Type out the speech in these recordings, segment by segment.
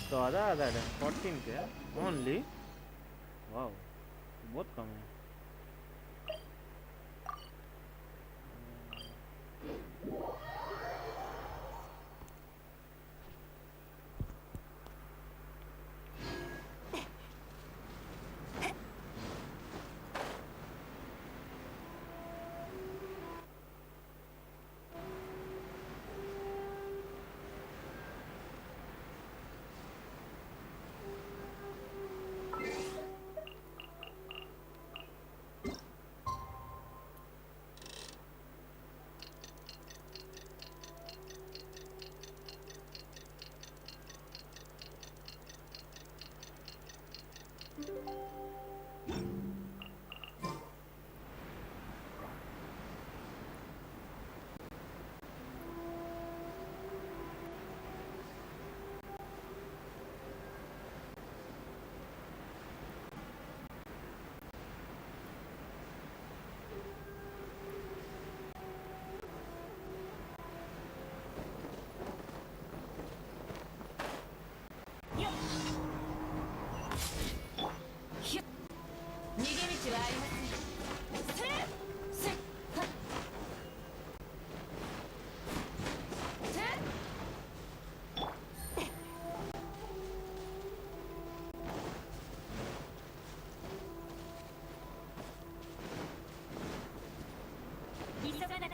तो आधा आधा है 14 के ओनली। वाह बहुत कम है।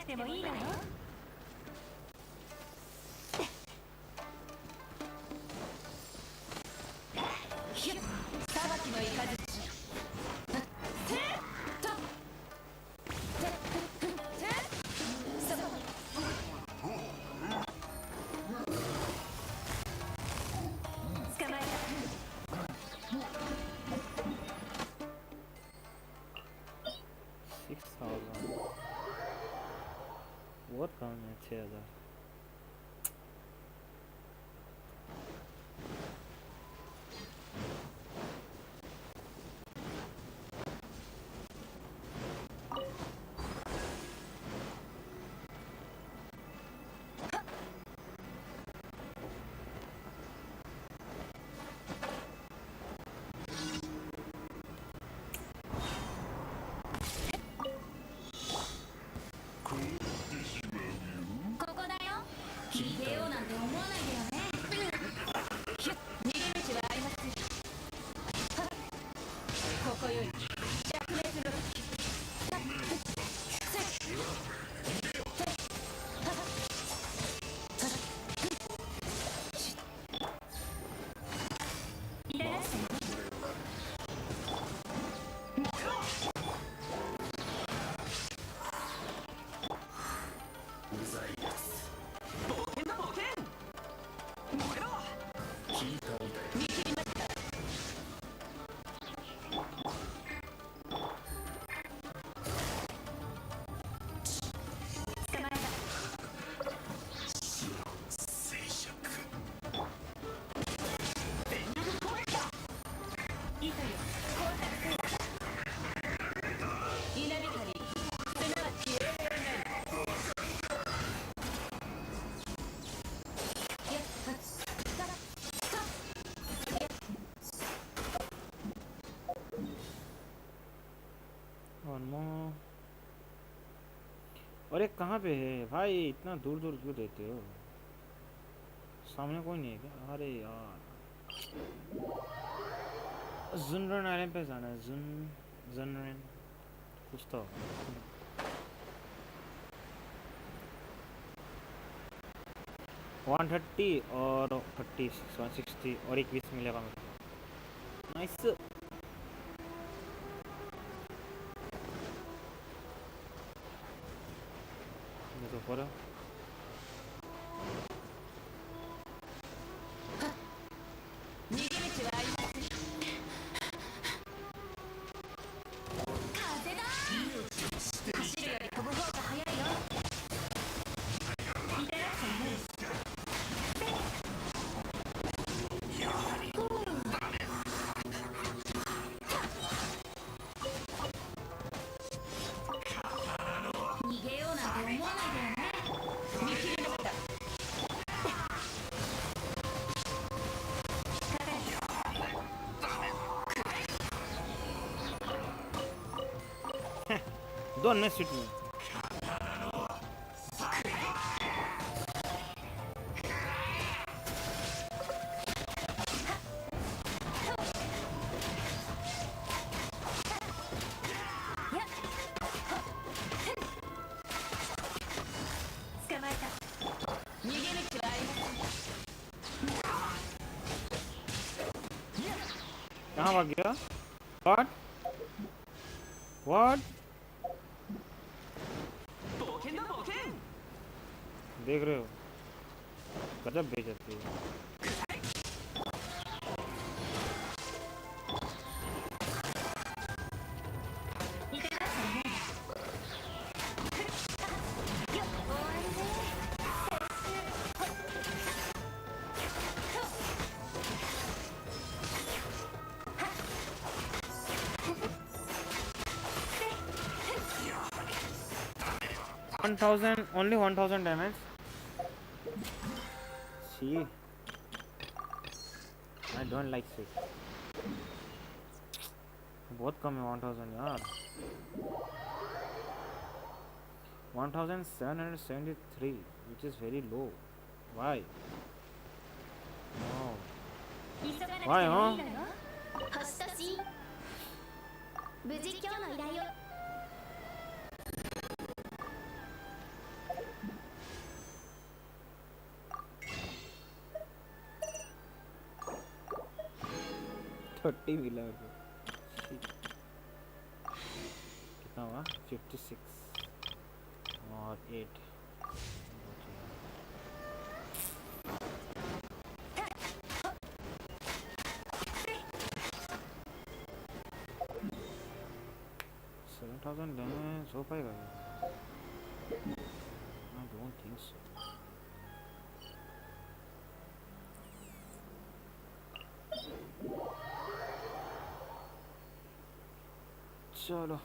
でもいいのよ。さばきのいかずち。捕まえた。बहुत कम है 6000। अरे कहाँ पे है भाई, इतना दूर दूर क्यों देते हो? सामने कोई नहीं है क्या? अरे यार जुनरन आइलैंड पे जाना है। जुनरन कुछ तो 130 और 30 160 और 21 मिलेगा मेरे को। नाइस। तो fuera Don't mess with me. कहाँ भाग गया? What? What? देख रहे हो? गजब बेइज्जती है। only 1000 damage. See, I don't like it. बहुत कम है 1000 यार. 1773, which is very low. Why? No. Why, huh? 無事今日の依頼を 30 मिला है कितना हुआ 56 और 8 7,000 डैमेज हो पाएगा आई डोंट थिंक सो चलो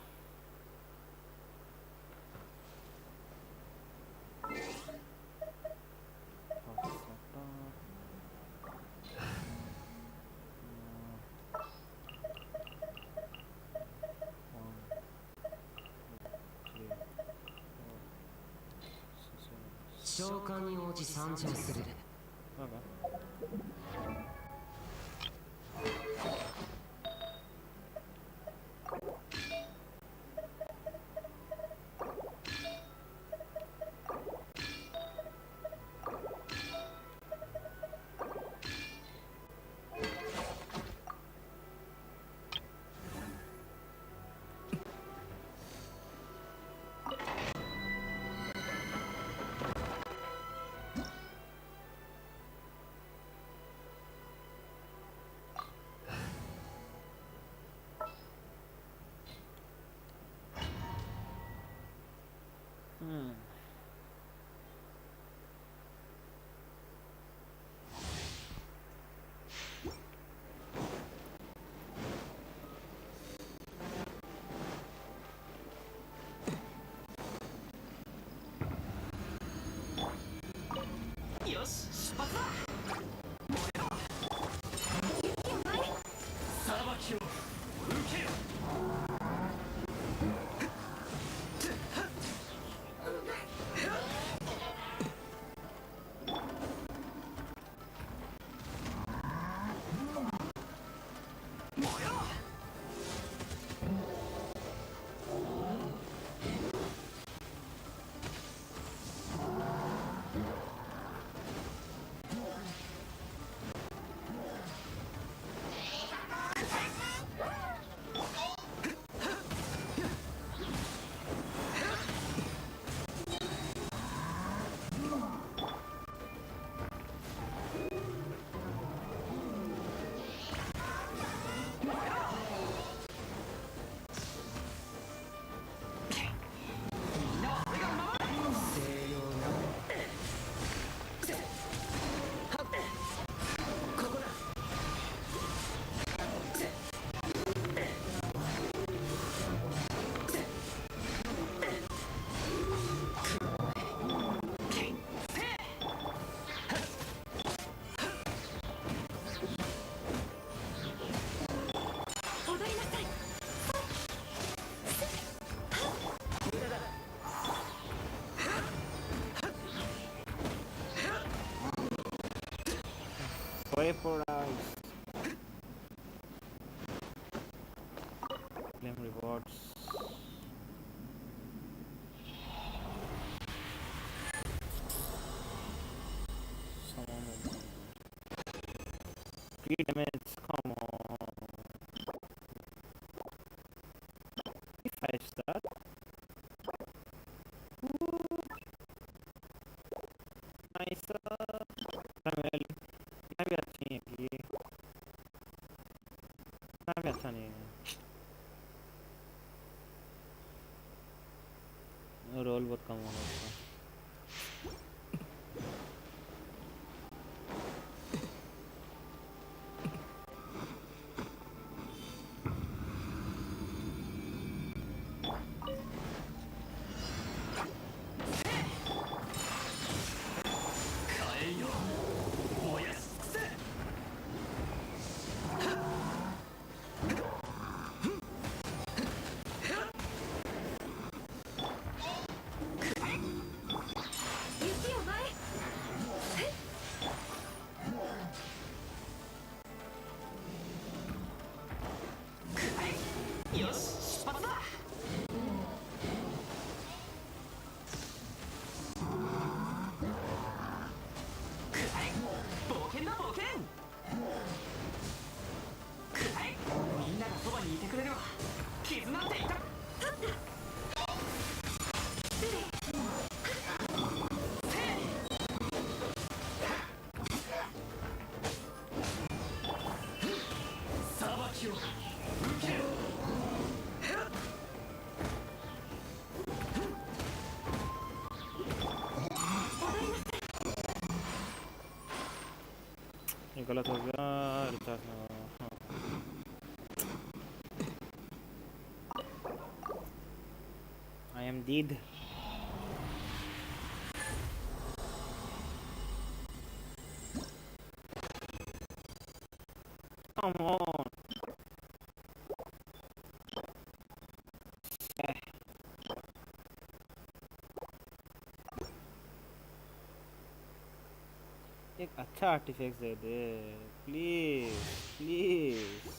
pay for us. Claim rewards. Someone 3 damage, come on. 5 star. Nice. Samuel, यहाँ भी अच्छी है कि यहाँ भी अच्छा नहीं है. रोल बहुत कम होगा उसका. ये गलत हो गया. रिचार्ज में I am dead. Come on. एक अच्छा आर्टिफैक्ट दे दे प्लीज प्लीज.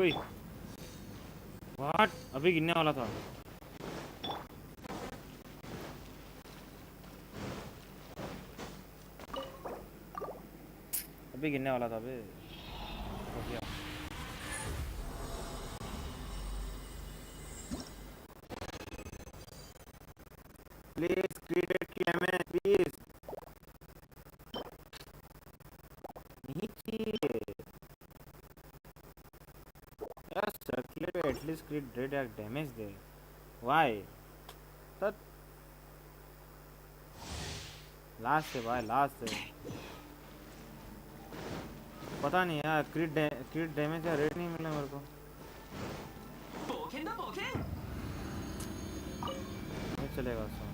ओए व्हाट अभी गिरने वाला था. अभी गिरने वाला था बे. हो गया. प्लीज क्रिएट किया मैं प्लीज. नहीं चाहिए यार. Circulate at least create red damage they. Why तब लास्ट से भाई लास्ट से. पता नहीं यार क्रिट डैमेज का रेट नहीं मिला मेरे को. चलेगा उसमें।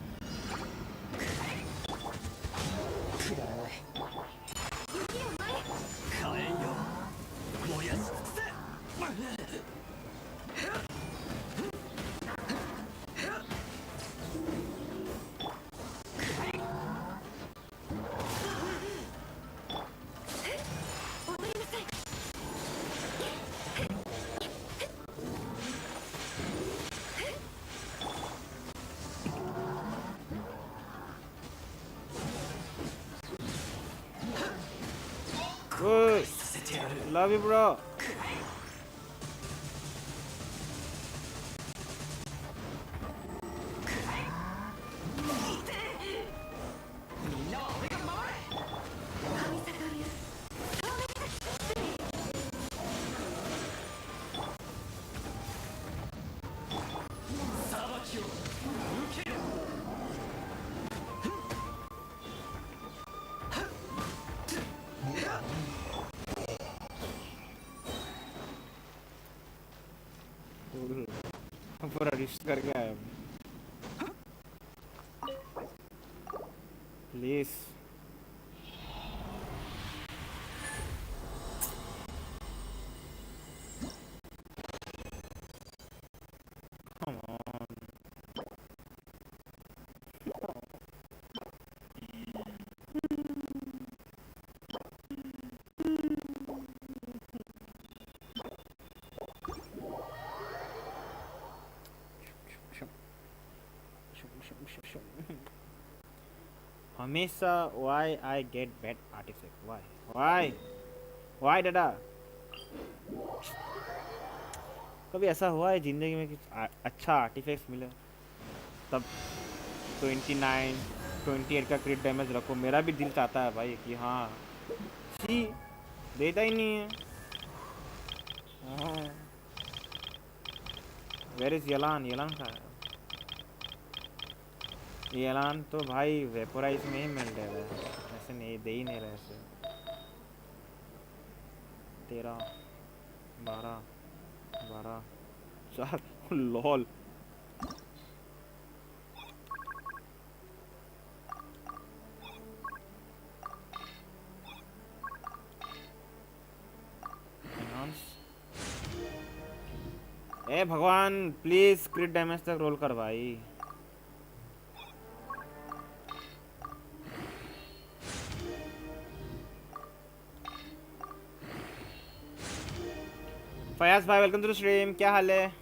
Love you, bro. पूरा रिस्ट करके आया प्लीज। हमेशा why I get bad artifact, why दादा। कभी ऐसा हुआ है जिंदगी में कि अच्छा आर्टिफैक्ट मिले तब 29 28 का क्रिट डैमेज रखो। मेरा भी दिल चाहता है भाई कि हाँ सी देता ही नहीं है। Where is येलान? येलान का है येलान तो भाई वेपोराइज में ही मिल रहा है, ऐसे नहीं दे ही नहीं रहे ऐसे। 13 12 12 4 लॉल। ए भगवान प्लीज क्रिट डैमेज तक रोल कर भाई। फयाज भाई वेलकम टू द स्ट्रीम, क्या हाल है,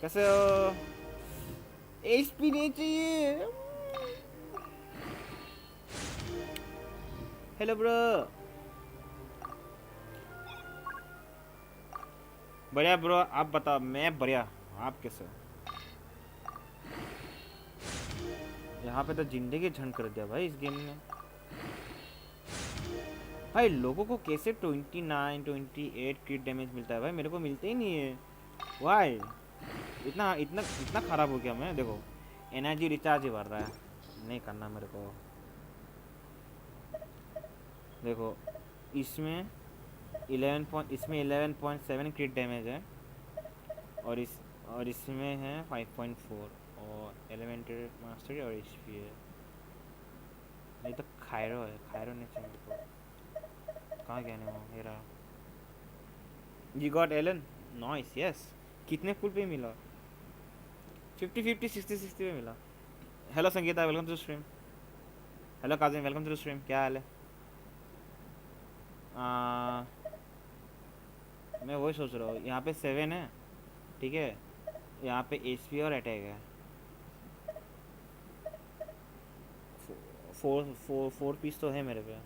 कैसे हो? एचपी नहीं चाहिए। Hello bro. बढ़िया ब्रो, आप बताओ। मैं बढ़िया, आप कैसे हो? यहाँ पे तो जिंदगी झंड कर दिया भाई इस गेम ने। भाई लोगों को कैसे 29 28 क्रिट डैमेज मिलता है भाई, मेरे को मिलते ही नहीं है। वाई इतना इतना इतना खराब हो गया मैं। देखो एनर्जी रिचार्ज ही भर रहा है, नहीं करना मेरे को। देखो इसमें 11.7 क्रिट डैमेज है और इसमें है 5.4 और एलिमेंटेड मास्टरी और एचपी है। नहीं तो खायरो है, खायरो नहीं चाहिए मेरे को। कहाँ गया नहीं वो? ये रहा। You got Yelan? Nice, yes. कितने फुल पे मिला? 50-50 60-60 पे मिला। Hello Sangeeta, welcome to stream. Hello Kazim, welcome to stream, क्या हाल है? मैं वही सोच रहा हूँ, यहाँ पे 7 है, ठीक है, यहाँ पे एचपी और अटैक है। 4 पीस तो है मेरे पे।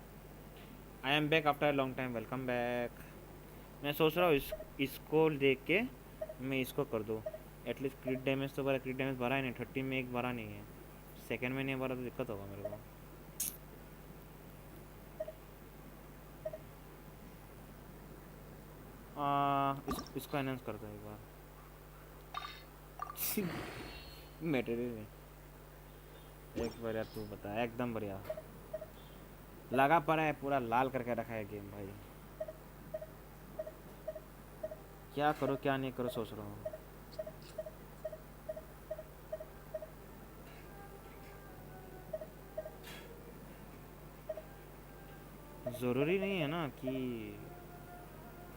I am back after long time, welcome back. मैं सोच रहा हूँ इसको देख के मैं इसको कर दूँ। एटलीस्ट क्रिट डैमेज तो भरा, क्रिट डैमेज भरा ही नहीं, 30 में एक भरा नहीं है, सेकंड में नहीं भरा तो दिक्कत होगा मेरे को। इसको एनहांस कर दो एक बार। मैटर ही नहीं। एक बार यार तू बता, एकदम बढ़िया लगा पड़ा है, पूरा लाल करके रखा है गेम भाई। क्या करो क्या नहीं करो सोच रहा हूँ। ज़रूरी नहीं है ना कि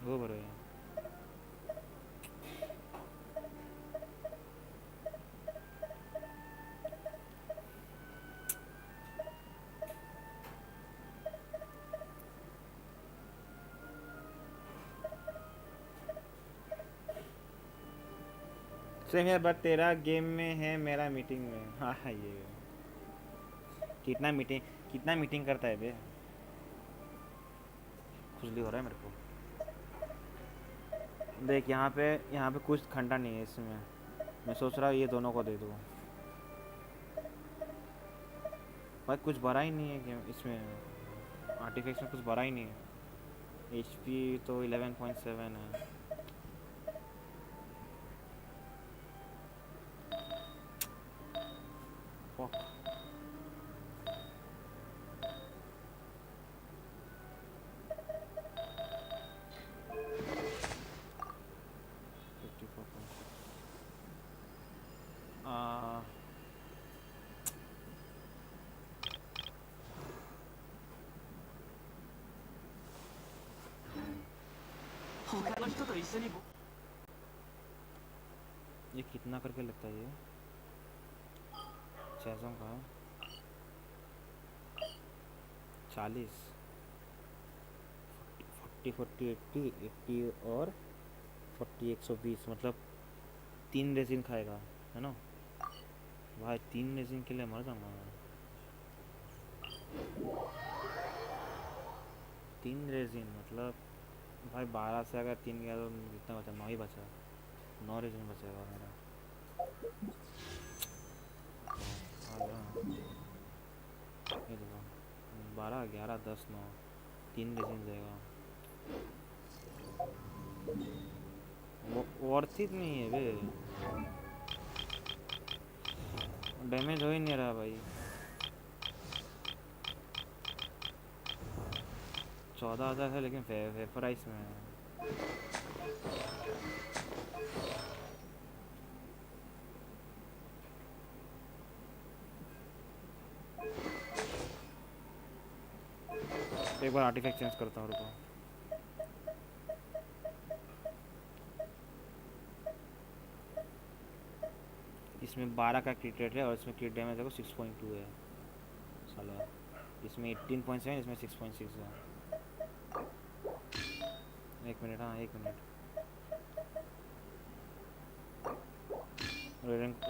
वो भरे। सेम है, बट तेरा गेम में है, मेरा मीटिंग में। हाँ हाँ, ये कितना मीटिंग करता है बे। खुजली हो रहा है मेरे को। देख यहाँ पे कुछ खंडा नहीं है इसमें। मैं सोच रहा हूँ ये दोनों को दे दूँ। भाई कुछ भरा ही नहीं है गेम इसमें। आर्टिफैक्ट्स में कुछ भरा ही नहीं है। एचपी तो 11.7 है। फक। 54.6। ये कितना करके लगता है ये? चैजों का है 40। 40 40 80 और 40 120, मतलब 3 रेजिन खाएगा, है ना भाई। 3 रेजिन के लिए मर जाऊंगा मैं। 3 रेजिन मतलब भाई 12 से अगर 3 गया तो कितना बचा? 9 ही बचा। 9 रेजिन बचेगा मेरा। तो आ गया। ये देखो 12 11 10 9, 3 रेजिन जाएगा। वो वर्थ इट नहीं है बे। डैमेज हो ही नहीं रहा भाई। 14,000 है लेकिन वेपराइज में है। एक बार आर्टिफैक्ट चेंज करता हूँ, रुको। इसमें 12 का क्रिट रेट है और इसमें क्रिट डैमेज देखो 6.2 है साला। इसमें 18.7, इसमें 6.6 है। एक मिनट, हाँ एक मिनट।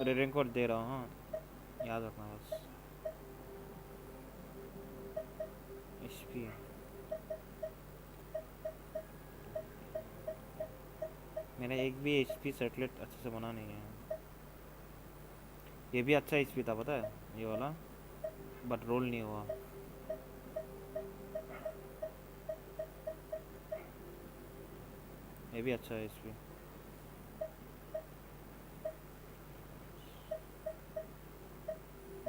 रेडिंग कोड दे रहा हूँ, हाँ याद रखना बस। एचपी मेरा एक भी एचपी सेटलेट अच्छे से बना नहीं है। ये भी अच्छा एचपी था पता है, ये वाला, बट रोल नहीं हुआ। ये भी अच्छा है एचपी।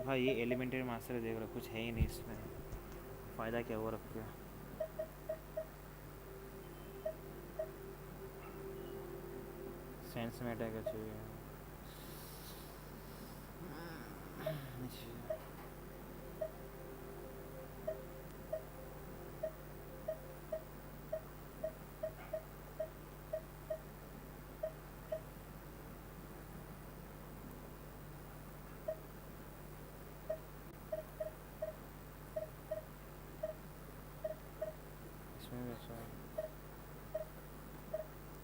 भाई ये एलिमेंटरी मास्टर देख रहा, कुछ है ही नहीं इसमें। फ़ायदा क्या वो रख के। सेंस में अटैक चाहिए। इसमें भी अच्छा है।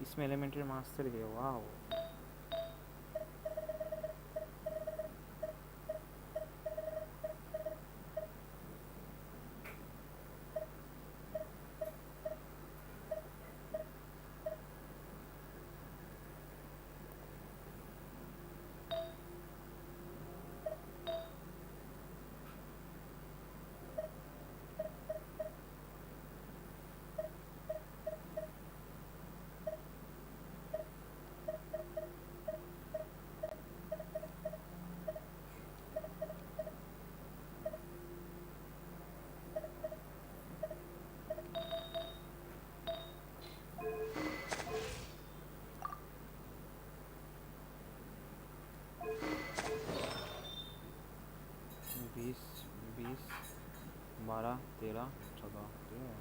इसमें एलिमेंटरी मास्टर भी है, वाह। बीस 20 12 13 14, ठीक है।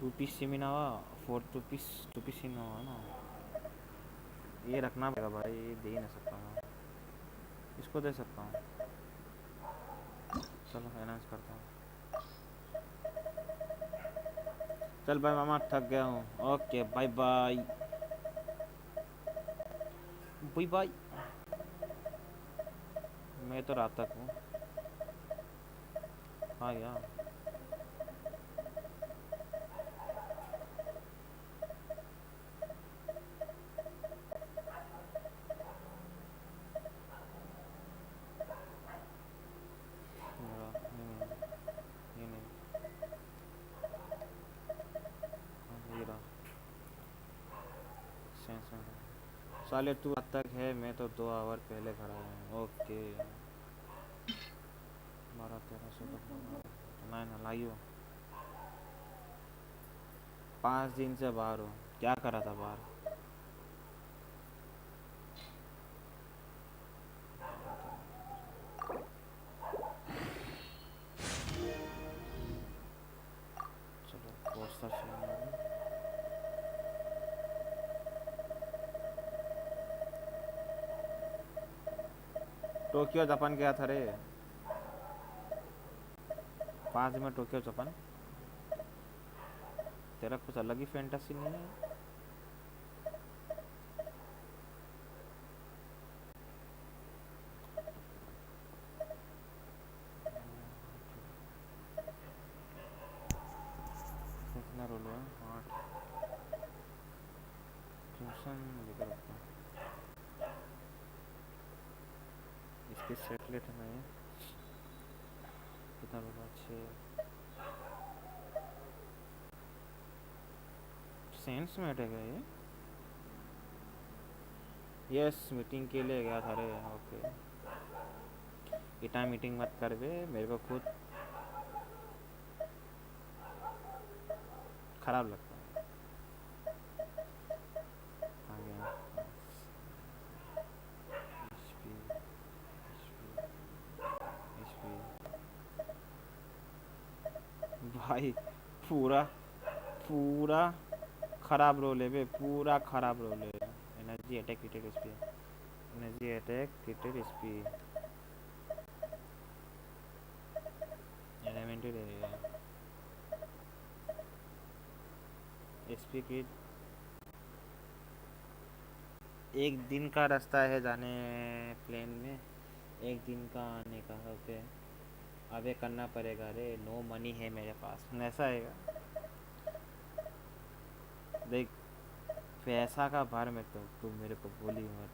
Two piece Shimenawa, four two piece Shimenawa ना, ये रखना पड़ेगा भाई, ये दे ही नहीं सकता मैं, इसको दे सकता हूँ। चलो एनाउंस करता हूँ। चल भाई मामा, थक गया हूँ। Okay bye bye bye bye. मैं तो रात तक हूँ। हाँ यार, ये नहीं, हाँ, ये रहा सेंस में। साले तू रात तक है, मैं तो 2 आवर पहले खड़ा हूँ। ओके 12-13 तो मैं ना लाइयो 5 दिन से बाहर हूँ। क्या कर रहा था बाहर? चलो कोस्टा चाहिए। टोक्यो जापान गया था रे, 5 दिन में टोक्यो जापान। तेरा कुछ अलग ही फैंटेसी नहीं है? कितना रोल हुआ? 8 ट्यूशन लेकर रखता हूँ। इसके सेटलेट में कितना रोल हुआ? 6 सेंस में अटक गया ये। यस मीटिंग के लिए गया था रे। ओके इतना मीटिंग मत कर बे, मेरे को खुद खराब लगता है। आ गया HP HP भाई, पूरा पूरा खराब रोल है बे, पूरा खराब रोल है। Energy attack critic HP, energy attack critic HP, elemental area HP की। 1 दिन का रास्ता है जाने प्लेन में, 1 दिन का आने का। ओके अबे करना पड़ेगा रे, नो मनी है मेरे पास। ऐसा है देख, पैसा का भार में तो तू मेरे को बोली मत।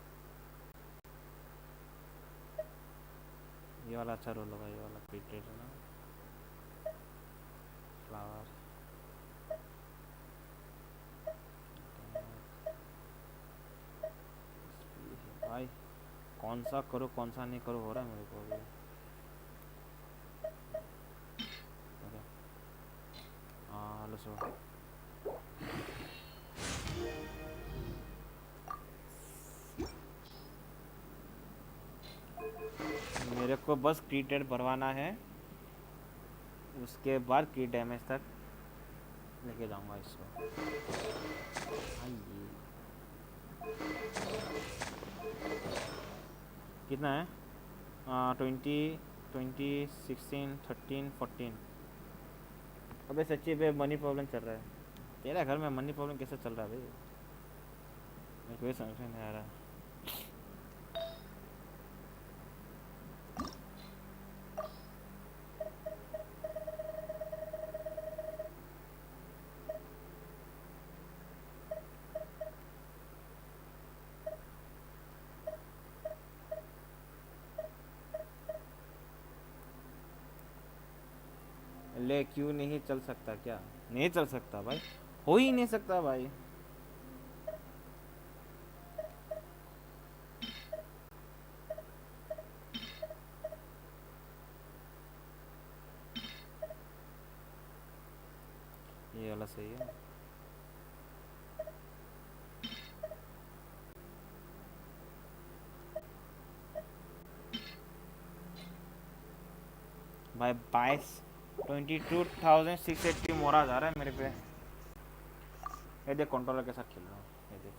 ये वाला अच्छा रोल होगा, ये वाला क्रिकेट है ना, फ्लावर। भाई कौन सा करो कौन सा नहीं करो हो रहा है मेरे को अभी। हाँ हेलो सर, मेरे को बस क्रिकेट भरवाना है, उसके बाद क्रिट डैमेज तक लेके जाऊंगा इसको। हाँ ये कितना है? 20, 20, 16, 13, 14। अबे सच्ची पे मनी प्रॉब्लम चल रहा है। तेरा घर में मनी प्रॉब्लम कैसे चल रहा है भाई? मेरे को ये समझ में नहीं आ रहा। ले क्यों नहीं चल सकता? क्या नहीं चल सकता भाई? हो ही नहीं सकता भाई। ये वाला सही है भाई। 22, 22,680 मोरा जा रहा है मेरे पे। ये देख कंट्रोलर के साथ खेल रहा हूँ, ये देख।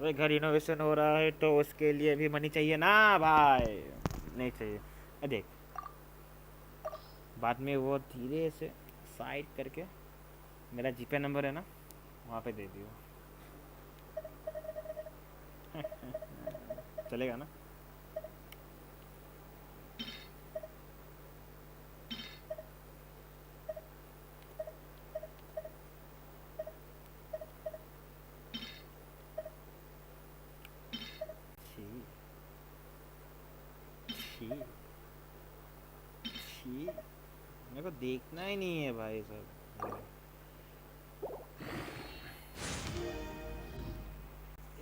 अरे घर इनोवेशन हो रहा है तो उसके लिए भी मनी चाहिए ना भाई। नहीं चाहिए। ये देख, बाद में वो धीरे से साइड करके मेरा जीपे नंबर है ना, वहाँ पे दे दियो। चलेगा ना? छी छी छी, मेरे को देखना ही नहीं है भाई सब।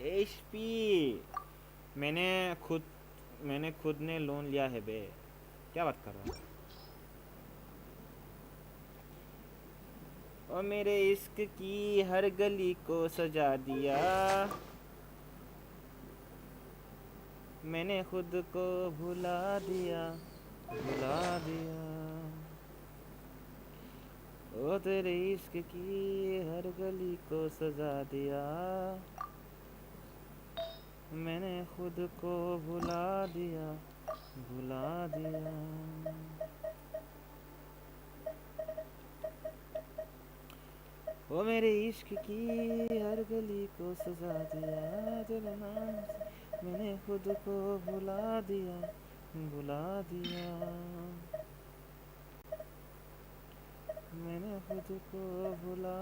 एचपी मैंने खुद मैंने खुद ने लोन लिया है बे, क्या बात कर रहा है? और मेरे इश्क की हर गली को सजा दिया, मैंने खुद को भुला दिया, भुला दिया। ओ तेरे इश्क की हर गली को सजा दिया, मैंने खुद को भुला दिया, भुला दिया। ओ मेरे इश्क की हर गली को सजा दिया, तेरे नाम से मैंने खुद को भुला दिया, भुला दिया। मैंने खुद को भुला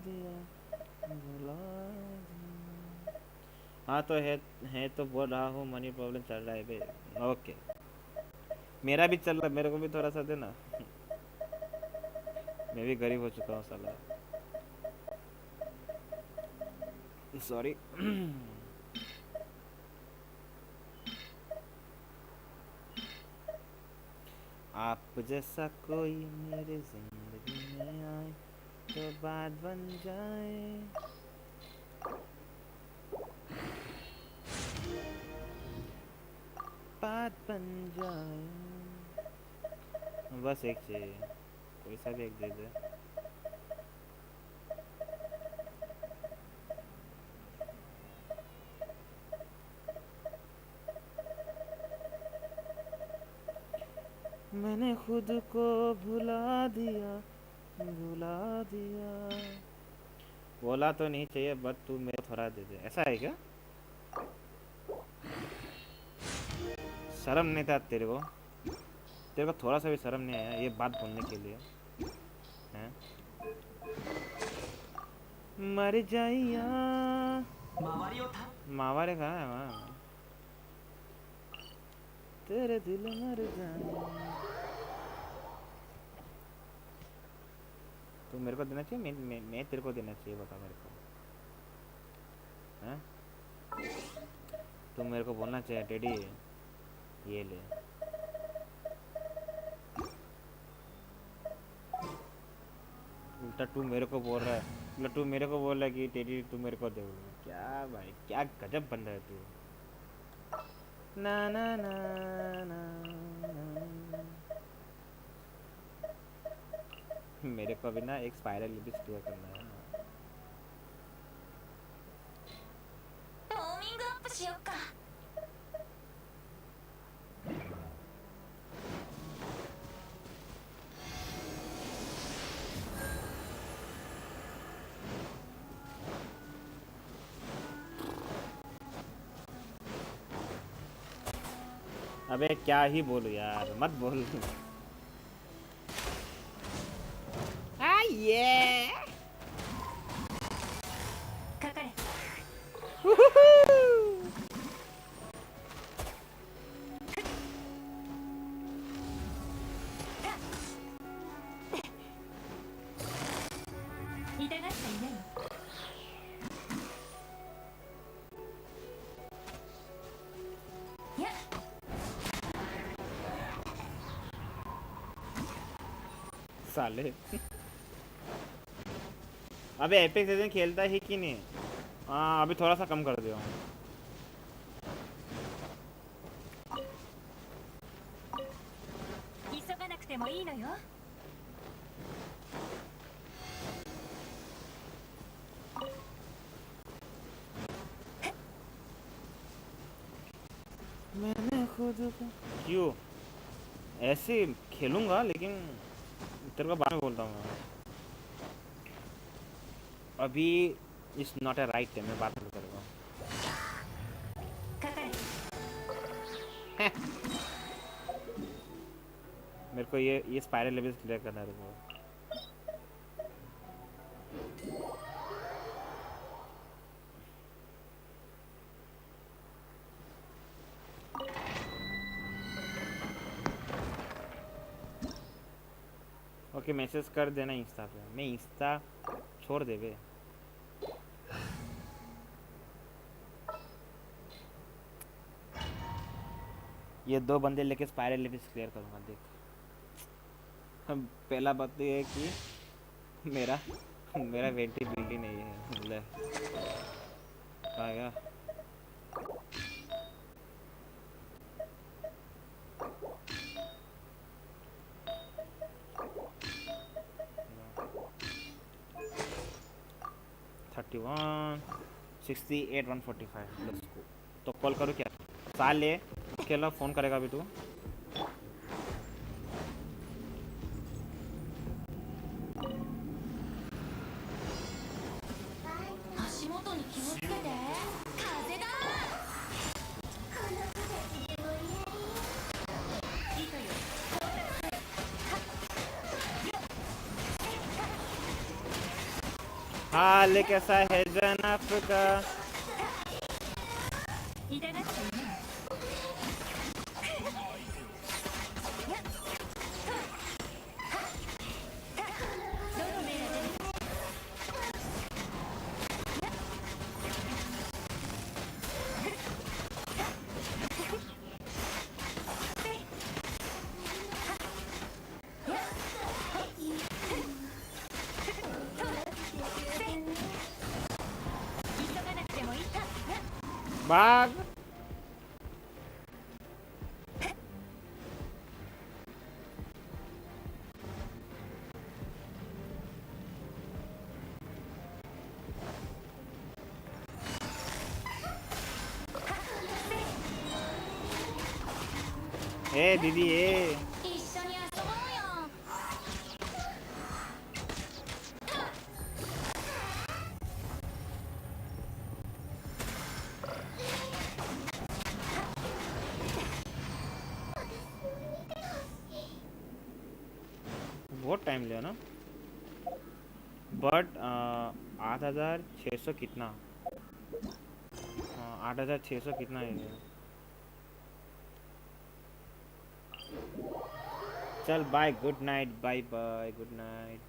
दिया, भुला दिया। हाँ तो है तो बोल रहा हूँ, मनी प्रॉब्लम चल रहा है बे। ओके, मेरा भी चल रहा है, मेरे को भी थोड़ा सा देना। मैं भी गरीब हो चुका हूँ साला, सॉरी। आप जैसा कोई मेरे जिंदगी में आए तो बात बन जाए। बात बन जाए। बस एक चाहिए, कोई सा भी एक दे दे। मैंने खुद को भुला दिया, भुला दिया। बोला तो नहीं चाहिए, बट तू मेरे को थोड़ा दे दे, ऐसा है क्या? शर्म नहीं था तेरे को? तेरे को थोड़ा सा भी शर्म नहीं आया ये बात बोलने के लिए? हैं? मर जाइया, मावारे कहाँ है वहाँ? तेरे दिल मर जाए। तू मेरे को देना चाहिए, मैं तेरे को देना चाहिए, बता मेरे को। हैं? तू मेरे को बोलना चाहिए टेडी, ये ले। उल्टा तू मेरे को बोल रहा है, उल्टा तू मेरे को बोल रहा है कि टेडी तू मेरे को दे। क्या भाई, क्या गजब बंदा है तू। ना ना ना ना, ना। मेरे को भी ना एक स्पाइरल लिपिस क्लियर करना है। ウォーミングアップしよっか。अबे क्या ही बोलूं यार, मत बोल। ये かかれ。痛がっちゃいない。やっ。साले। अबे एपेक्स लेजेंड खेलता ही कि नहीं? हाँ अभी थोड़ा सा कम कर दिया हूँ। 急がなくてもいいのよ。मैंने खुद को क्यों ऐसे खेलूंगा, लेकिन तेरे को बाद में बोलता हूँ मैं। अभी is not a right time, मैं बात नहीं करूँगा। 係 मेरे को ये स्पाइरल लेवल क्लियर करना है देखो। ओके मैसेज कर देना इंस्टा पे, मैं इंस्टा छोड़ दे बे। ये 2 बंदे लेके स्पाइरल लेवल क्लियर करूँगा देख। हम पहला बात तो ये है कि मेरा मेरा वेंटिबिलिटी नहीं है, ले आएगा। Thirty one 68 145 let's go. तो कॉल करो क्या साल ले खेला, फ़ोन करेगा अभी तू? हाल कैसा है जन अफ्रीका? 痛がっていない भाग। ए दीदी ए 一緒に遊ぼうよ बहुत टाइम लिया ना, बट 8600 कितना, 8600 कितना है ये? चल bye, good night, bye bye, good night.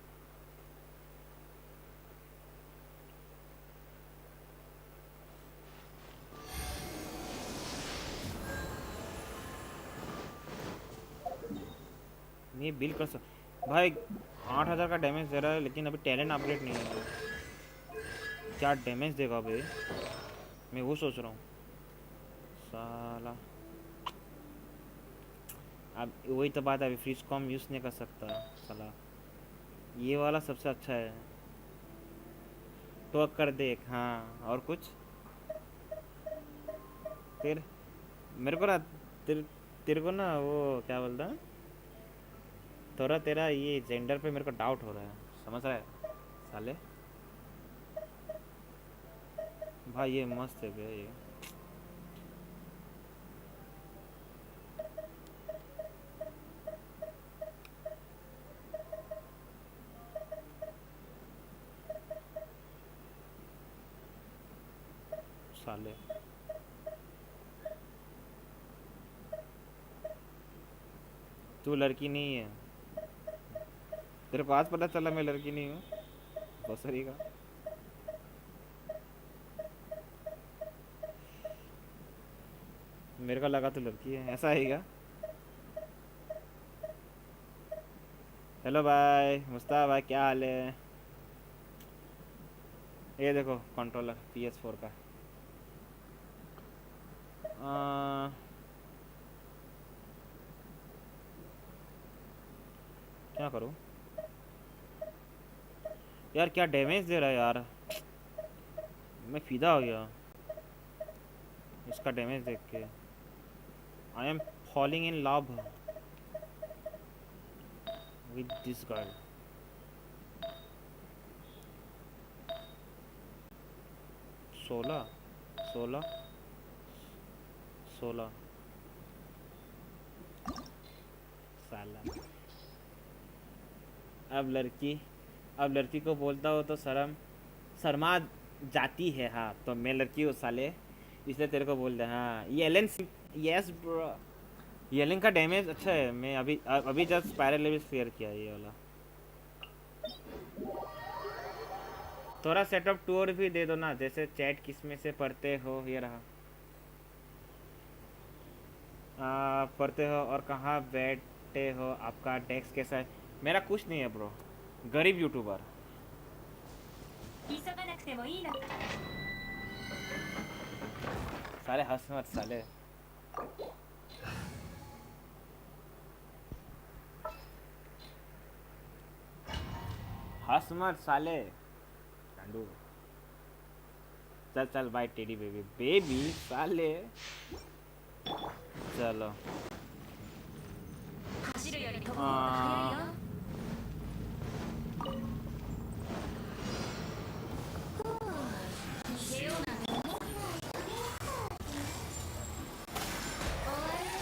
नहीं बिल कर सक भाई, 8000 का डैमेज दे रहा है, लेकिन अभी टैलेंट अपग्रेड नहीं है। क्या डैमेज देगा भाई, मैं वो सोच रहा हूँ साला। अब वही तो बात है, अभी फ्रीज कॉम यूज़ नहीं कर सकता साला। ये वाला सबसे अच्छा है, तो कर देख। हाँ और कुछ तेरे मेरे को ना तेरे को ना वो क्या बोलता है, थोड़ा तेरा ये जेंडर पे मेरे को डाउट हो रहा है, समझ रहा है साले? भाई ये मस्त है भैया ये। साले तू लड़की नहीं है, तेरे को आज पता चला मैं लड़की नहीं हूँ बसरी का। मेरे को लगा तू लड़की है, ऐसा है क्या? हेलो भाई मुस्ताफा भाई, क्या हाल है? ये देखो कंट्रोलर PS4 का। आ, क्या करूँ यार, क्या डैमेज दे रहा है यार, मैं फिदा हो गया इसका डैमेज देख के। I am falling in love with this girl. सोलह 16 16 साला। अब लड़की को बोलता हो तो शर्मा जाती है। हाँ तो मैं लड़की हूँ साले, इसलिए तेरे को बोल दे। हाँ येलेन, यस ब्रो, येलेन का डैमेज अच्छा है। मैं अभी जस्ट स्पाइरल लेवल क्लियर किया ये वाला। थोड़ा सेटअप टूर भी दे दो ना, जैसे चैट किस में से पढ़ते हो। ये रहा, पढ़ते हो और कहाँ बैठते हो, आपका डेस्क कैसा है। मेरा कुछ नहीं है ब्रो, गरीब यूट्यूबर। 急がなくてもいいの。 साले हंस मत साले। हंस मत साले गांडू। चल चल बाय टेडी बेबी बेबी साले। चलो 走るより飛ぶ方が速いよ。逃げようなんて思ってない。終わり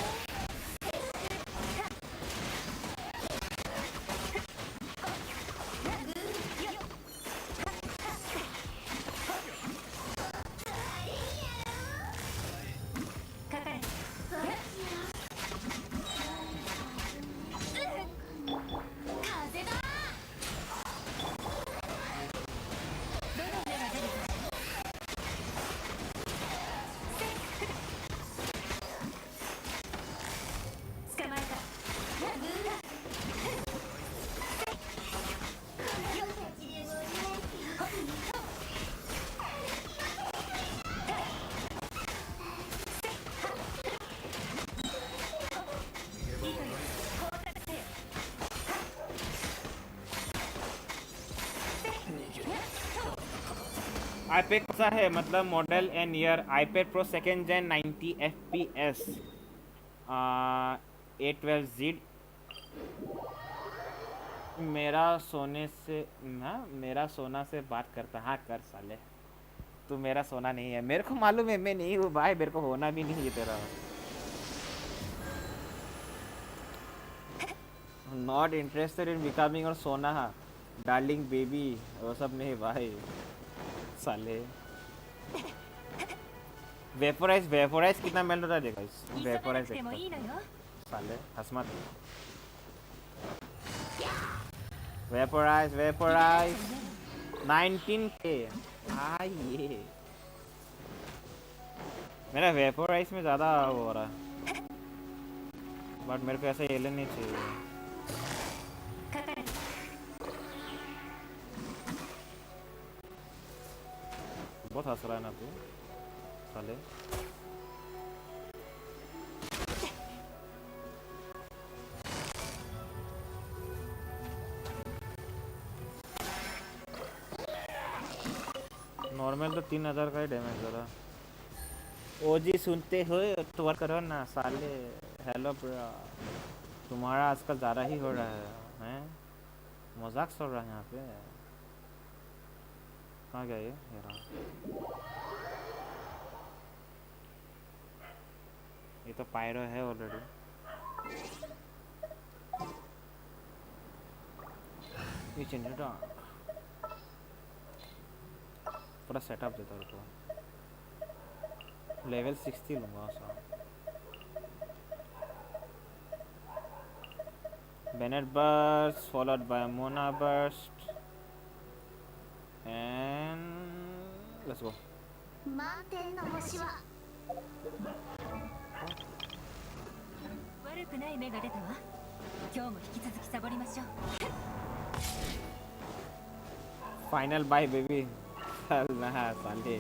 かかれ。風だ。どの目が出るか。捕まえた。いいかよ、交錯せよ。आईपैड सा है मतलब model and year. IPad pro second gen 90 FPS, 812 मेरा सोना से बात करता। हाँ कर साले, तू मेरा सोना नहीं है, मेरे को मालूम है। मैं नहीं हूँ भाई, मेरे को होना भी नहीं है तेरा। नॉट इंटरेस्टेड इन बिकमिंग और सोना डार्लिंग बेबी, वो सब नहीं भाई साले। वेपोराइज कितना मिल रहा है देखा इस 急がな वेपोराइज くてもいいのよ。 साले हंस मत। Vaporise 19K। ये मेरा वेपोराइज में ज़्यादा हो रहा है, बट मेरे को ऐसा येलन नहीं चाहिए। かかれ。 बहुत हंस रहा है ना तू साले। नॉर्मल तो 3000 का ही डैमेज हो रहा। ओजी सुनते हो तो वर्क करो ना साले। हेलो ब्रो, तुम्हारा आजकल ज़्यादा ही हो रहा है हैं? मजाक चल रहा है यहाँ पे। कहाँ गया ये रहा। ये तो पायरो है ऑलरेडी। ये चंडा पूरा सेटअप देता है तो लेवल 60 लूँगा सा। Bennett burst followed by Mona burst and let's go. 満天の星は悪くない目が出たわ。今日も引き続きサボりましょう。 final bye baby. ना साले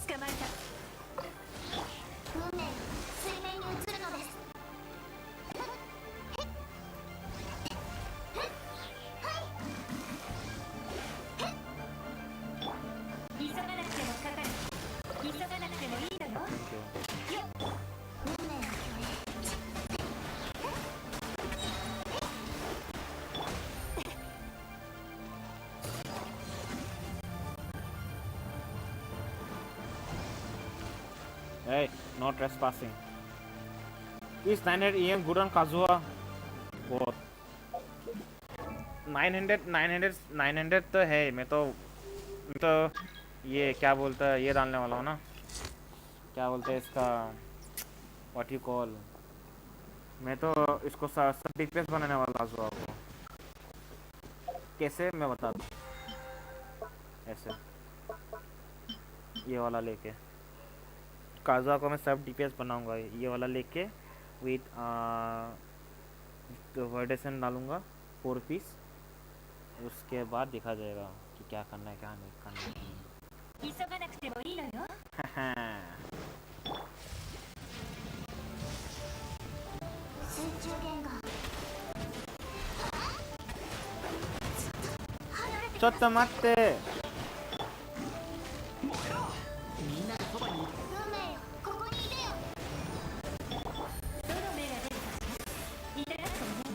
捕まえた。運命が水面に映るのです。急がなくてもかかる。急がなく Hey, no trespassing. Is 900 EM good on Kazuha? Both. 900 तो है. मैं तो ये क्या बोलता है, ये डालने वाला हूँ ना. क्या बोलते हैं इसका, व्हाट यू कॉल. मैं तो इसको सब DPS बनाने वाला Kazuha को. कैसे मैं बता दूँ. ऐसे ये वाला लेके Kazuha को मैं सब DPS बनाऊंगा. ये वाला लेके विथ वर्डेसन डालूंगा 4 पीस. उसके बाद देखा जाएगा कि क्या करना है क्या नहीं करना है. 急がなくてもいいのよ。水中言語。離れて。ちょっと待って。運命よ、ここにいでよ。どの目が出るかしら。似てなくてもね。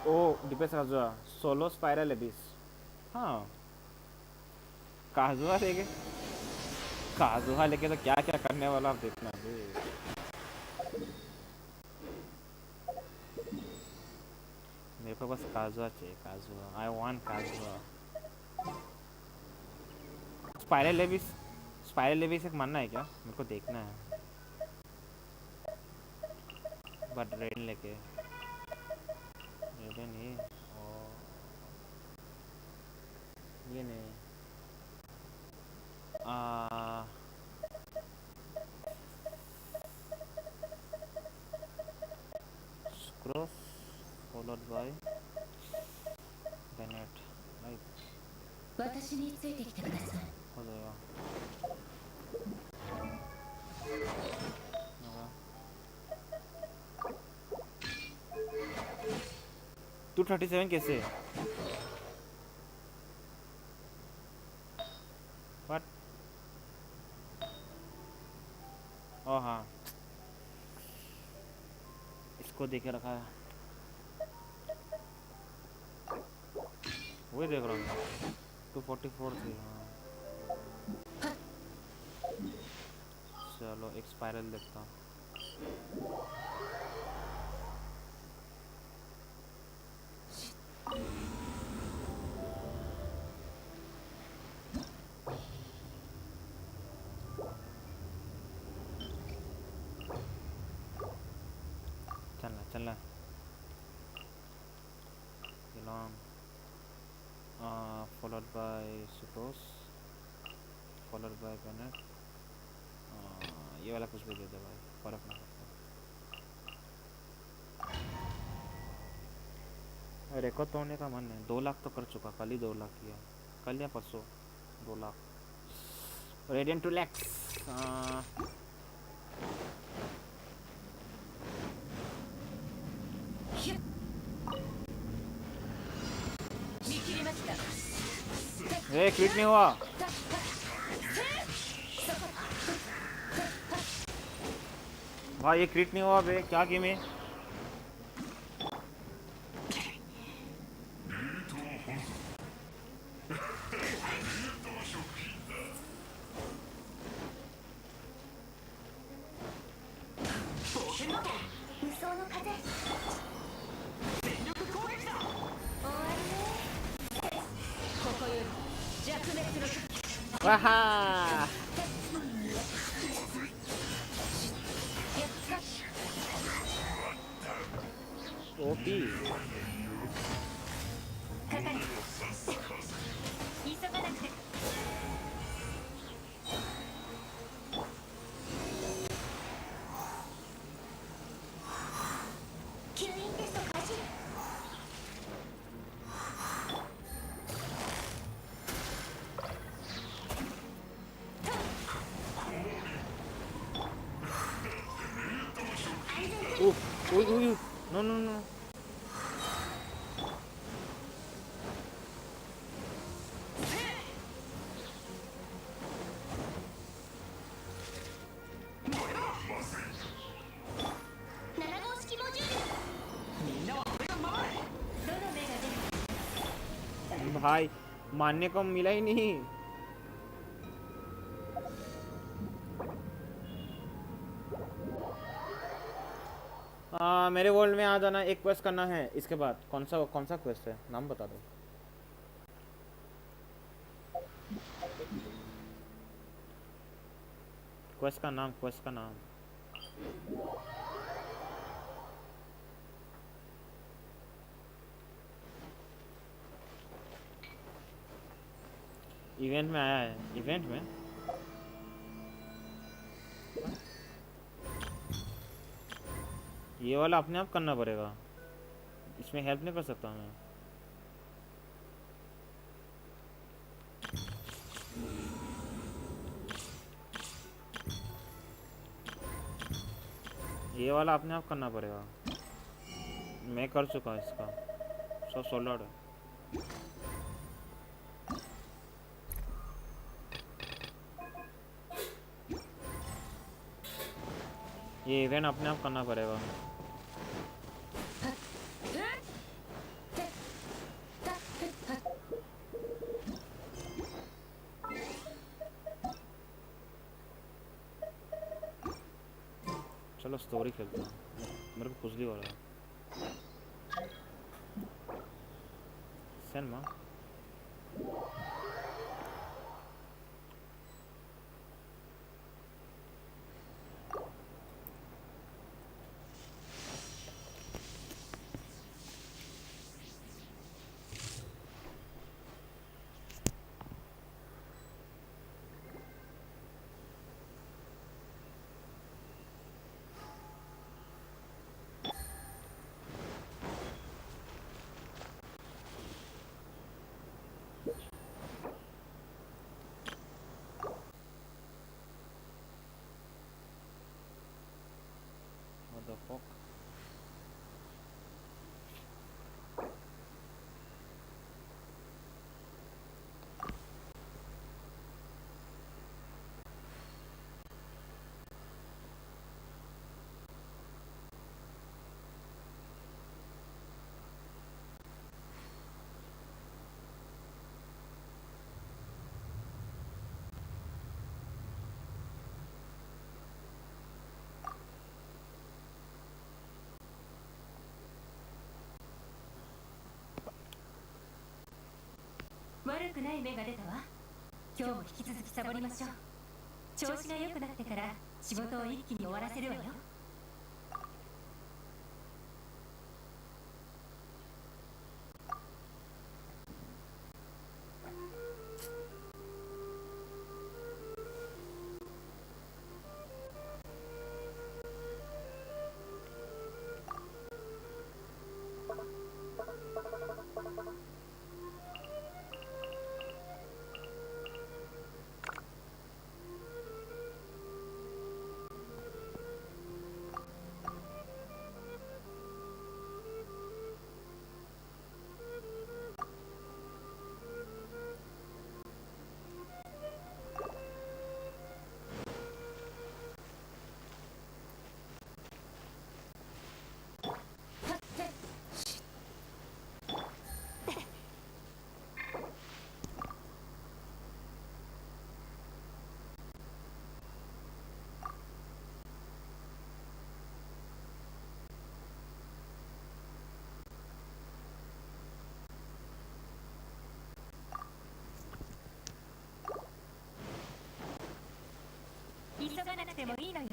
ओ DPS Kazuha सोलो स्पाइरल एबिस. हाँ काजुहा लेके तो क्या क्या करने वाला आप देखना अभी. मेरे को बस काजुहा चाहिए. काजुहा आई वांट काजुहा. स्पाइरल एबिस एक मानना है क्या. मेरे को देखना है बट रेड लेके. रेड नहीं ये नहीं. Cross followed by Bennett. Right. 私についてきてください。हो जाएगा. 237 कैसे. What? ओ हाँ इसको देखे रखा है. वही देख रहा हूँ. 244 थी. हाँ चलो एक स्पाइरल देखता हूँ. चलना Yelan followed by Supros followed by Bennett. ये वाला कुछ भी दे दे भाई, फर्क ना पड़ता. रिकॉर्ड तोड़ने का मन है. 2 लाख तो कर चुका. कल ही 2 लाख किया. कल या परसों 2 lakh. Radiant two lakhs. Crit नहीं हुआ भाई. ये क्रिट नहीं हुआ बे. क्या गेम है. वाहा ओपी. 急がなくて。吸引テスト開始。No, no, no. भाई मानने को मिला ही नहीं। मेरे वर्ल्ड में आ जाना, एक क्वेस्ट करना है। इसके बाद कौन सा क्वेस्ट है, नाम बता दो। क्वेस्ट का नाम। इवेंट में आया है, इवेंट में। ये वाला अपने आप करना पड़ेगा, इसमें हेल्प नहीं कर सकता मैं। ये वाला अपने आप करना पड़ेगा। मैं कर चुका हूँ इसका, सब सोल्ड है। ये इवेंट अपने आप करना पड़ेगा। चलो स्टोरी खेलते हैं, मेरे को खुजली हो रहा है। सेंड माँ। What the fuck?悪くない芽が出たわ。今日も引き続きサボりましょう。調子が良くなってから仕事を一気に終わらせるわよ。急がなくてもいいのよ。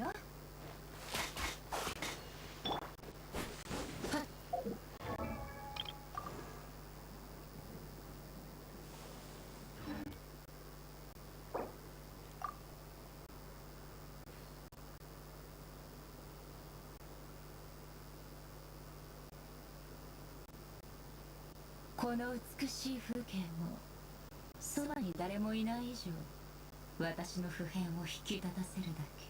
この美しい風景もそばに誰もいない以上、私の普遍を引き立たせるだけ。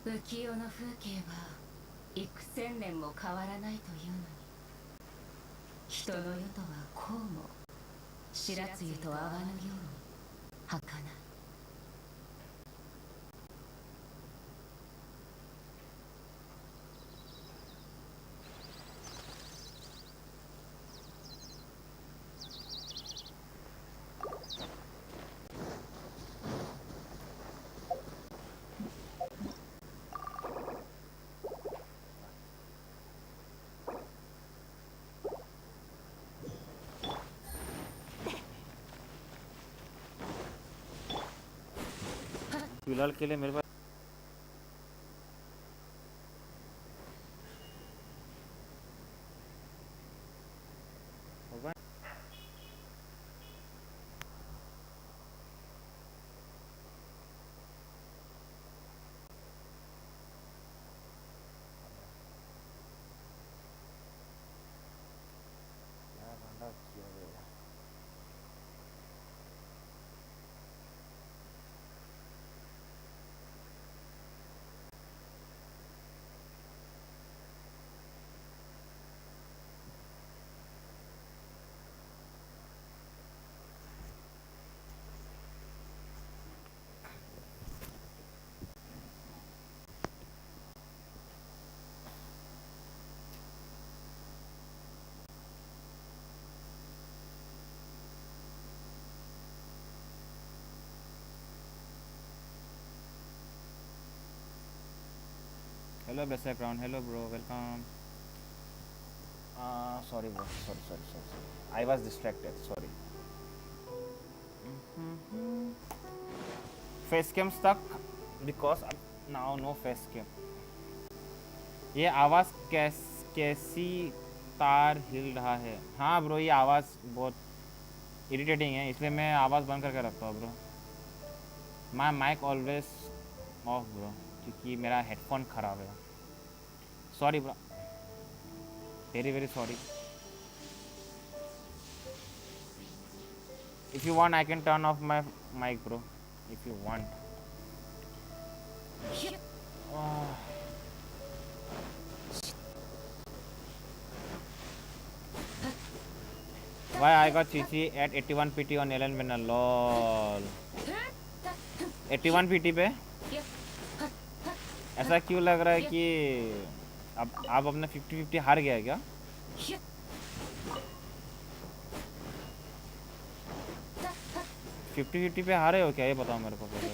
浮世の風景は幾千年も変わらないというのに、人の世とはこうも白露と泡のように儚い。फिलहाल के लिए मेरे पास होगा। क्या गांडा किया गया। Hello background, hello bro, welcome. Sorry bro, sorry, I was distracted, sorry. Face cam stuck because now no face cam. ये आवाज़ कैसी तार हिल रहा है। हाँ ब्रो, ये आवाज़ बहुत इरिटेटिंग है, इसलिए मैं आवाज़ बंद करके रखता हूँ bro. My mike always off bro, क्योंकि मेरा हेडफोन ख़राब है। Sorry bro, very very sorry. If you want, I can turn off my mic, bro. If you want. Why I got CC at 81 PT on Yelan winner? lol 81 PT पे ऐसा क्यों लग रहा है कि अब आप अपना 50-50 हार गया है क्या? फिफ्टी 50 पे हारे हो क्या, ये बताओ मेरे को पहले।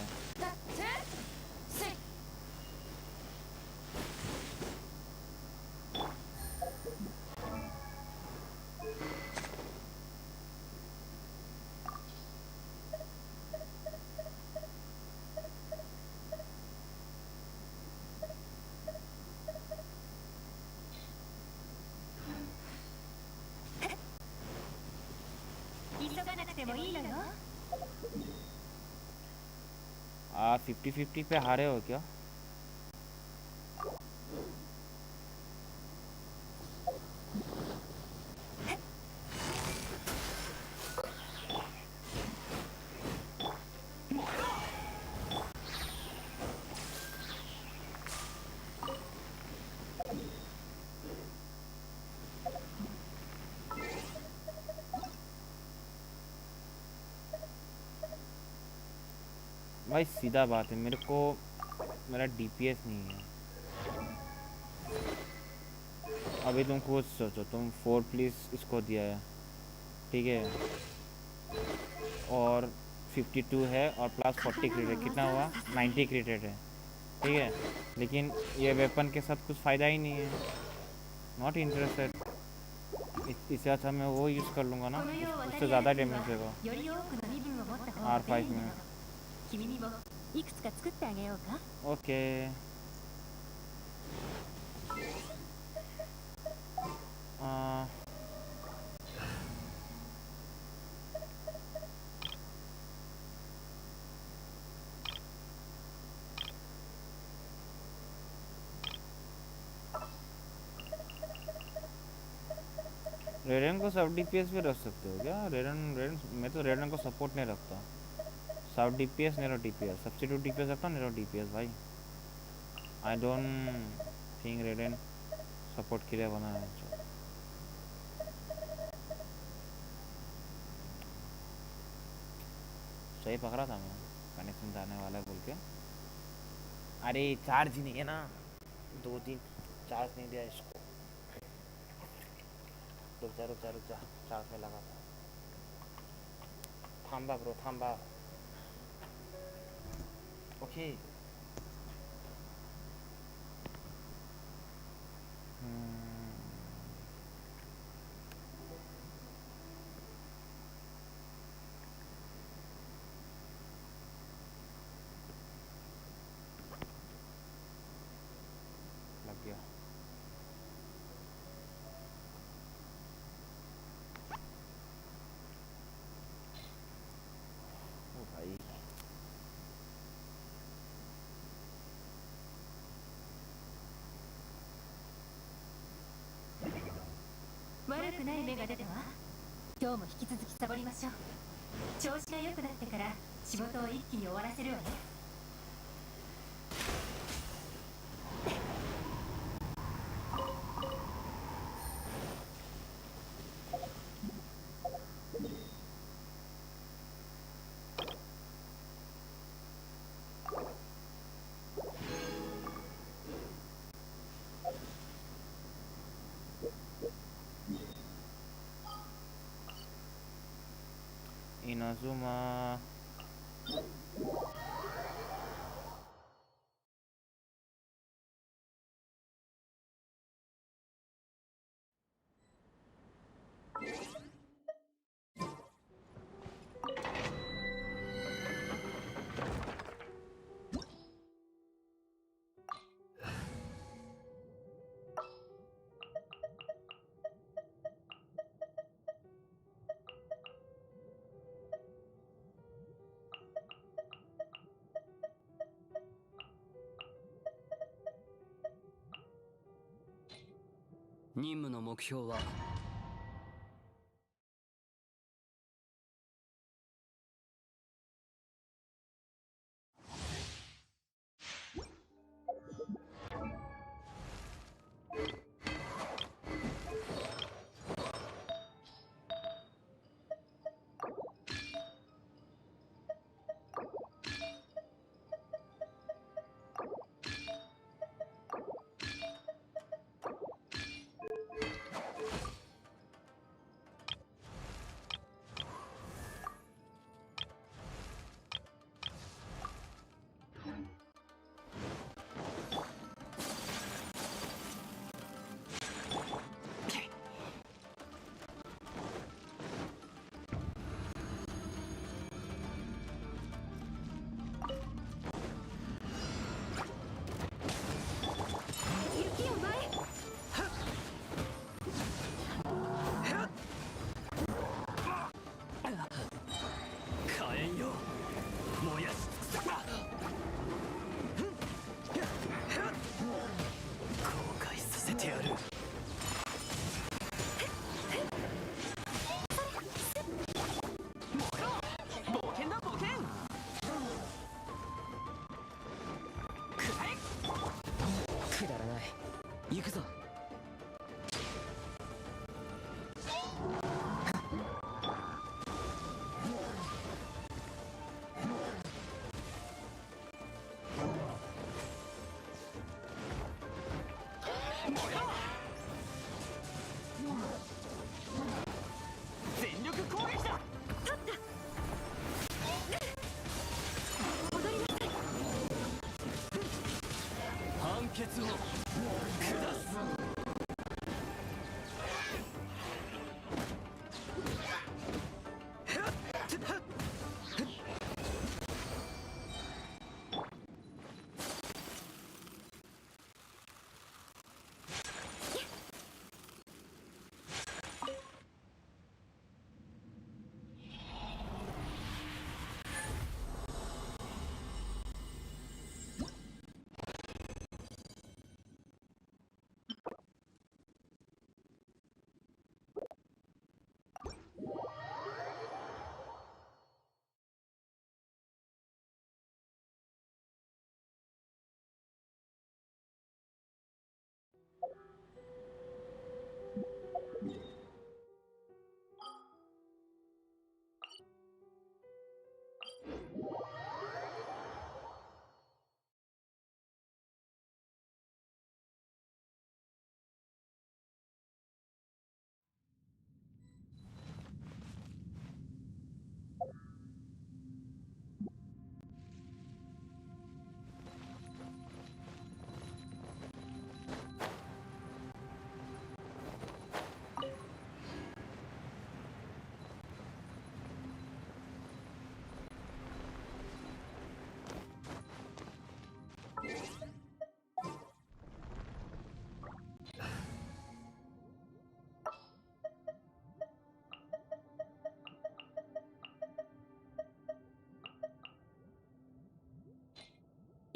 आप 50-50 पे हारे हो क्या? भाई सीधा बात है, मेरे को मेरा DPS नहीं है। अभी तुम खुद सोचो, तुम 4 प्लीज इसको दिया है, ठीक है, और 52 है और प्लस 40 क्रिएटेड, कितना हुआ? 90 क्रिएटेड है, ठीक है। लेकिन ये वेपन के साथ कुछ फ़ायदा ही नहीं है, नॉट इंटरेस्टेड। इससे अच्छा मैं वो यूज़ कर लूँगा ना, उससे ज़्यादा डैमेज देगा R5 में। ओके रेडन को सब DPS भी रख सकते हो क्या? रेडन मैं तो रेडन को सपोर्ट नहीं रखता। सब DPS narrow DPS, substitute DPS रखता हूँ, नेरो DPS भाई। I don't think Raiden support किया बना है जो सही पकड़ा था मैं कनेक्शन जाने वाला है बोल के अरे चार्ज ही नहीं है ना 2-3 चार्ज नहीं दिया इसको रुक जा चार्ज में लगा था थांबा ब्रो थांबा ओके लग गया ओ भाई悪くない芽が出たわ。今日も引き続きサボりましょう。調子が良くなってから仕事を一気に終わらせるわね。Inazuma任務の目標は行くぞ。全力攻撃だ。判決を下す。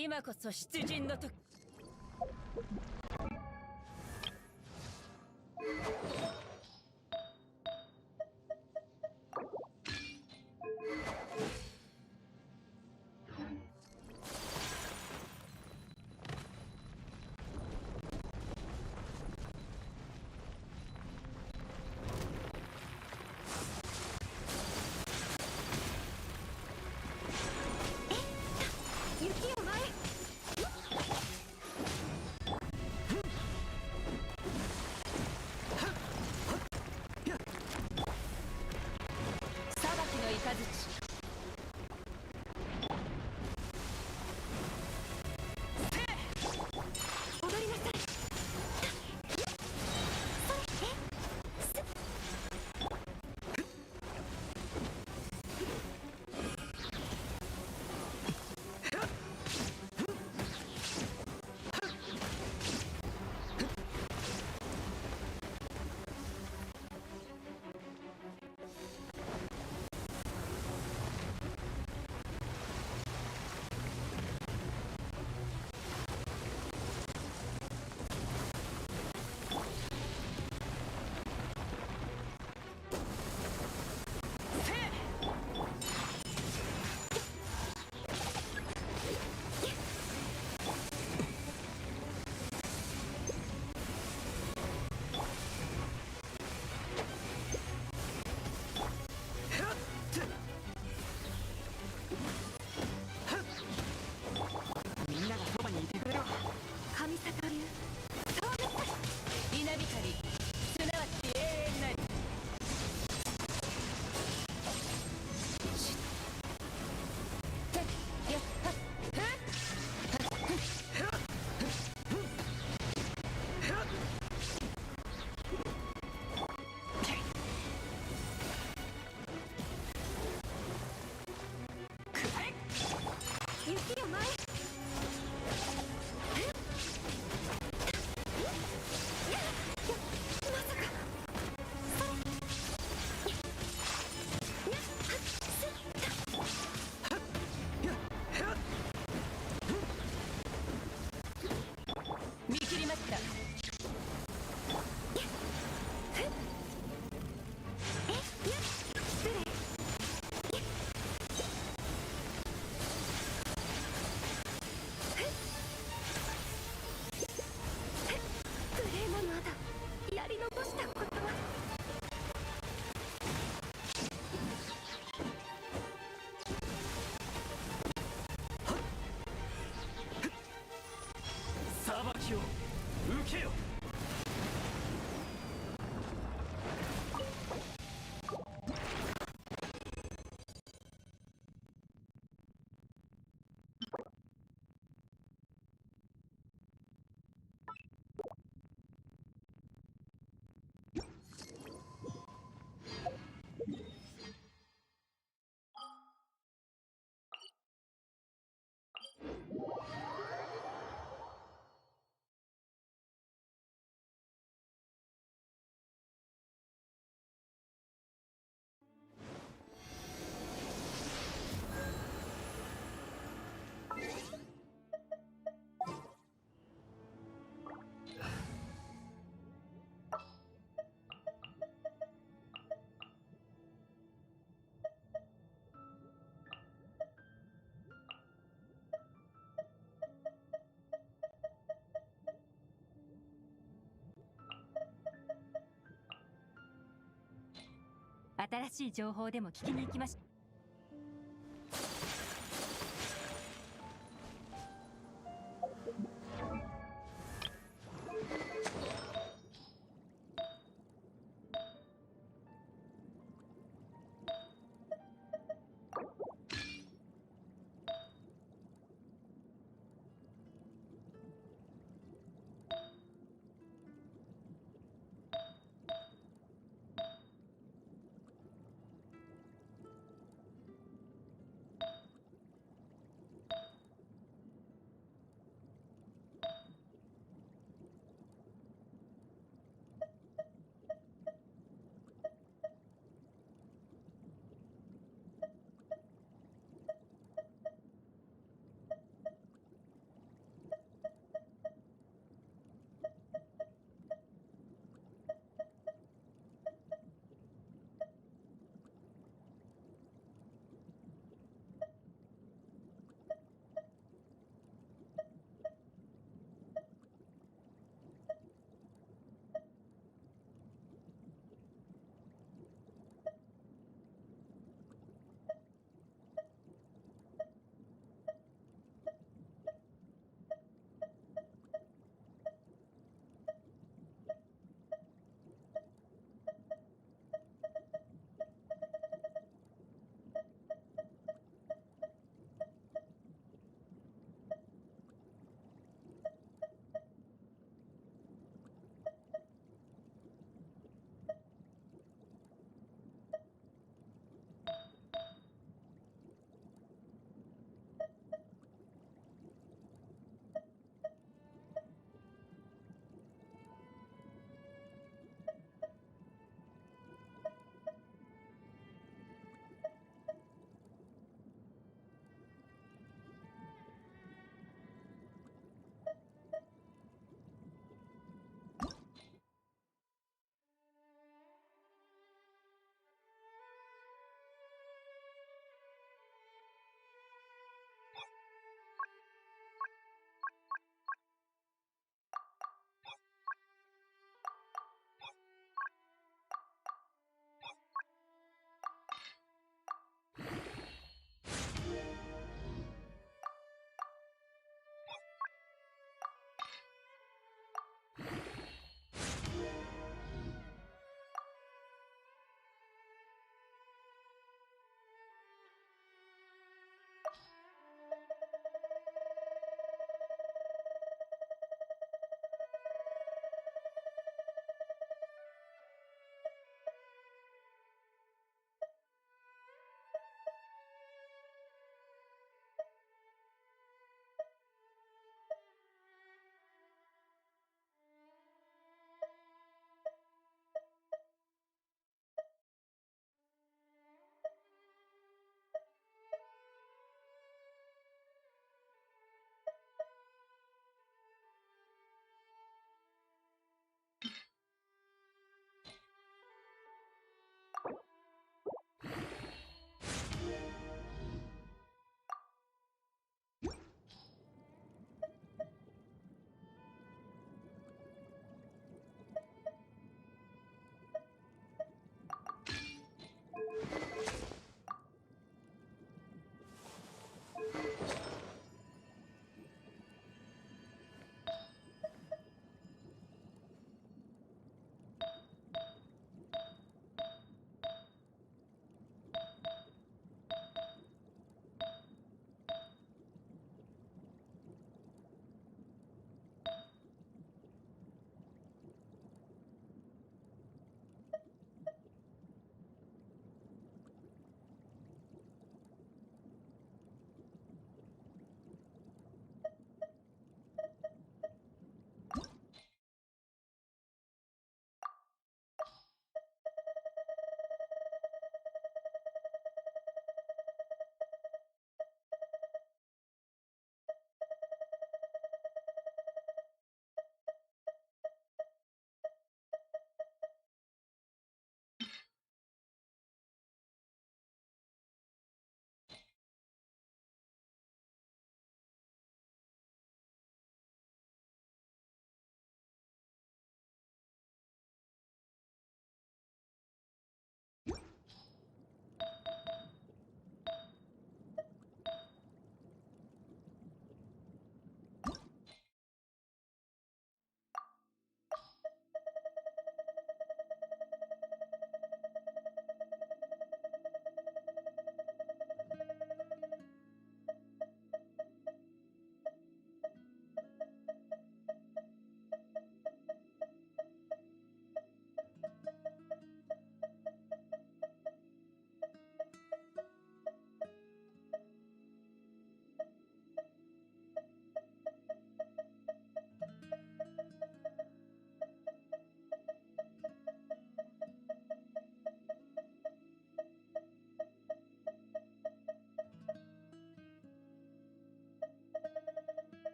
今こそ出陣の時。雪を前。裁きの雷。踊りなさい。みんながそばにいてくれるわ。神里流稲光、すなわち永遠なり。雪よ前。まさか。見切りました。失礼。無礼者だ。やり残したことは。裁きを受けよ。新しい情報でも聞きに行きました。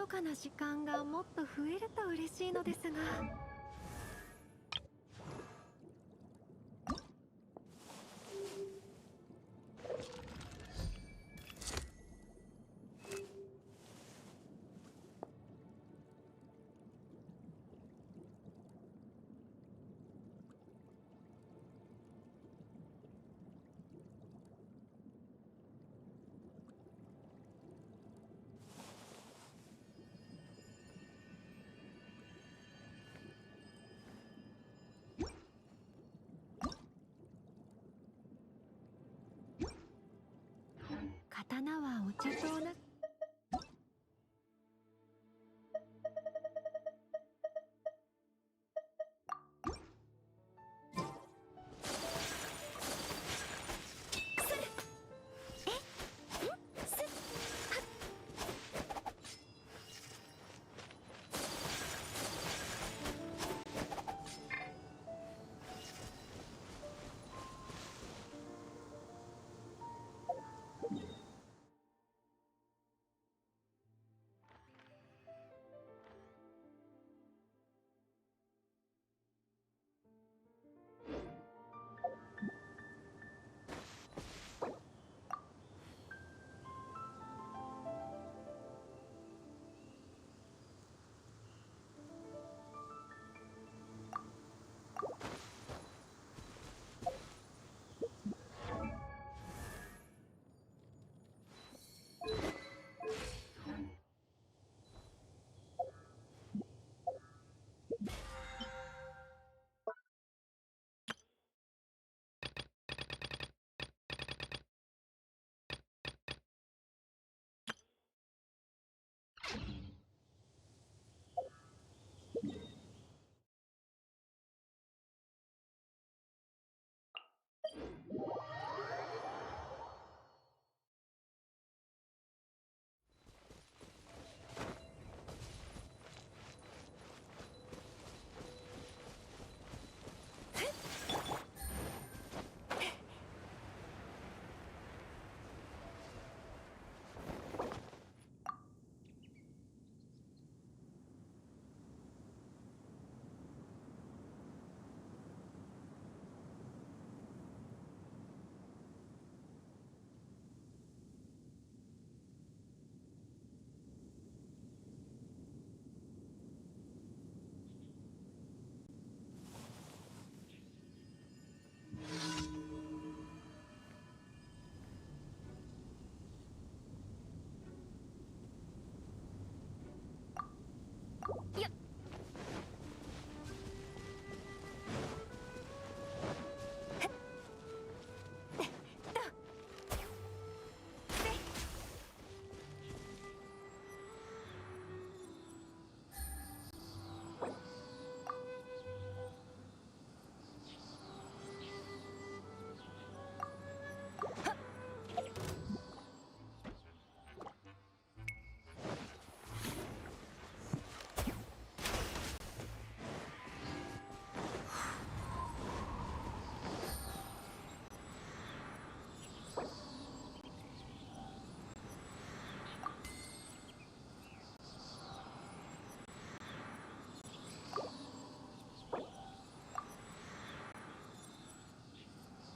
かな時間がもっと増えると嬉しいのですが。刀はお茶と同じ。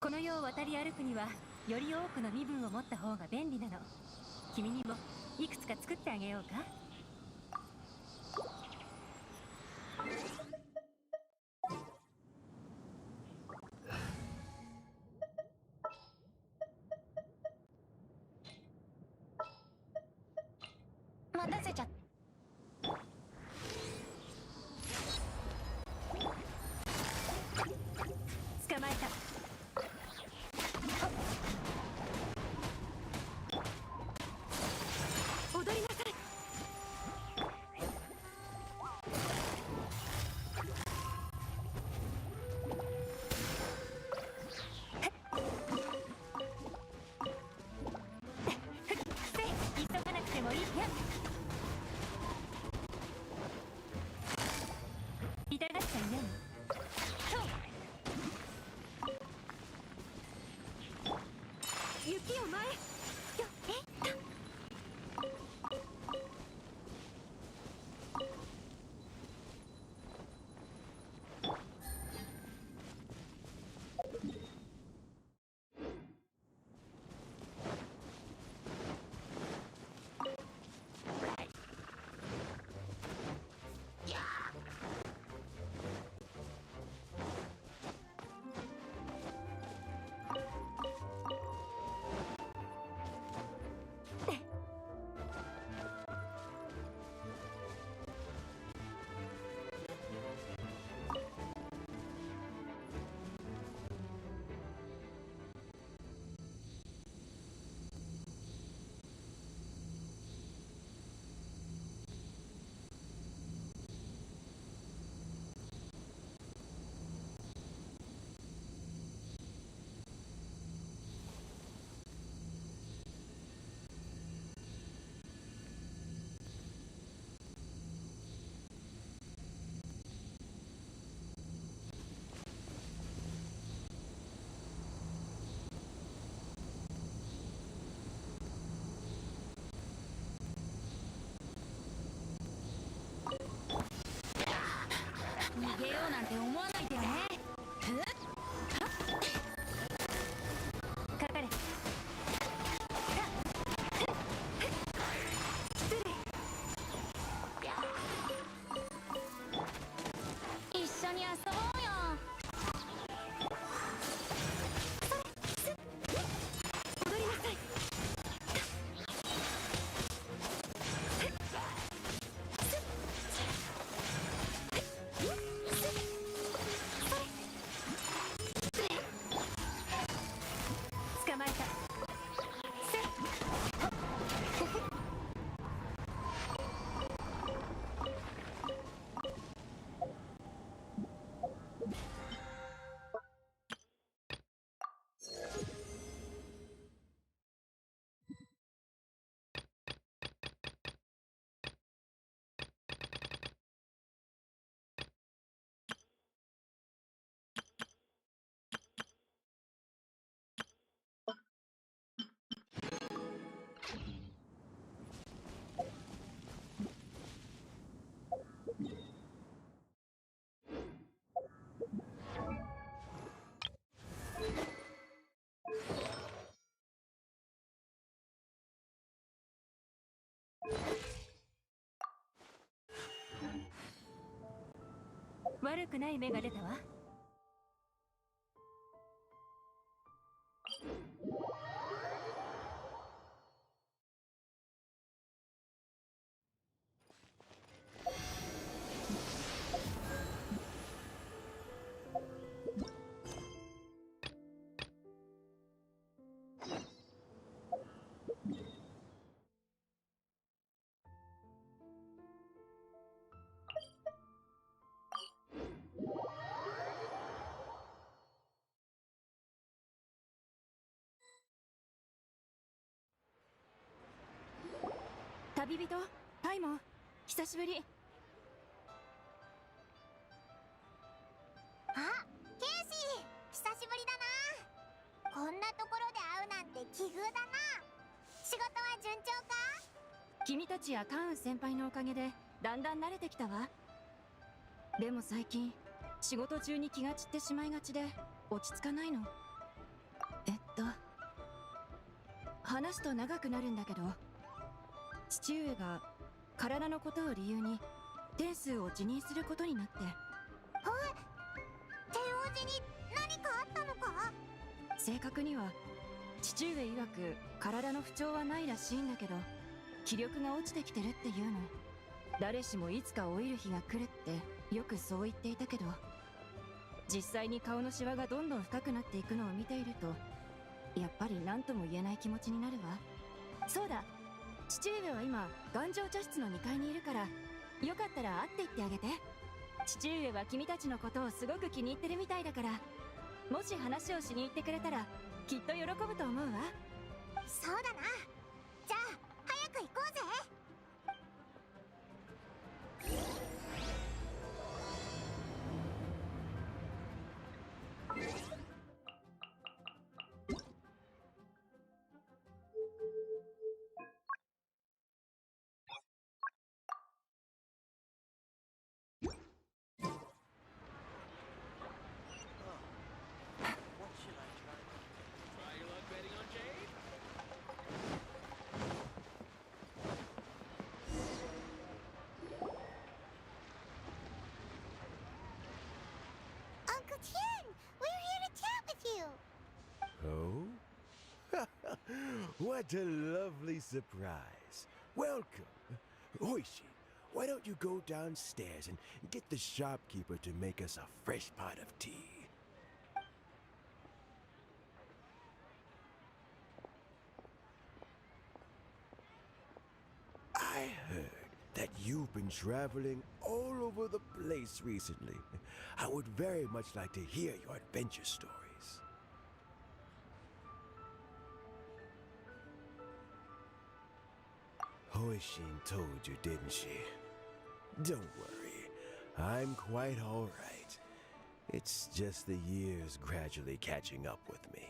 この世を渡り歩くにはより多くの身分を持った方が便利なの。君にもいくつか作ってあげようか。待たせちゃった。捕まえた。踊りなさい。急がなくてもいいや。痛がっちゃいない。雪を前よ。げようなんて思わないでよね。かかれ。一緒に遊ぼうよ。踊りなさい。捕まえた。悪くない芽が出たわ。旅人タイモン、久しぶり。あ、ケイシー、久しぶりだな。こんなところで会うなんて奇遇だな。仕事は順調か？君たちやカウン先輩のおかげでだんだん慣れてきたわ。でも最近仕事中に気が散ってしまいがちで落ち着かないの。話すと長くなるんだけど、父上が体のことを理由に天数を辞任することになって。天王寺に何かあったのか？正確には父上曰く体の不調はないらしいんだけど、気力が落ちてきてるっていうの。誰しもいつか老いる日が来るってよくそう言っていたけど、実際に顔のシワがどんどん深くなっていくのを見ていると、やっぱり何とも言えない気持ちになるわ。そうだ、父上は今頑丈茶室の2階にいるから、よかったら会って言ってあげて。父上は君たちのことをすごく気に入ってるみたいだから、もし話をしに行ってくれたらきっと喜ぶと思うわ。そうだな。じゃあ早く行こうぜ。Uncle Tien, we're here to chat with you. Oh? What a lovely surprise. Welcome. Oishi, why don't you go downstairs and get the shopkeeper to make us a fresh pot of tea? I heard that you've been traveling all over the place recently. I would very much like to hear your adventure stories. Hoishin told you, didn't she? Don't worry, I'm quite all right. It's just the years gradually catching up with me.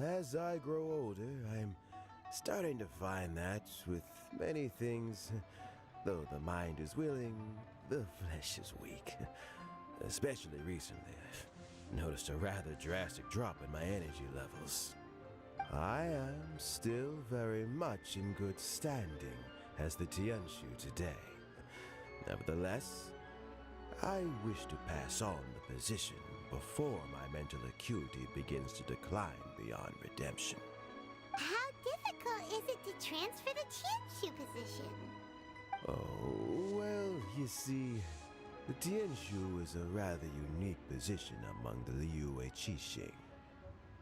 As I grow older, I'm starting to find that with many things, though the mind is willing, the flesh is weak. Especially recently, I've noticed a rather drastic drop in my energy levels. I am still very much in good standing as the Tianshu today. Nevertheless, I wish to pass on the position before my mental acuity begins to decline beyond redemption. How difficult is it to transfer the Tianshu position? Oh, well, you see, the Tianshu is a rather unique position among the Liyue Qixing.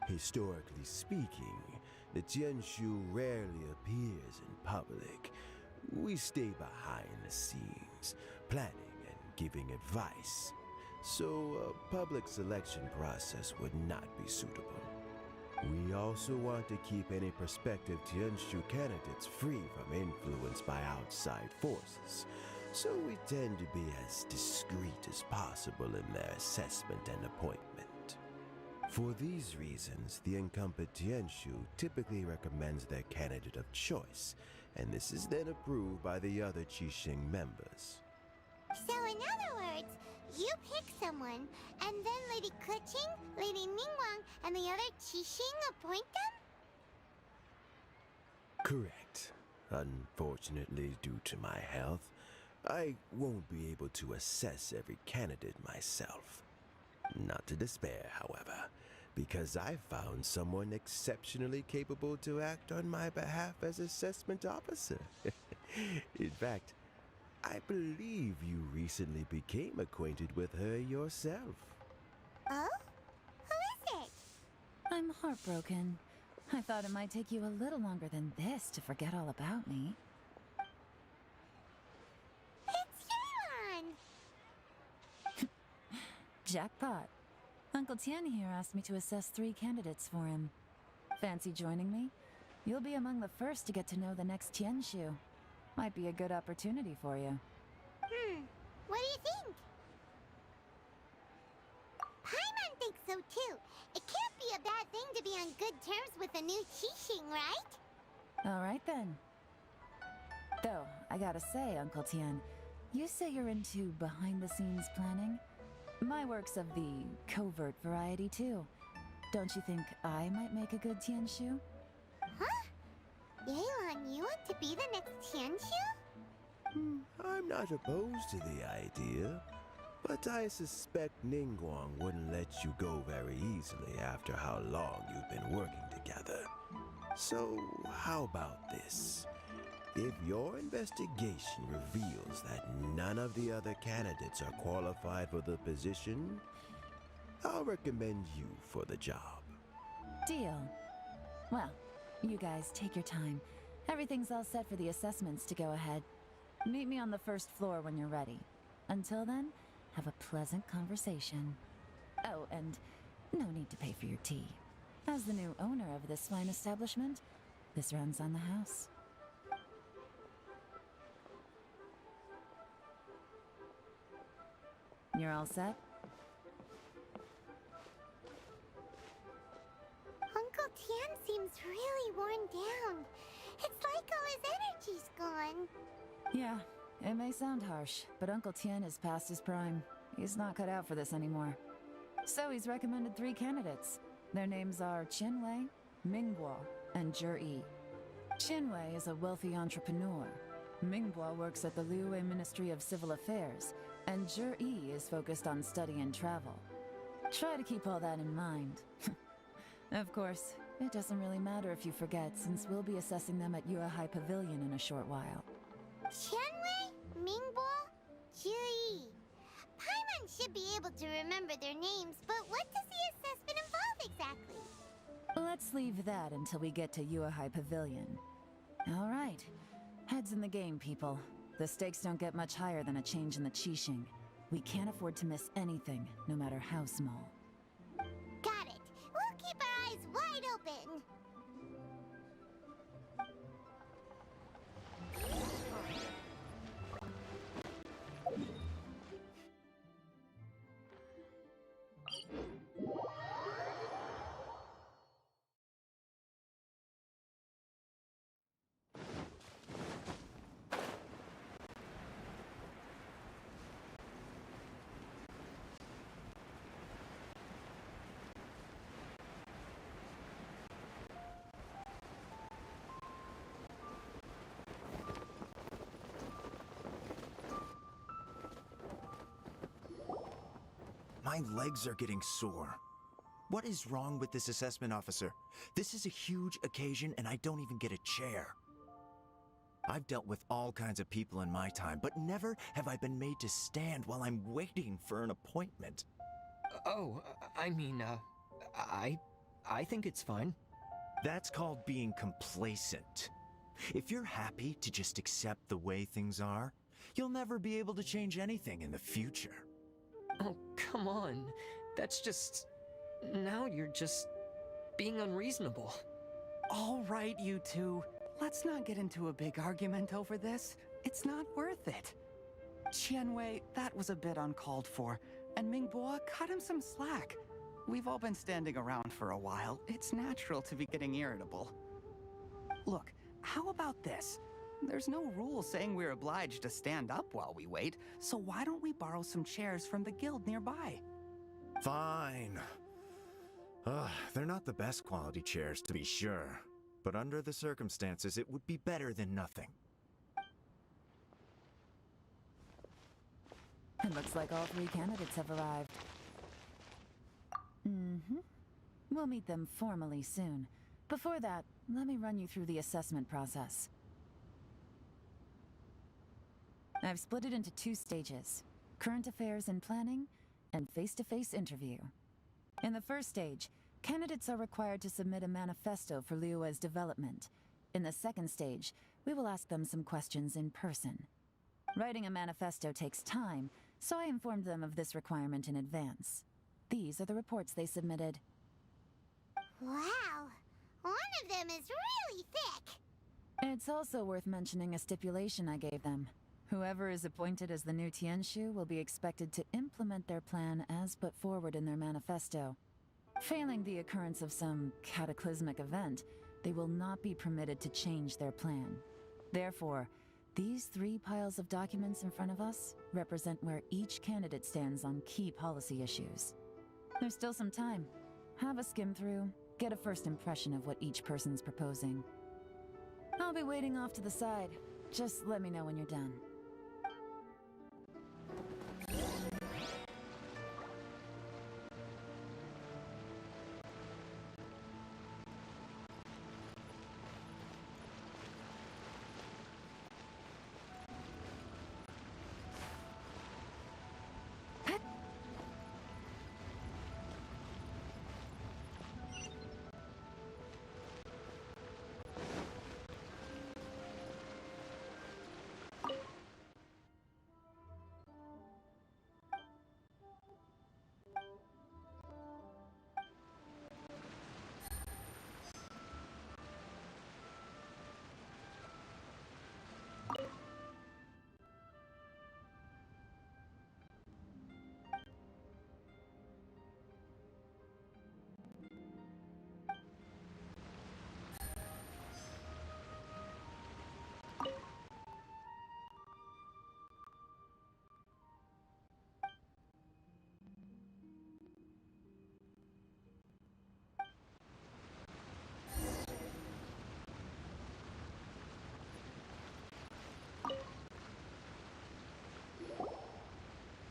Historically speaking, the Tianshu rarely appears in public. We stay behind the scenes, planning and giving advice, so a public selection process would not be suitable. We also want to keep any prospective Tianshu candidates free from influence by outside forces, so we tend to be as discreet as possible in their assessment and appointment. For these reasons, the incumbent Tianshu typically recommends their candidate of choice, and this is then approved by the other Qixing members. So in other words, you pick someone, and then Lady Keqing, Lady Ningguang, and the other Qixing appoint them? Correct. Unfortunately, due to my health, I won't be able to assess every candidate myself. Not to despair, however, because I found someone exceptionally capable to act on my behalf as assessment officer. In fact, I believe you recently became acquainted with her yourself. Oh? Who is it? I'm heartbroken. I thought it might take you a little longer than this to forget all about me. It's Yelan! Jackpot. Uncle Tian here asked me to assess 3 candidates for him. Fancy joining me? You'll be among the first to get to know the next Tianshu. Might be a good opportunity for you. What do you think? Paimon thinks so too. It can't be a bad thing to be on good terms with a new Qixing, right? Alright then. Though, I gotta say, Uncle Tian, you say you're into behind-the-scenes planning? My work's of the covert variety too. Don't you think I might make a good Tianshu? Huh? Yelan, you want to be the next Tianshu? I'm not opposed to the idea, but I suspect Ningguang wouldn't let you go very easily after how long you've been working together. So, how about this? If your investigation reveals that none of the other candidates are qualified for the position, I'll recommend you for the job. Deal. Well, you guys take your time. Everything's all set for the assessments to go ahead. Meet me on the first floor when you're ready. Until then, have a pleasant conversation. Oh, and no need to pay for your tea. As the new owner of this fine establishment, this runs on the house. You're all set? Uncle Tian seems really worn down. It's like all his energy's gone. Yeah, it may sound harsh, but Uncle Tian is past his prime. He's not cut out for this anymore. So he's recommended 3 candidates. Their names are Qinwei, Mingguo, and Zhi. Qinwei is a wealthy entrepreneur. Mingguo works at the Liyue Ministry of Civil Affairs, and Zhi is focused on study and travel. Try to keep all that in mind. Of course, it doesn't really matter if you forget, since we'll be assessing them at Yuehai Pavilion in a short while. Qianwei, Mingbo, Zhi. Paimon should be able to remember their names, but what does the assessment involve exactly? Let's leave that until we get to Yuehai Pavilion. All right. Heads in the game, people. The stakes don't get much higher than a change in the Qixing. We can't afford to miss anything, no matter how small. Got it. We'll keep our eyes wide open. My legs are getting sore. What is wrong with this assessment officer? This is a huge occasion and I don't even get a chair. I've dealt with all kinds of people in my time, but never have I been made to stand while I'm waiting for an appointment. Oh, I mean, I think it's fine. That's called being complacent. If you're happy to just accept the way things are, you'll never be able to change anything in the future. Oh, come on. That's just... Now you're just being unreasonable. All right, you two. Let's not get into a big argument over this. It's not worth it. Qianwei, that was a bit uncalled for, and Mingbo, cut him some slack. We've all been standing around for a while. It's natural to be getting irritable. Look, how about this? There's no rule saying we're obliged to stand up while we wait, so why don't we borrow some chairs from the guild nearby? Fine. They're not the best quality chairs, to be sure. But under the circumstances, it would be better than nothing. It looks like all 3 candidates have arrived. We'll meet them formally soon. Before that, let me run you through the assessment process. I've split it into 2 stages: current affairs and planning, and face-to-face interview. In the first stage, candidates are required to submit a manifesto for Liyue's development. In the second stage, we will ask them some questions in person. Writing a manifesto takes time, so I informed them of this requirement in advance. These are the reports they submitted. Wow, one of them is really thick. It's also worth mentioning a stipulation I gave them. Whoever is appointed as the new Tianshu will be expected to implement their plan as put forward in their manifesto. Failing the occurrence of some cataclysmic event, they will not be permitted to change their plan. Therefore, these 3 piles of documents in front of us represent where each candidate stands on key policy issues. There's still some time. Have a skim through, get a first impression of what each person's proposing. I'll be waiting off to the side. Just let me know when you're done.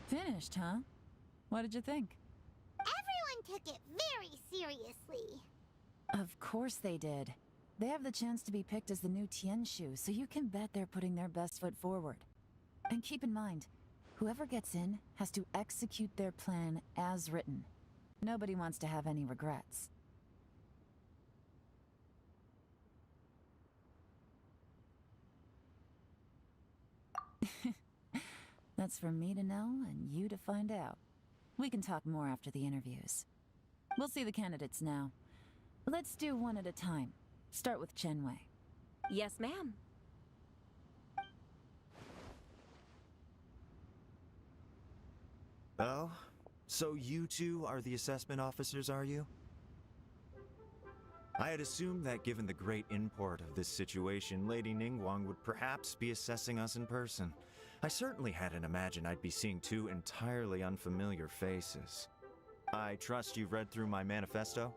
Finished, huh? What did you think? Everyone took it very seriously. Of course they did. They have the chance to be picked as the new Tianshu, so you can bet they're putting their best foot forward. And keep in mind, whoever gets in has to execute their plan as written. Nobody wants to have any regrets. That's for me to know and you to find out. We can talk more after the interviews. We'll see the candidates now. Let's do one at a time. Start with Qianwei. Yes, ma'am. Oh? So you 2 are the assessment officers, are you? I had assumed that given the great import of this situation, Lady Ningguang would perhaps be assessing us in person. I certainly hadn't imagined I'd be seeing 2 entirely unfamiliar faces. I trust you've read through my manifesto?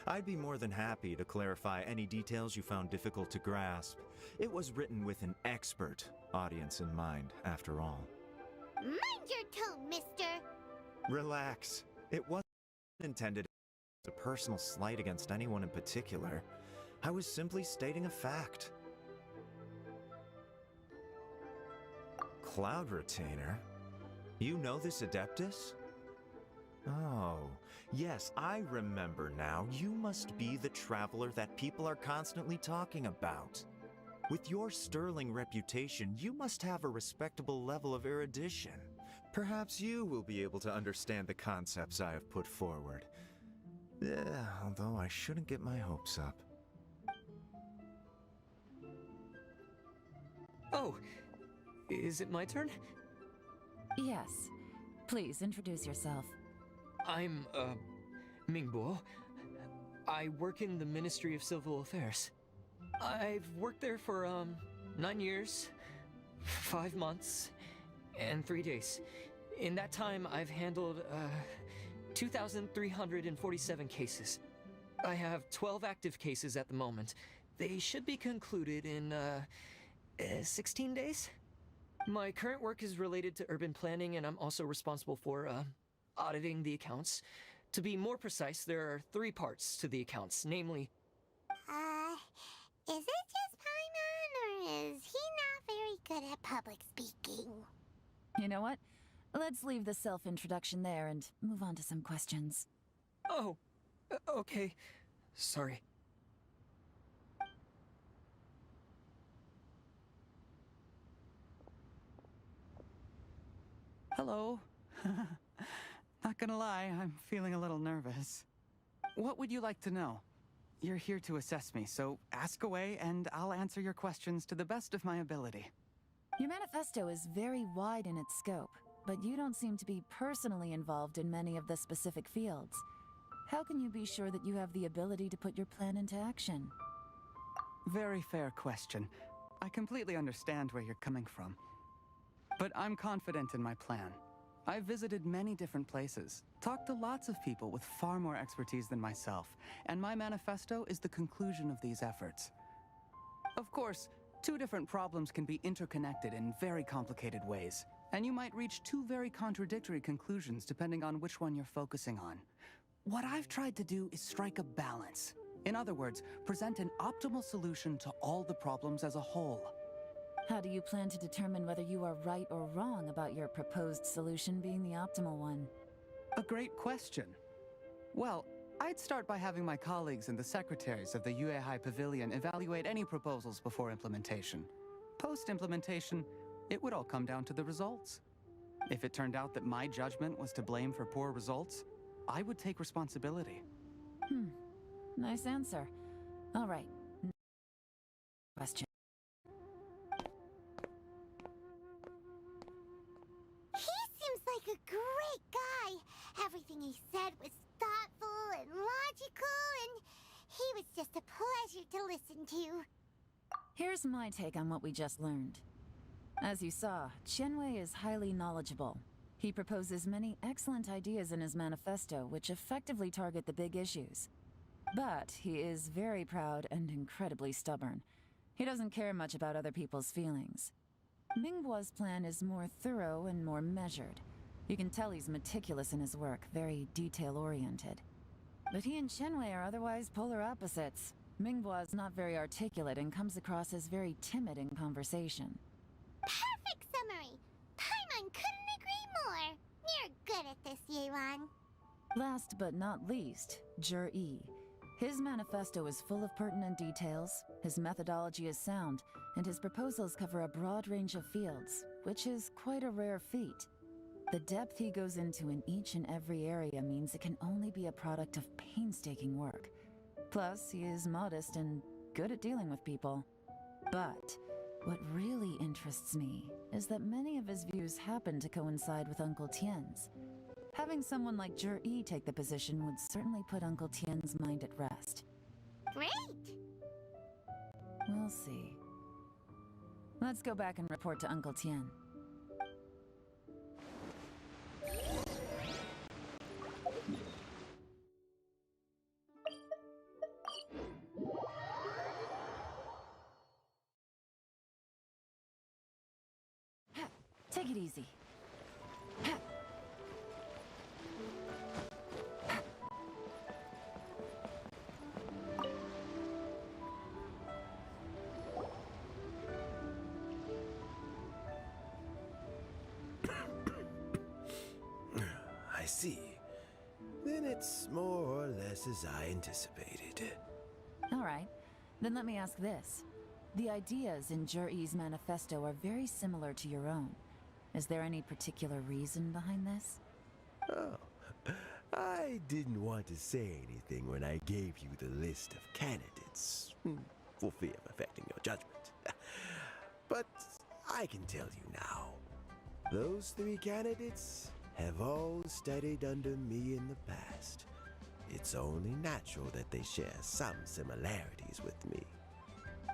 I'd be more than happy to clarify any details you found difficult to grasp. It was written with an expert audience in mind, after all. Mind your tone, mister. Relax. It wasn't intended as a personal slight against anyone in particular. I was simply stating a fact. Cloud Retainer? You know this Adeptus? Oh, yes, I remember now. You must be the traveler that people are constantly talking about. With your sterling reputation, you must have a respectable level of erudition. Perhaps you will be able to understand the concepts I have put forward. Although I shouldn't get my hopes up. Oh, is it my turn? Yes. Please introduce yourself. I'm, Mingbo. I work in the Ministry of Civil Affairs. I've worked there for, 9 years, 5 months, and 3 days. In that time, I've handled, 2,347 cases. I have 12 active cases at the moment. They should be concluded in, 16 days? My current work is related to urban planning, and I'm also responsible for, auditing the accounts. To be more precise, there are 3 parts to the accounts, namely... Is it just Paimon, or is he not very good at public speaking? You know what? Let's leave the self-introduction there and move on to some questions. Oh, okay. Sorry. Hello. Not gonna lie, I'm feeling a little nervous. What would you like to know? You're here to assess me, so ask away and I'll answer your questions to the best of my ability. Your manifesto is very wide in its scope, but you don't seem to be personally involved in many of the specific fields. How can you be sure that you have the ability to put your plan into action? Very fair question. I completely understand where you're coming from. But I'm confident in my plan. I've visited many different places, talked to lots of people with far more expertise than myself, and my manifesto is the conclusion of these efforts. Of course, 2 different problems can be interconnected in very complicated ways, and you might reach 2 very contradictory conclusions depending on which one you're focusing on. What I've tried to do is strike a balance. In other words, present an optimal solution to all the problems as a whole. How do you plan to determine whether you are right or wrong about your proposed solution being the optimal one? A great question. Well, I'd start by having my colleagues and the secretaries of the Yuehai Pavilion evaluate any proposals before implementation. Post-implementation, it would all come down to the results. If it turned out that my judgment was to blame for poor results, I would take responsibility. Nice answer. All right. Question. He seems like a great guy. Everything he said was thoughtful and logical, and he was just a pleasure to listen to. Here's my take on what we just learned. As you saw, Qianwei is highly knowledgeable. He proposes many excellent ideas in his manifesto which effectively target the big issues. But he is very proud and incredibly stubborn. He doesn't care much about other people's feelings. Mingbo's plan is more thorough and more measured. You can tell he's meticulous in his work, very detail-oriented. But he and Qianwei are otherwise polar opposites. Mingbo is not very articulate and comes across as very timid in conversation. Perfect summary! Paimon couldn't agree more! You're good at this, Yelan. Last but not least, Yi. His manifesto is full of pertinent details, his methodology is sound, and his proposals cover a broad range of fields, which is quite a rare feat. The depth he goes into in each and every area means it can only be a product of painstaking work. Plus, he is modest and good at dealing with people. But what really interests me is that many of his views happen to coincide with Uncle Tien's. Having someone like Yi take the position would certainly put Uncle Tien's mind at rest. Great! We'll see. Let's go back and report to Uncle Tien. Take it easy. It's more or less as I anticipated. Alright, then let me ask this. The ideas in Jur-E's manifesto are very similar to your own. Is there any particular reason behind this? Oh, I didn't want to say anything when I gave you the list of candidates, for fear of affecting your judgment. But I can tell you now. Those 3 candidates have all studied under me in the past. It's only natural that they share some similarities with me.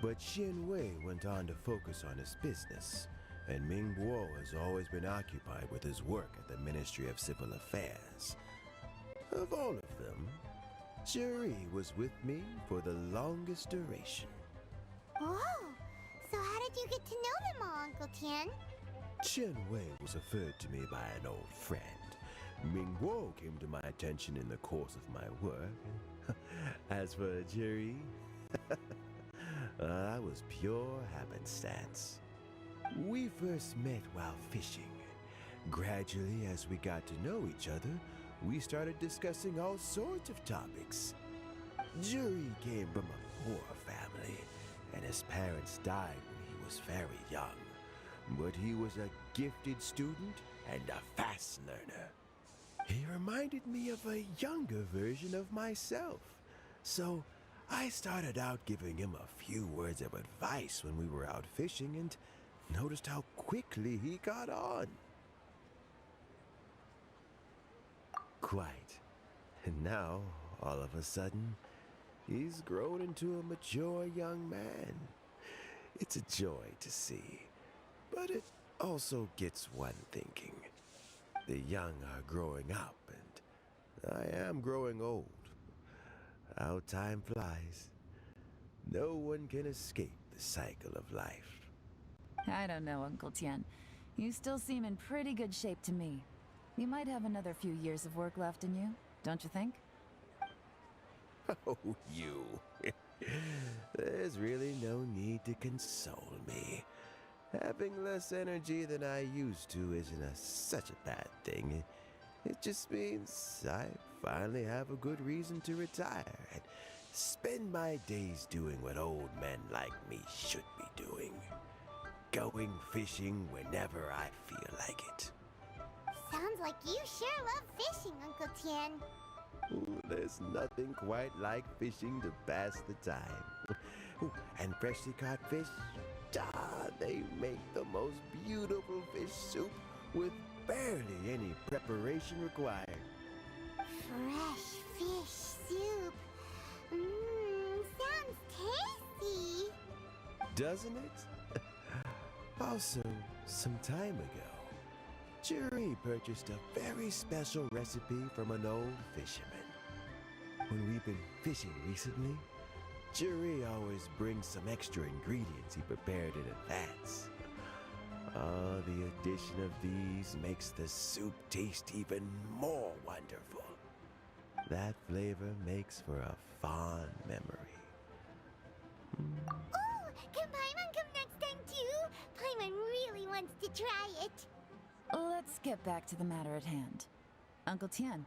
But Xin Wei went on to focus on his business, and Ming Guo has always been occupied with his work at the Ministry of Civil Affairs. Of all of them, Juri was with me for the longest duration. Oh, so how did you get to know them all, Uncle Tian? Chen Wei was referred to me by an old friend. Ming Guo came to my attention in the course of my work. As for Juri, I was pure happenstance. We first met while fishing. Gradually, as we got to know each other, we started discussing all sorts of topics. Juri came from a poor family, and his parents died when he was very young. But he was a gifted student and a fast learner. He reminded me of a younger version of myself. So I started out giving him a few words of advice when we were out fishing and noticed how quickly he got on. Quite. And now, all of a sudden, he's grown into a mature young man. It's a joy to see. But it also gets one thinking. The young are growing up, and I am growing old. How time flies. No one can escape the cycle of life. I don't know, Uncle Tian. You still seem in pretty good shape to me. You might have another few years of work left in you, don't you think? Oh, you. There's really no need to console me. Having less energy than I used to isn't such a bad thing. It just means I finally have a good reason to retire and spend my days doing what old men like me should be doing. Going fishing whenever I feel like it. Sounds like you sure love fishing, Uncle Tian. Ooh, there's nothing quite like fishing to pass the time. Ooh, and freshly caught fish, they make the most beautiful fish soup with barely any preparation required. Fresh fish soup. Sounds tasty. Doesn't it? Also, some time ago, Juri purchased a very special recipe from an old fisherman. When we've been fishing recently, Juri always brings some extra ingredients he prepared in advance. The addition of these makes the soup taste even more wonderful. That flavor makes for a fond memory. Oh, can Paimon come next time too? Paimon really wants to try it. Let's get back to the matter at hand. Uncle Tian,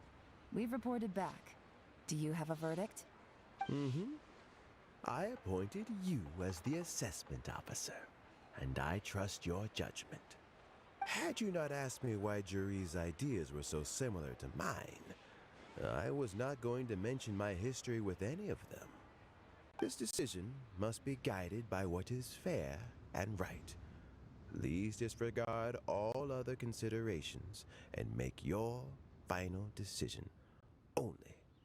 we've reported back. Do you have a verdict? I appointed you as the assessment officer, and I trust your judgment. Had you not asked me why Juri's ideas were so similar to mine, I was not going to mention my history with any of them. This decision must be guided by what is fair and right. Please disregard all other considerations and make your final decision only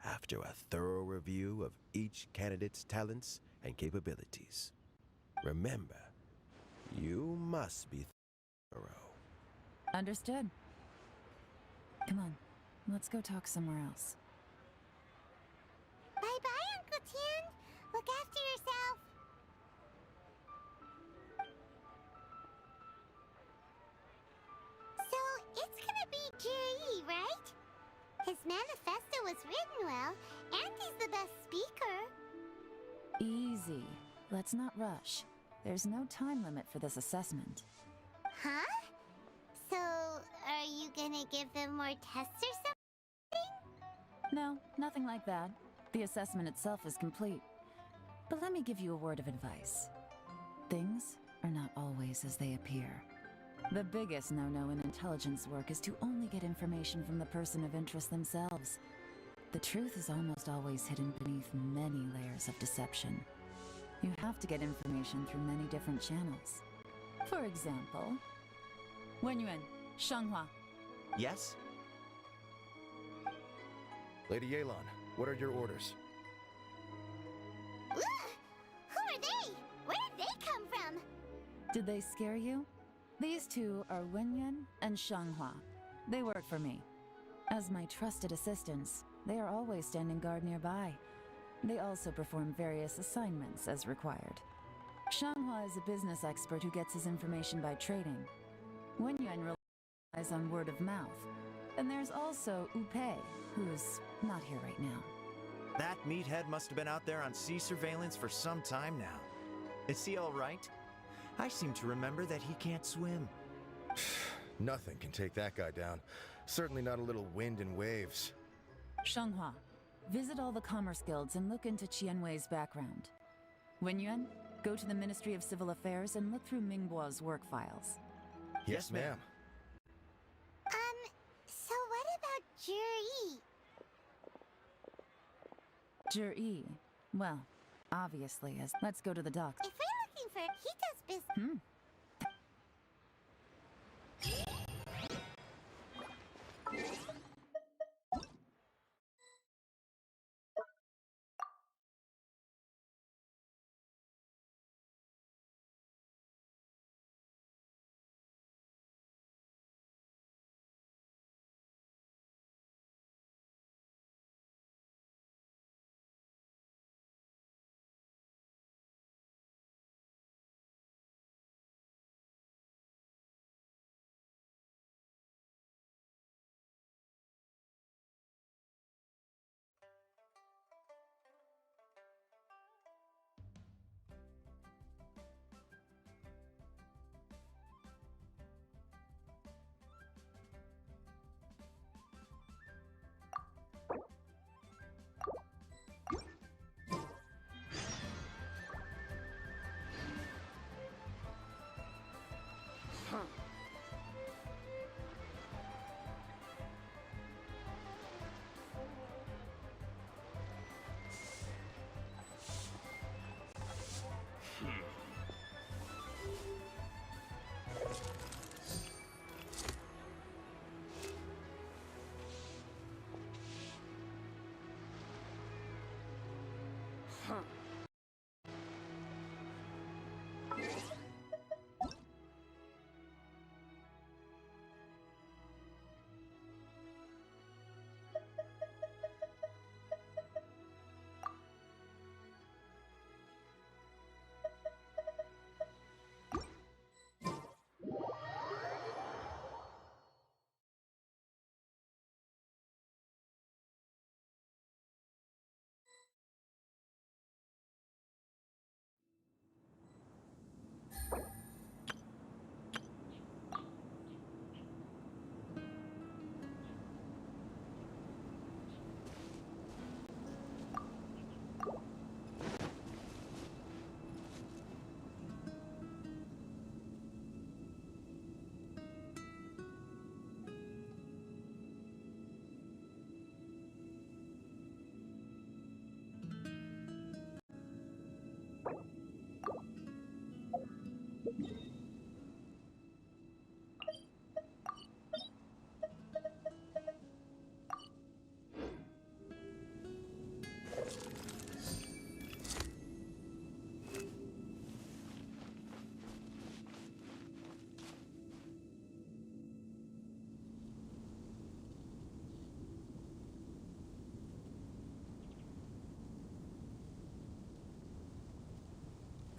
after a thorough review of each candidate's talents and capabilities. Remember, you must be thorough. Understood. Come on, let's go talk somewhere else. Bye-bye, Uncle Tian. Look after yourself. So, it's gonna be Jiri, right? His manifesto was written well, and he's the best speaker. Easy. Let's not rush. There's no time limit for this assessment. Huh? So, are you gonna give them more tests or something? No, nothing like that. The assessment itself is complete. But let me give you a word of advice. Things are not always as they appear. The biggest no-no in intelligence work is to only get information from the person of interest themselves. The truth is almost always hidden beneath many layers of deception. You have to get information through many different channels. For example, Wenyuan, Shanghua. Yes? Lady Yelan, what are your orders? Ugh! Who are they? Where did they come from? Did they scare you? These two are Wenyuan and Shanghua. They work for me. As my trusted assistants, they are always standing guard nearby. They also perform various assignments as required. Shanghua is a business expert who gets his information by trading. Wenyuan relies on word of mouth. And there's also Upei, who's not here right now. That meathead must have been out there on sea surveillance for some time now. Is he all right? I seem to remember that he can't swim. Nothing can take that guy down. Certainly not a little wind and waves. Shanghua, visit all the commerce guilds and look into Qianwei's background. Wenyuan, go to the Ministry of Civil Affairs and look through Mingbo's work files. Yes, ma'am. So what about Juri? Jur-E. Well, obviously, as let's go to the docks. If we're looking for, he does business.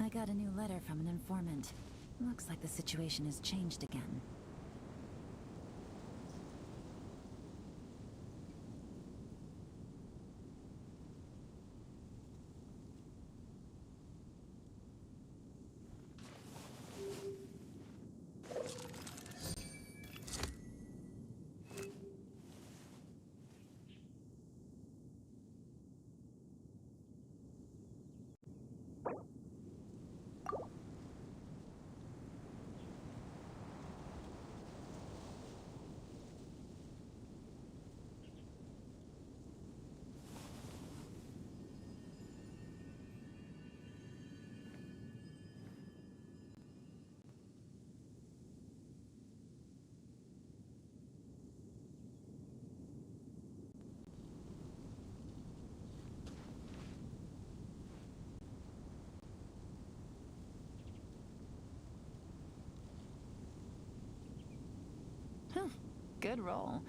I got a new letter from an informant. Looks like the situation has changed again. Good roll.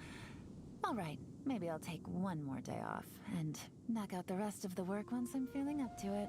All right, maybe I'll take one more day off and knock out the rest of the work once I'm feeling up to it.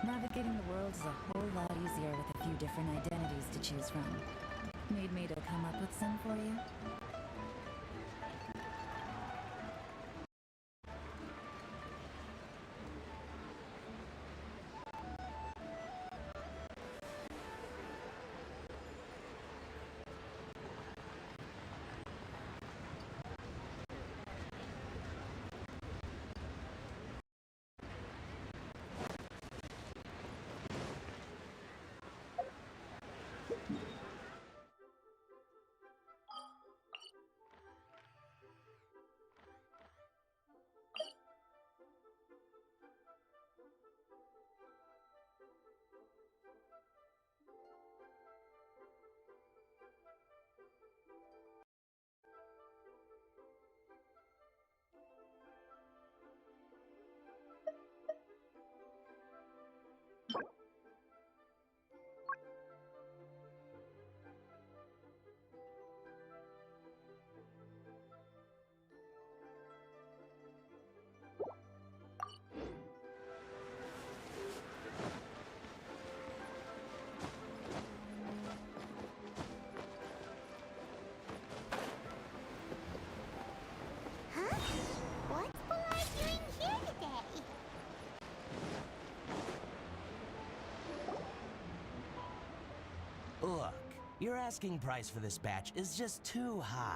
Navigating the world is a whole lot easier with a few different identities to choose from. Need me to come up with some for you? Huh? What's Polar doing here today? Look, your asking price for this batch is just too high.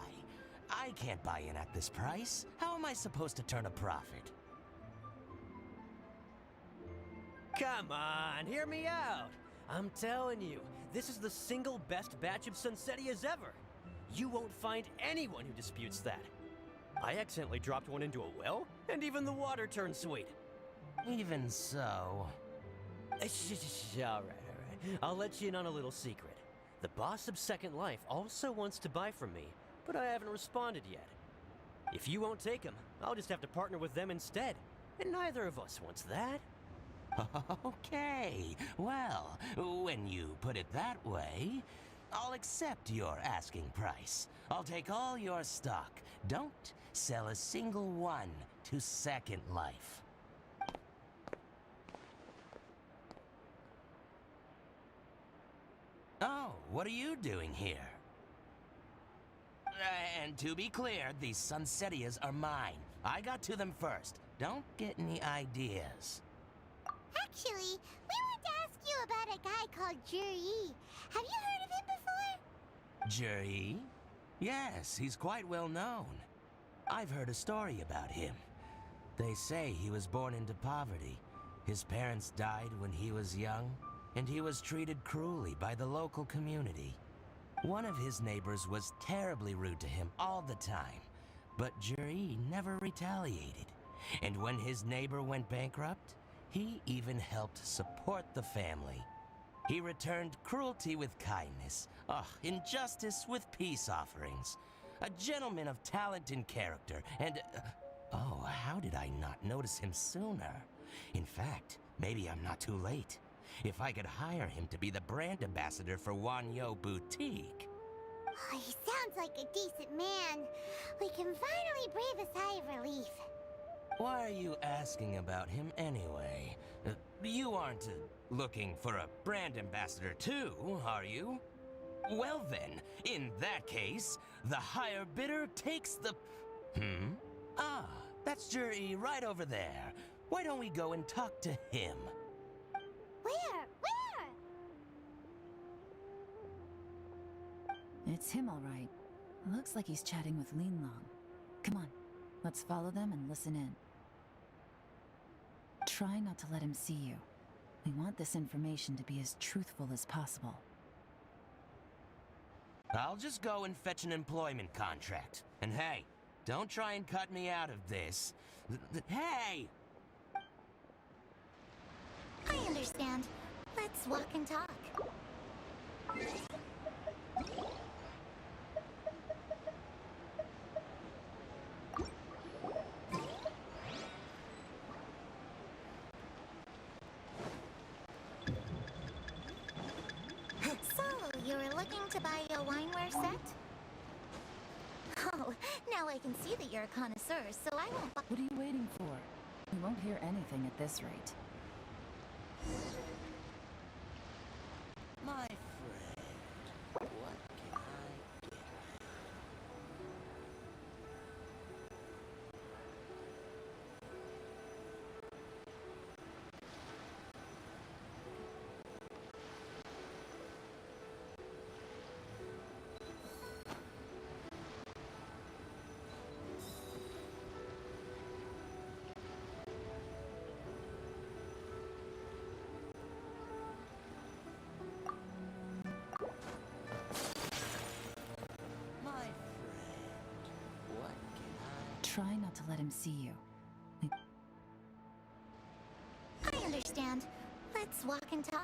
I can't buy in at this price. How am I supposed to turn a profit? Come on, hear me out. I'm telling you, this is the single best batch of Sunsettias ever. You won't find anyone who disputes that. I accidentally dropped one into a well, and even the water turned sweet. Even so... All right. I'll let you in on a little secret. The boss of Second Life also wants to buy from me, but I haven't responded yet. If you won't take him, I'll just have to partner with them instead, and neither of us wants that. Okay, well, when you put it that way, I'll accept your asking price. I'll take all your stock. Don't sell a single one to Second Life. Oh, what are you doing here? And to be clear, these Sunsettias are mine. I got to them first. Don't get any ideas. Actually, we want to ask you called Juri. Have you heard of him before? Juri? Yes, he's quite well known. I've heard a story about him. They say he was born into poverty. His parents died when he was young, and he was treated cruelly by the local community. One of his neighbors was terribly rude to him all the time, but Juri never retaliated. And when his neighbor went bankrupt, he even helped support the family. He returned cruelty with kindness, injustice with peace offerings. A gentleman of talent and character, and... oh, how did I not notice him sooner? In fact, maybe I'm not too late. If I could hire him to be the brand ambassador for Wanyo Boutique. Oh, he sounds like a decent man. We can finally breathe a sigh of relief. Why are you asking about him anyway? You aren't looking for a brand ambassador too, are you? Well then, in that case, the higher bidder takes the... Ah, that's Juri right over there. Why don't we go and talk to him? Where? It's him, all right. Looks like he's chatting with Yelan. Come on, let's follow them and listen in. Try not to let him see you. We want this information to be as truthful as possible. I'll just go and fetch an employment contract. And hey, don't try and cut me out of this. Hey! I understand. Let's walk and talk. So, you were looking to buy a wineware set? Oh, now I can see that you're a connoisseur, so I won't buy... What are you waiting for? We won't hear anything at this rate. My friend, what can I get? Try not to let him see you. I understand. Let's walk and talk.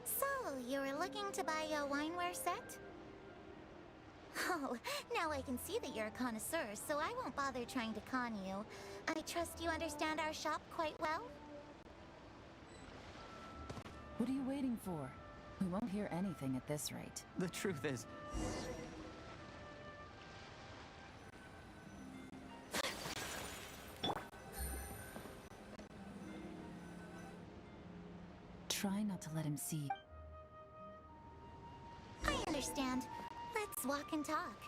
So, you were looking to buy a wineware set? Oh, now I can see that you're a connoisseur, so I won't bother trying to con you. I trust you understand our shop quite well? What are you waiting for? We won't hear anything at this rate. The truth is... Try not to let him see. I understand. Let's walk and talk.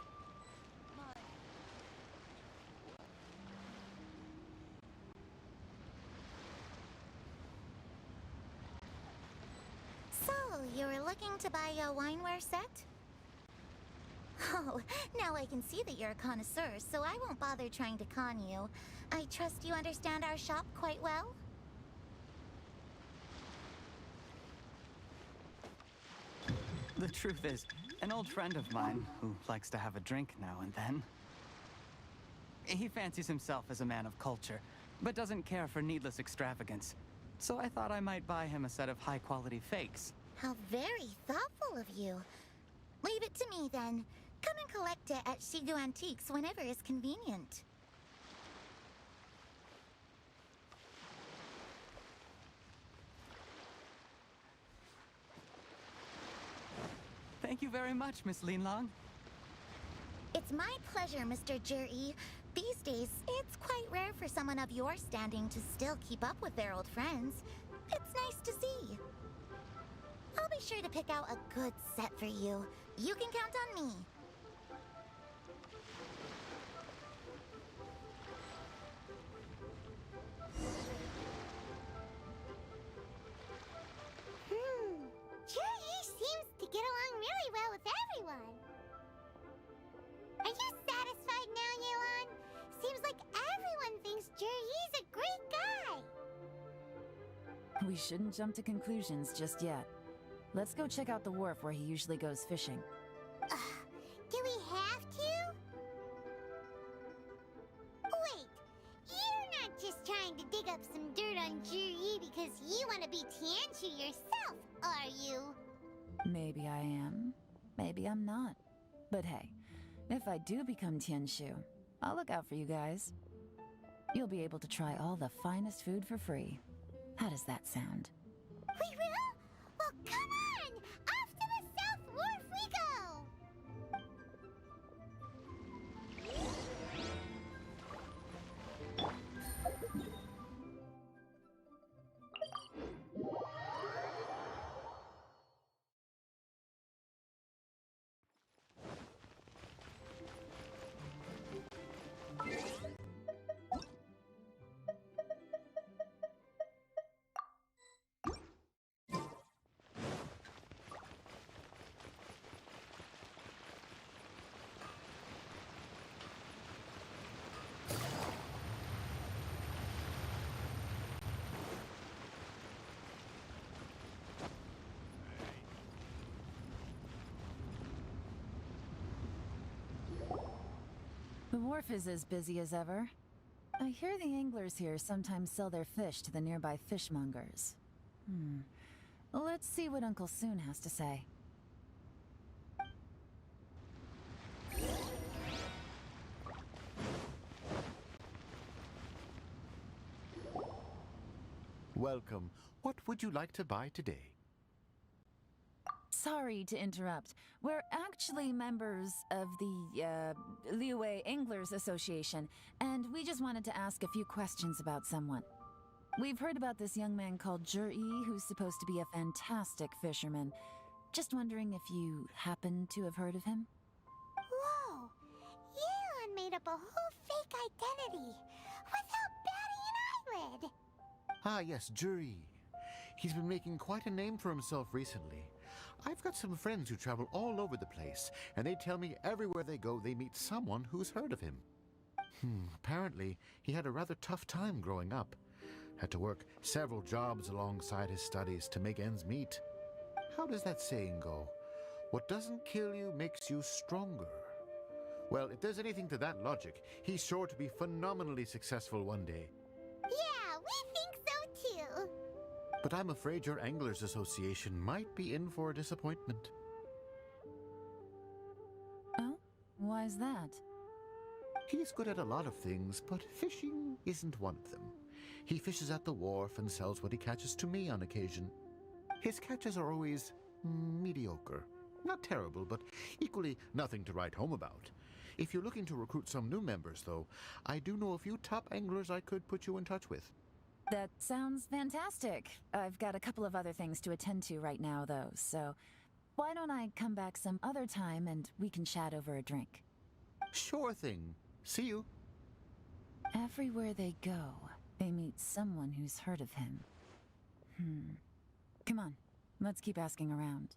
So, you were looking to buy a wineware set? Oh, now I can see that you're a connoisseur, so I won't bother trying to con you. I trust you understand our shop quite well? The truth is, an old friend of mine, who likes to have a drink now and then, he fancies himself as a man of culture, but doesn't care for needless extravagance. So I thought I might buy him a set of high-quality fakes. How very thoughtful of you. Leave it to me, then. Come and collect it at Shigu Antiques whenever is convenient. Thank you very much, Miss Yelan. It's my pleasure, Mr. Juri. These days, it's quite rare for someone of your standing to still keep up with their old friends. It's nice to see. I'll be sure to pick out a good set for you. You can count on me. We shouldn't jump to conclusions just yet. Let's go check out the wharf where he usually goes fishing. Do we have to? Wait, you're not just trying to dig up some dirt on Juri because you want to be Tianshu yourself, are you? Maybe I am. Maybe I'm not. But hey, if I do become Tianshu, I'll look out for you guys. You'll be able to try all the finest food for free. How does that sound? We will? Well, come on! Off to the South Wharf we go! The wharf is as busy as ever. I hear the anglers here sometimes sell their fish to the nearby fishmongers. Let's see what Uncle Soon has to say. Welcome. What would you like to buy today? Sorry to interrupt. We're actually members of the, Liyue Anglers Association, and we just wanted to ask a few questions about someone. We've heard about this young man called Juri, who's supposed to be a fantastic fisherman. Just wondering if you happen to have heard of him? Whoa! Yelan made up a whole fake identity without batting an eyelid! Ah, yes, Juri. He's been making quite a name for himself recently. I've got some friends who travel all over the place, and they tell me everywhere they go they meet someone who's heard of him. Apparently, he had a rather tough time growing up. Had to work several jobs alongside his studies to make ends meet. How does that saying go? What doesn't kill you makes you stronger. Well, if there's anything to that logic, he's sure to be phenomenally successful one day. Yeah, we think so too! But I'm afraid your Anglers Association might be in for a disappointment. Oh? Why's that? He's good at a lot of things, but fishing isn't one of them. He fishes at the wharf and sells what he catches to me on occasion. His catches are always mediocre. Not terrible, but equally nothing to write home about. If you're looking to recruit some new members, though, I do know a few top anglers I could put you in touch with. That sounds fantastic. I've got a couple of other things to attend to right now, though, so why don't I come back some other time and we can chat over a drink? Sure thing. See you. Everywhere they go, they meet someone who's heard of him. Come on, let's keep asking around.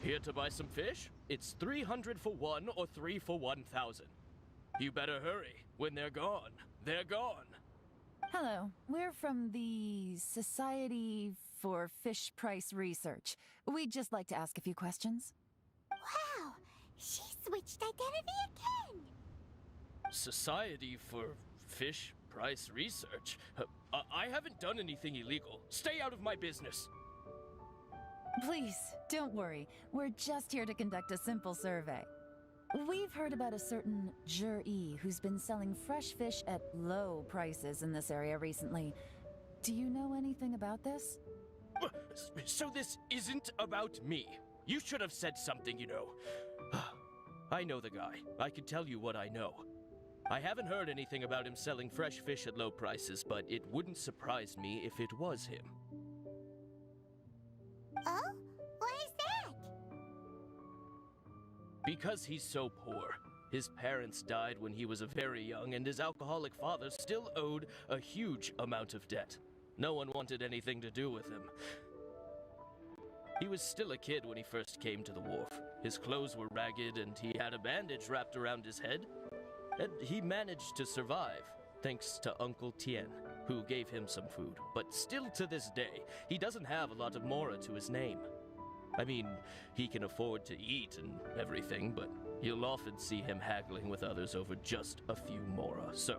Here to buy some fish? It's 300 for one or 3 for 1,000. You better hurry. When they're gone, they're gone. Hello, we're from the Society for Fish Price Research. We'd just like to ask a few questions. Wow! She switched identity again! Society for Fish Price Research? I haven't done anything illegal. Stay out of my business. Please, don't worry. We're just here to conduct a simple survey. We've heard about a certain Juri who's been selling fresh fish at low prices in this area recently. Do you know anything about this? So this isn't about me. You should have said something, you know. I know the guy. I can tell you what I know. I haven't heard anything about him selling fresh fish at low prices, but it wouldn't surprise me if it was him. Oh? Why is that? Because he's so poor. His parents died when he was very young, and his alcoholic father still owed a huge amount of debt. No one wanted anything to do with him. He was still a kid when he first came to the wharf. His clothes were ragged and he had a bandage wrapped around his head. And he managed to survive, thanks to Uncle Tien, who gave him some food. But still to this day, he doesn't have a lot of mora to his name. I mean, he can afford to eat and everything, but you'll often see him haggling with others over just a few mora. So,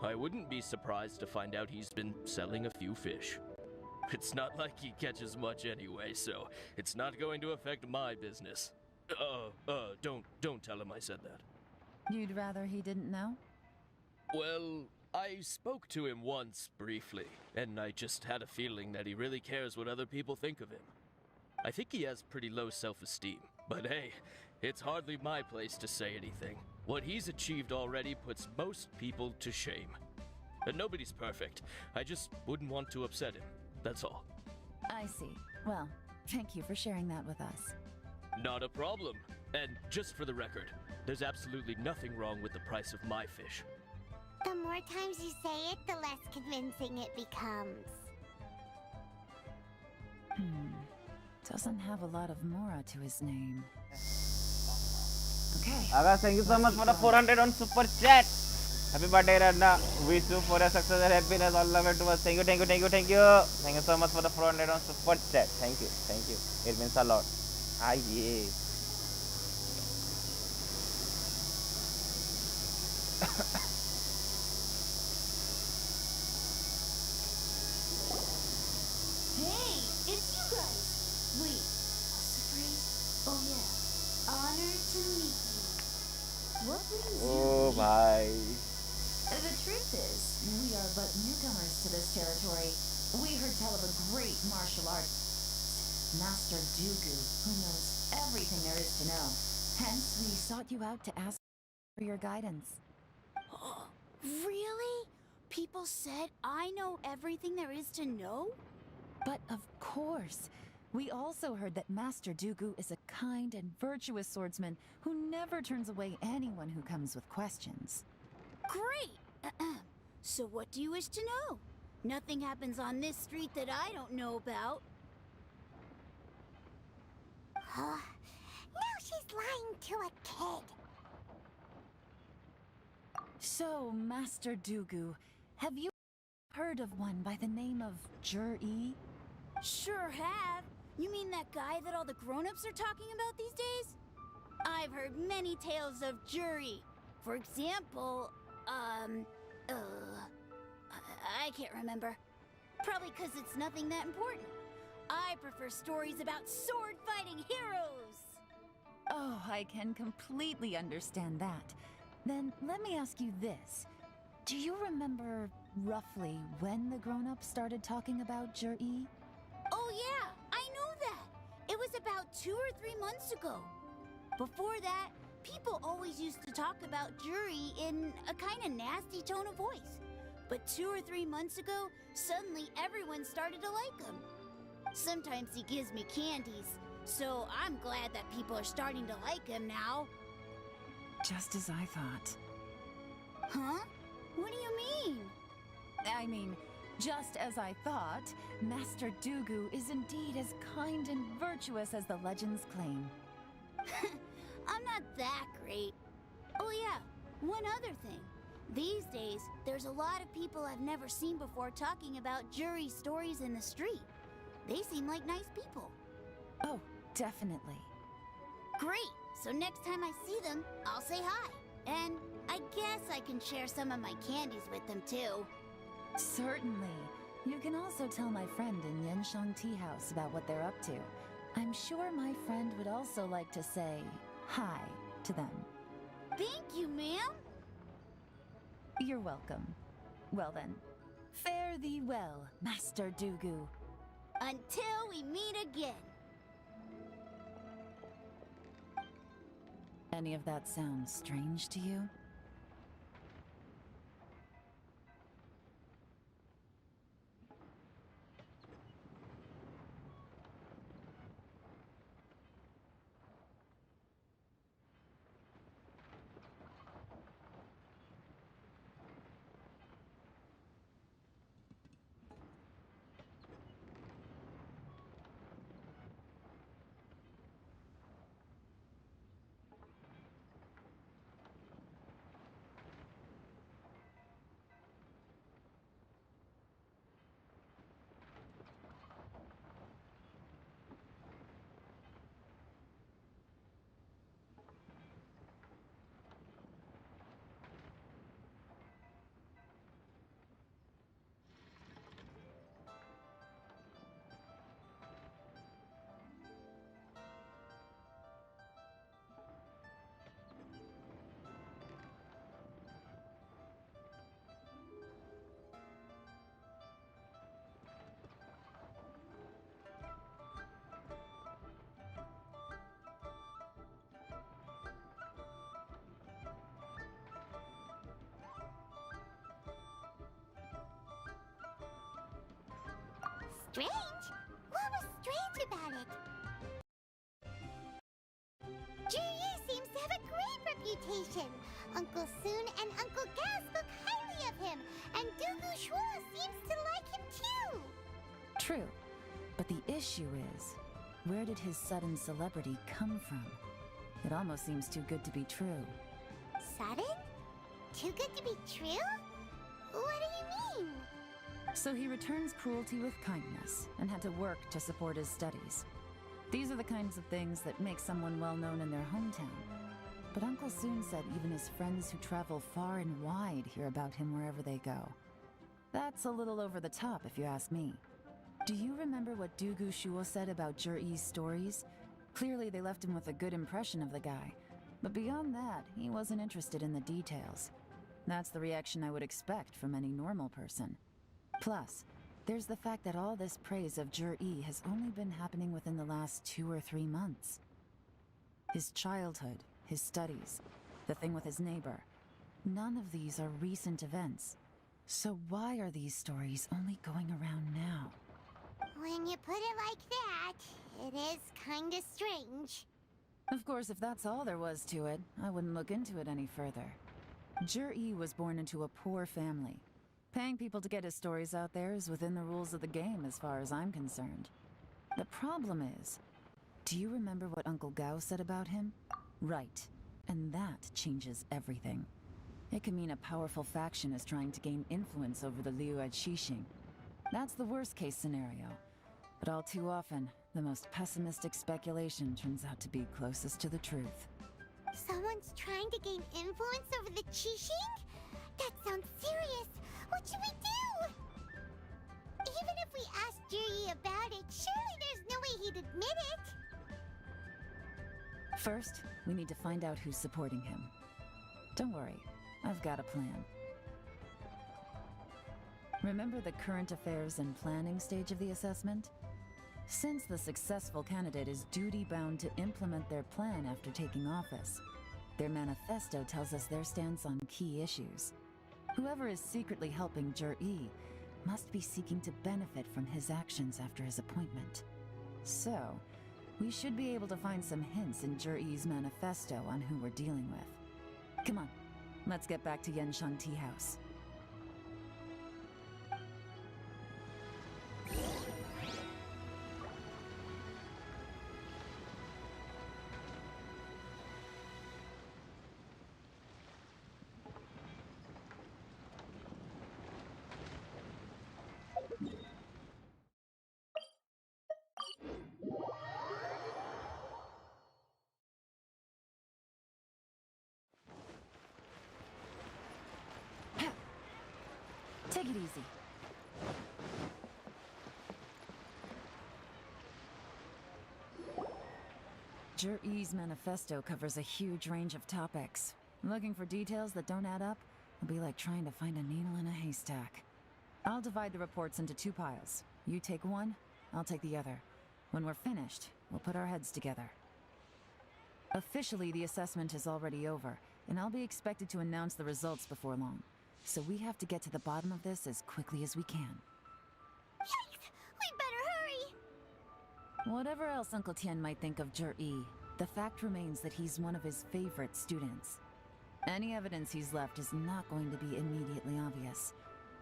I wouldn't be surprised to find out he's been selling a few fish. It's not like he catches much anyway, so it's not going to affect my business. Don't tell him I said that. You'd rather he didn't know? Well, I spoke to him once, briefly, and I just had a feeling that he really cares what other people think of him. I think he has pretty low self-esteem, but hey, it's hardly my place to say anything. What he's achieved already puts most people to shame. And nobody's perfect. I just wouldn't want to upset him, that's all. I see. Well, thank you for sharing that with us. Not a problem. And just for the record, there's absolutely nothing wrong with the price of my fish. The more times you say it, the less convincing it becomes. Doesn't have a lot of mora to his name. Okay. Aga, thank you so much for the 400 on super chat. Happy birthday, Radna. Wish you for your success and happiness. All love it to us. Thank you. Thank you so much for the 400 on super chat. Thank you. It means a lot. Ah, yeah. Hey, it's you guys. Wait, oh yeah, honored to meet you. What brings you? Oh, bye. The truth is, we are but newcomers to this territory. We heard tell of a great martial artist, Master Dooku, who knows everything there is to know. Hence, we sought you out to ask for your guidance. Really? People said I know everything there is to know? But of course. We also heard that Master Dooku is a kind and virtuous swordsman who never turns away anyone who comes with questions. Great! So what do you wish to know? Nothing happens on this street that I don't know about. Now she's lying to a kid. So, Master Dooku, have you heard of one by the name of Jur-E? Sure have. You mean that guy that all the grown-ups are talking about these days? I've heard many tales of Juri. For example, I can't remember. Probably because it's nothing that important. I prefer stories about sword-fighting heroes. Oh, I can completely understand that. Then let me ask you this. Do you remember roughly when the grown-ups started talking about Jur-E? Oh yeah, I know that. It was about 2 or 3 months ago. Before that, people always used to talk about Juri in a kind of nasty tone of voice. But 2 or 3 months ago, suddenly everyone started to like him. Sometimes he gives me candies, so I'm glad that people are starting to like him now. Just as I thought. Huh? What do you mean? I mean, just as I thought, Master Dooku is indeed as kind and virtuous as the legends claim. I'm not that great. Oh yeah, one other thing. These days, there's a lot of people I've never seen before talking about Juri stories in the street. They seem like nice people. Oh, definitely. Great! So next time I see them, I'll say hi. And I guess I can share some of my candies with them too. Certainly. You can also tell my friend in Yenshang Tea House about what they're up to. I'm sure my friend would also like to say hi to them. Thank you, ma'am. You're welcome. Well then, fare thee well, Master Dooku. Until we meet again. Any of that sound strange to you? Strange? What was strange about it? Ji seems to have a great reputation. Uncle Soon and Uncle Gao spoke highly of him, and Dugu Shua seems to like him too. True. But the issue is, where did his sudden celebrity come from? It almost seems too good to be true. Sudden? Too good to be true? What do you mean? So he returns cruelty with kindness, and had to work to support his studies. These are the kinds of things that make someone well known in their hometown. But Uncle Soon said even his friends who travel far and wide hear about him wherever they go. That's a little over the top, if you ask me. Do you remember what Dugu Shuo said about Jur-E's stories? Clearly they left him with a good impression of the guy. But beyond that, he wasn't interested in the details. That's the reaction I would expect from any normal person. Plus, there's the fact that all this praise of Jur-E has only been happening within the last 2 or 3 months. His childhood, his studies, the thing with his neighbor. None of these are recent events. So why are these stories only going around now? When you put it like that, it is kinda strange. Of course, if that's all there was to it, I wouldn't look into it any further. Jur-E was born into a poor family. Paying people to get his stories out there is within the rules of the game as far as I'm concerned. The problem is, do you remember what Uncle Gao said about him? Right. And that changes everything. It can mean a powerful faction is trying to gain influence over the Liu at Xixing. That's the worst case scenario. But all too often, the most pessimistic speculation turns out to be closest to the truth. Someone's trying to gain influence over the Qixing? That sounds serious. What should we do? Even if we asked Juri about it, surely there's no way he'd admit it. First, we need to find out who's supporting him. Don't worry, I've got a plan. Remember the current affairs and planning stage of the assessment? Since the successful candidate is duty-bound to implement their plan after taking office, their manifesto tells us their stance on key issues. Whoever is secretly helping Jur-E must be seeking to benefit from his actions after his appointment. So, we should be able to find some hints in Jur-E's manifesto on who we're dealing with. Come on, let's get back to Yenshang Tea House. Take it easy. Jur-E's manifesto covers a huge range of topics. Looking for details that don't add up will be like trying to find a needle in a haystack. I'll divide the reports into 2 piles. You take one, I'll take the other. When we're finished, we'll put our heads together. Officially, the assessment is already over, and I'll be expected to announce the results before long. So we have to get to the bottom of this as quickly as we can. Yikes! We better hurry! Whatever else Uncle Tian might think of Jur-E, the fact remains that he's one of his favorite students. Any evidence he's left is not going to be immediately obvious.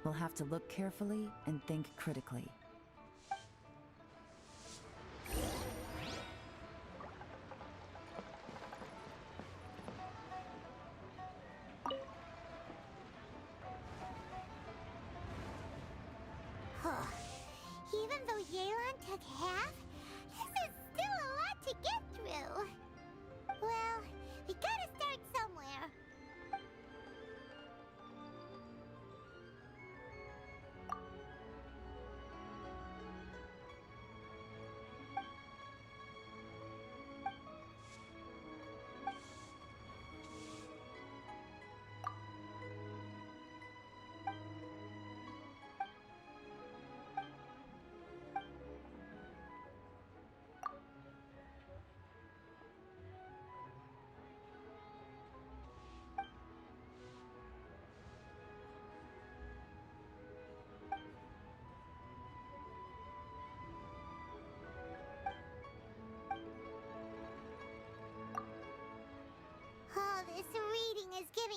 We'll have to look carefully and think critically. Even though Yelan took half, this is still a lot to get through. Well, we gotta start somewhere.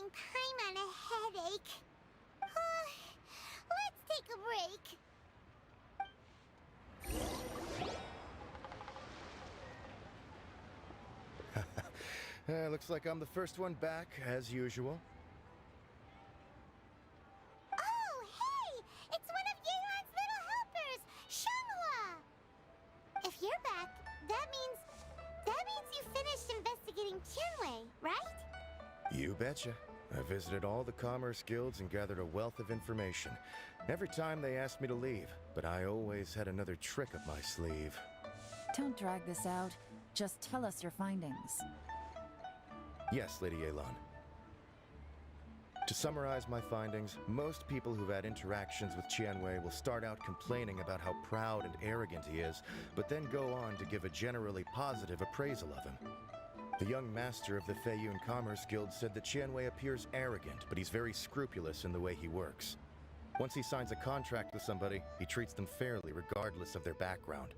giving Paimon a headache. Let's take a break. Looks like I'm the first one back, as usual. Oh, hey! It's one of Yelan's little helpers, Shanghua! If you're back, that means you finished investigating Tianwei, right? You betcha. I visited all the commerce guilds and gathered a wealth of information. Every time they asked me to leave, but I always had another trick up my sleeve. Don't drag this out. Just tell us your findings. Yes, Lady Yelan. To summarize my findings, most people who've had interactions with Tianwei will start out complaining about how proud and arrogant he is, but then go on to give a generally positive appraisal of him. The young master of the Feiyun Commerce Guild said that Tianwei appears arrogant, but he's very scrupulous in the way he works. Once he signs a contract with somebody, he treats them fairly regardless of their background.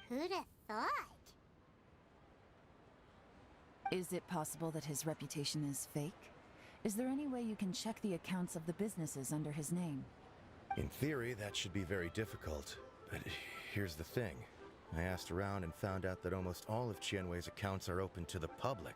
Who'd have thought? Is it possible that his reputation is fake? Is there any way you can check the accounts of the businesses under his name? In theory, that should be very difficult. But here's the thing. I asked around and found out that almost all of Tianwei's accounts are open to the public.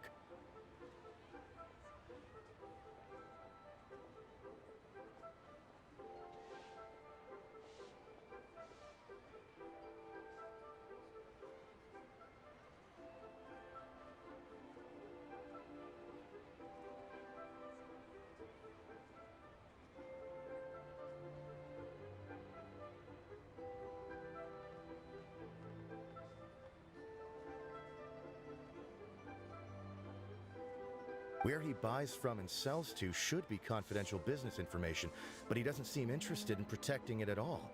Where he buys from and sells to should be confidential business information, but he doesn't seem interested in protecting it at all.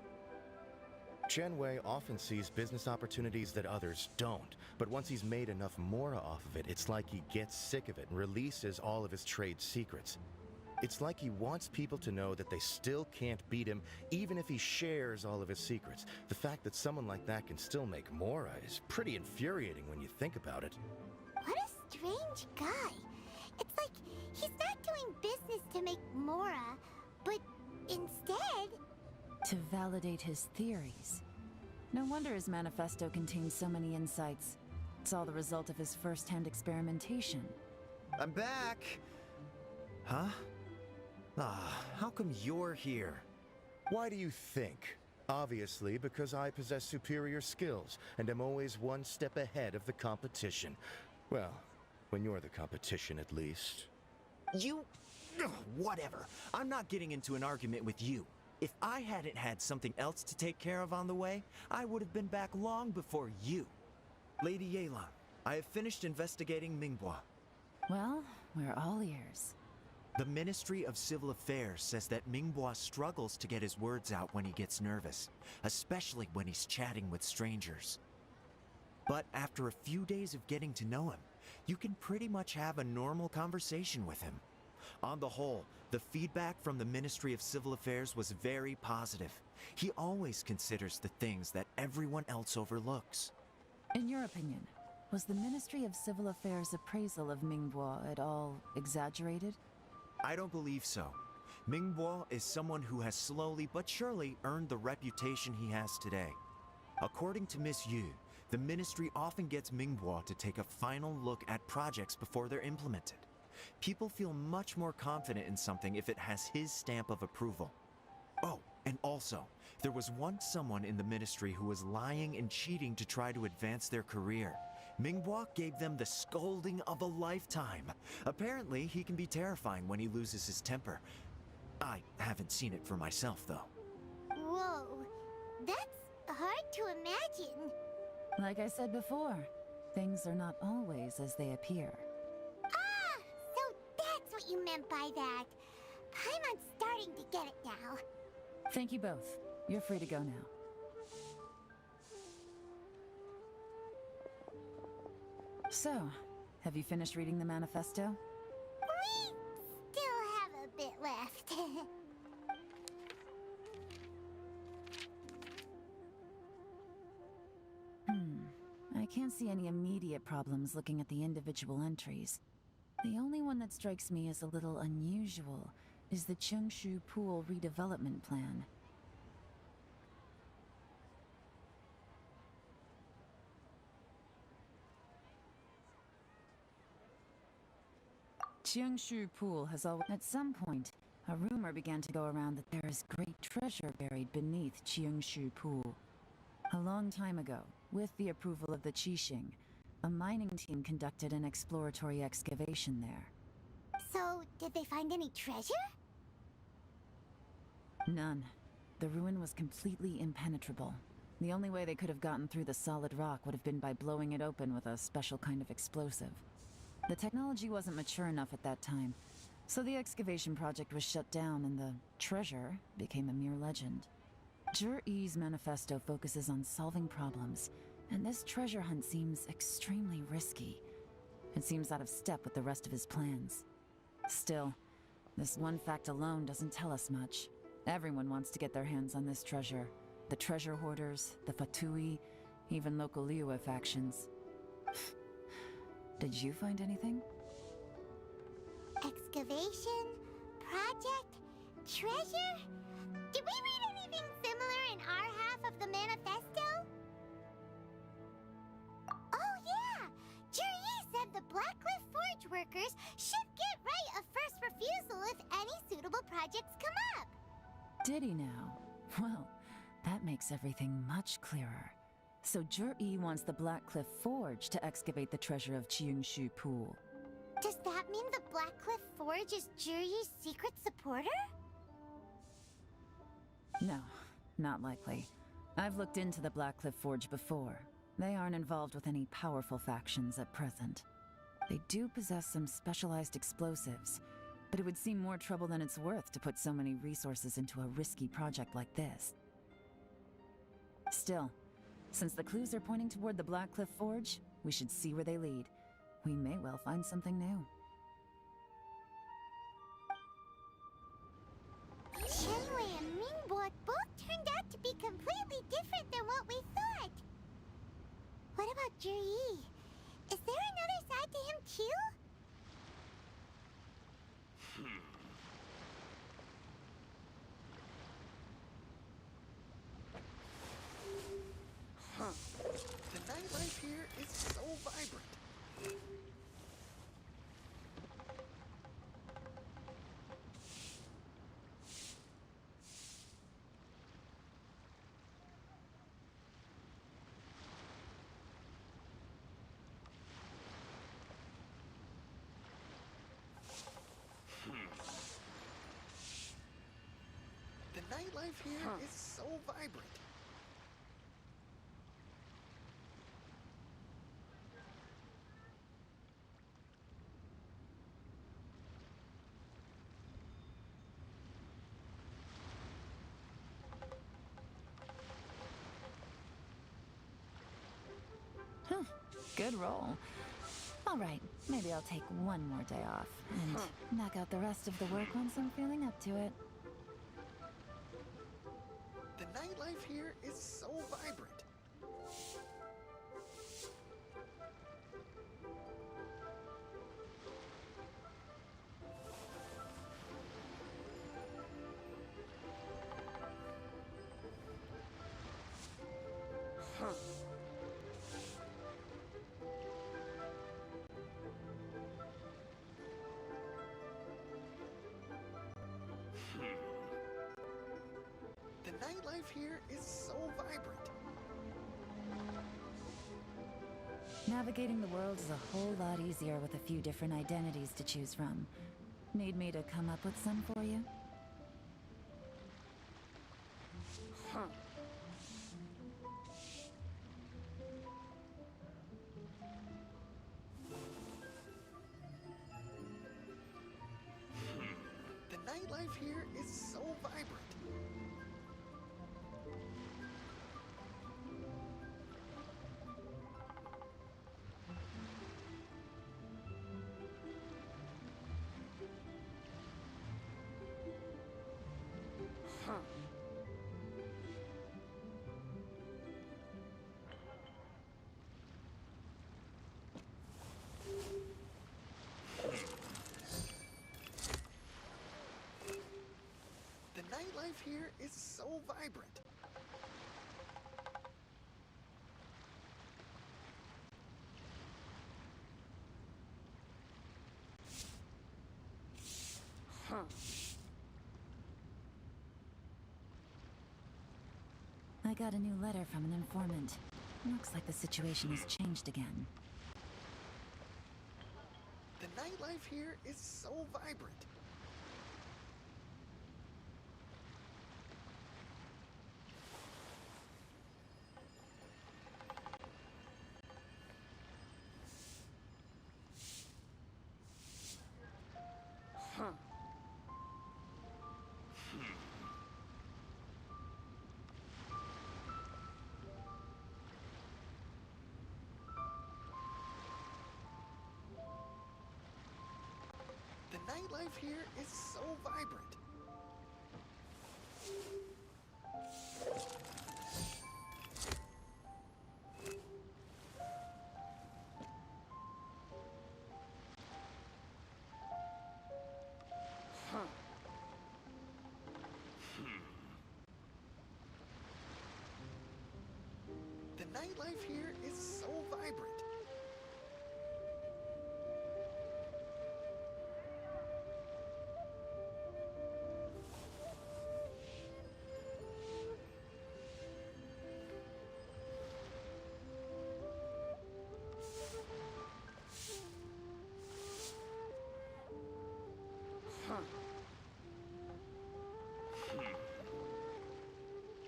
Tianwei often sees business opportunities that others don't, but once he's made enough mora off of it, it's like he gets sick of it and releases all of his trade secrets. It's like he wants people to know that they still can't beat him, even if he shares all of his secrets. The fact that someone like that can still make mora is pretty infuriating when you think about it. What a strange guy. It's like he's not doing business to make mora, but instead... To validate his theories. No wonder his manifesto contains so many insights. It's all the result of his first-hand experimentation. I'm back! Huh? How come you're here? Why do you think? Obviously, because I possess superior skills and am always one step ahead of the competition. Well, when you're the competition, at least. You... Whatever. I'm not getting into an argument with you. If I hadn't had something else to take care of on the way, I would have been back long before you. Lady Yelan, I have finished investigating Minghua. Well, we're all ears. The Ministry of Civil Affairs says that Minghua struggles to get his words out when he gets nervous, especially when he's chatting with strangers. But after a few days of getting to know him, you can pretty much have a normal conversation with him. On the whole, the feedback from the Ministry of Civil Affairs was very positive. He always considers the things that everyone else overlooks. In your opinion, was the Ministry of Civil Affairs' appraisal of Minghua at all exaggerated? I don't believe so. Minghua is someone who has slowly but surely earned the reputation he has today. According to Miss Yu, the Ministry often gets Minghua to take a final look at projects before they're implemented. People feel much more confident in something if it has his stamp of approval. Oh, and also, there was once someone in the Ministry who was lying and cheating to try to advance their career. Minghua gave them the scolding of a lifetime. Apparently, he can be terrifying when he loses his temper. I haven't seen it for myself, though. Whoa, that's hard to imagine. Like I said before, things are not always as they appear. Ah, so that's what you meant by that. Paimon's starting to get it now. Thank you both. You're free to go now. So, have you finished reading the manifesto? We still have a bit left. I can't see any immediate problems looking at the individual entries. The only one that strikes me as a little unusual is the Cheungshu Pool redevelopment plan. Cheungshu Pool has always... At some point, a rumor began to go around that there is great treasure buried beneath Cheungshu Pool. A long time ago, with the approval of the Qixing, a mining team conducted an exploratory excavation there. So, did they find any treasure? None. The ruin was completely impenetrable. The only way they could have gotten through the solid rock would have been by blowing it open with a special kind of explosive. The technology wasn't mature enough at that time, so the excavation project was shut down and the treasure became a mere legend. Zhi-Yi's manifesto focuses on solving problems, and this treasure hunt seems extremely risky. It seems out of step with the rest of his plans. Still, this one fact alone doesn't tell us much. Everyone wants to get their hands on this treasure. The treasure hoarders, the Fatui, even local Liyue factions. Did you find anything? Excavation? Project? Treasure? Did we read anything similar in our half of the manifesto? Oh yeah! Juri said the Blackcliff Forge workers should get right of first refusal if any suitable projects come up. Did he now? Well, that makes everything much clearer. So Zhi-Yi wants the Blackcliff Forge to excavate the treasure of Cheungshu Pool. Does that mean the Blackcliff Forge is Juri's secret supporter? No, not likely. I've looked into the Blackcliff Forge before. They aren't involved with any powerful factions at present. They do possess some specialized explosives, but it would seem more trouble than it's worth to put so many resources into a risky project like this. Still, since the clues are pointing toward the Blackcliff Forge, we should see where they lead. We may well find something new. Shenwei and Mingbo both turned out to be completely different than what we thought. What about Juri? Is there another side to him too? Huh. The nightlife here is so vibrant. The nightlife here is so vibrant. Good roll. All right, maybe I'll take one more day off and knock out the rest of the work once I'm feeling up to it. The nightlife here is so vibrant. The nightlife here is so vibrant. Navigating the world is a whole lot easier with a few different identities to choose from. Need me to come up with some for you? The nightlife here is so vibrant. nightlife here is so vibrant. I got a new letter from an informant. Looks like the situation has changed again. The nightlife here is so vibrant. The nightlife here is so vibrant. The nightlife here is so vibrant.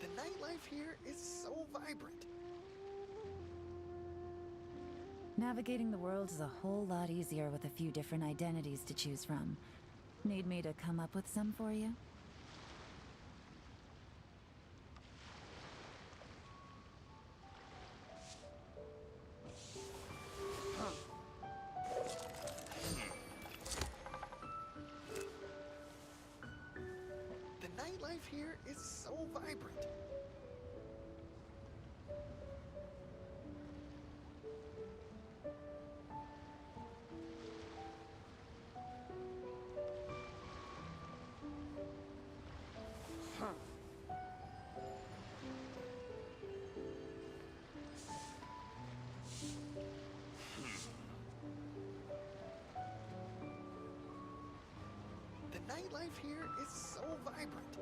The nightlife here is so vibrant. Navigating the world is a whole lot easier with a few different identities to choose from. Need me to come up with some for you? The nightlife here is so vibrant. The nightlife here is so vibrant.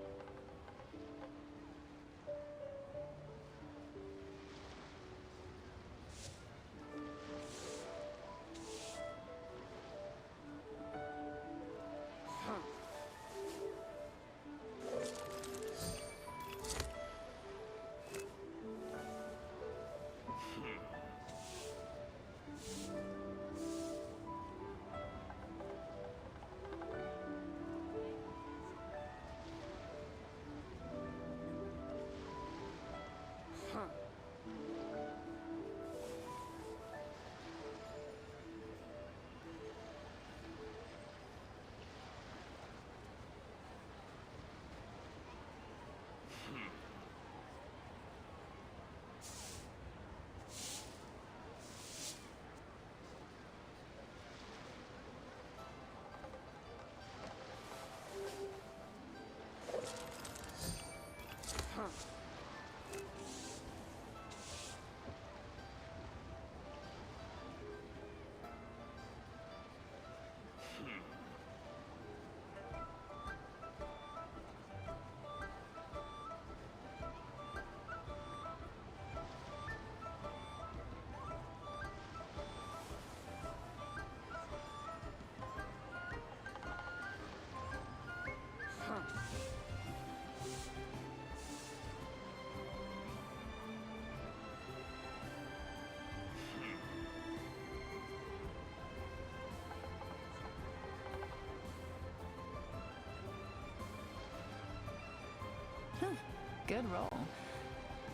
Good roll.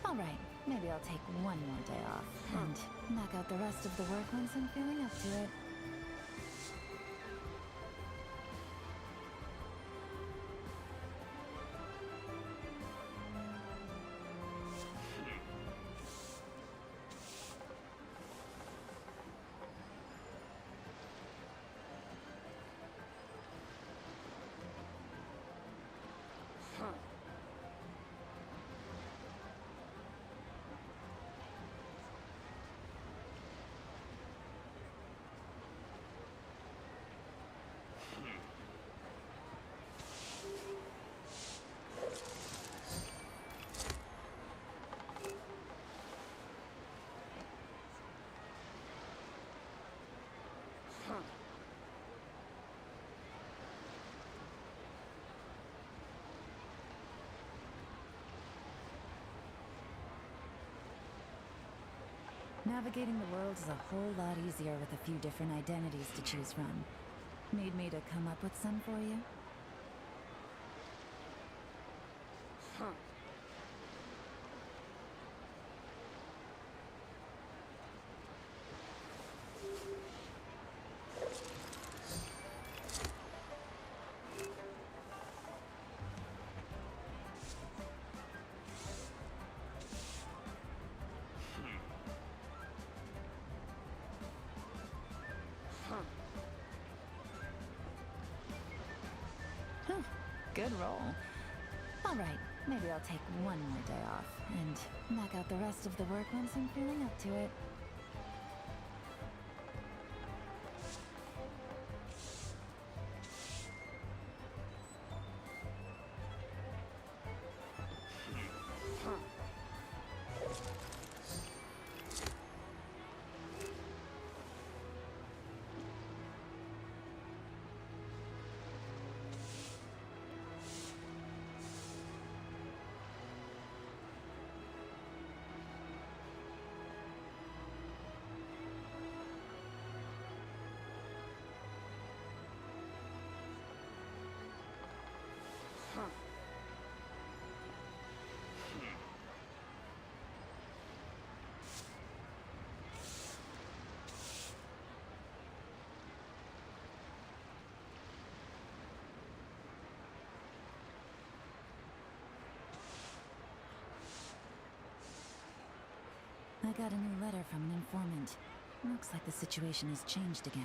All right, maybe I'll take one more day off and knock out the rest of the work once I'm feeling up to it. Navigating the world is a whole lot easier with a few different identities to choose from. Need me to come up with some for you? Good roll. All right, maybe I'll take one more day off and knock out the rest of the work once I'm feeling up to it. I got a new letter from an informant. Looks like the situation has changed again.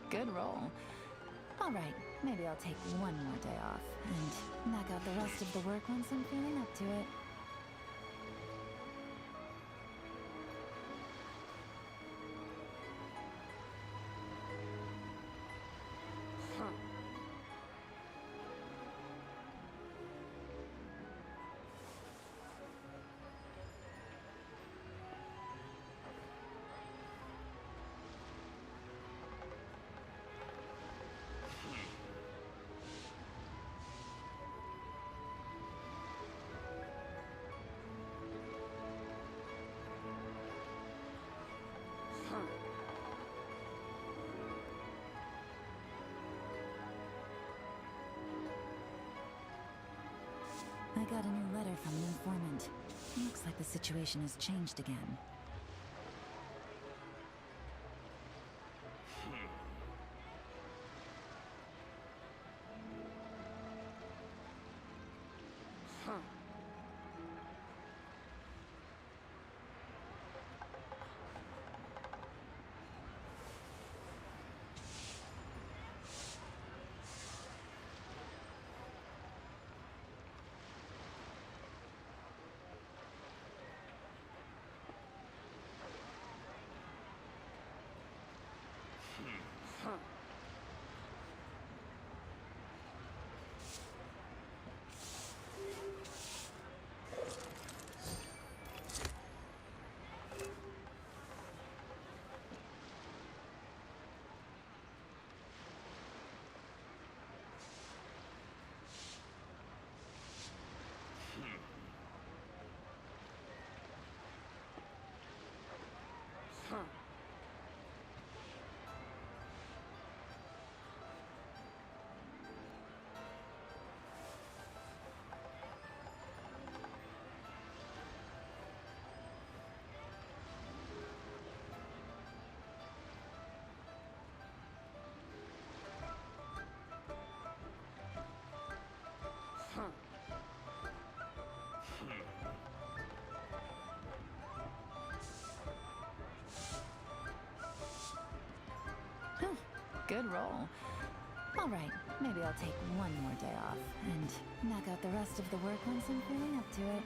Good roll. All right, maybe I'll take one more day off and knock out the rest of the work once I'm feeling up to it. I got a new letter from an informant. Looks like the situation has changed again. Good roll. All right, maybe I'll take one more day off and knock out the rest of the work once I'm feeling up to it.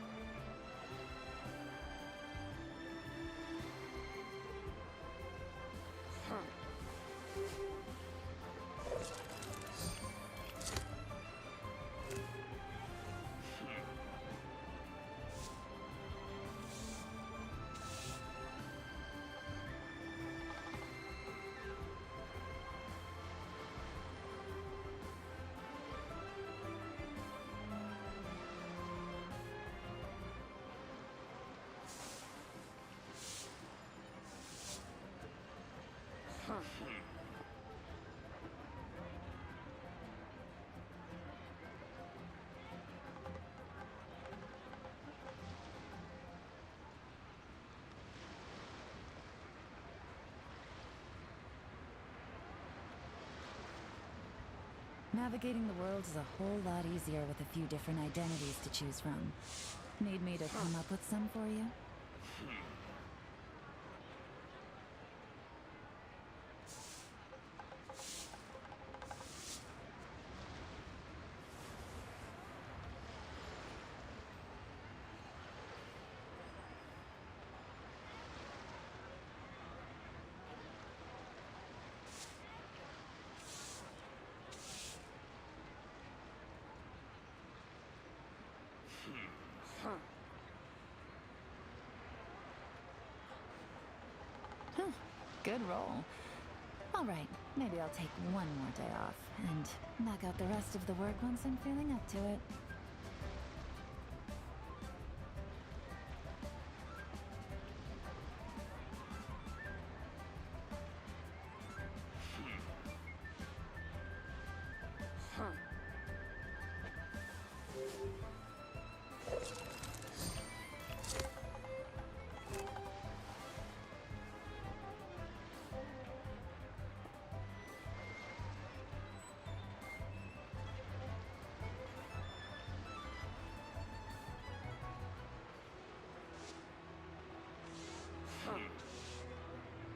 Navigating the world is a whole lot easier with a few different identities to choose from. Need me to come up with some for you? Good roll. All right, maybe I'll take one more day off and knock out the rest of the work once I'm feeling up to it.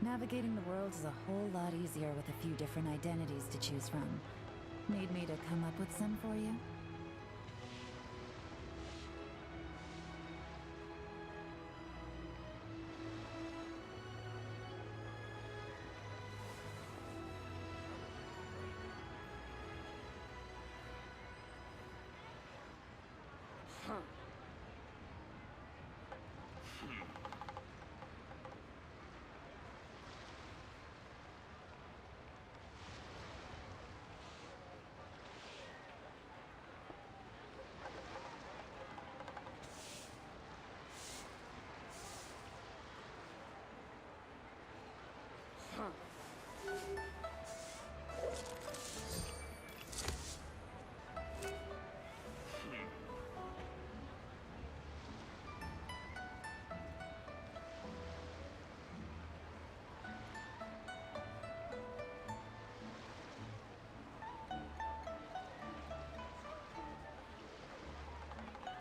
Navigating the world is a whole lot easier with a few different identities to choose from. Need me to come up with some for you?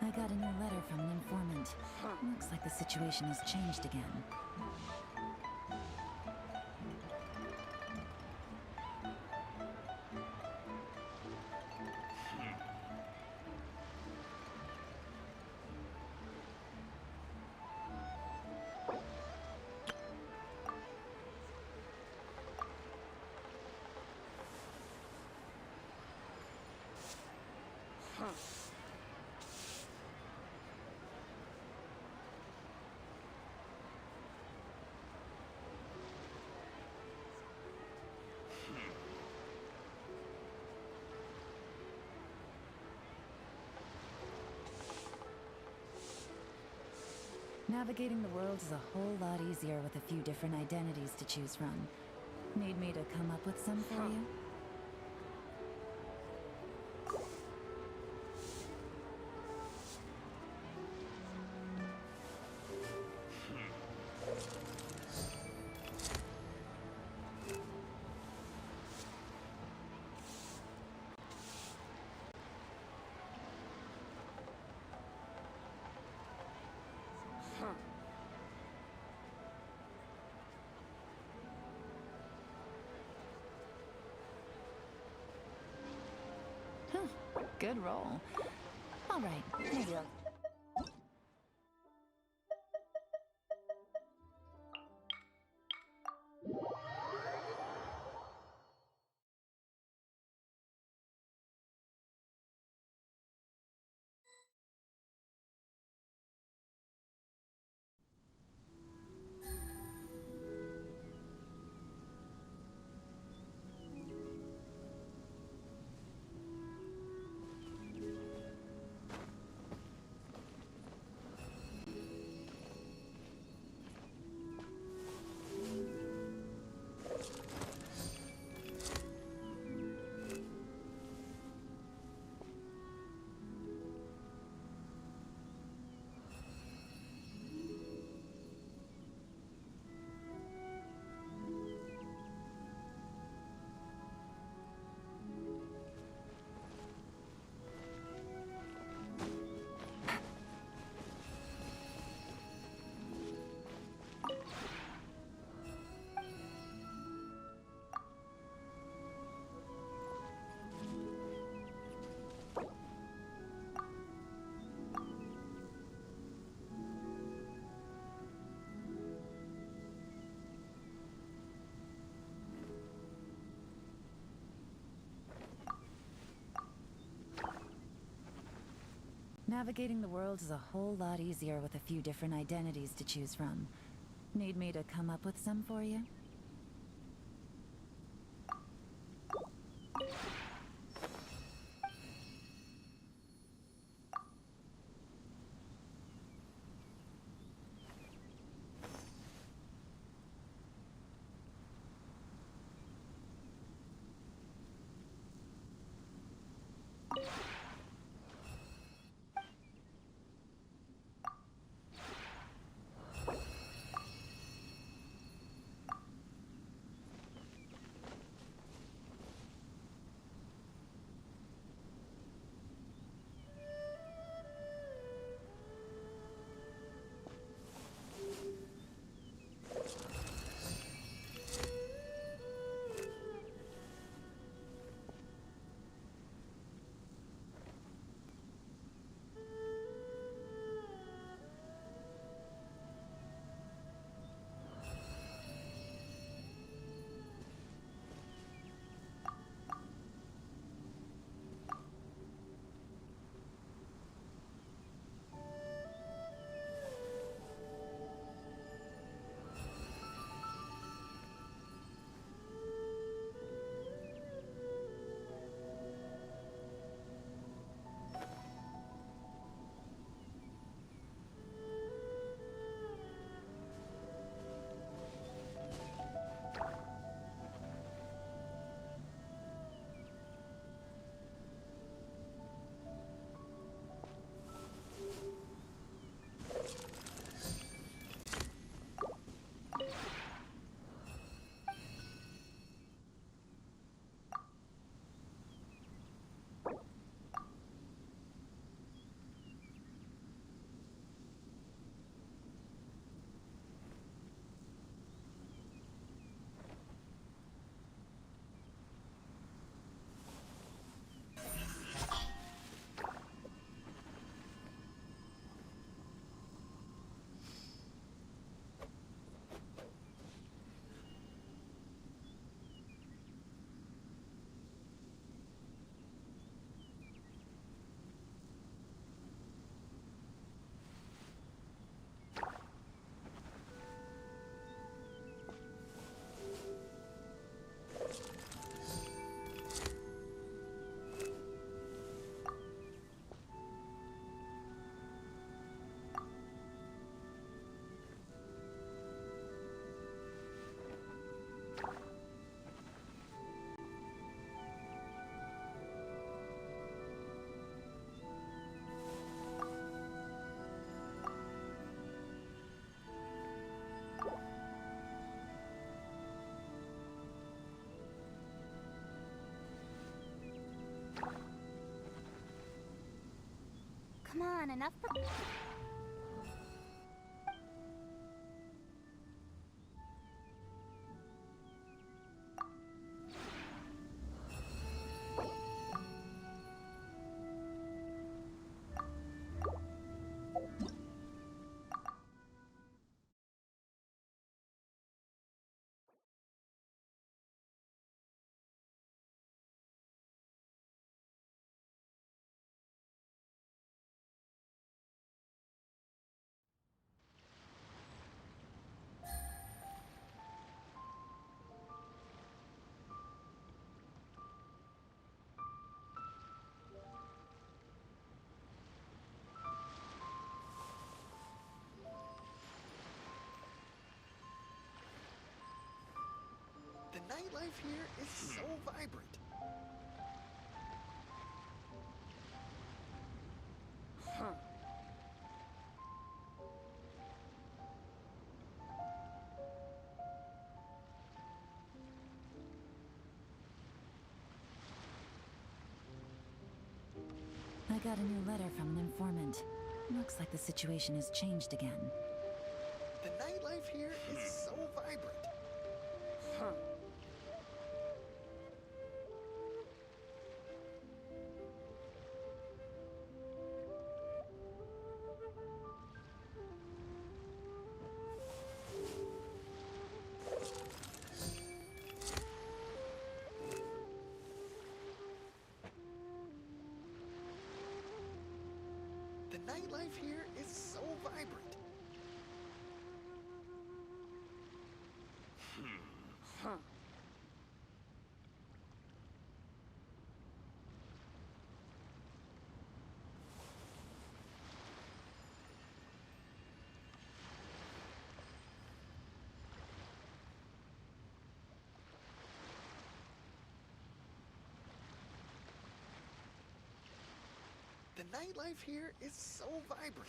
I got a new letter from an informant. Looks like the situation has changed again. Navigating the world is a whole lot easier with a few different identities to choose from. Need me to come up with some for you? Good roll. All right, maybe I'll... Navigating the world is a whole lot easier with a few different identities to choose from. Need me to come up with some for you? Come on, enough. nightlife here is so vibrant. I got a new letter from an informant. Looks like the situation has changed again. The nightlife here is so vibrant. The nightlife here is so vibrant. The nightlife here is so vibrant.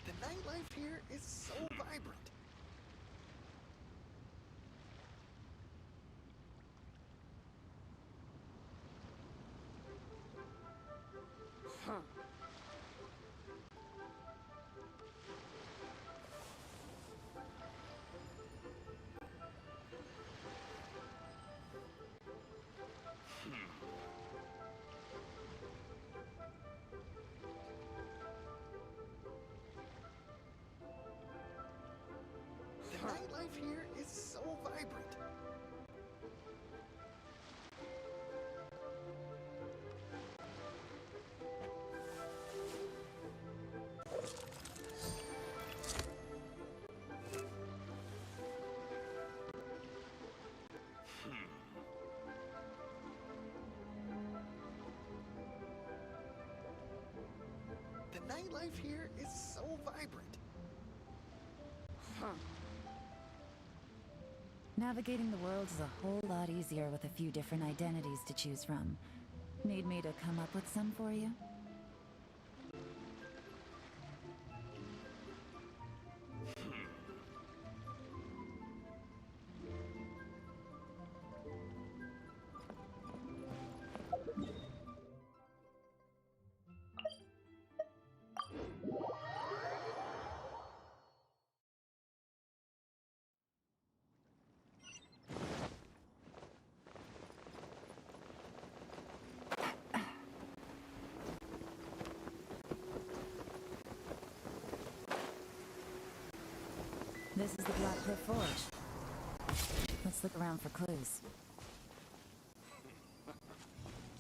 The nightlife here is so vibrant. The nightlife here is so vibrant. The nightlife here is so vibrant. Navigating the world is a whole lot easier with a few different identities to choose from. Need me to come up with some for you? This is the Blackcliff Forge. Let's look around for clues.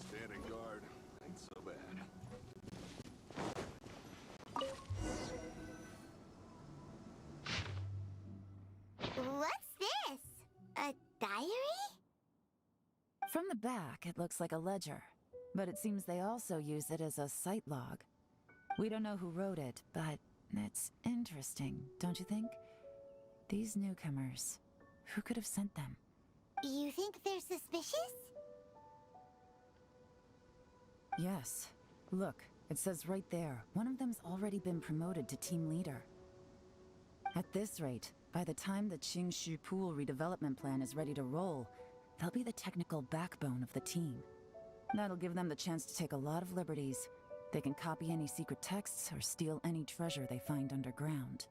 Standing guard ain't so bad. What's this? A diary? From the back, it looks like a ledger, but it seems they also use it as a site log. We don't know who wrote it, but it's interesting, don't you think? These newcomers, who could have sent them? You think they're suspicious? Yes. Look, it says right there, one of them's already been promoted to team leader. At this rate, by the time the Qingshu Pool redevelopment plan is ready to roll, they'll be the technical backbone of the team. That'll give them the chance to take a lot of liberties. They can copy any secret texts or steal any treasure they find underground.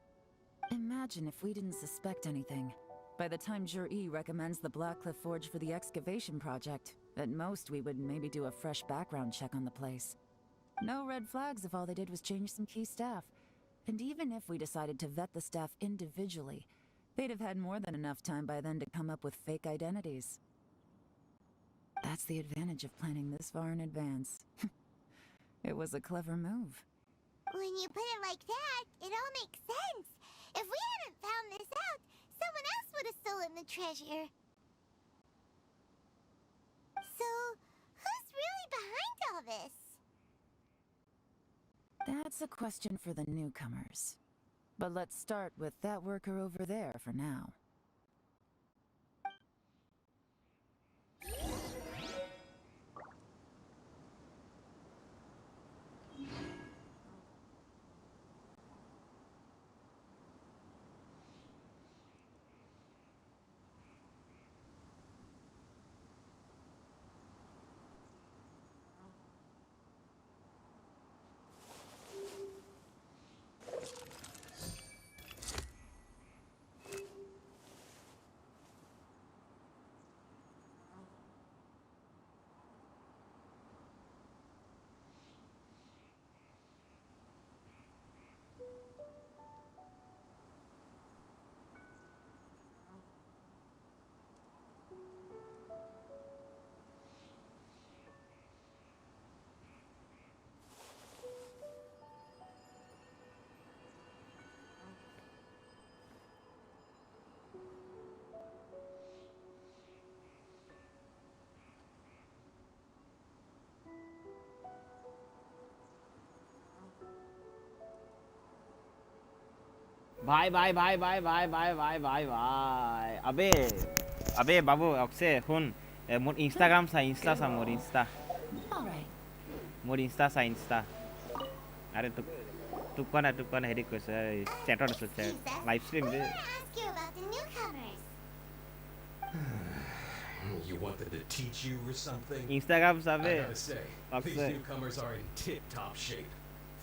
Imagine if we didn't suspect anything. By the time Jur-E recommends the Blackcliff Forge for the excavation project, at most we would maybe do a fresh background check on the place. No red flags if all they did was change some key staff. And even if we decided to vet the staff individually, they'd have had more than enough time by then to come up with fake identities. That's the advantage of planning this far in advance. It was a clever move. When you put it like that, it all makes sense. If we hadn't found this out, someone else would have stolen the treasure. So, who's really behind all this? That's a question for the newcomers. But let's start with that worker over there for now. भाई भाई भाई भाई भाई भाई भाई भाई भाई अबे अबे बाबू अक्षय শুন মোৰ ইনষ্টাগ্ৰাম চা মোৰ ইনষ্টা মোৰ ইনষ্টা চা ইনষ্টা আৰে তোক কোৱা নাই হেৰি কৈছে চেটত আছে চেট লাইভ ষ্ট্ৰীম দে Ask you about the newcomers. You wanted to teach you or something? Instagram চাবে I gotta say, these newcomers are in tip-top shape.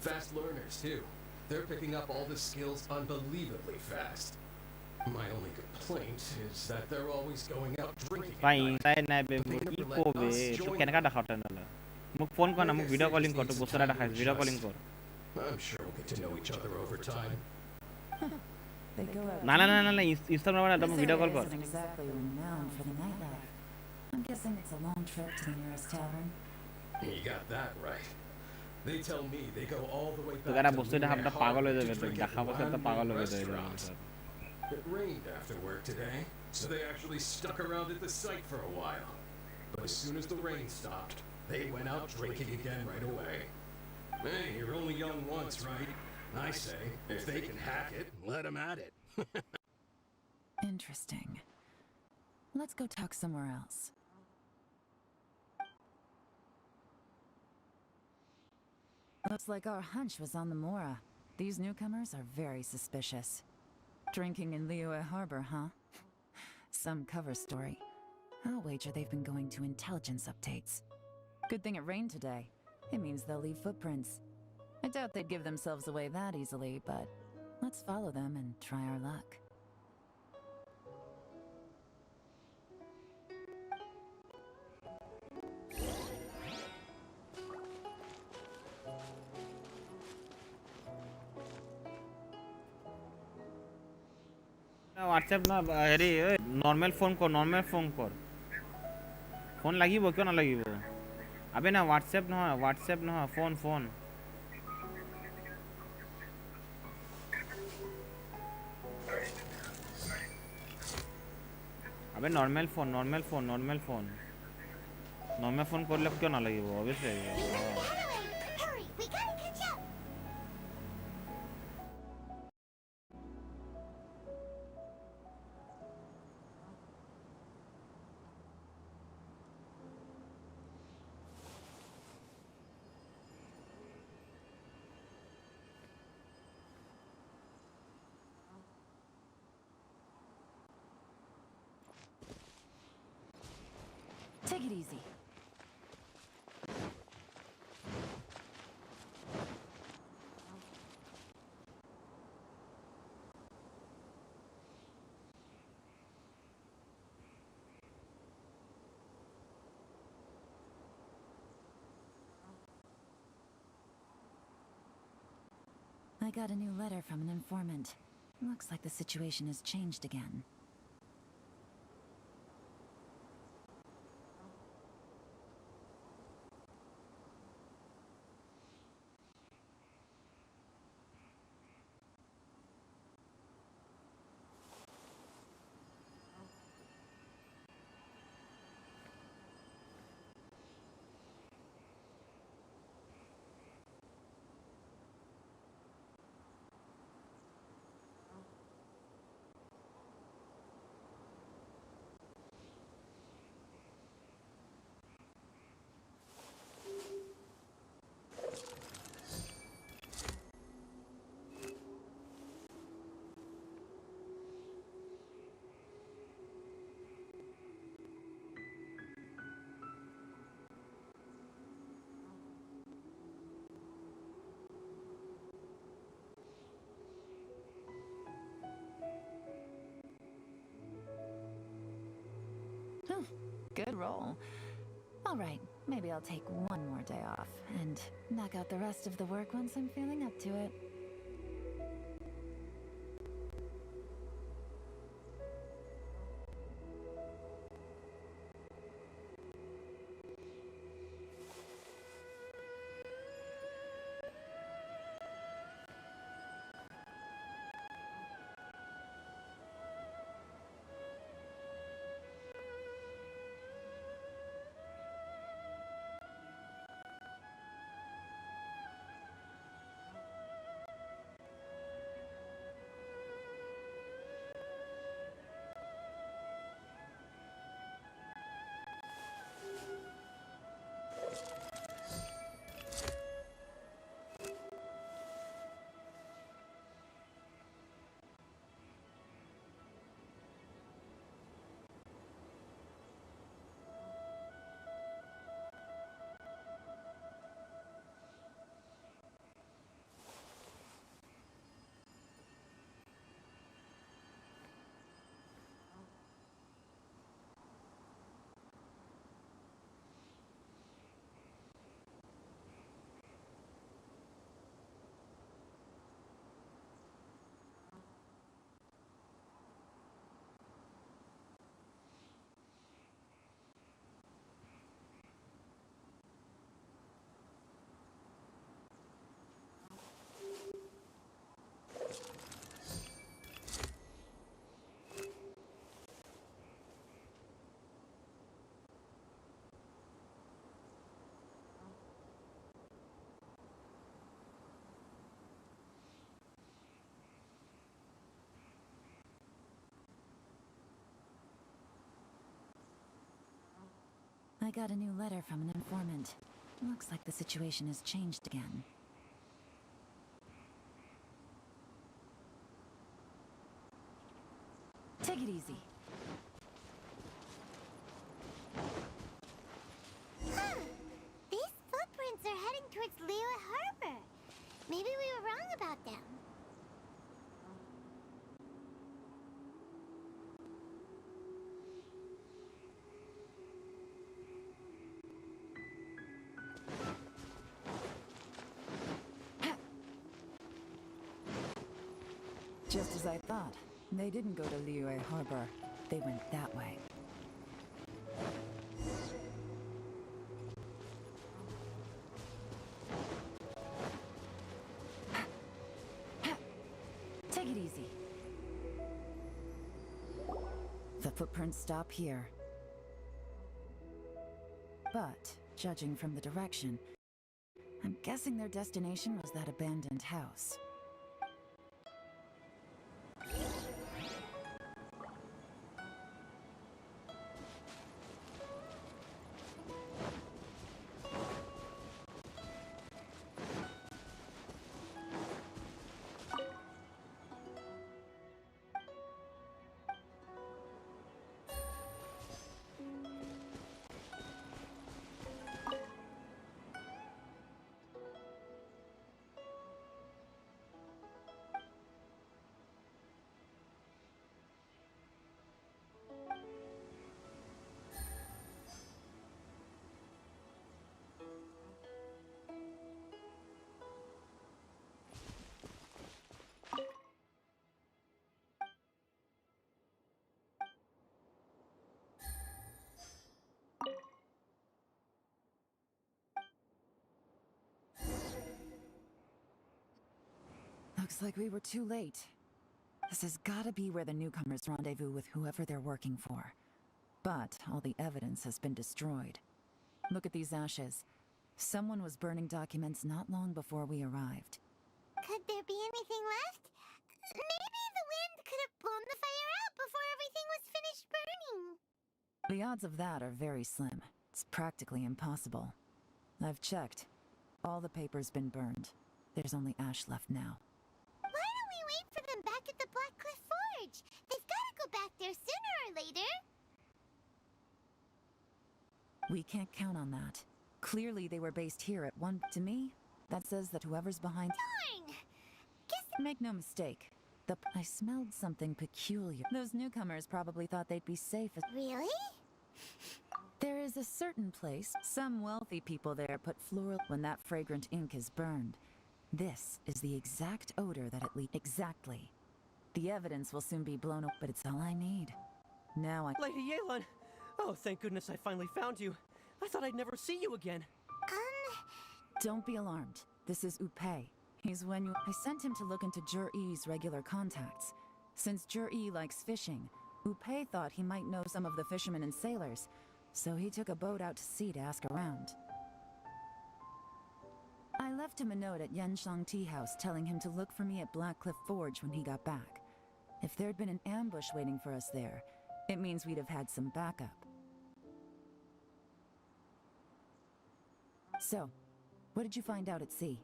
Fast learners, too. They're picking up all the skills unbelievably fast. My only complaint is that they're always going out drinking at ভাই night. ইনষ্টাই নাই বে মোৰ কি কবে তো কেনেকা দেখাওতে নলে মোক ফোন কৰ না মোক ভিডিও কলিং কৰ তো বস্তু এটা দেখাই ভিডিও কলিং কৰ I'm sure we'll get to know each other over time. না না না না না ইনষ্টাগ্রামে একদম ভিডিও কল কৰ Isn't exactly renowned for the nightlife. I'm guessing it's a long trip to the nearest tavern. You got that right. They tell me they go all the way তো back Gaana to বস্তু দেখা Lehman পাগল হয়ে Harbor যাবে to তো drink দেখা at বছর তো Guwahati পাগল হয়ে যাবে restaurants. It rained after work today, so they actually stuck around at the site for a while. But as soon as the rain stopped, they went out drinking again right away. Hey, you're only young once, right? I say, if they can hack it, let them at it. Interesting. Let's go talk somewhere else. Looks like our hunch was on the Mora. These newcomers are very suspicious. Drinking in Liyue Harbor, huh? Some cover story. I'll wager they've been going to intelligence updates. Good thing it rained today. It means they'll leave footprints. I doubt they'd give themselves away that easily, but let's follow them and try our luck. WhatsApp না হেৰি normal phone কৰ phone লাগিব কিয় নালাগিব আবে না WhatsApp নহয় phone আবে নৰ্মেল ফোন কৰিলে কিয় নালাগিব obviously Hurry, we gotta catch up. Take it easy. I got a new letter from an informant. Looks like the situation has changed again. Good roll. All right, maybe I'll take one more day off and knock out the rest of the work once I'm feeling up to it. I got a new letter from an informant. Looks like the situation has changed again. Take it easy. Huh. These footprints are heading towards Liyue Harbor. Maybe we were wrong about them. Just as I thought. They didn't go to Liyue Harbor. They went that way. Take it easy. The footprints stop here. But, judging from the direction, I'm guessing their destination was that abandoned house. Looks like we were too late. This has gotta be where the newcomers rendezvous with whoever they're working for. But all the evidence has been destroyed. Look at these ashes. Someone was burning documents not long before we arrived. Could there be anything left? Maybe the wind could have blown the fire out before everything was finished burning. The odds of that are very slim. It's practically impossible. I've checked. All the paper's been burned. There's only ash left now. Why don't we wait for them back at the Black Cliff Forge? They've gotta go back there sooner or later. We can't count on that. Clearly they were based here at one... To me, that says that whoever's behind... Darn! Guess... Make no mistake. I smelled something peculiar. Those newcomers probably thought they'd be safe as... Really? There is a certain place. Some wealthy people there put floral when that fragrant ink is burned. This is the exact odor that it leaves. Exactly. The evidence will soon be blown up, but it's all I need. Now I... Lady Yelan! Oh, thank goodness I finally found you. I thought I'd never see you again. Don't be alarmed. This is Upei. He's when you... I sent him to look into Jur-E's regular contacts. Since Jur-E likes fishing, Upei thought he might know some of the fishermen and sailors, so he took a boat out to sea to ask around. I left him a note at Yenshang Tea House telling him to look for me at Blackcliff Forge when he got back. If there'd been an ambush waiting for us there, it means we'd have had some backup. So, what did you find out at sea?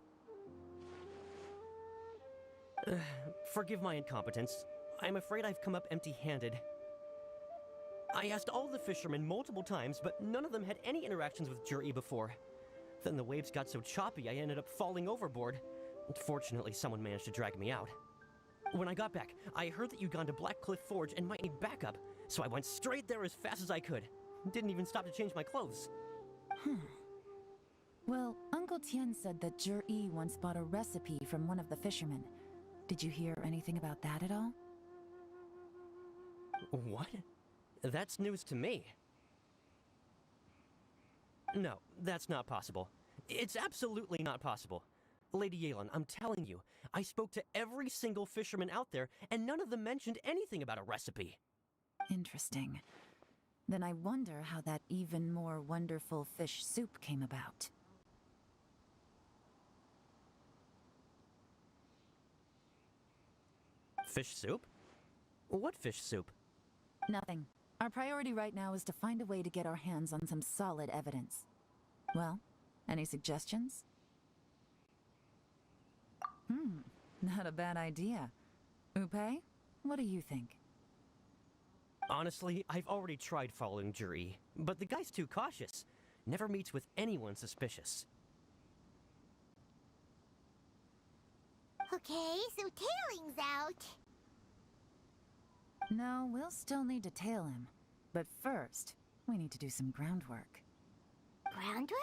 Forgive my incompetence. I'm afraid I've come up empty-handed. I asked all the fishermen multiple times, but none of them had any interactions with Jur-E before. Then the waves got so choppy I ended up falling overboard. Fortunately, someone managed to drag me out. When I got back, I heard that you'd gone to Blackcliff Forge and might need backup, so I went straight there as fast as I could. Didn't even stop to change my clothes. Well, Uncle Tien said that Jur-E once bought a recipe from one of the fishermen. Did you hear anything about that at all? What? That's news to me. No, that's not possible. It's absolutely not possible. Lady Yelan, I'm telling you, I spoke to every single fisherman out there, and none of them mentioned anything about a recipe. Interesting. Then I wonder how that even more wonderful fish soup came about. Fish soup? What fish soup? Nothing. Our priority right now is to find a way to get our hands on some solid evidence. Well, any suggestions? Not a bad idea. Upei, what do you think? Honestly, I've already tried following Jur-E, but the guy's too cautious. Never meets with anyone suspicious. Okay, so tailing's out. No, we'll still need to tail him. But first, we need to do some groundwork. Groundwork?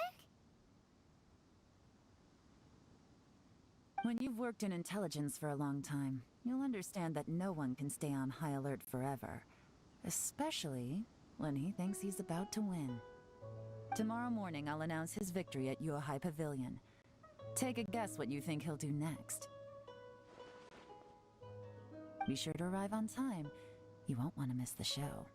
When you've worked in intelligence for a long time, you'll understand that no one can stay on high alert forever. Especially when he thinks he's about to win. Tomorrow morning, I'll announce his victory at GUWAHATI Pavilion. Take a guess what you think he'll do next. Be sure to arrive on time. You won't want to miss the show.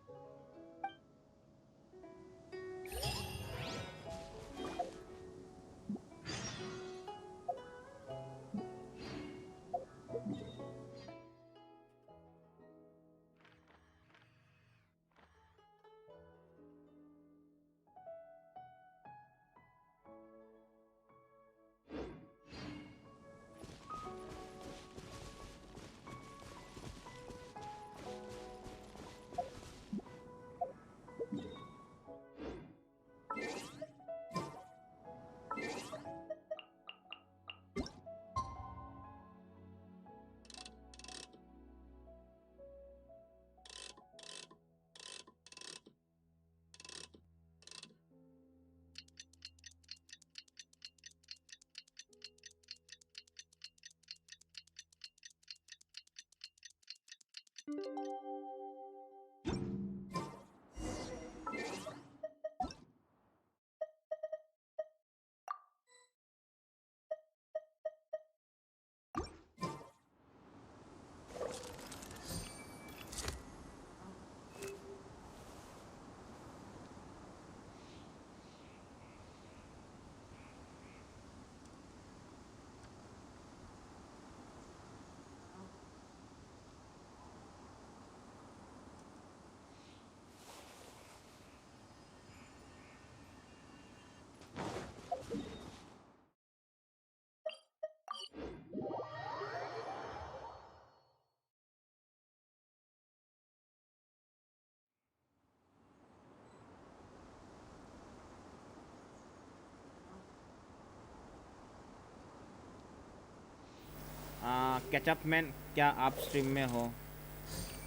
Catch up man, क्या आप stream में हो?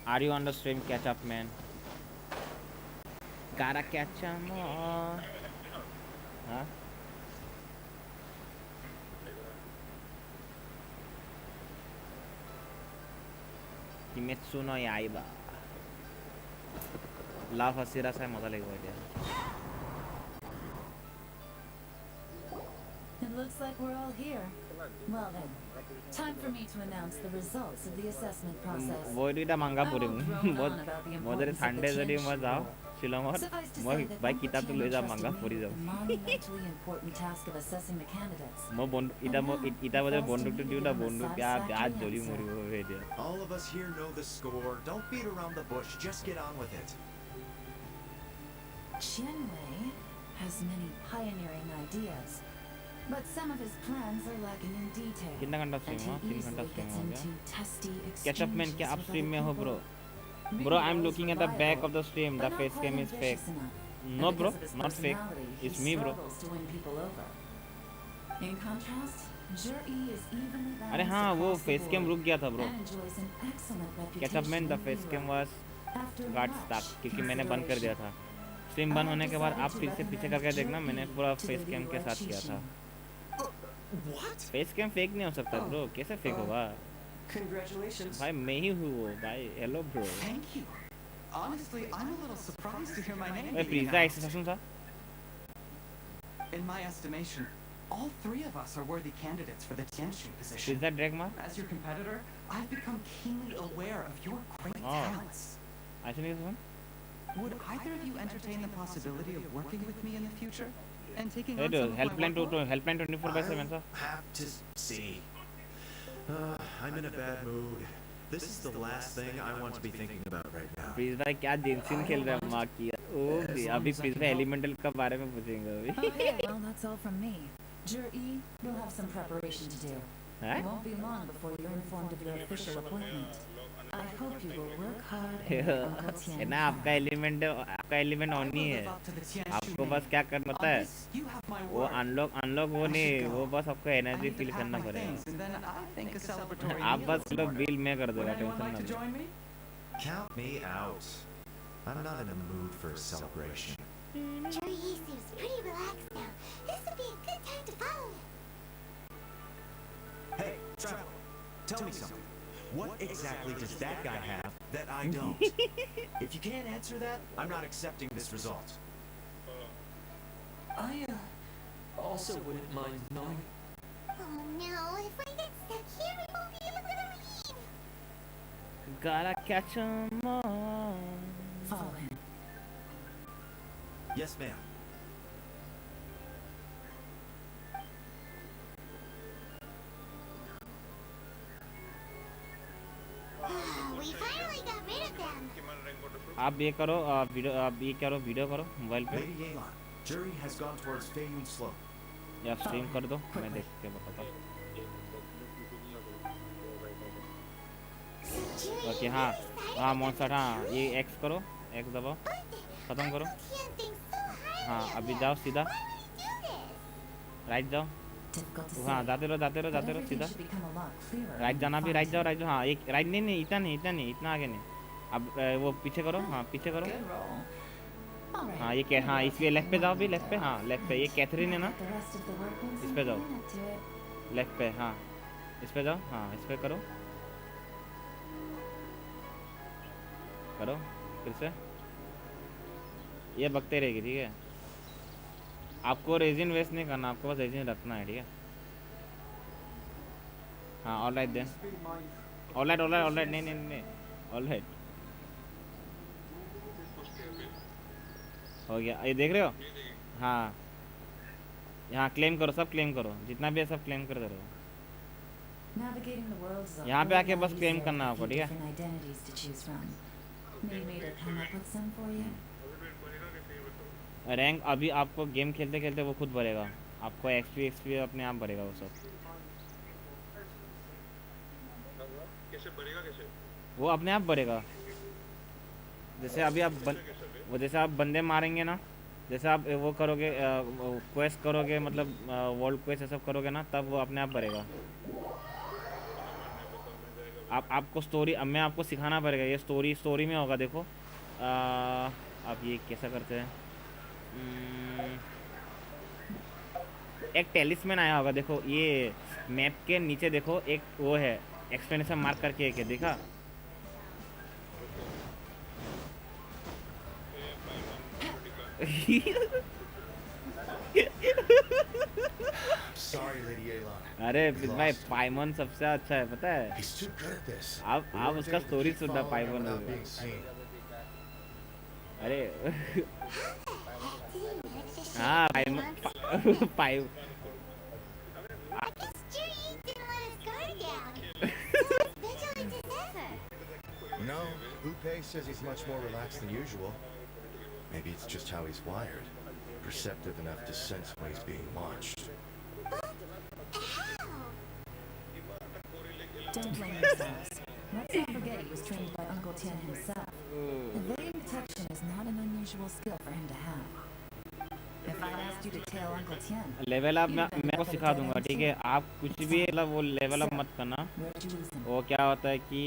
Are you on the stream catch up man? Gotta catch 'em all. हाँ किमेत्सु no याइबा laugh हसीरा सा मजा लेगा बढ़िया It looks like we're all here. Well then, time for me to announce the results of the assessment process. वो इटा मांगा I पूरे won't drone बहुत on about the बहुत importance of ठंडे the जरिए Tianshu मत जाओ War. शिलोंग और Suffice to मैं say that भाई Uncle किताब तो Tian ले जा entrusted मांगा me पूरी with जाओ the monumentally important task of assessing the candidates. मैं बॉन्ड इटा बजे बॉन्ड टू ड्यूटा बॉन्ड क्या आज जोली मोरी वो भेजिया All of us here know the score. Don't beat around the bush. Just get on with it. Qianwei has many pioneering ideas, but some of his plans are lacking in detail. कितना घंटा and stream he हुआ 3 घंटा easily stream gets हो into गया testy catch up man exchanges क्या आप with stream other में हो people. bro I'm Mingo is looking at the back reliable, of the stream but the not face quite cam is fake ambitious enough. no And bro because of his not fake personality, it's he me bro struggles to win people over. In contrast, Zhi is evenly balanced अरे हाँ वो across the face cam board रुक गया था bro and enjoys an excellent catch up man reputation the face in cam Europe. Was After got much stuck क्योंकि मैंने बंद कर दिया था स्ट्रीम I बंद होने के बाद decided आप to फिर से पीछे recommend करके देखना मैंने Zhi पूरा to फेस the कैम के साथ किया था What? फेस कैम फेक नहीं हो सकता ब्रो कैसे फेक होगा Congratulations. भाई मैं ही हूँ वो भाई hello bro Thank you. Honestly, I'm a little surprised to hear my name ओए being please the announced. Accession था In my estimation, all three of us are worthy candidates for the Tianshu please position. The drag मार As your competitor, I've become keenly aware of your great Oh. talents. ऐसे नहीं सुन Would either of you entertain the possibility of working with me in the future? And taking Hey on dude, some of my helpline workload? helpline 24/7 sir. I'll have to see. I'm in a bad mood. This is the last thing I want to be thinking about right now. Please भाई क्या जेंशिन खेल रहा है माँ की okay अभी please भाई elemental का बारे में पूछेंगे अभी Okay, well that's all from me. Zhi, you'll have some preparation to do. Huh? It won't be long before you're informed of your official appointment. I hope you will work hard and make Uncle Tian है ना आपका element on ही है आपको बस क्या करना होता है वो अनलॉक वो नहीं वो बस आपको एनर्जी फील करना पड़ेगा आप बस लो बिल में कर दोगा टेंशन ना लो Count me out. I'm not in a mood for a celebration. Jerry seems pretty relaxed now. This would be a good time to follow him. Hey, traveler, tell me something. What exactly does that guy have that I don't? If you can't answer that, I'm not accepting this result. I also wouldn't mind knowing. Oh no, if we get stuck here, we won't be able to leave. gotta catch 'em all Follow him. Yes, ma'am. We finally got rid of them. आप ये करो video आप ये करो video करो mobile पे Lady Yelan, jury has gone towards Feiyun Slope. या stream कर दो मैं देख के बताता हूँ ओके हाँ हाँ मॉन्स्टर हाँ ये एक्स करो एक्स दबाओ खत्म करो हाँ अभी जाओ सीधा राइट जाओ हाँ जाते रहो सीधा राइट जाना भी राइट जाओ हाँ एक राइट नहीं इतना आगे नहीं अब वो पीछे करो हाँ पीछे करो हाँ ये हाँ इसलिए लेफ्ट पे जाओ भी लेफ्ट पे हाँ लेफ्ट पे ये कैथरीन है ना इस पे जाओ लेफ्ट पे हाँ इस पे जाओ हाँ इस पे करो फिर से ये बकते रहेगी ठीक है आपको रेजिन वेस्ट नहीं करना आपको बस रेजिन रखना है ठीक है हाँ ऑलराइट देन ऑलराइट नहीं ऑलराइट हो गया ये देख रहे हो हाँ यहाँ क्लेम करो सब क्लेम करो जितना भी है सब क्लेम करते रहो यहाँ पे आके बस क्लेम करना आपको ठीक है रैंक अभी आपको गेम खेलते खेलते वो खुद भरेगा आपको एक्सपी अपने आप भरेगा वो सब वो अपने आप भरेगा जैसे अभी आप जैसे आप बंदे मारेंगे ना जैसे आप वो करोगे क्वेस्ट करोगे मतलब वर्ल्ड क्वेस्ट ये सब करोगे ना तब वो अपने आप भरेगा आपको स्टोरी मैं आपको सिखाना पड़ेगा ये स्टोरी में होगा देखो अब ये कैसा करते हैं? एक टेलिस्मैन आया होगा, देखो ये मैप के नीचे देखो, एक वो है एक्सप्लेनेशन मार्क करके, एक है, देखा? Sorry, Lady Yelan. अरे भाई पाइमन सबसे अच्छा है, पता है? He's too good at this. आप उसका स्टोरी सुनना पाइमन without होगा। being seen. अरे हाँ पाइमन पाइम I guess Jerry didn't let his guard down. So as vigilant as ever. No, Lupe says he's much more relaxed than usual. Maybe it's just how he's wired. Perceptive enough to sense when he's being watched. Don't blame yourselves. Let's not forget he was trained by Uncle Tian himself. Evading detection is not an unusual skill for him to have. If I'd asked you to tail Uncle Tian, level up मैं को सिखा दूंगा, ठीक है? आप कुछ भी मतलब वो लेवल अप मत करना। वो क्या होता है कि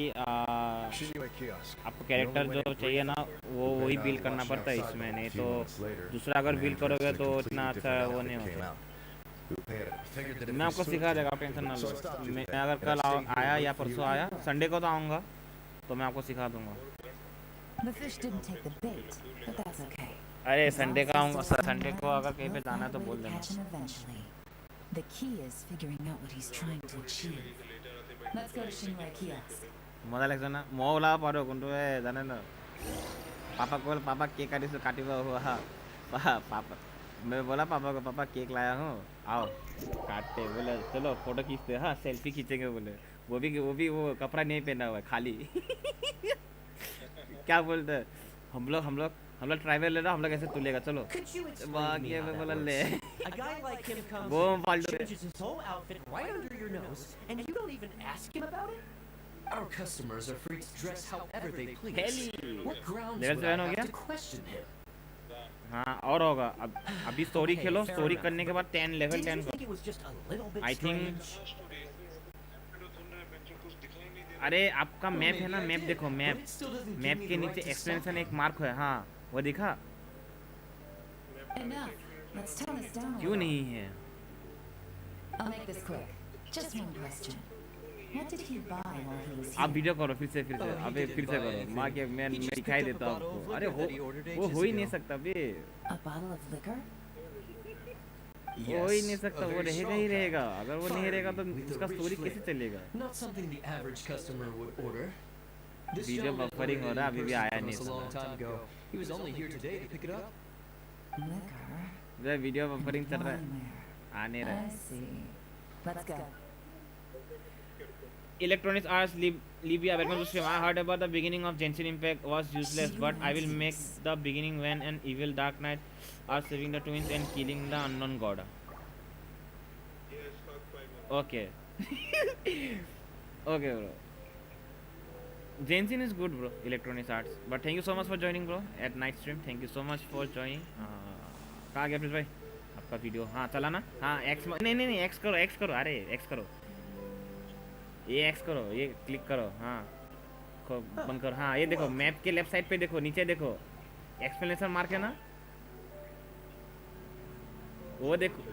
आपको कैरेक्टर जो चाहिए ना वो वही बिल्ड करना पड़ता है इसमें, नहीं तो दूसरा अगर बिल्ड करोगे तो इतना अच्छा वो नहीं होता। मैं आपको सिखा देगा, आप टेंशन ना लो। मैं अगर कल आया या परसों आया, संडे को तो आऊँगा, तो मैं आपको सिखा दूंगा। the fish didn't take the bait, but that's okay. अरे संडे का आऊँगा, संडे को अगर कहीं पे जाना है तो बोल देना। Catch him eventually. The key is figuring out what he's trying to achieve. Let's go to Shinwei Kiosk. मजा लगता ना मोला पारो कुंटू है जाने ना पापा केक काटी हुआ पापा मैं बोला पापा को पापा केक लाया हूँ आओ काटते, बोले चलो फोटो खींचते, हाँ सेल्फी खींचेंगे, बोले वो भी वो कपड़ा नहीं पहना हुआ है खाली क्या बोलते हैं हम लोग ट्राइवल ले रहा, हम लोग ऐसे तुलेगा, चलो बाकी मैं बोला ले A guy like him comes वो in, फालतू changes his whole outfit right under your nose, and you don't even ask him about it? Our customers are free to dress however they please. Heli. What grounds Level would I 7 हो have गया? to question him? हाँ और होगा अभी story Okay, खेलो, fair story enough. करने के बाद 10 level Didn't you 10 think it was just a little bit I think strange? अरे आपका मैप है ना, मैप देखो, map But it still doesn't give map me के the नीचे right to एक्सप्लेनेशन stop एक मार्क है, हाँ वो दिखा Enough. Let's tone this down a क्यों little. नहीं है? I'll make this quick. Just one question. What did he buy while he was आप here? वीडियो करो फिर से Oh, he अबे didn't फिर से buy करो, anything. माँ के मैं He just दिखाई picked up देता a हूँ bottle of आपको। अरे liquor that he ordered वो ages हो ही नहीं ago. सकता बे, A bottle of liquor? हो ही नहीं Yes, सकता, a वो very रहेगा strong ही kind. रहेगा, अगर वो नहीं रहेगा तो Fiery with उसका a rich स्टोरी कैसे flavor. चलेगा? Not something the average customer would order. This video gentleman buffering हो ordered रहा it है, अभी भी in आया person नहीं from us a long साला। time ago. He was only here today to pick it up. Liquor? Way video buffering चल रहा है, Wineware. आ नहीं रहा I है। see. Let's go. Electronics Arts Libya, welcome to stream. I heard about the beginning of GenshinImpact was useless, but I will make the beginning when an evil dark knight are saving the twins and killing the unknown god. Okay. Okay bro. Genshin is good bro, Electronics Arts. But thank you so much for joining bro at night stream. Thank you so much for joining. कहाँ गया please भाई आपका video? हाँ चला ना, हाँ x नहीं x करो अरे एक्स करो, ये एक्स करो, ये क्लिक करो, हाँ बंद करो, हाँ ये देखो मैप के लेफ्ट साइड पे देखो, नीचे देखो एक्सप्लेनेशन मार्क है ना, वो देखो,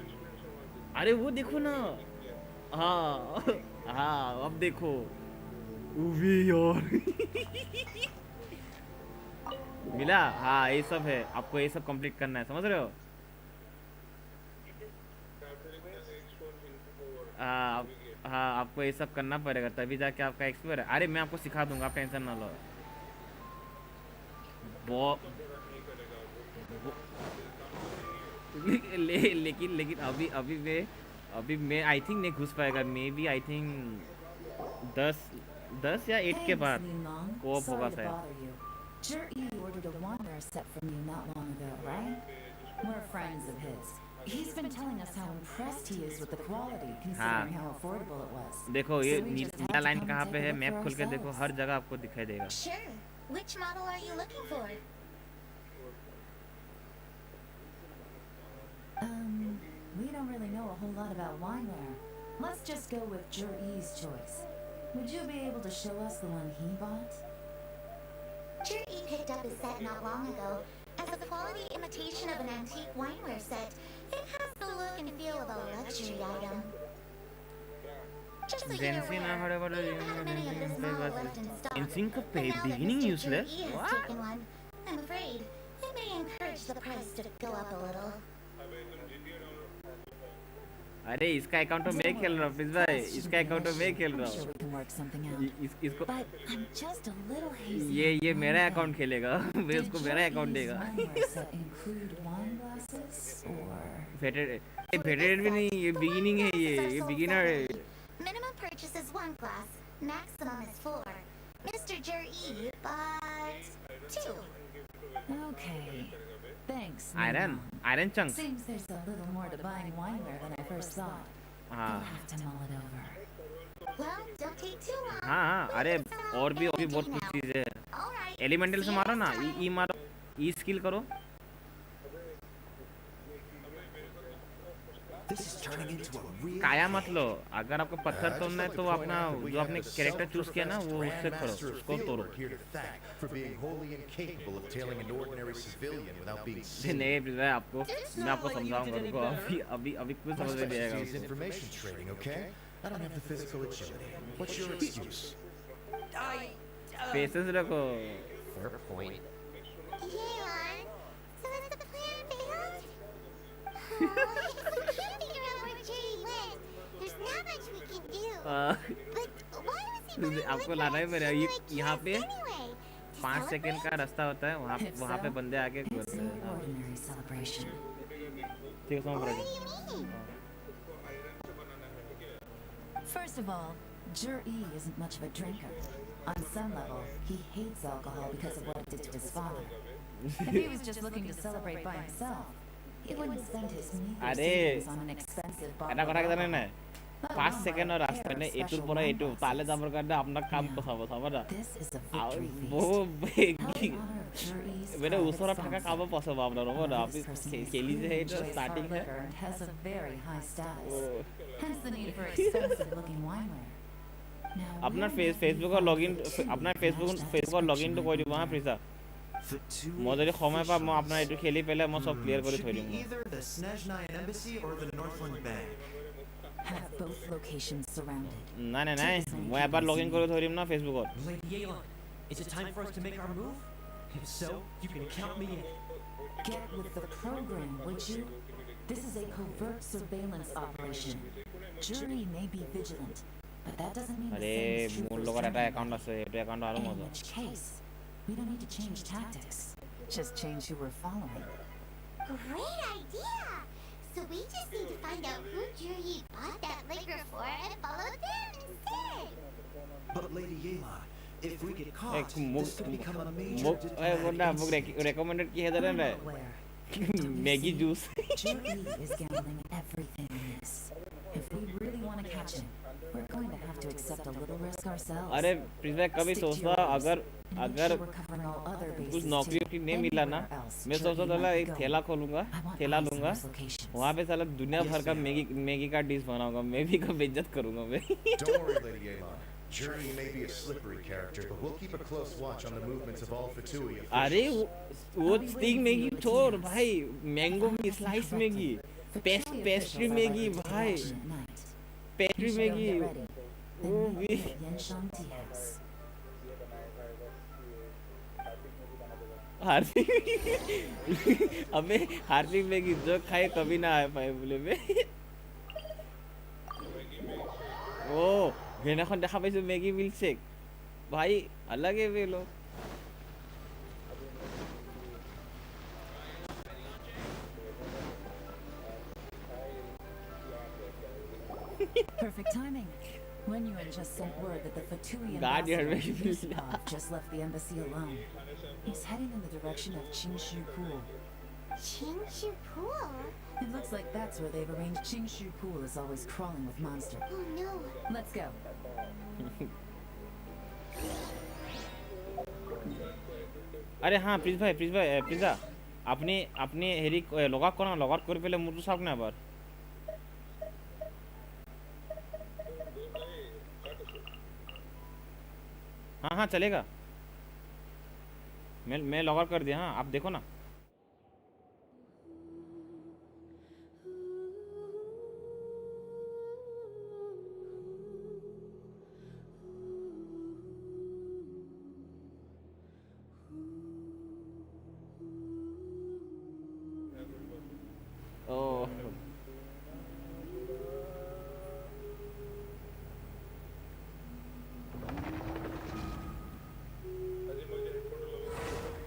अरे वो देखो ना, हाँ हाँ अब देखो उवी यार मिला, हाँ ये सब है, आपको ये सब कंप्लीट करना है, समझ रहे हो? हाँ हाँ आपको ये सब करना पड़ेगा तभी जाके आपका एक्सप्लोर है। अरे मैं आपको सिखा दूंगा, आप टेंशन ना लो। लेकिन अभी मैं आई थिंक नहीं घुस पाएगा, मे बी आई थिंक 10 या 8 के बाद कोऑप होगा शायद। Jerry ordered a wanderer set from you not long ago, right? We're friends of his. He's been telling us how impressed he is with the quality, considering how affordable it was. देखो ये So we just had Neela to line come कहाँ take पे a है, look map for खोल के देखो, ourselves. हर जगह आपको दिखाई देगा। Sure. Which model are you looking for? We don't really know a whole lot about wineware. Let's just go with Jerry's choice. Would you be able to show us the one he bought? Jerry picked up his set not long ago, high-quality imitation of an antique wineware set. It has the look and feel of a luxury item. Just so you're Genshin aware, we don't have many of this model left in stock. Genshin का But now that beginning Mr. useless. Juri has What? taken one, I'm afraid it may encourage the price to go up a little. अरे इसका account तो मैं खेल रहा हूँ please भाई, इसका अकाउंट तो मैं खेल रहा Sure we can work something out. हूँ इसको But I'm just a little hazy. ये मेरा अकाउंट खेलेगा मैं उसको मेरा अकाउंट देगा Does that include wine glasses or? भेटेड भी नहीं, ये बिगिनिंग है, ये बिगिनर है. Minimum purchase is 1 glass, maximum is 4. Mr. Juri, but 2. Okay. Thanks. Iron chunks. Seems there's a little more to buying wineware than I first thought. I'll have to mull it over. Well, don't take too long. हाँ अरे और भी बहुत कुछ चीजें हैं. Elemental से मारो ना, ई मारो, ई स्किल करो. काया मत लो. अगर आपको पत्थर तोड़ना है तो अपना जो आपने कैरेक्टर चूज किया ना वो उससे करो, उसको तोड़ो. नहीं मैं आपको समझाऊंगा, रुको. अभी कुछ समझ में नहीं आएगा. पेशेंस रखो. Fair point. Yelan, so has the plan failed? Oh, it's figure out where Juri went. There's not much we can do. But why was he running आपको लाना है मेरे यहाँ पे 5 सेकंड का रास्ता होता है, वहाँ पे बंदे आके करते हैं. ठीक है समझ रहा हूँ. First of all, Juri isn't much of a drinker. On some level, he hates alcohol because of what it did to his father. If he was just looking to celebrate by himself, he wouldn't spend his meager savings on an expensive bottle of alcohol. 5 second রাস্তা নেই, এটুর পরে এটু তাহলে যাবার কারণে আপনার কাম বসাবো সাবারা. मेरे उसरा ठका काम पसंद आप लोगों को ना आप खेली से है जो स्टार्टिंग है. Has a very high status. Hence the need for expensive looking wineware. अपना फेसबुक और लॉगिन अपना फेसबुक और लॉगिन तो कोई नहीं वहाँ प्लीज़ मज़े समय पर मैं अपना इटू खेली पहले मैं सब क्लियर करी थोड़ी हूँ. Either the Snezhnaya Embassy or the Northland Bank. Have both locations surrounded. नहीं मैं एक बार लॉगिन करी थोड़ी हूँ ना फेसबुक और. Lady Yelan, is it time for us to make our move? If so, you can count me in. Get with the program, would you? This is a covert surveillance operation. Juri may be vigilant, but that doesn't mean the same is true for Snezhnaya. In which case, we don't need to change tactics. Just change who we're following. Great idea! So we just need to find out who Juri bought that liquor for and follow them instead. But Lady Yelan, if we get caught, this could become a major recommended किया था ना Maggi juice. Juri is gambling everything in this. If we really want to catch him, we're going to have to accept a little risk ourselves. अरे please कभी सोचता अगर कुछ नौकरी नहीं मिला ना मैं सोचता था एक ठेला लूंगा वहाँ पे साला दुनिया भर का मैगी का डिश बनाऊंगा, मैगी का बेइज्जत करूंगा मैं. Don't worry, Lady Yelan. Juri may be a slippery character, but we'll keep a close watch on the movements of all Fatui. अरे वो स्टिंग मैगी छोड़ भाई, मैंगो में स्लाइस मैगी, पेस्ट्री मैगी भाई, पेस्ट्री मैगी वो भी. हार्दिक Maggi जो खाए कभी ना आ पाए बोले में. ओ সেইদিনাখন দেখা পাইছো মেগী মিল্কশেক ভাই अलग है वे लोग. Perfect timing. When Yuan just sent word that the Fatui God, you're ambassador making me Yusupov just left the embassy alone. He's heading in the direction of Qingshu Pool. Qingshu Pool? It looks like that's where they've arranged. Qingshu Pool is always crawling with monsters. Oh no. Let's go. अरे हाँ please भाई please अपनी हेरी log out कर पहले मुझे साफ ना बार. हाँ चलेगा, मैं लॉग आउट कर दिया. हाँ आप देखो ना.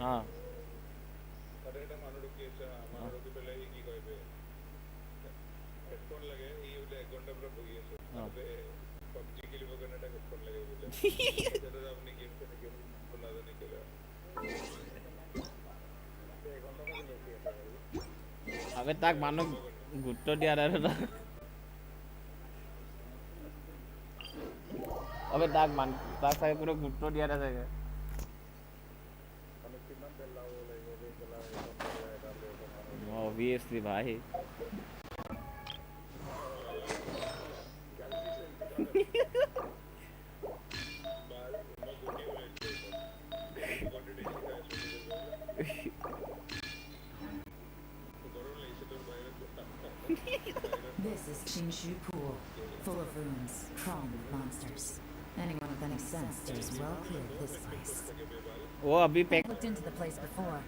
हाँ अबे ताक मानो गुट्टो दिया रहा था अबे ताक मान ताक सारे पूरा गुट्टो दिया रहा था obviously भाई This is Qingshu Pool, full of ruins, crawling with monsters. Anyone with any sense stays well clear of this place. वो अभी pack I looked into the place before.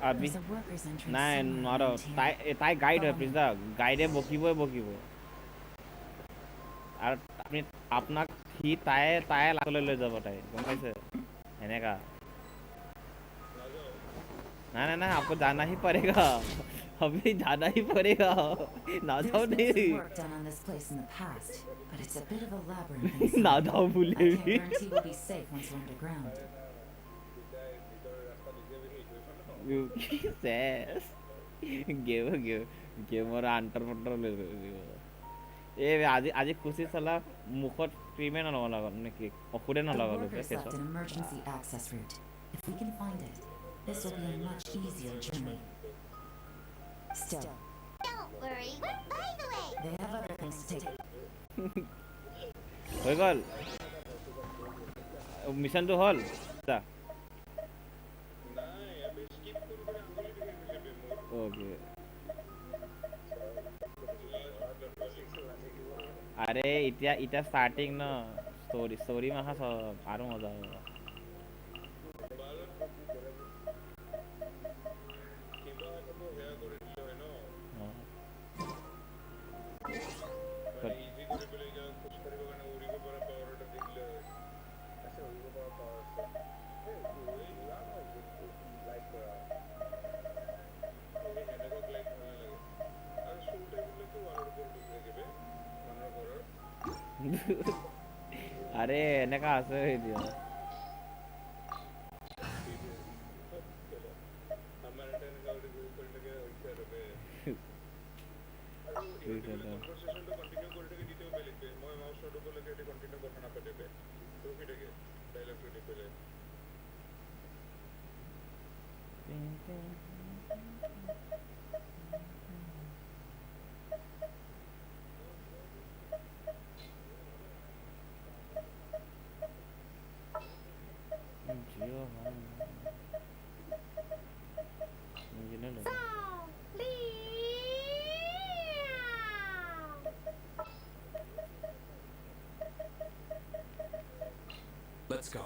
अभी There's a workers' entrance নাই somewhere নোৱাৰো around here. তাই guide হয় Follow me. Please দা গাইডে বকিবই বকিব আৰু আপুনি আপোনাক সি তাই লাষ্টলৈ লৈ যাব তাই গম পাইছে এনেকা नहीं आपको जाना ही पड़ेगा अभी जाना ही पड़ेगा ना जाओ There's been नहीं some work done on this place in the past, but it's a bit of a labyrinth inside. ना जाओ I भूले can't भी guarantee we'll be safe once we're underground. Yes. Game और अंटर पंटर ले ए आज खुशी साला मुखत क्रीमे ना लगा ने की ओखुडे ना The लगा लो workers face left an emergency access route. If we can find it, this will be a much easier journey. Still, Don't worry, we're by the way. they have other things to take. हो गल mission तो hall ता okay अरे इटा starting ना story में हाँ आरो मजा आएगा अरे एने का आसे है दिया Let's go.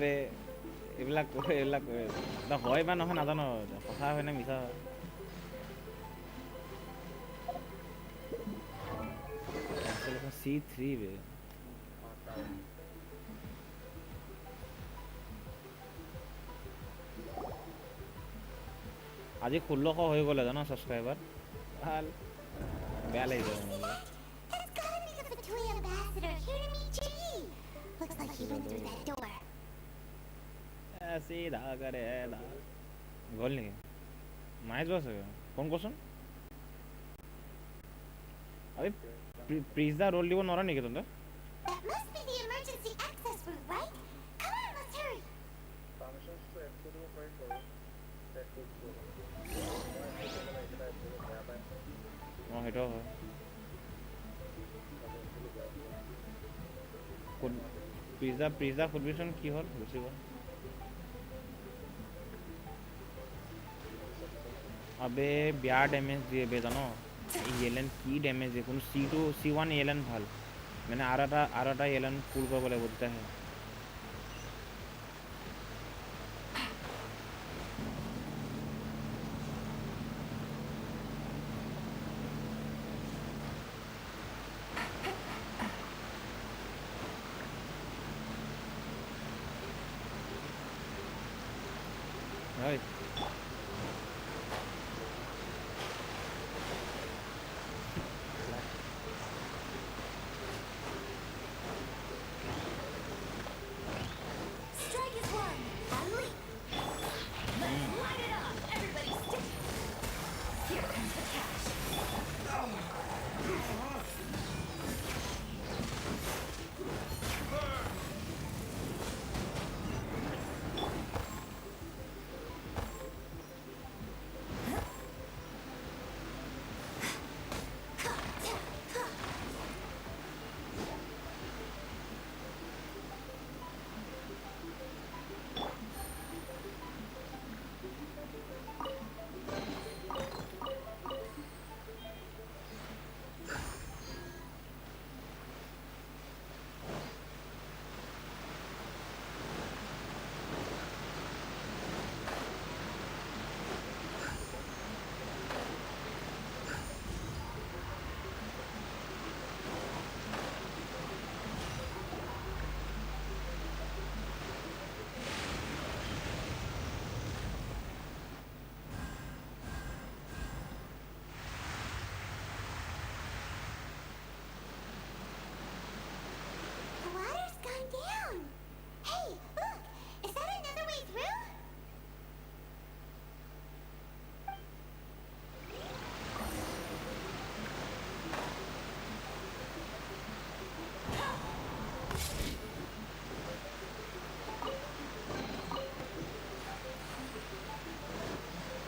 বে এইবিলাক হয় বা নহয় নাজানো সঁচা হয় নে মিছা হয় C3 বে আজি 1600 হৈ গ'লে জানো সাবস্ক্রাইবার ভাল বেয়া লাগিছে Looks like he went through that door. सीधा करे दा গ'ল নেকি মাইজ বস ফোন করছুন আরে প্রিজা রোল দিব নরা নেকি তোমরা That must be the emergency access route, right? Come on, let's hurry. ও হেটো হয় প্রিজা ফুডভিশন কি হল বুঝিব अबे बिया डैमेज दिए बे जानो येलन की डैमेज है कुन C2 C1 येलन ভাল मैंने आराटा येलन पुल कर बोले बोलता है हाय Strike is one. And leap. Let's light it up. Everybody stick. Here comes the cash. The water's gone down. Hey, look! Is that another way through?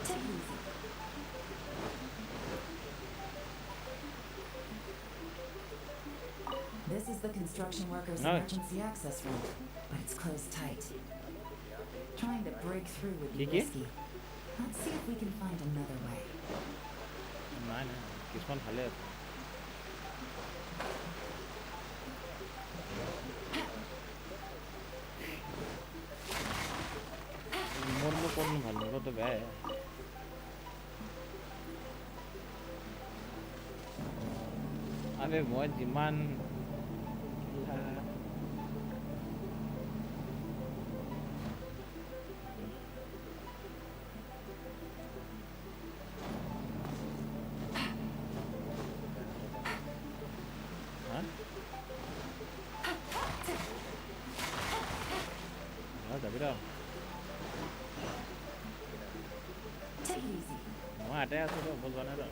Take it easy. This is the construction workers' No. emergency access route, but it's closed tight. Trying to break through would be Kiki? risky. Let's see if we can find another way. নাই নাই কিছুমান ভালে আছে মোৰনো কোন ভাল মোৰতো বেয়াই আবে মই যিমান যাবি ৰ Take it easy. মই আতে আছো ৰ মই যোৱা নাই ৰ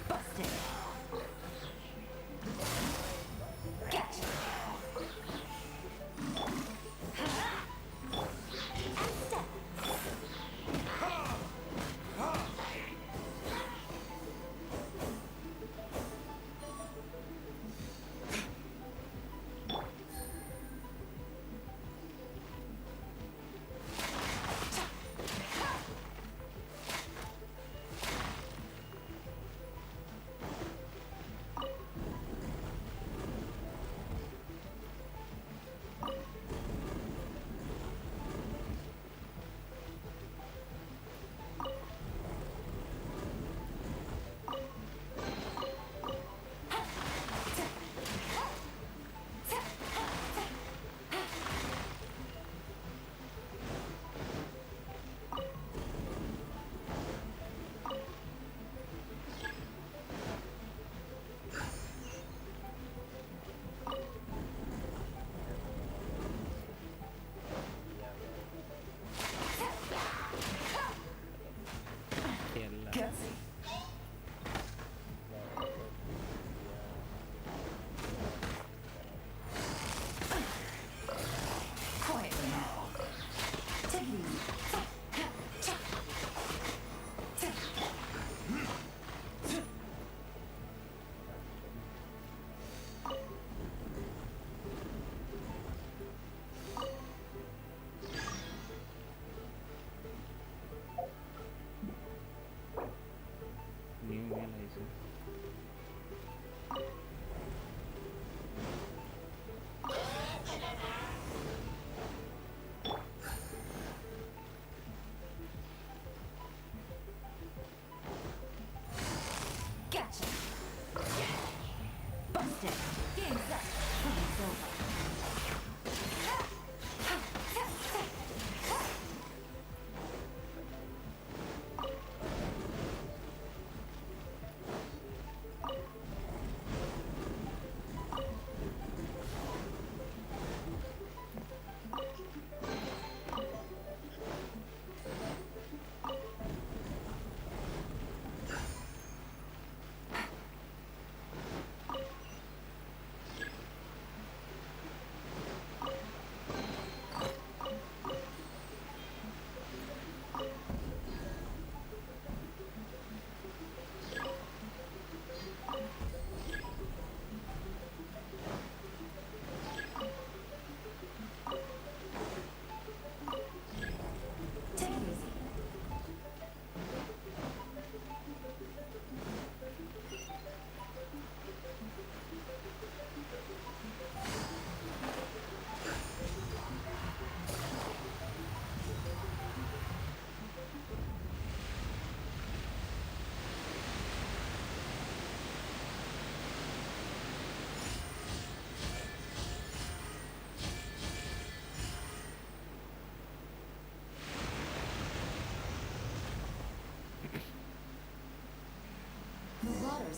Busted. Gotcha.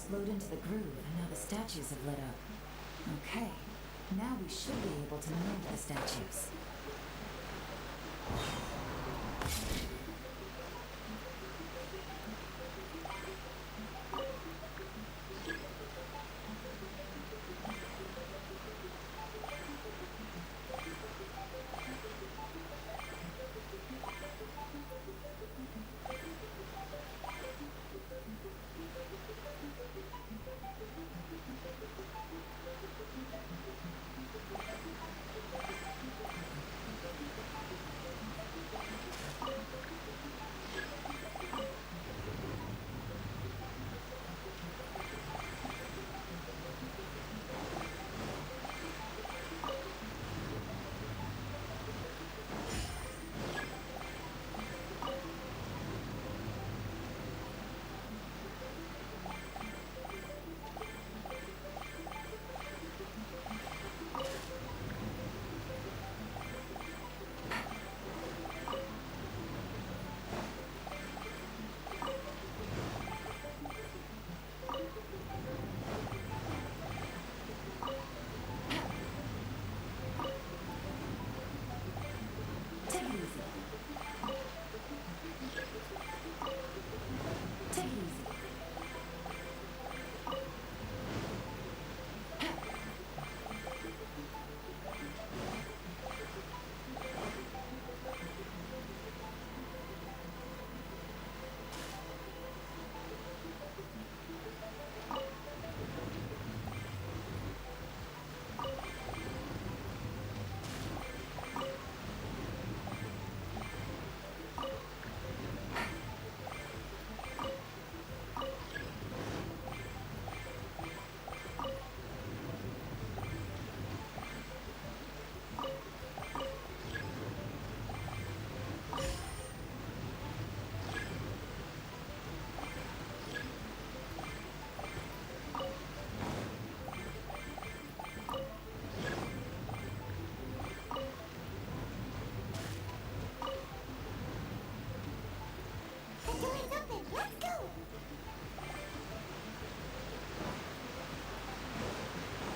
flowed into the groove, and now the statues have lit up. Okay, now we should be able to move the statues.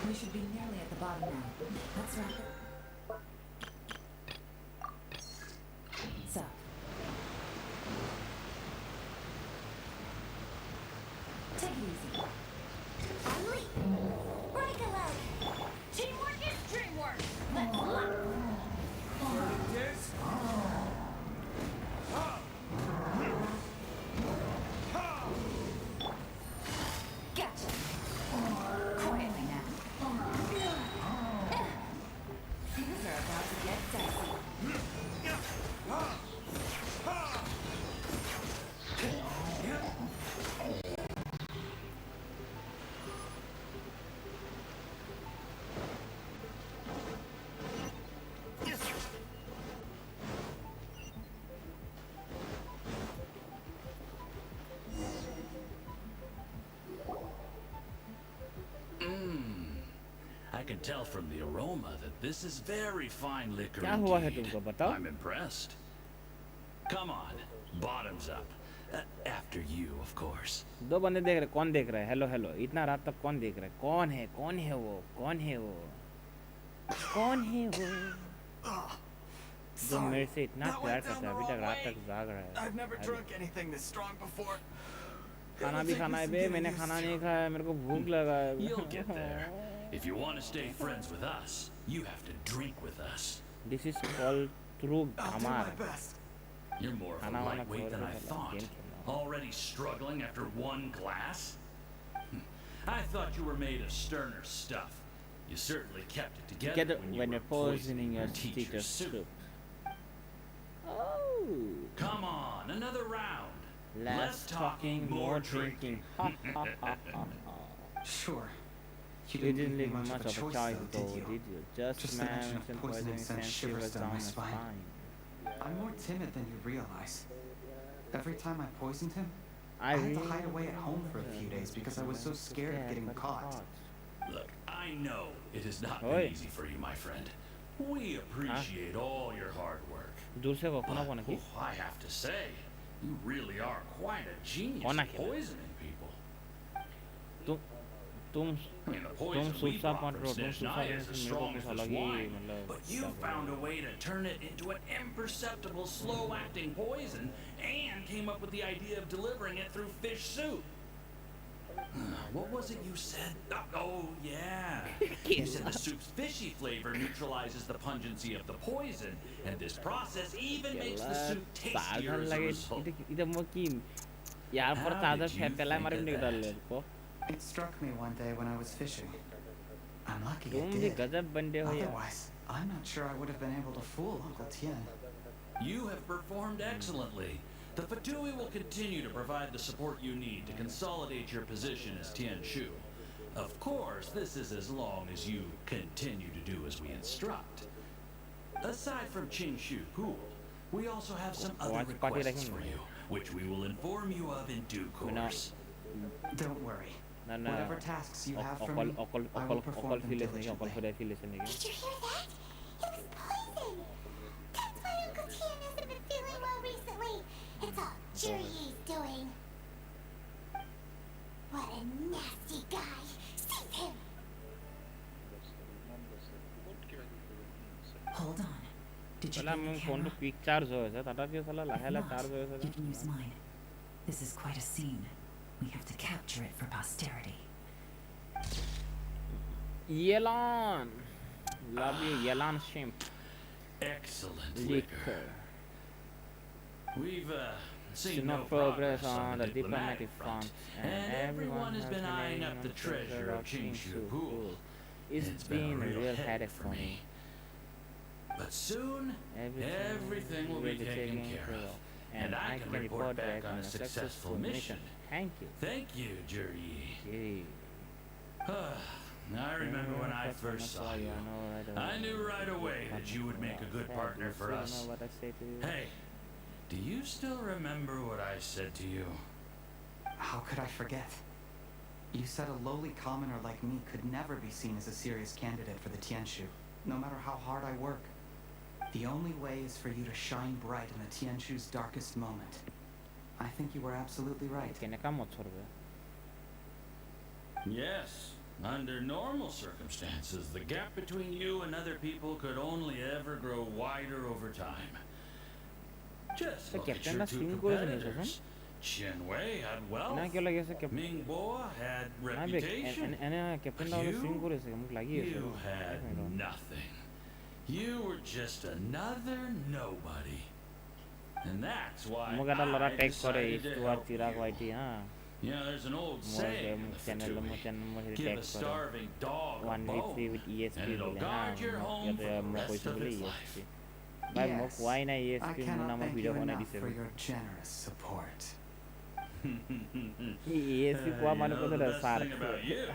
We should be nearly at the bottom now. Let's wrap it. So. Take it easy. I'm leaving. Break a leg. Teamwork is dreamwork. Let's rock. Gotcha. Quietly now. Things are about to get dicey. I can tell from the aroma that this is very fine liquor क्या हुआ है indeed. तुमको बताओ? I'm impressed. Come on, bottoms up. After you, of course. दो बंदे देख रहे, कौन देख रहा है? हेलो हेलो, इतना रात तक कौन देख रहा है? कौन है? कौन है वो? कौन है वो? कौन है वो? जो मेरे से इतना प्यार करता है, अभी तक रात तक जाग रहा है. I've never drunk anything this strong before. खाना भी खाना है बे, मैंने खाना नहीं खाया, मेरे को भूख लगा है. You'll get there. If you want to stay friends with us, you have to drink with us. This is called true gamar. You're more of a lightweight than I thought. Already struggling after one glass? I thought you were made of sterner stuff. You certainly kept it together when you're poisoning your teacher's soup. Oh. Come on, another round. Less talking, more drinking. Ha ha ha ha. Sure. You didn't leave much of a choice though, did you? Just managed and poisoning sent shivers down my spine. I'm more timid than you realize. Every time I poisoned him, I had to really hide away at home for a few days because I was so scared of getting caught. Look, I know it has not Oi. been easy for you, my friend. We appreciate all your hard work. दूर से वो कौन कौन की? I have to say, you really are quite a genius कौन at अकेला? poisoning people. तुम I mean, the poison we brought from Snezhnaya is as strong as this wine, but you found a way to turn it into an imperceptible, slow-acting poison, and came up with the idea of delivering it through fish soup. What was it you said? Oh, yeah. You said the soup's fishy flavor neutralizes the pungency of the poison, and this process even makes the soup tastier as a result. How did you think of that? It struck me one day when I was fishing. I'm lucky it did. Otherwise, I'm not sure I would have been able to fool Uncle Tien. You have performed excellently. The Fatui will continue to provide the support you need to consolidate your position as Tien Shu. Of course, this is as long as you continue to do as we instruct. Aside from Qing Shu Pool, we also have some other requests for you, which we will inform you of in due course. Don't worry. Whatever tasks you have for me, I will perform them diligently. Did you hear that? It was poison! That's why Uncle Tien hasn't been feeling well recently. It's all Juri's doing. What a nasty guy! Seize him! Hold on. Did you साला get मैं the phone camera? तो quick charge हो है टाटा के साला लहला If charge हो not, you can use mine. This is quite a scene. We have to capture it for posterity. Yelan, love you Yelan shrimp. Excellent liquor. We've seen no no progress progress on the diplomatic diplomatic front, and everyone has been eyeing up the treasure of Qing Shu Pool. It's been a real headache for me. But soon, everything will be taken care of, and I can report back on a successful mission. Thank you. Thank you, Juri. I remember when I first saw you. I knew right away that you would make a good partner for us. Hey, do you still remember what I said to you? How could I forget? You said a lowly commoner like me could never be seen as a serious candidate for the Tianshu, no matter how hard I work. The only way is for you to shine bright in the Tianshu's darkest moment. I think you were absolutely right. Yes. Under normal circumstances, the gap between you and other people could only ever grow wider over time. Just look at your two competitors. Chen Wei had wealth. Ming Bo had reputation. You had nothing. You were just another nobody. And that's why I decided to help you. You know, there's an old saying in the Fatui, give a starving dog a bone, and it'll guard your home for the rest of its life. Yes, I cannot thank you enough for your generous support. The best thing about you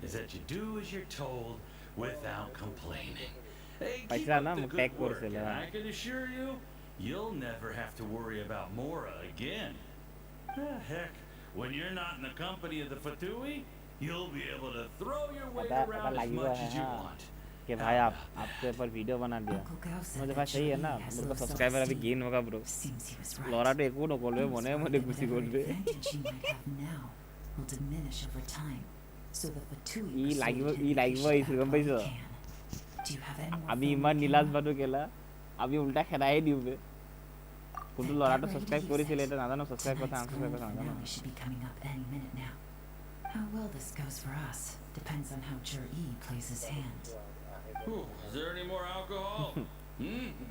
is that you do as you're told without complaining. Hey, keep up the good work, and I can assure you, you'll never have to worry about Mora again. Heck, when you're not in the company of the Fatui, you'll be able to throw your weight around as much as you want. कि भाई आपके ऊपर video बना दिया मुझे भाई सही है ना मेरे को सब्सक्राइबर अभी गेन होगा ब्रो लोरा तो एक वो कॉल में मोने मोने कुछ कॉल पे ई लाइव वो इस रकम पैसा अभी इमान नीलाज बातो केला अभी उल्टा खेला है न्यू पे कुछ लोरा तो सब्सक्राइब करी चले तो ना ना सब्सक्राइब करता आंसर करता ना How well this goes for us depends on how Jur-E plays his hand. Is there any more alcohol?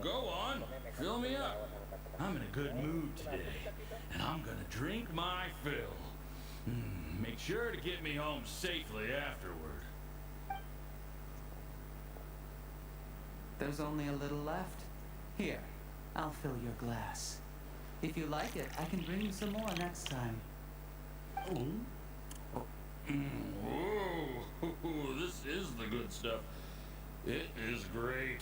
Go on, fill me up. I'm in a good mood today, and I'm gonna drink my fill. Make sure to get me home safely afterward. There's only a little left. Here, I'll fill your glass. If you like it, I can bring you some more next time. Whoa, this is the good stuff. It is great.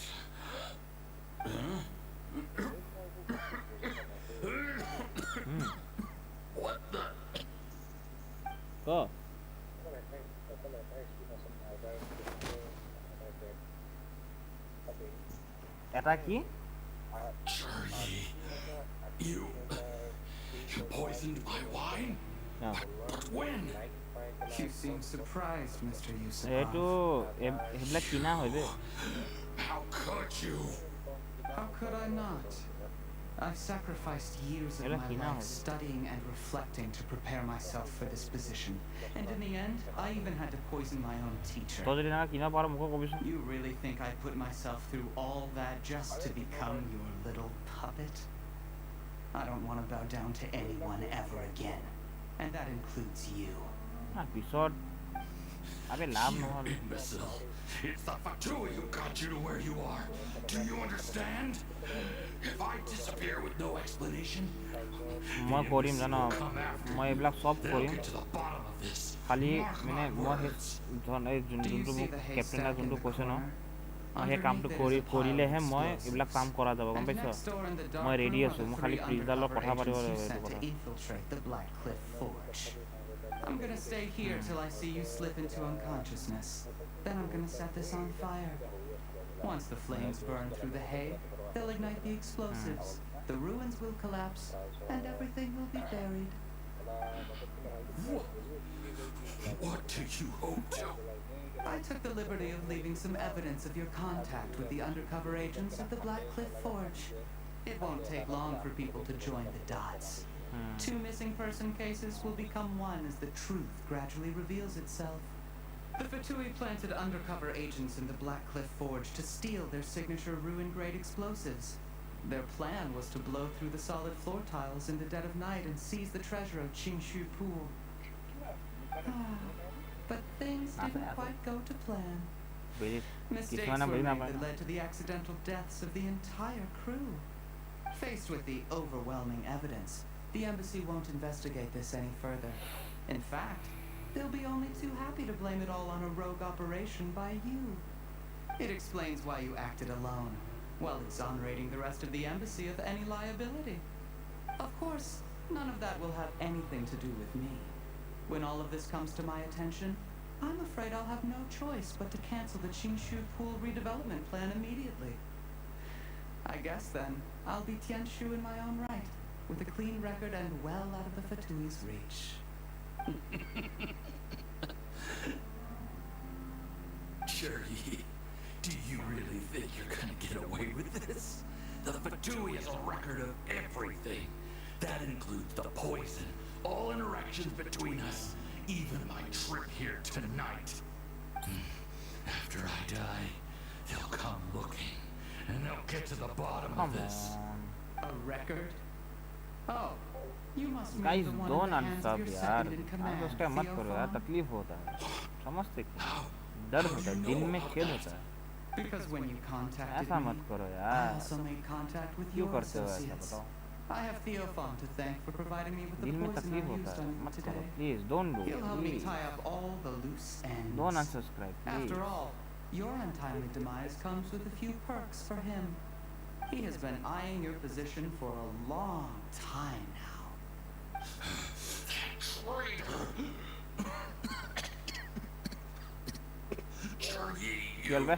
What the? Go. Ataki? Charlie, you poisoned my wine? No. But when? You seem surprised, Mr. এইটো Yusupov. সেইবিলাক কিনা হয় বে How could you? How could I not? I've sacrificed years of my life studying and reflecting to prepare myself for this position. And in the end, I even had to poison my own teacher. You really think I put myself through all that just to become your little puppet? I don't want to bow down to anyone ever again. And that includes you. You imbecile. It's the Fatui who got you to where you are. Do you understand? If I disappear with no explanation, মই কৰিম জানো মই এইবিলাক চব কৰিম খালি মানে মই এই যোনটো মোক কেপ্টেইনে যোনটো কৈছে ন মই সেই কামটো কৰিলেহে মই এইবিলাক কাম কৰা যাব গম পাইছ মই ৰেডি আছোঁ মই খালি প্ৰিন্সিপালৰ কথা পাতিব লাগিব এইটো কথা I'm gonna stay here till I see you slip into unconsciousness. Then I'm gonna set this on fire. Once the flames burn through the hay, they'll ignite the explosives. The ruins will collapse, and everything will be buried. What do you hope to? I took the liberty of leaving some evidence of your contact with the undercover agents of the Black Cliff Forge. It won't take long for people to join the dots. Two missing person cases will become one as the truth gradually reveals itself. The Fatui planted undercover agents in the Black Cliff Forge to steal their signature ruin-grade explosives. Their plan was to blow through the solid floor tiles in the dead of night and seize the treasure of Qingshu Pool. But things didn't quite go to plan. Mistakes were made that led to the accidental deaths of the entire crew. Faced with the overwhelming evidence, the embassy won't investigate this any further. In fact, they'll be only too happy to blame it all on a rogue operation by you. It explains why you acted alone, while exonerating the rest of the embassy of any liability. Of course, none of that will have anything to do with me. When all of this comes to my attention, I'm afraid I'll have no choice but to cancel the Qingshu Pool redevelopment plan immediately. I guess then, I'll be Tianshu in my own right, with a clean record and well out of the Fatui's reach. Jerry, do you really think you're gonna get away with this? The Fatui has a record of everything. That includes the poison, all interactions between us, even my trip here tonight. After I die, they'll come looking, and they'll get to the bottom of this. A record? Oh, you must mean guys the one don't in the hands of unsub your यार second in command, आप उसका मत करो यार तकलीफ होता है समझते दर्द होता है दिल में खेद होता है Because when you contacted ऐसा me, मत करो I यार also made contact with क्यों your करते हो ऐसा associates. बताओ I have Theophan to thank for providing me with the दिल में poison I तकलीफ होता used है on you मत करो today. Please don't do He'll help me please tie up all the loose ends. don't unsubscribe please After all, your untimely demise comes with a few perks for him. He has been eyeing your position for a long time now. चल बे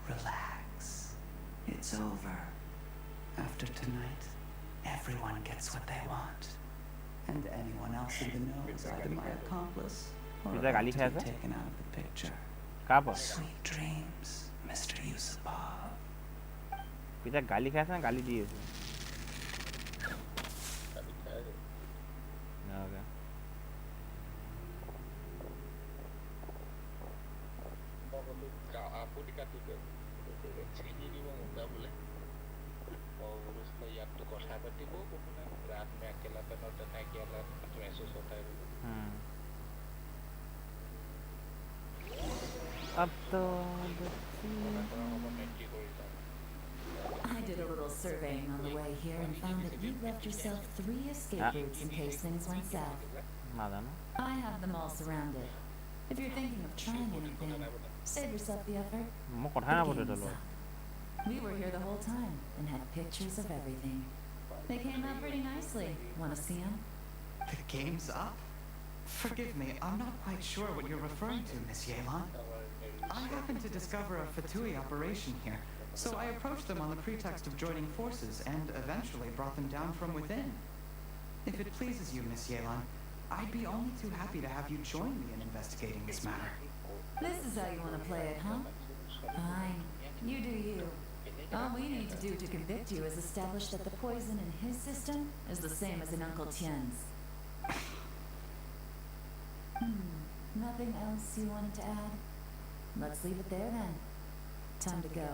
Relax. It's over. After tonight, everyone gets what they want. And anyone else in the know is either my accomplice or Is that about Ali to be Khaza? taken out of the picture. कहाँ पर Sweet dreams, Mr. Yusupov. पिता गाली खाया था ना गाली दी उसे ना होगा अब तो I did a little surveying on the way here and found that you left yourself 3 escape routes in case things went south. nada no I have them all surrounded. If you're thinking of trying anything, save yourself the effort. मैं कोठाना The पड़े game's तो up. We were here the whole time and had pictures of everything. They came out pretty nicely. Want to see them? The game's up? Forgive me, I'm not quite sure what you're referring to, Miss Yelan. I happened to discover a Fatui operation here, so I approached them on the pretext of joining forces and eventually brought them down from within. If it pleases you, Miss Yelan, I'd be only too happy to have you join me in investigating this matter. This is how you want to play it, huh? Fine. You do you. All we need to do to convict you is establish that the poison in his system is the same as in Uncle Tien's. Nothing else you wanted to add? Let's leave it there then. Time to go.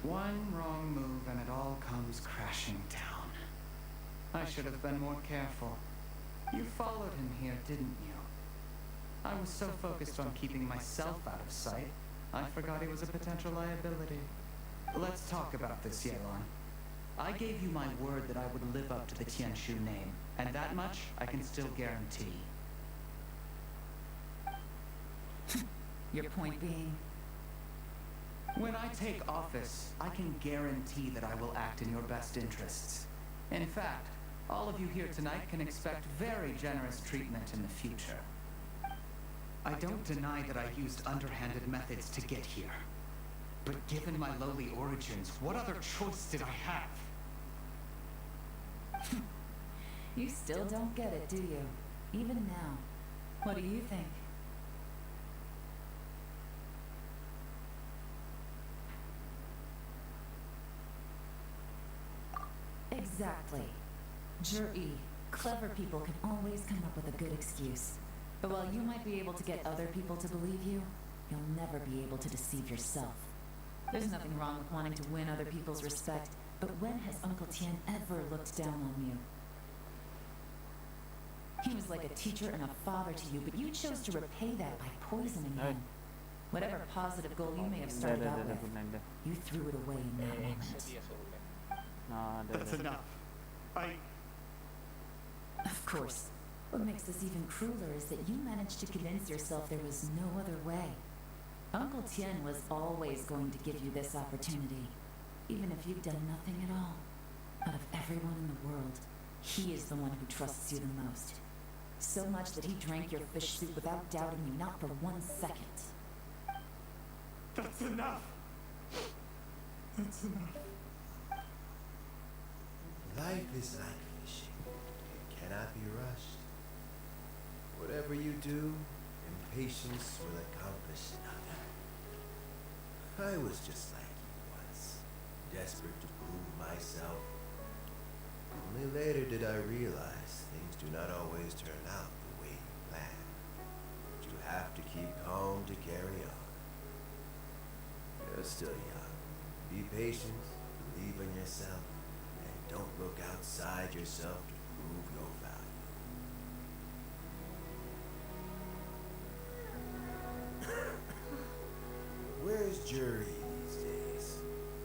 One wrong move and it all comes crashing down. I should have been more careful. You followed him here, didn't you? I was so focused on keeping myself out of sight, I forgot he was a potential liability. Let's talk about this, Yelan. I gave you my word that I would live up to the Tianshu name, and that much I can still guarantee. Your point being? When I take office, I can guarantee that I will act in your best interests. In fact, all of you here tonight can expect very generous treatment in the future. I don't deny that I used underhanded methods to get here. But given my lowly origins, what other choice did I have? You still don't get it, do you? Even now. What do you think? Exactly. Jur-E, clever people can always come up with a good excuse. But while you might be able to get other people to believe you, you'll never be able to deceive yourself. There's nothing wrong with wanting to win other people's respect, but when has Uncle Tien ever looked down on you? He was like a teacher and a father to you, but you chose to repay that by poisoning him. Whatever positive goal you may have started out with, you threw it away in that moment. That's enough. Of course. What makes this even crueler is that you managed to convince yourself there was no other way. Uncle Tien was always going to give you this opportunity, even if you've done nothing at all. Out of everyone in the world, he is the one who trusts you the most. So much that he drank your fish soup without doubting you, not for 1 second. That's enough! That's enough. Life is like fishing. It cannot be rushed. Whatever you do, impatience will accomplish nothing. I was just like you once, desperate to prove myself. Only later did I realize things do not always turn out the way you plan. But you have to keep calm to carry on. You're still young. Be patient, believe in yourself, and don't look outside yourself to prove your value. Where's Jur-E these days?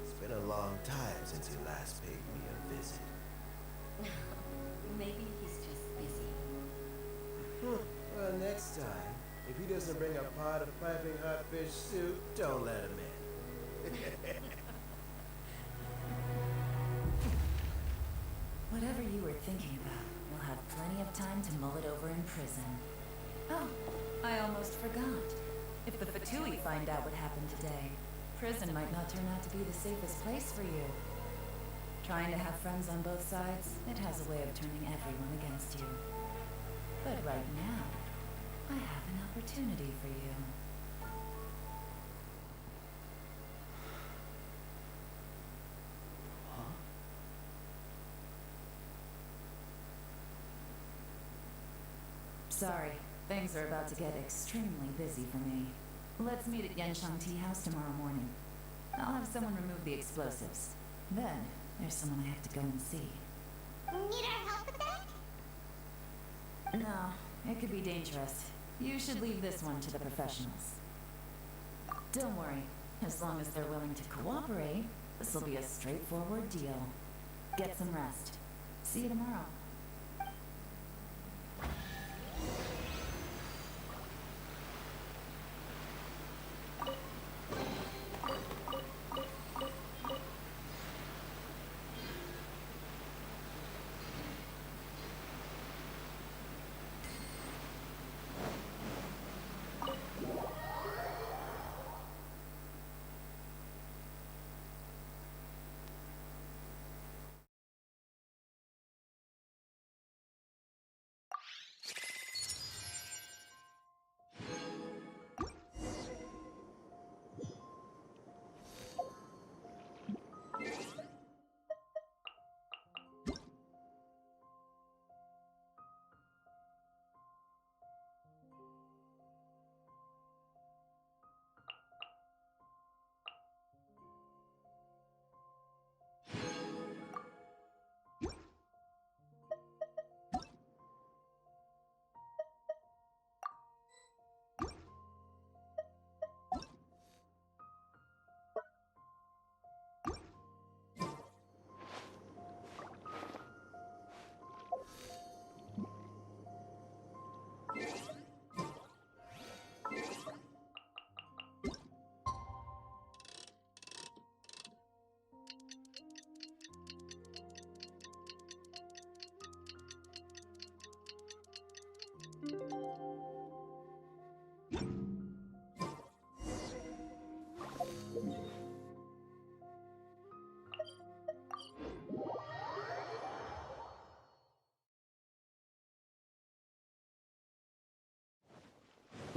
It's been a long time since he last paid me a visit. Maybe he's just busy. Well, next time, if he doesn't bring a pot of piping hot fish soup, don't let him in. Whatever you were thinking about, we'll have plenty of time to mull it over in prison. Oh, I almost forgot. If the Fatui find out what happened today, prison might not turn out to be the safest place for you. Trying to have friends on both sides, it has a way of turning everyone against you. But right now, I have an opportunity for you. Sorry, things are about to get extremely busy for me. Let's meet at Yenshang Tea House tomorrow morning. I'll have someone remove the explosives. Then, there's someone I have to go and see. Need our help with that? No, it could be dangerous. You should leave this one to the professionals. Don't worry. As long as they're willing to cooperate, this will be a straightforward deal. Get some rest. See you tomorrow.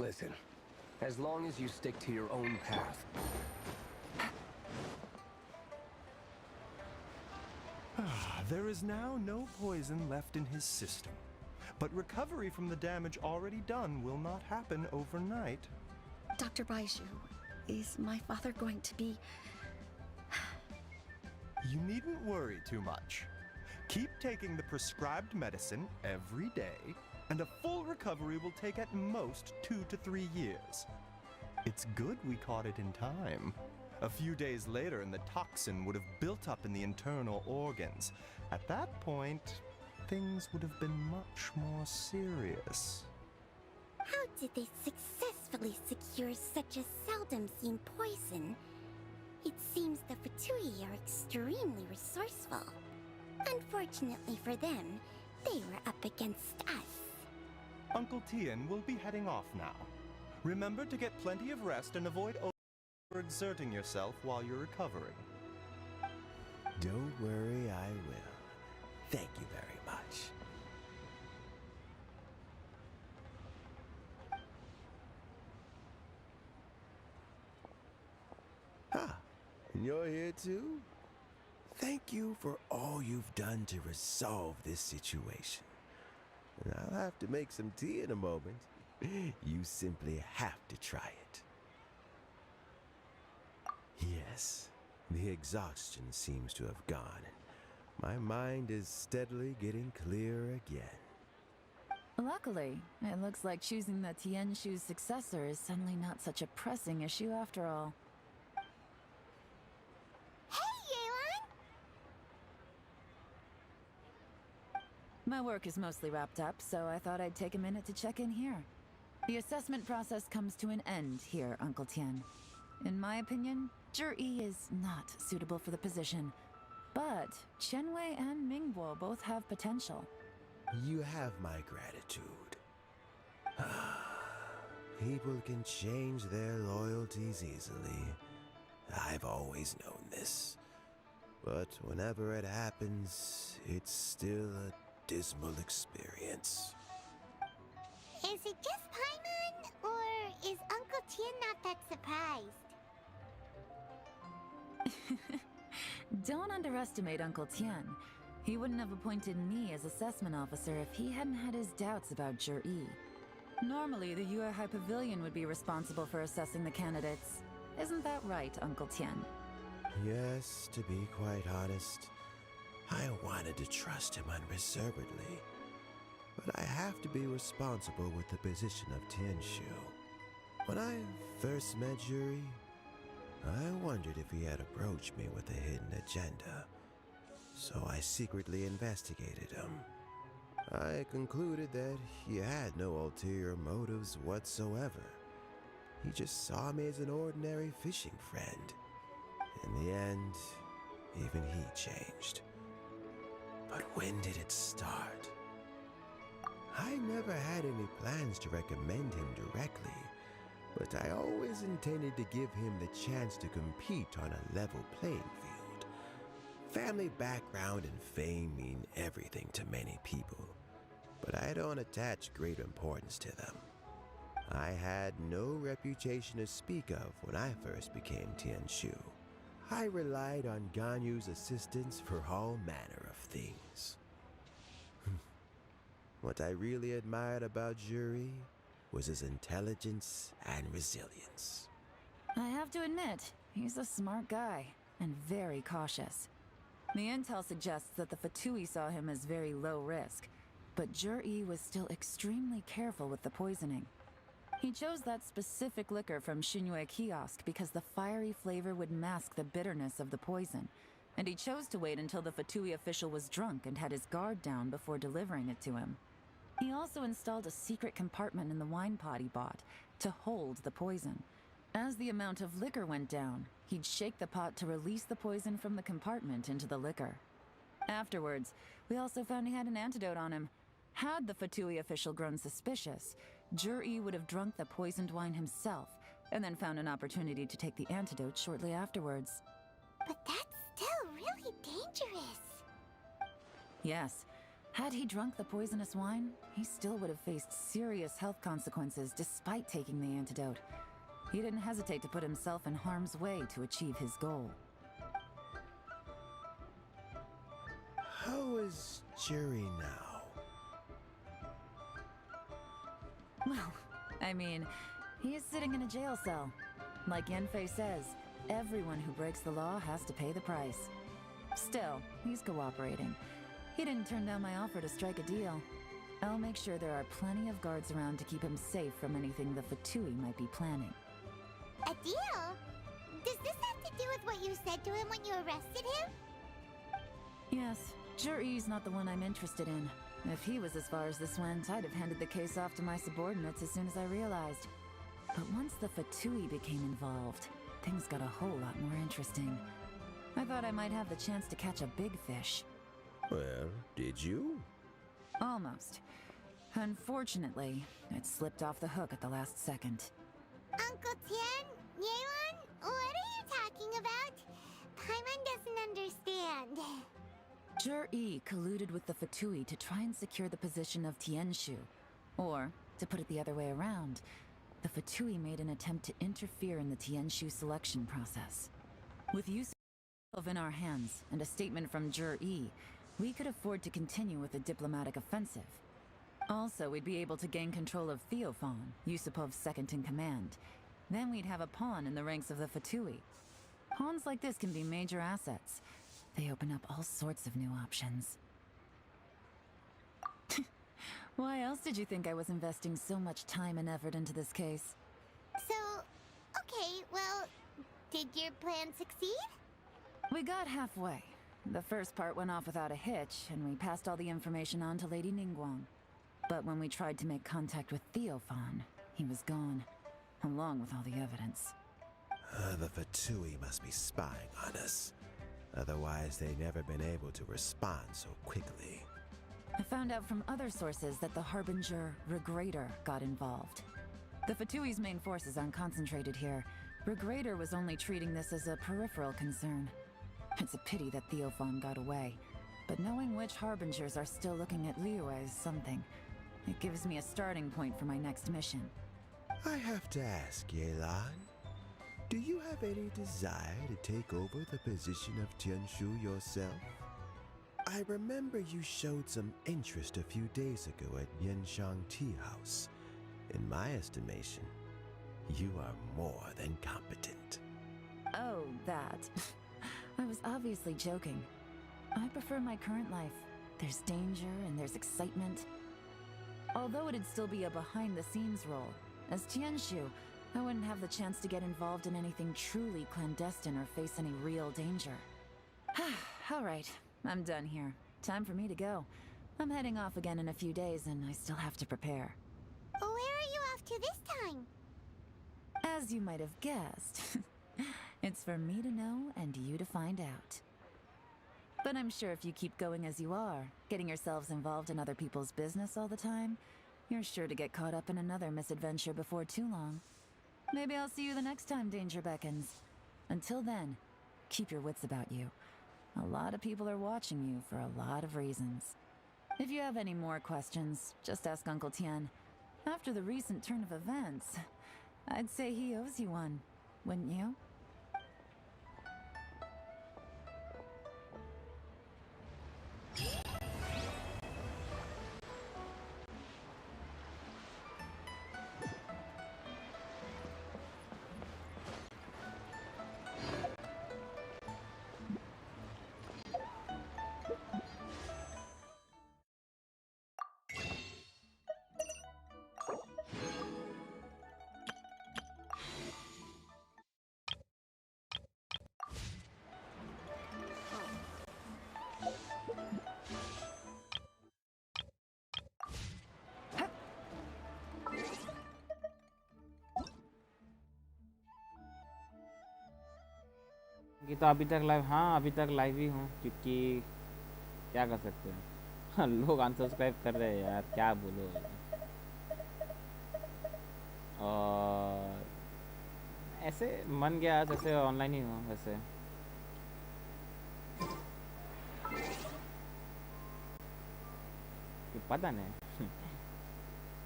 Listen, as long as you stick to your own path. There is now no poison left in his system. But recovery from the damage already done will not happen overnight. Dr. Baiju, is my father going to be... You needn't worry too much. Keep taking the prescribed medicine every day, and a full recovery will take at most 2 to 3 years. It's good we caught it in time. A few days later, and the toxin would have built up in the internal organs. At that point, things would have been much more serious. How did they successfully secure such a seldom seen poison? It seems the Fatui are extremely resourceful. Unfortunately for them, they were up against us. Uncle Tien will be heading off now. Remember to get plenty of rest and avoid overexerting yourself while you're recovering. Don't worry, I will. Thank you very much. Ah, and you're here too? Thank you for all you've done to resolve this situation. And I'll have to make some tea in a moment. You simply have to try it. Yes, the exhaustion seems to have gone. My mind is steadily getting clearer again. Luckily, it looks like choosing the Tianshu's successor is suddenly not such a pressing issue after all. Hey, Yelan! My work is mostly wrapped up, so I thought I'd take a minute to check in here. The assessment process comes to an end here, Uncle Tien. In my opinion, Zhi is not suitable for the position. But Qianwei and Mingbo both have potential. You have my gratitude. People can change their loyalties easily. I've always known this. But whenever it happens, it's still a dismal experience. Is it just Paimon, or is Uncle Tien not that surprised? Don't underestimate Uncle Tien. He wouldn't have appointed me as assessment officer if he hadn't had his doubts about Zhi. Normally, the Yuehai Pavilion would be responsible for assessing the candidates. Isn't that right, Uncle Tien? Yes, to be quite honest, I wanted to trust him unreservedly. But I have to be responsible with the position of Tianshu. When I first met Zhi, I wondered if he had approached me with a hidden agenda. So I secretly investigated him. I concluded that he had no ulterior motives whatsoever. He just saw me as an ordinary fishing friend. In the end, even he changed. But when did it start? I never had any plans to recommend him directly, but I always intended to give him the chance to compete on a level playing field. Family background and fame mean everything to many people, but I don't attach great importance to them. I had no reputation to speak of when I first became Tianshu. I relied on Ganyu's assistance for all manner of things. What I really admired about Juri was his intelligence and resilience. I have to admit, he's a smart guy, and very cautious. The intel suggests that the Fatui saw him as very low risk, but Juri was still extremely careful with the poisoning. He chose that specific liquor from Shinue Kiosk because the fiery flavor would mask the bitterness of the poison, and he chose to wait until the Fatui official was drunk and had his guard down before delivering it to him. He also installed a secret compartment in the wine pot he bought to hold the poison. As the amount of liquor went down, he'd shake the pot to release the poison from the compartment into the liquor. Afterwards, we also found he had an antidote on him. Had the Fatui official grown suspicious, Juri would have drunk the poisoned wine himself, and then found an opportunity to take the antidote shortly afterwards. But that's still really dangerous. Yes. Had he drunk the poisonous wine, he still would have faced serious health consequences despite taking the antidote. He didn't hesitate to put himself in harm's way to achieve his goal. How is Juri now? Well, I mean, he is sitting in a jail cell. Like Yanfei says, everyone who breaks the law has to pay the price. Still, he's cooperating. He didn't turn down my offer to strike a deal. I'll make sure there are plenty of guards around to keep him safe from anything the Fatui might be planning. A deal? Does this have to do with what you said to him when you arrested him? Yes, Juri's not the one I'm interested in. If he was as far as this went, I'd have handed the case off to my subordinates as soon as I realized. But once the Fatui became involved, things got a whole lot more interesting. I thought I might have the chance to catch a big fish. Well, did you? Almost. Unfortunately, it slipped off the hook at the last second. Uncle Tian? Yelan? What are you talking about? Paimon doesn't understand. Jur-E colluded with the Fatui to try and secure the position of Tianshu. Or, to put it the other way around, the Fatui made an attempt to interfere in the Tianshu selection process. With use of in our hands and a statement from Jur-E, we could afford to continue with a diplomatic offensive. Also, we'd be able to gain control of Theophan, Yusupov's second-in-command. Then we'd have a pawn in the ranks of the Fatui. Pawns like this can be major assets. They open up all sorts of new options. Why else did you think I was investing so much time and effort into this case? So, okay, well, did your plan succeed? We got halfway. The first part went off without a hitch, and we passed all the information on to Lady Ningguang. But when we tried to make contact with Theophan, he was gone, along with all the evidence. The Fatui must be spying on us. Otherwise, they'd never been able to respond so quickly. I found out from other sources that the Harbinger, Regrator, got involved. The Fatui's main forces aren't concentrated here. Regrator was only treating this as a peripheral concern. It's a pity that Theophan got away. But knowing which Harbingers are still looking at Liyue is something. It gives me a starting point for my next mission. I have to ask, Yelan, do you have any desire to take over the position of Tianshu yourself? I remember you showed some interest a few days ago at Yenshang Tea House. In my estimation, you are more than competent. Oh, that. I was obviously joking. I prefer my current life. There's danger and there's excitement. Although it'd still be a behind-the-scenes role, as Tianshu, I wouldn't have the chance to get involved in anything truly clandestine or face any real danger. All right, I'm done here. Time for me to go. I'm heading off again in a few days, and I still have to prepare. Where are you off to this time? As you might have guessed, it's for me to know and you to find out. But I'm sure if you keep going as you are, getting yourselves involved in other people's business all the time, you're sure to get caught up in another misadventure before too long. Maybe I'll see you the next time danger beckons. Until then, keep your wits about you. A lot of people are watching you for a lot of reasons. If you have any more questions, just ask Uncle Tian. After the recent turn of events, I'd say he owes you one, wouldn't you? कि तो अभी तक live, हाँ अभी तक live ही हूँ, क्योंकि क्या कर सकते हैं। हाँ, लोग अनसब्सक्राइब कर रहे हैं यार, क्या बोलो। और ऐसे मन गया आज, ऐसे ऑनलाइन ही हूँ वैसे। पता नहीं।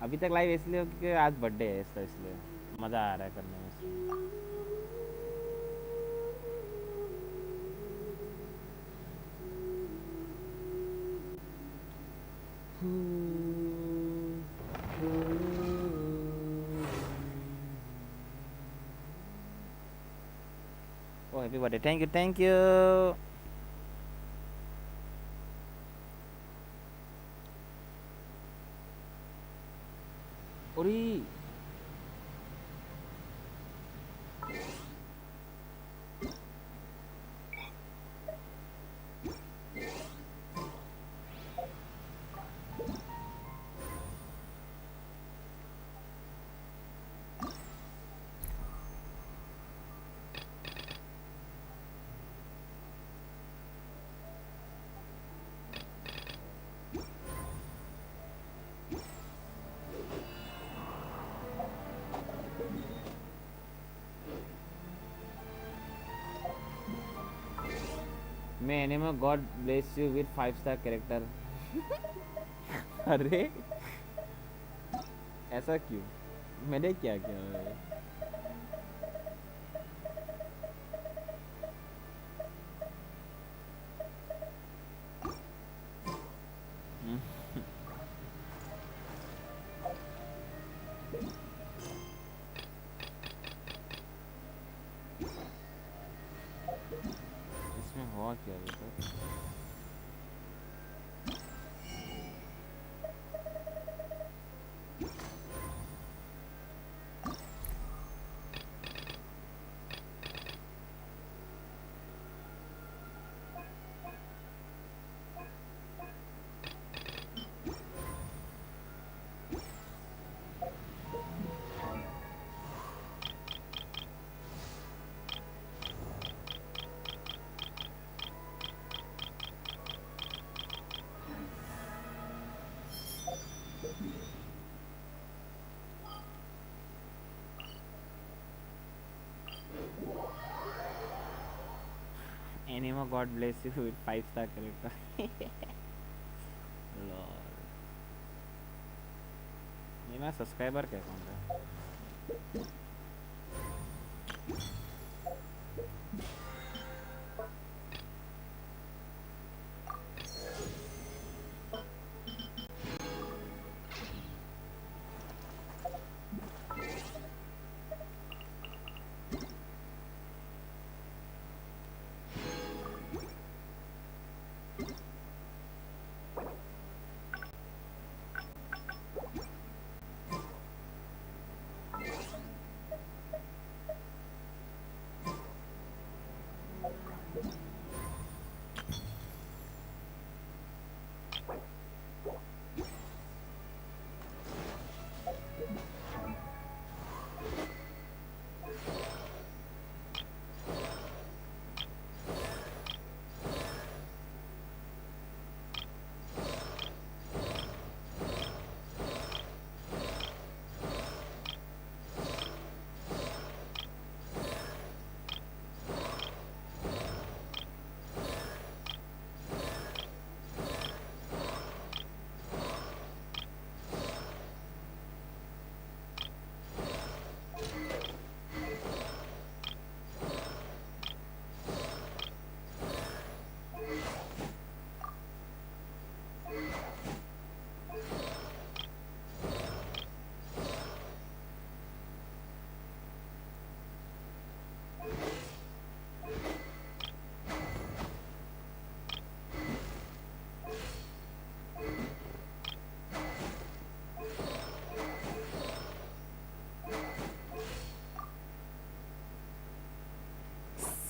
अभी तक लाइव इसलिए क्योंकि आज बर्थडे है इसका, इसलिए मज़ा आ रहा है करने में। Oh, happy birthday. Thank you, thank you. Ori. May anime God bless you with 5-star character. अरे ऐसा क्यों? मैंने क्या किया है? इसमें हुआ क्या अभी तक? Anima God bless you with 5-star character. Lord. ये मेरा सब्सक्राइबर क्या कौन है?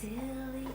silly.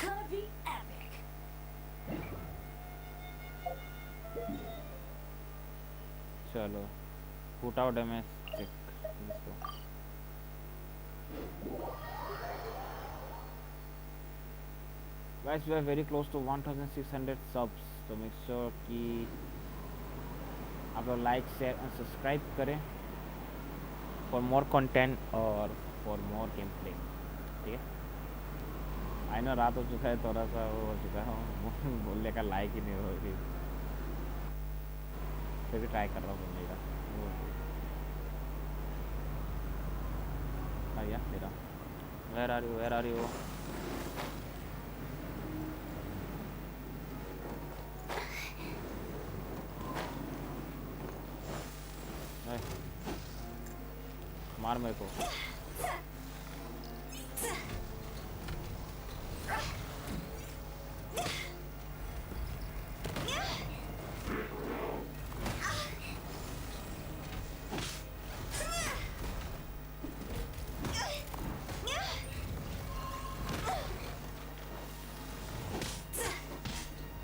Gonna be epic. चलो put out damage check. Let's go. Guys, we are very close to 1600 subs, तो make sure कि आप लोग लाइक शेयर एंड सब्सक्राइब करें फॉर मोर कंटेंट और फॉर मोर गेम प्ले. ठीक है, आई नो रात हो चुका है, थोड़ा सा वो हो चुका है बोलने का लाइक ही नहीं हो रही, फिर भी ट्राई कर रहा हूँ बोलने का. या मेरा वेयर आर यू मार मेरे को.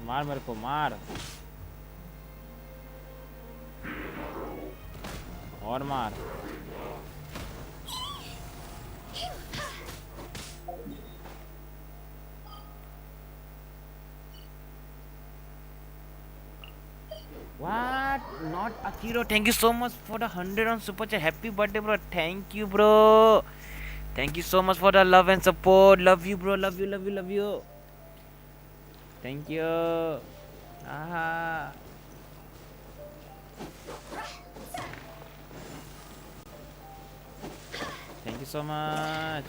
मार मेरे को, मार और मार. What? Not Akiro. Thank you so much for the 100 on super chat. Happy birthday, bro. Thank you, bro. Thank you so much for the love and support. Love you, bro. Love you, love you, love you. Thank you. Ah. Thank you so much.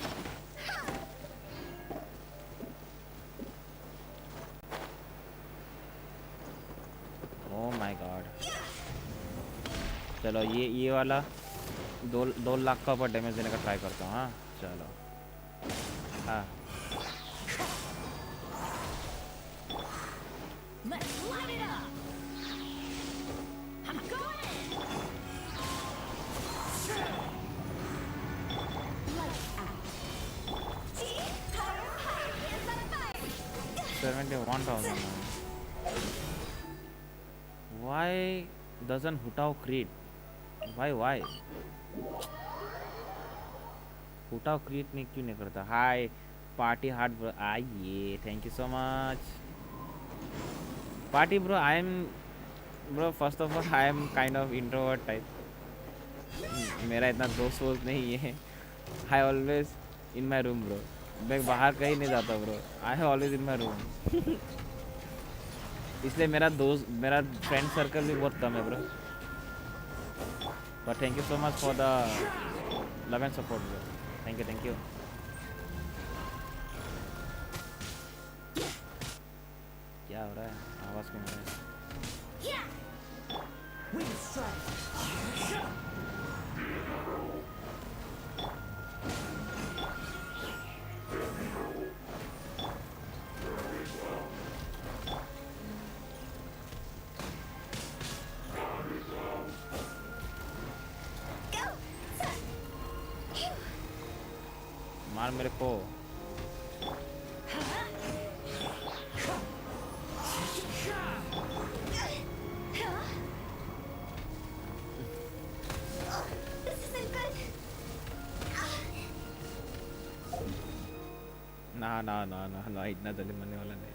Oh my god. चलो ये वाला 2 लाख का ऊपर damage देने का try करता हूँ. हाँ चलो. हाँ Let's light it up. I'm going in. Lights out. See? Higher is on fire. 71,000. Why doesn't Hutao create? Why? Hutao create नहीं क्यों नहीं करता? Hi, party hard bro. आइए, thank you so much. Party bro, bro. First of all, I am kind of introvert type. मेरा इतना दोस्त वोस्त नहीं है. I always in my room bro. मैं बाहर कहीं नहीं जाता bro. I am always in my room. इसलिए मेरा फ्रेंड सर्कल भी बहुत कम है bro. But thank you so much for the love and support bro. Thank you. क्या हो रहा है? आवाज़ क्यों हो रहा है? मार मेरे को. ना इतना जल्दी मरने वाला नहीं.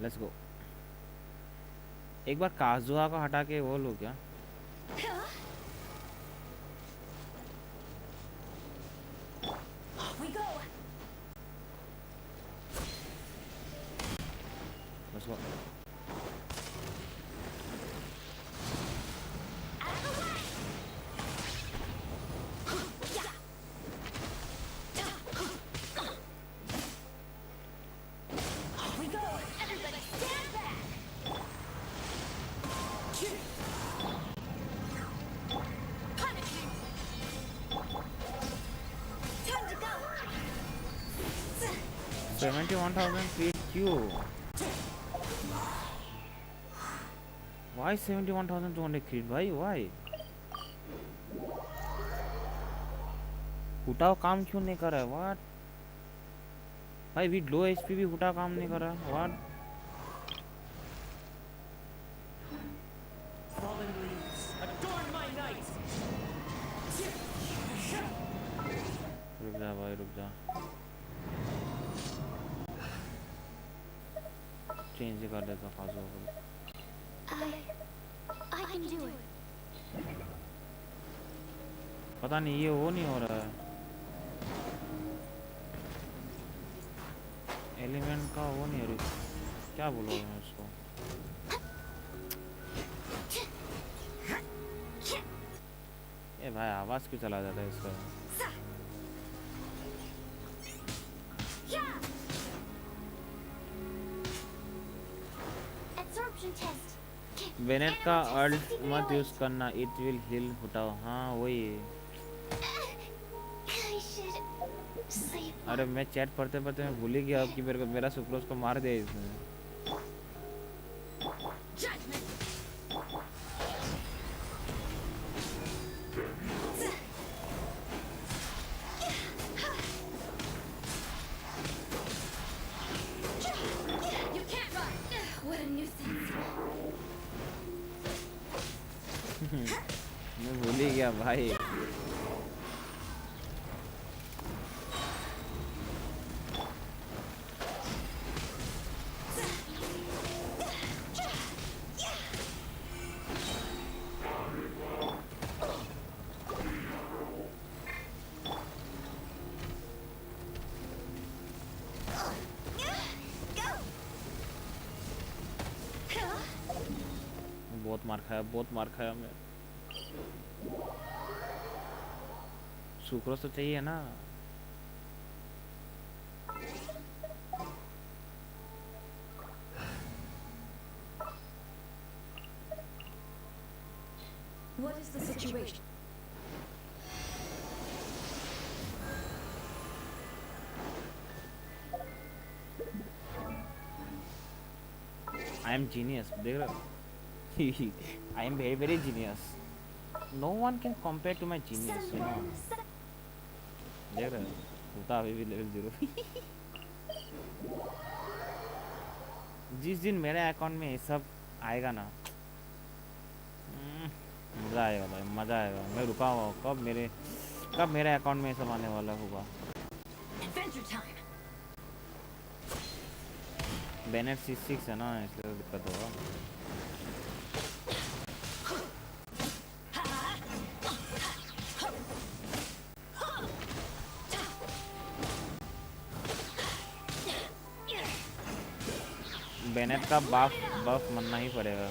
Let's go. एक बार काजुआ को हटा के वो लो क्या? उसको क्यों? Why 71,200 crit भाई? Why? हुटाओ काम क्यों नहीं कर रहा है? What? भाई विद लो HP भी हुटा काम नहीं कर रहा है? What? रुक जा भाई, रुक जा। चेंज कर देता फाजो को। I can do it. पता नहीं ये वो नहीं हो रहा है। एलिमेंट का वो नहीं हो रही। क्या बोलोगे मैं उसको? ए भाई आवाज क्यों चला जाता है इसका? बेनेट का अल्ट मत यूज करना, इट विल हील हुटाओ। हाँ वही। अरे मैं चैट पढ़ते पढ़ते मैं भूल ही गया कि मेरे को मेरा सुक्रोस को मार दिया इसने। मैं भूल ही गया भाई। बहुत मार खाया मैं। सुक्रोस तो चाहिए ना। What is the situation? I am genius, देख रहे हो? I am very very genius. No one can compare to my genius, you know. देख रहे हो? होता अभी भी level 0। जिस दिन मेरे अकाउंट में ये सब आएगा ना, मज़ा आएगा भाई, मज़ा आएगा। मैं रुका हुआ हूँ कब मेरे अकाउंट में ये सब आने वाला होगा। बेनेट 6 है ना, इसलिए दिक्कत होगा। बेनेट का बफ मनना ही पड़ेगा।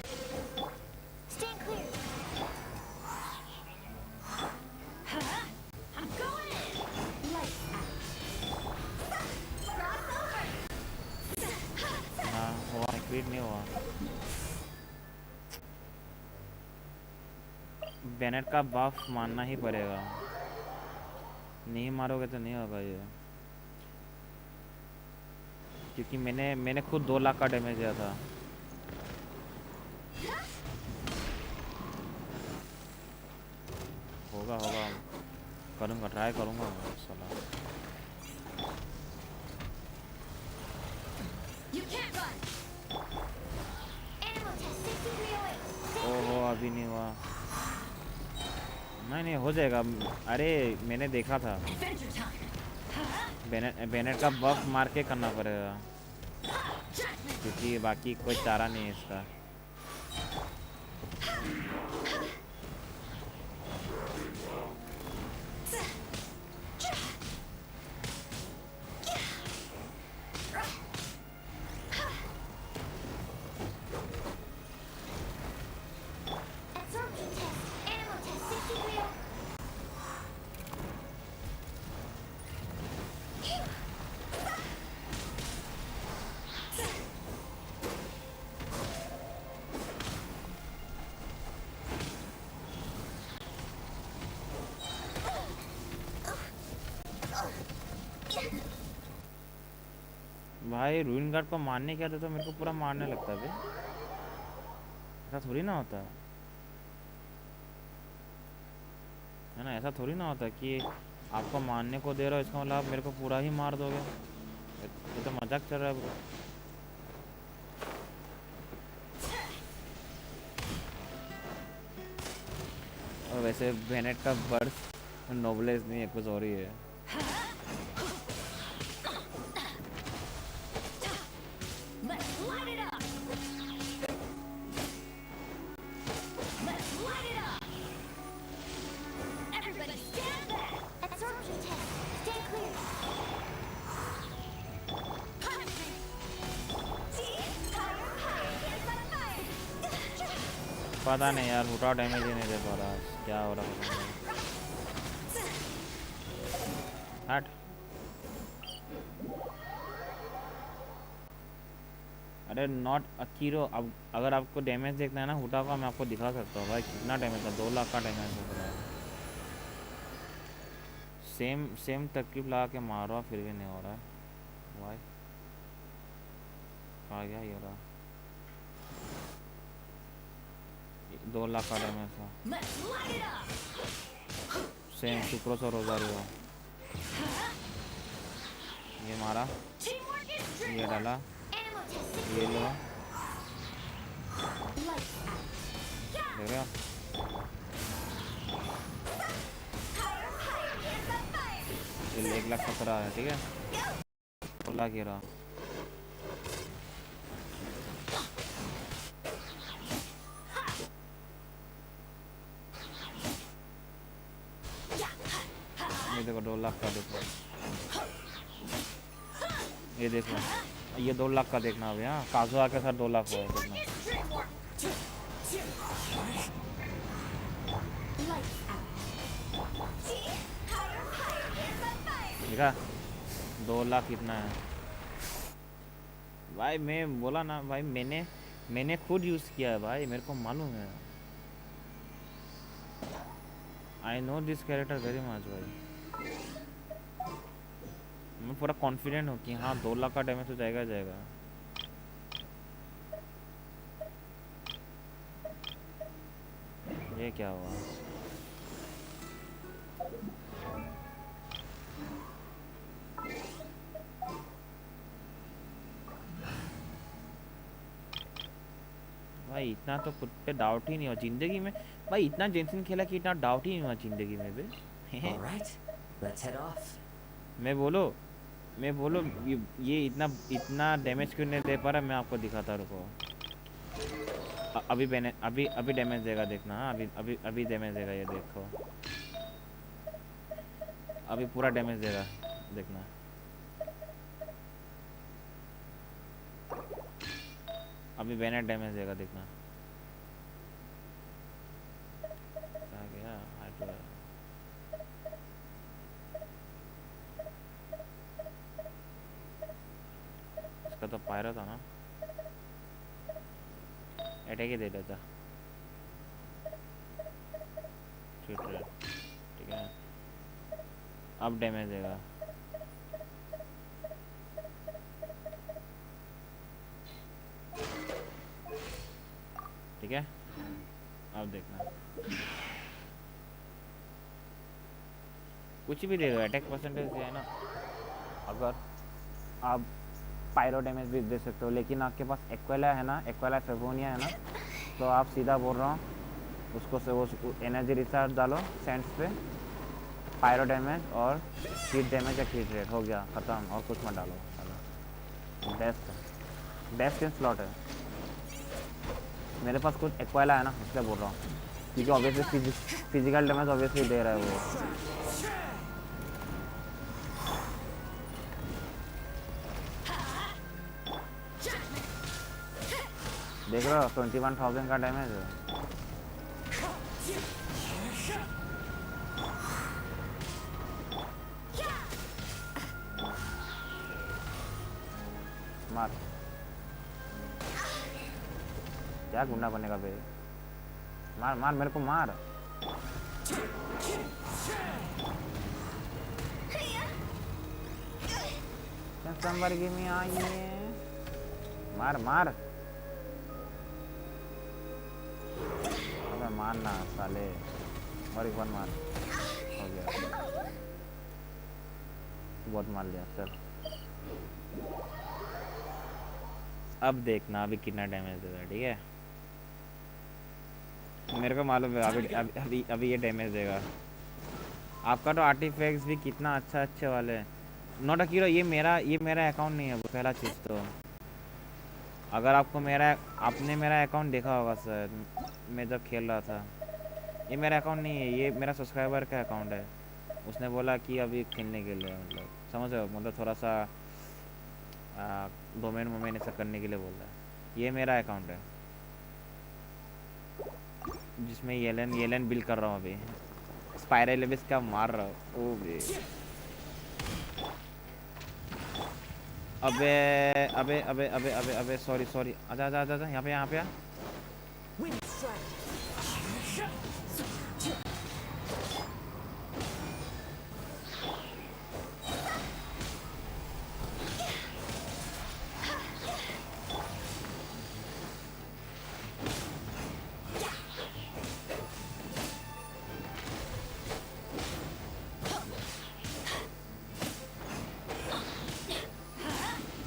हाँ हुआ, क्रीट नहीं हुआ। बेनेट का बफ मानना ही पड़ेगा, नहीं मारोगे तो नहीं होगा ये। क्योंकि मैंने खुद 2 लाख का डैमेज दिया था। होगा करूँगा, ट्राई करूँगा साला। ओहो अभी नहीं हुआ। नहीं हो जाएगा। अरे मैंने देखा था। बेनेट का बफ मार के करना पड़ेगा, क्योंकि बाकी कोई चारा नहीं है इसका। भाई रूइन गार्ड को मारने क्या था तो मेरे को पूरा मारने लगता है बे। ऐसा थोड़ी ना होता है ना, ऐसा थोड़ी ना होता कि आपको मारने को दे रहा हो इसका मतलब आप मेरे को पूरा ही मार दोगे। ये तो मजाक चल रहा है ब्रो। और वैसे बेनेट का बर्थ नोबलेस नहीं है, कुछ और ही है। पता नहीं यार, उठा डैमेज ही नहीं दे पा रहा, क्या हो रहा है। हट। अरे नॉट अकीरो। अब अगर आपको डैमेज देखना है ना हुटा का, मैं आपको दिखा सकता हूँ भाई कितना डैमेज था। 2 लाख का डैमेज हो रहा है। सेम तकलीफ लगा के मार रहा फिर भी नहीं हो रहा है भाई। कहाँ गया ये रहा। 2 लाख का डैमेज था। सेम सुप्रो से रोजारियो। ये मारा, ये डाला, ये लो, देख रहे हो। ये 1,17,000 है, ठीक है। 2 लाख ये रहा। ये देखो 2 लाख का देखो, ये देखो, ये 2 लाख का देखना अभी। हाँ काजुआ के साथ 2 लाख हुआ है देखना। देखा 2 लाख कितना है भाई। मैं बोला ना भाई, मैंने खुद यूज़ किया है भाई, मेरे को मालूम है। I know this character very much भाई। मैं पूरा कॉन्फिडेंट हूँ कि हाँ 2 लाख का डैमेज तो जाएगा जाएगा। ये क्या हुआ। भाई इतना तो खुद पे डाउट ही नहीं हुआ जिंदगी में भाई। इतना जेंशिन खेला कि इतना डाउट ही नहीं हुआ जिंदगी में भी। Alright, let's head off. मैं बोलो ये इतना डैमेज क्यों नहीं दे पा रहा। मैं आपको दिखाता रुको। अभी डैमेज देगा देखना। हाँ अभी डैमेज देगा, ये देखो अभी पूरा डैमेज देगा देखना। अभी बैनर डैमेज देगा देखना। क्या गया इसका तो पायरा था ना, अटैक ही दे देता। ठीक है अब डैमेज देगा। ठीक है अब देखना कुछ भी दे दो, अटैक परसेंटेज है ना। अगर आप पायरो डैमेज भी दे सकते हो, लेकिन आपके पास एक्वेला है ना, एक्वेला फेवोनिया है ना, तो आप सीधा बोल रहा हूँ उसको से वो एनर्जी रिचार्ज डालो सेंट्स पे, पायरो डैमेज और हीट डैमेज या हीट रेट हो गया ख़त्म। और कुछ मत डालो। बेस्ट इन स्लॉट है। मेरे पास कुछ एक्वाइला है ना इसलिए बोल रहा हूँ, क्योंकि obviously physical damage obviously they रहा है वो। देख रहे हो 21,000 का डैमेज है। मार, क्या गुंडा बनेगा बे। मार मार मेरे को मार। Can somebody give me a मार मार, अबे मारना साले, और एक बार मार, हो गया, बहुत मार लिया। चल अब देखना अभी कितना डैमेज देगा, ठीक है? मेरे को मालूम है अभी ये डैमेज देगा। आपका तो आर्टिफैक्ट्स भी कितना अच्छे वाले हैं। नॉट अकीरो, ये मेरा अकाउंट नहीं है वो, पहला चीज़ तो। अगर आपने मेरा अकाउंट देखा होगा सर, मैं जब खेल रहा था, ये मेरा अकाउंट नहीं है, ये मेरा सब्सक्राइबर का अकाउंट है। उसने बोला कि अभी खेलने के लिए, मतलब समझ रहे हो, मतलब थोड़ा सा डोमेन वोमेन ऐसा करने के लिए बोल रहा है। ये मेरा अकाउंट है जिसमें येलन बिल्ड कर रहा हूँ अभी, स्पाइरल लेविस का मार रहा हूँ। ओ बे, अबे सॉरी, आजा यहाँ पे आ।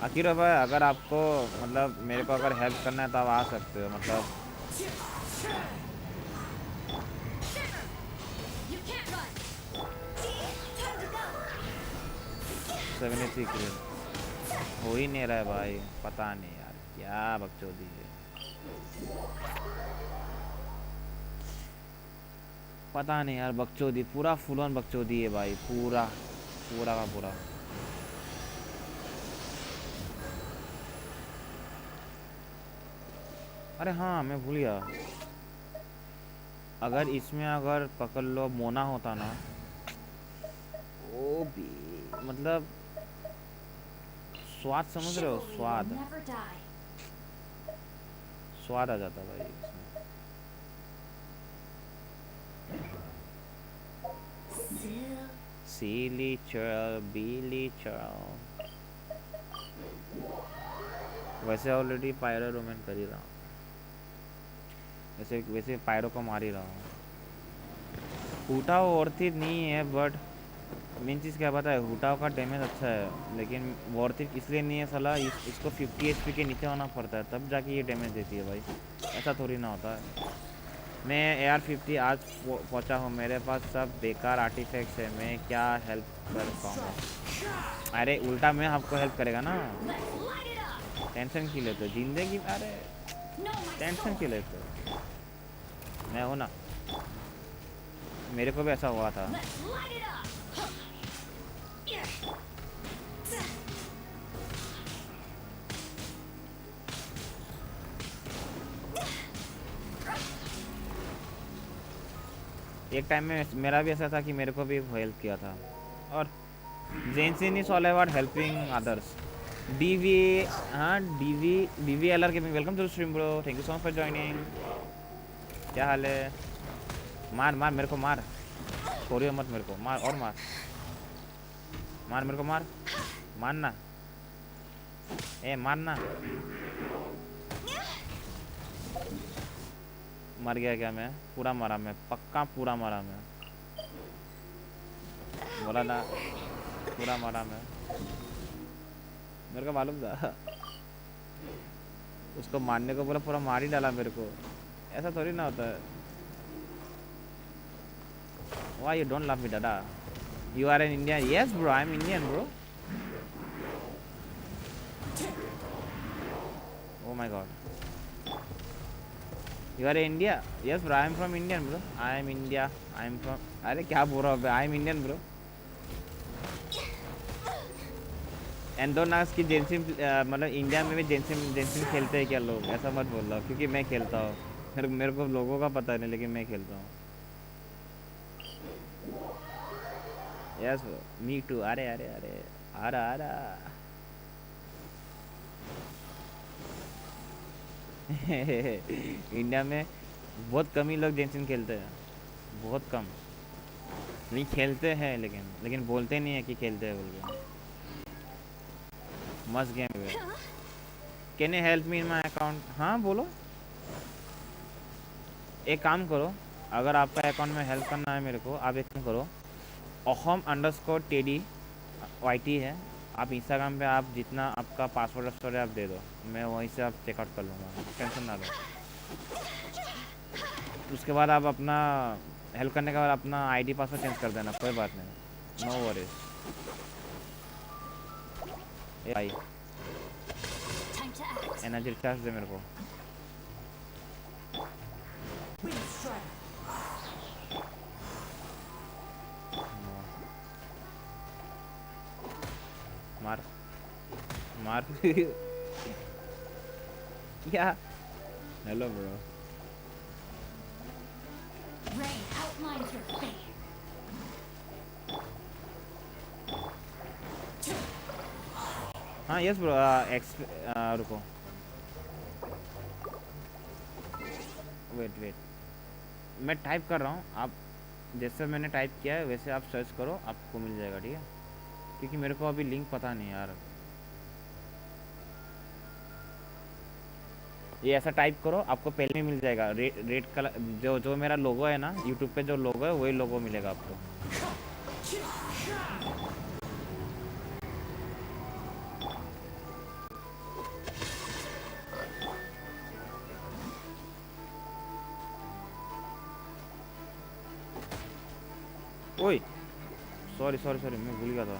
अकीरो भाई, अगर आपको मतलब मेरे को अगर हेल्प करना है तो आप आ सकते हो, मतलब 73 किलो हो ही नहीं रहा है भाई, पता नहीं यार क्या बकचोदी है, पता नहीं यार, बकचोदी, पूरा फुल ऑन बकचोदी है भाई, पूरा का पूरा। अरे हाँ, मैं भूल गया, अगर इसमें अगर पकड़ लो मोना होता ना, ओ भी मतलब स्वाद, समझ रहे हो, स्वाद आ जाता भाई इसमें। सीली चर्ल, बीली चर्ल, वैसे ऑलरेडी पायरो रोमन कर ही रहा हूँ, वैसे पायरो को मार ही रहा हूँ। हुटाओ वर्थित नहीं है, बट मेन चीज़ क्या पता है, हुटाओ का डैमेज अच्छा है, लेकिन वर्थित इसलिए नहीं है साला, इसको 50 HP के नीचे होना पड़ता है तब जाके ये डैमेज देती है भाई, ऐसा थोड़ी ना होता है। मैं AR50 आज पहुंचा हूँ, मेरे पास सब बेकार आर्टिफैक्ट्स है, मैं क्या हेल्प कर पाऊँगा? अरे उल्टा मैं आपको हेल्प करेगा ना, टेंशन क्यों लेते हो जिंदगी, अरे टेंशन क्यों लेते हो, मैं हूँ ना, मेरे को भी ऐसा हुआ था। एक टाइम में मेरा भी ऐसा था कि मेरे को भी हेल्प किया था। और Genshin is all about helping others. DV, हाँ DV LR gaming, welcome to stream bro, thank you so much for joining. क्या हाल है? मार मेरे को मार, छोड़िए मत मेरे को, मार और मार मेरे को, मारना, ए मारना। मर गया क्या मैं? पूरा मारा मैं, पक्का पूरा मारा मैं, बोला ना पूरा मारा मैं, मेरे को मालूम था। उसको मारने को बोला, पूरा मार ही डाला मेरे को, ऐसा थोड़ी ना होता है। Why you don't love me, Dada? You are an Indian? Yes, bro. I'm Indian, bro. Oh my God. You are in India? Yes, bro. I'm from Indian, bro. I'm India. I'm from. अरे क्या बोल रहा हूँ? I'm Indian, bro. And don't ask कि जेंशिन मतलब India में भी जेंशिन खेलते हैं क्या लोग? ऐसा मत बोल रहा, क्योंकि मैं खेलता हूँ। मेरे को लोगों का पता नहीं, लेकिन मैं खेलता हूँ। Yes, me too. अरे आ रहा इंडिया में बहुत कम ही लोग जेंशिन खेलते हैं, बहुत कम। नहीं खेलते हैं, लेकिन बोलते नहीं है कि खेलते हैं बोल के। मस्त गेम है। Can you help me in my account? हाँ बोलो। एक काम करो, अगर आपका अकाउंट में हेल्प करना है मेरे को, आप एक काम करो, ohom_td_yt है, आप इंस्टाग्राम पे आप जितना आपका पासवर्ड वासवर्ड है आप दे दो, मैं वहीं से आप चेकआउट कर लूँगा, टेंशन ना लो। उसके बाद आप अपना हेल्प करने के बाद अपना आईडी पासवर्ड चेंज कर देना, कोई बात नहीं, नो वरीज। ए भाई एनर्जी रिचार्ज दे मेरे को। मार मार क्या? Hello bro. हाँ यस ब्रो, रुको, वेट मैं टाइप कर रहा हूँ, आप जैसे मैंने टाइप किया है वैसे आप सर्च करो, आपको मिल जाएगा, ठीक है? क्योंकि मेरे को अभी लिंक पता नहीं यार। ये ऐसा टाइप करो, आपको पहले ही मिल जाएगा, रेड कलर जो मेरा लोगो है ना, यूट्यूब पे जो लोगो है वही लोगो मिलेगा आपको। ओए सॉरी मैं भूल गया था।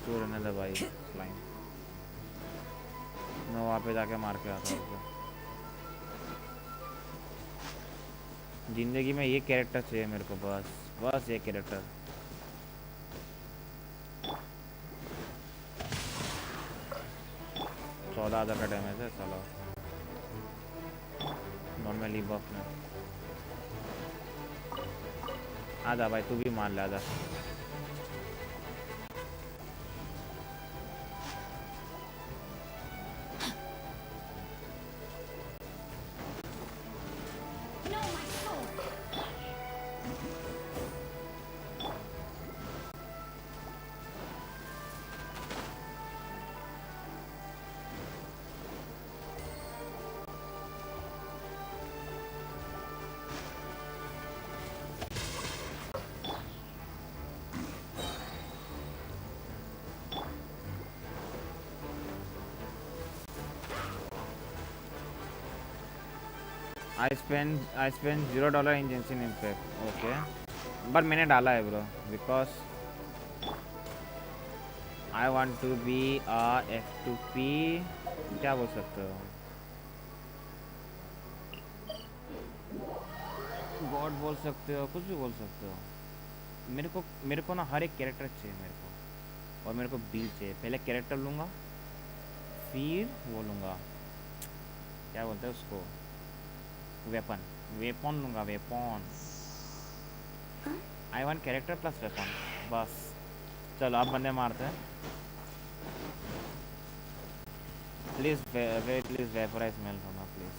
तो रहने दे भाई, फ्लाइंग मैं वहाँ पे जाके मार के आता हूँ। जिंदगी में ये कैरेक्टर चाहिए मेरे को, बस ये कैरेक्टर। $14,000 का डैमेज है, चलो नॉर्मली बफ में। आजा भाई तू भी मार ले, आजा। I spend $0 in GenshinImpact, okay, but मैंने डाला है bro, because I want to be a F2P, क्या बोल सकते हो, गॉड बोल सकते हो, कुछ भी बोल सकते हो। मेरे को ना हर एक कैरेक्टर चाहिए मेरे को, और मेरे को बिल चाहिए। पहले कैरेक्टर लूँगा, फिर वो लूँगा, क्या बोलते हैं उसको, वेपन लूँगा, weapon. I want character plus weapon, बस। चलो अब बंदे मारते हैं। प्लीज वेपराइज मेल होना प्लीज।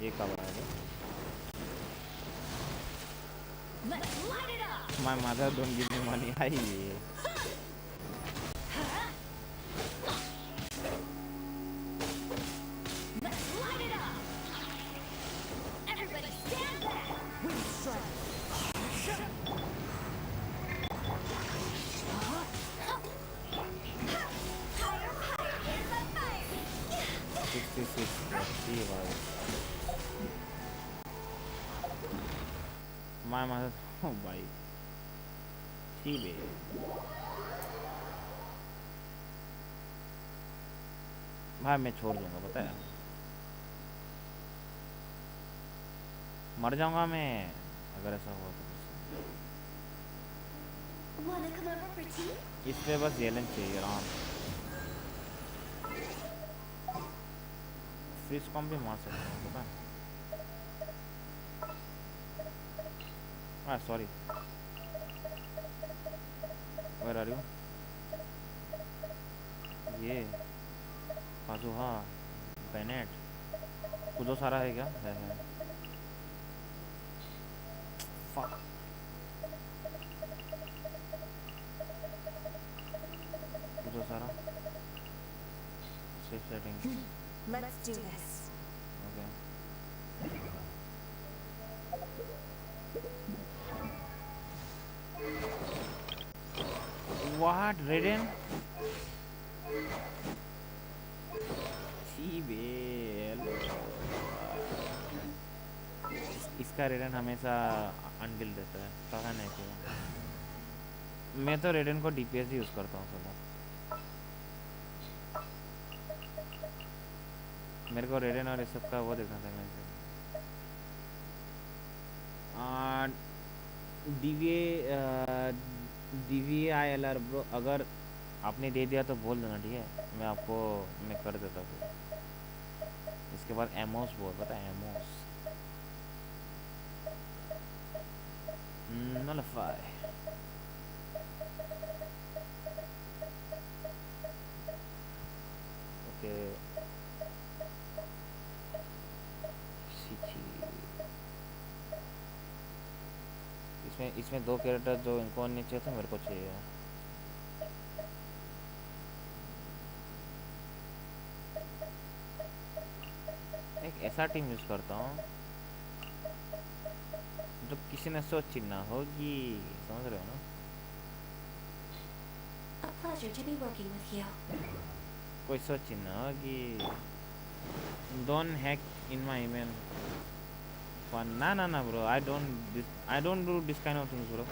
ये कब आएगा? My mother don't give me money. I my mother, ओ भाई ठीक है। भाई मैं छोड़ दूंगा, पता है, मर जाऊंगा मैं अगर ऐसा हुआ तो। इस पे बस येलन चाहिए, आराम। फिश कॉम भी मार सकता हूँ, पता है। Sorry, where are you? ये काजुहा बेनेट कुछ सारा है क्या है फक कुछ सारा safe setting Let's do this. Okay what रेडन इसका रेडन हमेशा अनबिल देता है पता नहीं क्यों मैं तो रेडन को डीपीएस ही यूज़ करता हूँ सदा मेरे को रेडन और इस सब का वो देखना था मैं DVILR ब्रो अगर आपने दे दिया तो बोल देना ठीक है मैं आपको मैं कर देता हूँ इसके बाद एमोस बोल पता है एमोस nullify ओके इसमें दो कैरेक्टर जो इनको नहीं चाहिए थे मेरे को चाहिए एक ऐसा टीम यूज करता हूँ जो किसी ने सोची ना होगी समझ रहे हो ना A pleasure to be working with you. कोई सोची ना होगी don't hack in my email ना bro I don't do this kind of things bro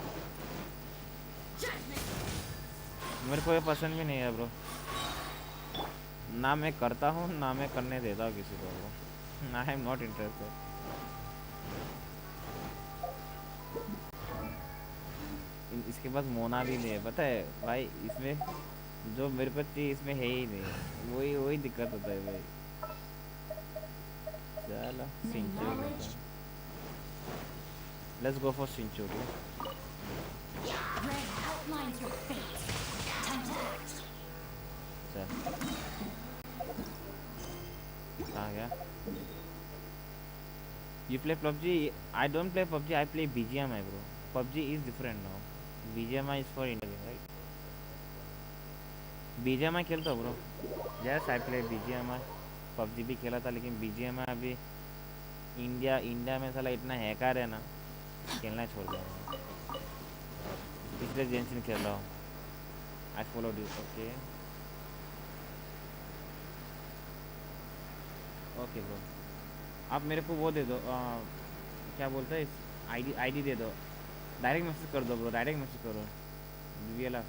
मेरे को ये पसंद भी नहीं है ब्रो ना मैं करता हूँ ना मैं करने देता हूँ किसी को bro I am not interested इसके पास मोना भी नहीं है पता है भाई इसमें जो मेरे पास चाहिए इसमें है ही नहीं वही दिक्कत होता है भाई चलो सिंचुरी लेट्स गो फॉर सिंचुरी चल कहाँ गया You play PUBG? I don't play PUBG. I play BGMI, bro. PUBG is different now. BGMI is for India, right? BGMI खेलता हूँ bro. Yes, I play BGMI. PUBG भी खेला था लेकिन BGMI अभी इंडिया में साला इतना हैकर है ना खेलना छोड़ दिया इसलिए Genshin खेल रहा हूँ. I follow this. Okay. Okay bro. आप मेरे को वो दे दो क्या बोलते हैं इस आईडी दे दो डायरेक्ट मैसेज कर दो ब्रो डायरेक्ट मैसेज करो VLR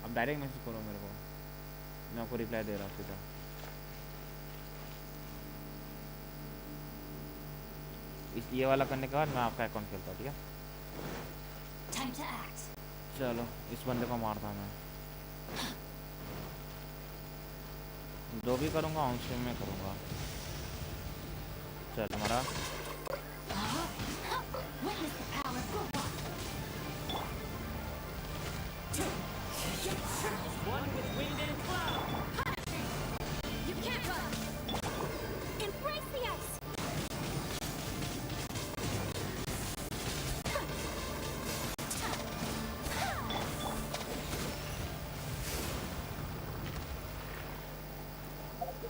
आप डायरेक्ट मैसेज करो मेरे को मैं आपको रिप्लाई दे रहा हूँ सीधा इस ये वाला करने के बाद मैं आपका अकाउंट खेलता हूँ ठीक है चलो इस बंदे को मारता मैं जो भी करूँगा ऑन स्ट्रीम में करूँगा चल हमारा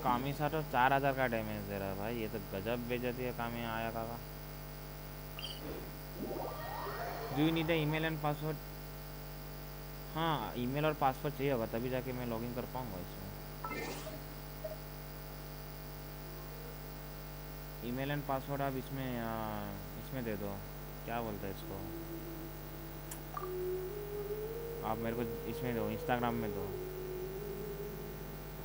कामी सा तो 4000 का डैमेज दे रहा है भाई ये तो गजब बेइज्जती है कामी आया का do you need email and password हाँ ईमेल और पासवर्ड चाहिए होगा तभी जाके मैं लॉगिन कर पाऊंगा इसमें ईमेल एंड पासवर्ड आप इसमें दे दो क्या बोलते हैं इसको आप मेरे को इसमें दो इंस्टाग्राम में दो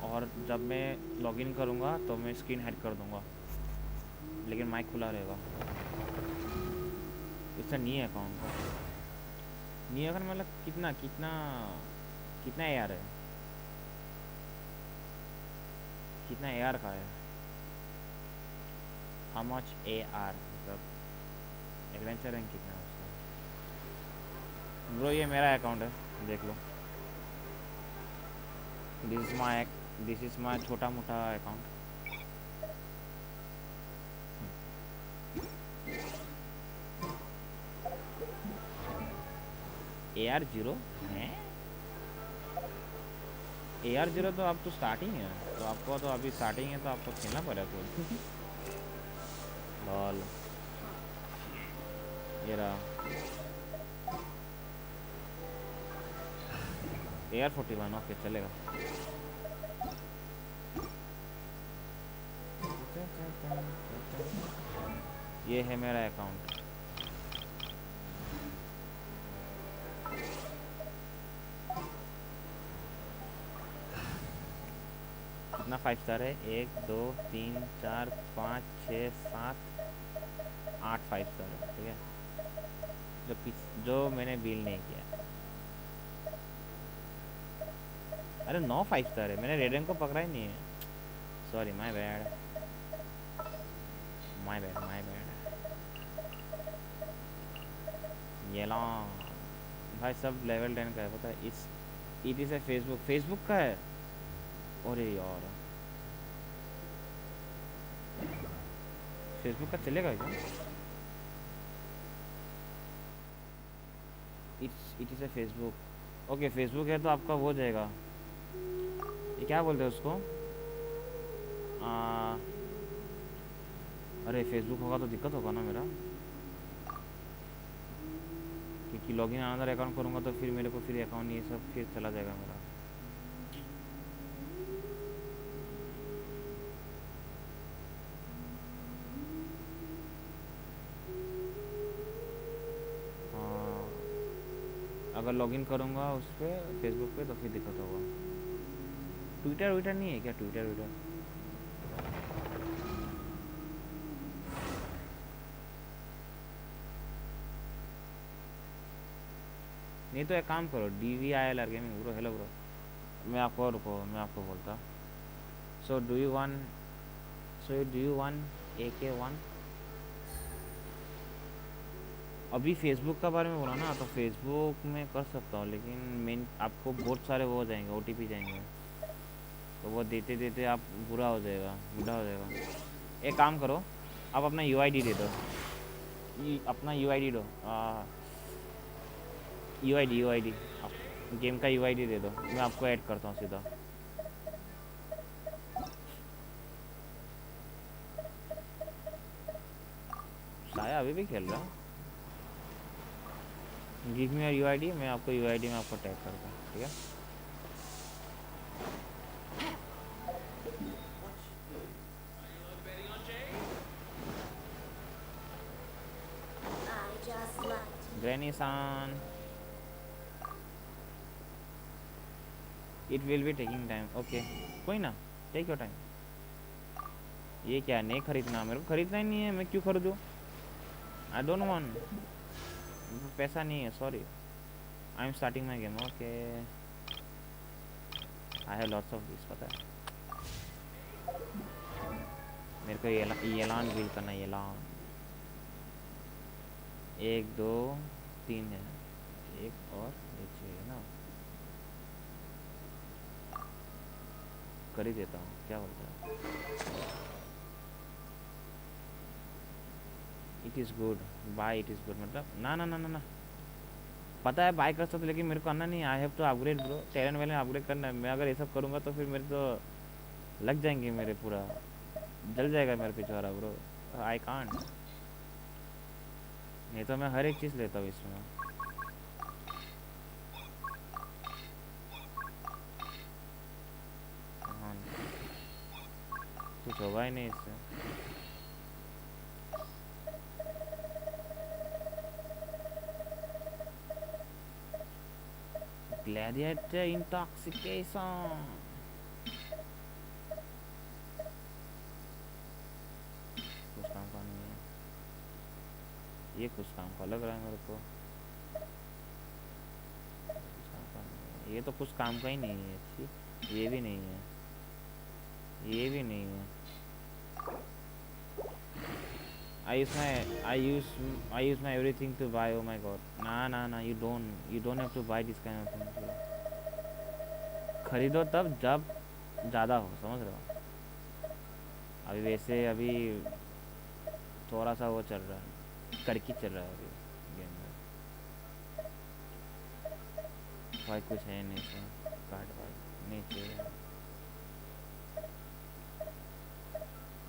और जब मैं लॉगिन करूँगा तो मैं स्क्रीन हाइड कर दूँगा लेकिन माइक खुला रहेगा इसका नहीं है अकाउंट नहीं अगर मतलब कितना AR है कितना AR का है हाउ मच AR मतलब एडवेंचर रैंक कितना है उसका ब्रो ये मेरा अकाउंट है देख लो This is my छोटा मोटा account. AR0 है? AR0 तो अब तो स्टार्टिंग है, तो आपको तो अभी स्टार्टिंग है तो आपको खेलना पड़ेगा खुद. लॉल. ये रहा. AR41 ओके चलेगा. ये है मेरा अकाउंट. कितना 5 स्टार है? 1 2 3 4 5 6 7 8 5 स्टार है. ठीक है, जो मैंने बिल नहीं किया. अरे 9 5 स्टार है. मैंने रेडन को पकड़ा ही नहीं है. Sorry, my bad. येलान भाई सब लेवल 10 का है, पता है. इट इज़ ए फेसबुक का है. अरे यार, फेसबुक का चलेगा क्या? It is A Facebook. Okay, Facebook है तो आपका वो हो जाएगा. ये क्या बोलते हैं उसको? अरे फेसबुक होगा तो दिक्कत होगा ना मेरा, क्योंकि लॉगिन अनदर अकाउंट करूँगा तो फिर मेरे को फिर अकाउंट ये सब फिर चला जाएगा मेरा. अगर लॉगिन करूँगा उस पर फेसबुक पे तो फिर दिक्कत होगा. ट्विटर नहीं है क्या? ट्विटर नहीं तो एक काम करो, DVILR gaming bro. Hello bro, मैं आपको बोलता. So do you want AK1? अभी फेसबुक का बारे में बोला ना, तो फेसबुक में कर सकता हूँ, लेकिन मेन आपको बहुत सारे वो हो जाएंगे, OTP जाएंगे, तो वो देते देते आप बुरा हो जाएगा. एक काम करो, आप अपना UID दे दो. अपना UID दो. UID गेम का UID दे दो. मैं आपको ऐड करता हूँ सीधा. साया अभी भी खेल रहा है. गिव मी योर UID, मैं आपको UID में आपको टैग करता हूँ. ठीक है, ग्रैनी सान. It will be taking time. Okay, कोई ना, टेक योर टाइम. ये क्या नहीं खरीदना? मेरे को खरीदना ही नहीं है. मैं क्यों खरीदूँ? I don't want. पैसा नहीं है. Sorry, I am starting my game. Okay, I have lots of this. पता है मेरे को. येलान बिल करना. येलान 1 2 3 है. एक और नीचे है ना, कर ही देता हूँ. क्या बोलता है? It is good bye. It is good मतलब ना. पता है बाय कर सकते, लेकिन मेरे को करना नहीं. I have to upgrade bro. Talent वाले अपग्रेड करना है. मैं अगर ये सब करूँगा तो फिर मेरे तो लग जाएंगे, मेरे पूरा जल जाएगा मेरा पिछवाड़ा ब्रो. I can't. नहीं तो मैं हर एक चीज़ लेता हूँ इसमें. कुछ होगा ही नहीं इससे. Gladiator intoxication. कुछ काम का नहीं है ये. कुछ काम का लग रहा है मेरे को. कुछ काम का नहीं है ये. तो कुछ काम का ही नहीं है. ठीक, ये भी नहीं है. ये भी नहीं है. I use my everything to buy. Oh my god. Nah. You don't have to buy this kind of thing. खरीदो तब जब ज़्यादा हो, समझ रहे हो? अभी वैसे अभी थोड़ा सा वो चल रहा है, करकी चल रहा है अभी गेम में। भाई कुछ है नहीं सर, कार्ड भाई नहीं चाहिए।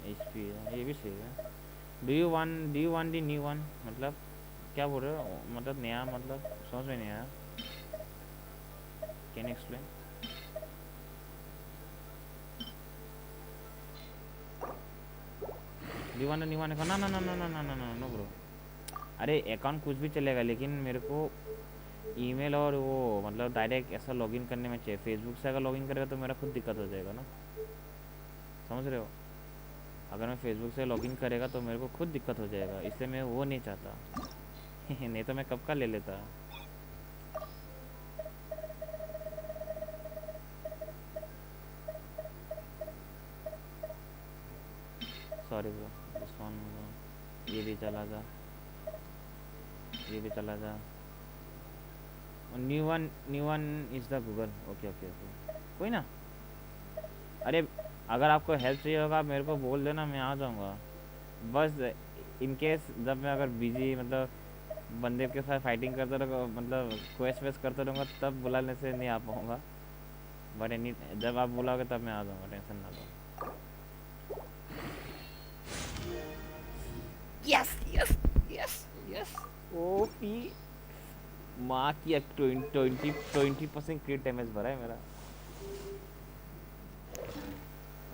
HP है, ये भी सही है। Do you want the new one? मतलब क्या बोल रहे हो? मतलब नया, मतलब समझ में नहीं आया। Can explain? न्यू वन ना ना ना ना ना ना ना ना नो ब्रो। अरे अकाउंट कुछ भी चलेगा, लेकिन मेरे को ईमेल और वो मतलब डायरेक्ट ऐसा लॉगिन करने में चाहिए। फेसबुक से अगर लॉगिन करेगा तो मेरा खुद दिक्कत हो जाएगा ना, समझ रहे हो? अगर मैं फेसबुक से लॉगिन करेगा तो मेरे को खुद दिक्कत हो जाएगा, इसलिए मैं वो नहीं चाहता। नहीं तो मैं कब का ले लेता। Sorry bro, this one. ये भी चला जा, ये भी चला जा। New one is the Google. Okay okay okay, कोई ना। अरे अगर आपको हेल्प चाहिए होगा मेरे को बोल देना, मैं आ जाऊँगा। बस इन केस जब मैं अगर बिजी मतलब बंदे के साथ फाइटिंग करता रहूँगा, मतलब क्वेस्ट वेस्ट करता रहूँगा, तब बुलाने से नहीं आ पाऊँगा। बट एनी जब आप बुलाओगे तब मैं आ जाऊँगा, टेंशन ना लो। Yes yes yes yes. OP माँ की 20% क्रिट डैमेज भरा है मेरा।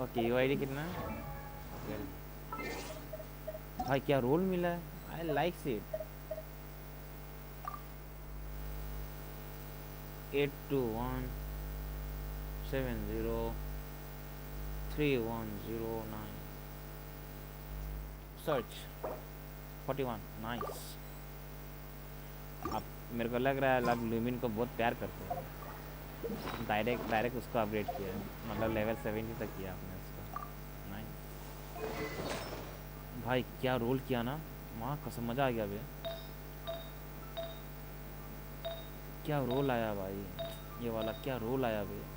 ओके यूआईडी कितना है? भाई क्या रोल मिला है, I like it. 8217031009 search 41 nice. अब मेरे को लग रहा है आप लूमिन को बहुत प्यार करते हैं। डायरेक्ट उसको अपग्रेड किया है, मतलब लेवल 70 तक किया आपने उसको। नाइस भाई, क्या रोल किया ना, माँ कसम मज़ा आ गया भैया। क्या रोल आया भाई, ये वाला क्या रोल आया भैया।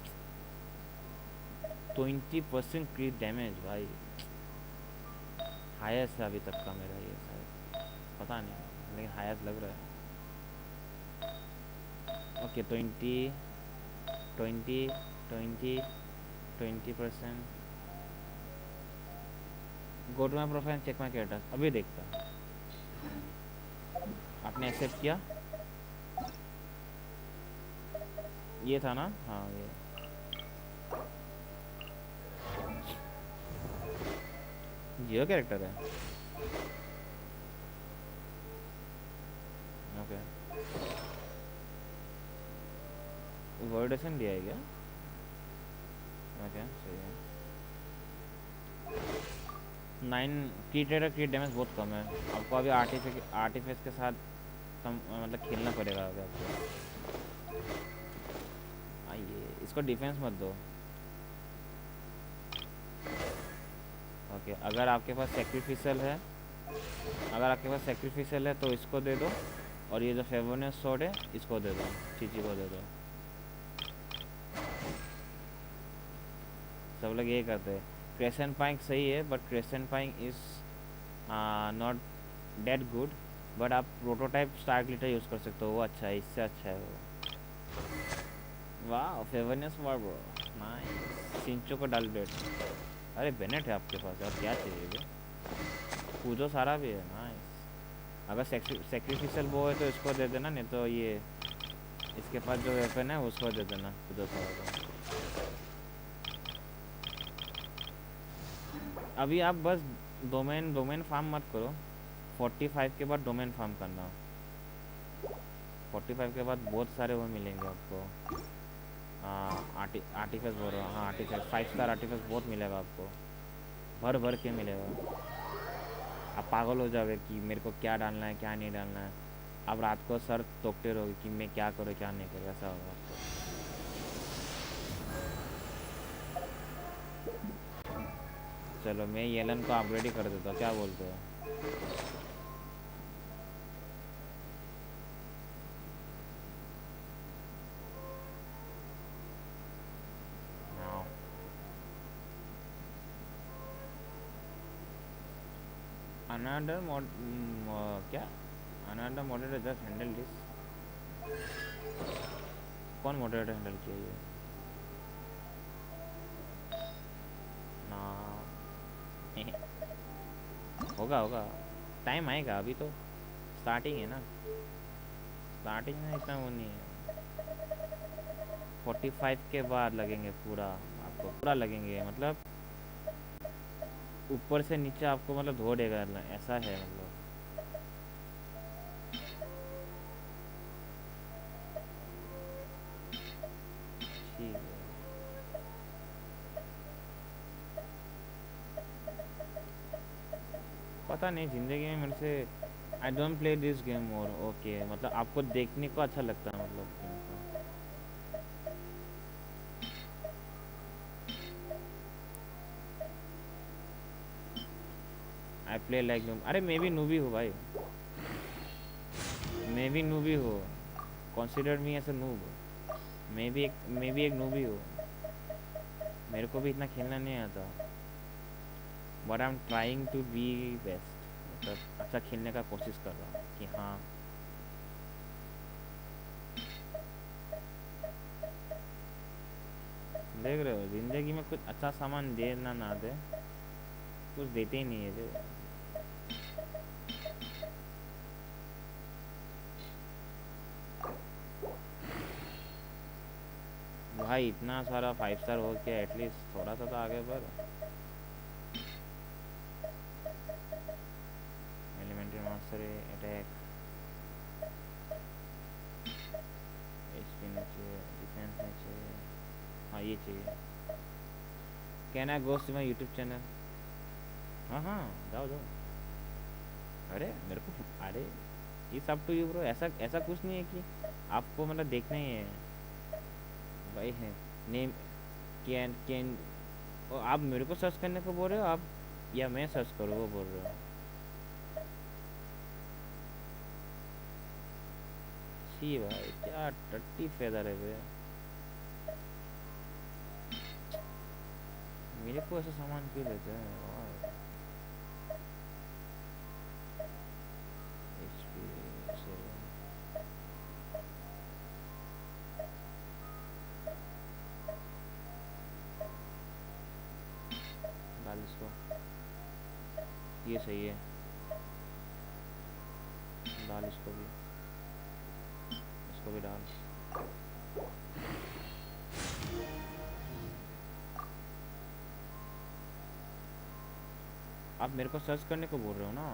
20% क्रीप डैमेज भाई, हाईएस्ट है अभी तक का मेरा ये, शायद पता नहीं, लेकिन हाईएस्ट लग रहा है। Okay 20% go to my profile, check my character. अभी देखता, आपने एक्सेप्ट किया? ये था ना? हाँ ये जियो कैरेक्टर है। ओके वर्डेशन दिया है क्या? ओके सही है। 9 की ट्रेडर की डैमेज बहुत कम है। आपको अभी आर्टिफिस के साथ मतलब खेलना पड़ेगा अभी आपको। आइए, इसको डिफेंस मत दो। ओके अगर आपके पास सैक्रिफिशियल है तो इसको दे दो, और ये जो फेवरनेस स्वॉर्ड है इसको दे दो, चीची को दे दो। सब लोग यही करते हैं। क्रेसेंट पाइंग सही है, but crescent pike is not that good, but आप प्रोटोटाइप स्टार ग्लिटर यूज़ कर सकते हो, वो अच्छा है, इससे अच्छा है वो। वाह फेवरनेस वार ब्रो, नाइस। सिंचो को डाल बेट। अरे बेनेट है आपके पास, और क्या चाहिए भैया? कूदो सारा भी है, नाइस। अगर सेक्रीफिशियल वो है तो इसको दे देना, नहीं तो ये इसके पास जो वेपन है उसको दे देना, कूदो सारा को। अभी आप बस डोमेन फार्म मत करो। 45 के बाद डोमेन फार्म करना। 45 के बाद बहुत सारे वो मिलेंगे आपको। आर्टिफिस बोल रहा हूँ, हाँ आर्टिफिस 5 स्टार आर्टिफिस बहुत मिलेगा आपको, भर के मिलेगा। आप पागल हो जाओगे कि मेरे को क्या डालना है क्या नहीं डालना है। आप रात को सर तोकते रहोगे कि मैं क्या करूँ क्या नहीं करूँ, ऐसा होगा आपको। चलो मैं येलन को अपग्रेड ही कर देता हूँ, क्या बोलते हो? another क्या another moderator just handle this. कौन moderator handle किया ये? ना होगा टाइम आएगा, अभी तो स्टार्टिंग है ना, स्टार्टिंग में इतना वो नहीं है। 45 के बाद लगेंगे पूरा, आपको पूरा लगेंगे, मतलब ऊपर से नीचे आपको मतलब धो देगा, ऐसा है मतलब। ठीक है, पता नहीं ज़िंदगी में मेरे से I don't play this game और ओके, मतलब आपको देखने को अच्छा लगता है मतलब गेम को। आई प्ले लाइक नूब, अरे मैं भी नूबी हूँ भाई, मैं भी नूबी हूँ, consider me as a noob. मैं भी एक नूबी हूँ, मेरे को भी इतना खेलना नहीं आता, but I am trying to be best, मतलब अच्छा खेलने का कोशिश कर रहा हूँ कि हाँ देख रहे हो, ज़िंदगी में कुछ अच्छा सामान दे ना दे, कुछ देते ही नहीं है जो। भाई इतना सारा 5 स्टार हो गया, एटलीस्ट थोड़ा सा तो आगे बढ़। एलिमेंट्री मास्टर अटैक, एचपी नीचे, डिफेंस नीचे, हाँ ये चाहिए। Can I ghost my YouTube channel? हाँ जाओ। अरे मेरे को, अरे ये सब टू यू ब्रो, ऐसा कुछ नहीं है कि आपको मतलब देखना ही है भाई, है नेम कैन आप मेरे को सर्च करने को बोल रहे हो आप, या मैं सर्च करूँ वो बोल रहे हो? सी भाई क्या टट्टी फेदर है भैया, मेरे को ऐसा सामान क्यों लेते हैं? डाल इसको, ये सही है, डाल इसको भी डाल। आप मेरे को सर्च करने को बोल रहे हो ना?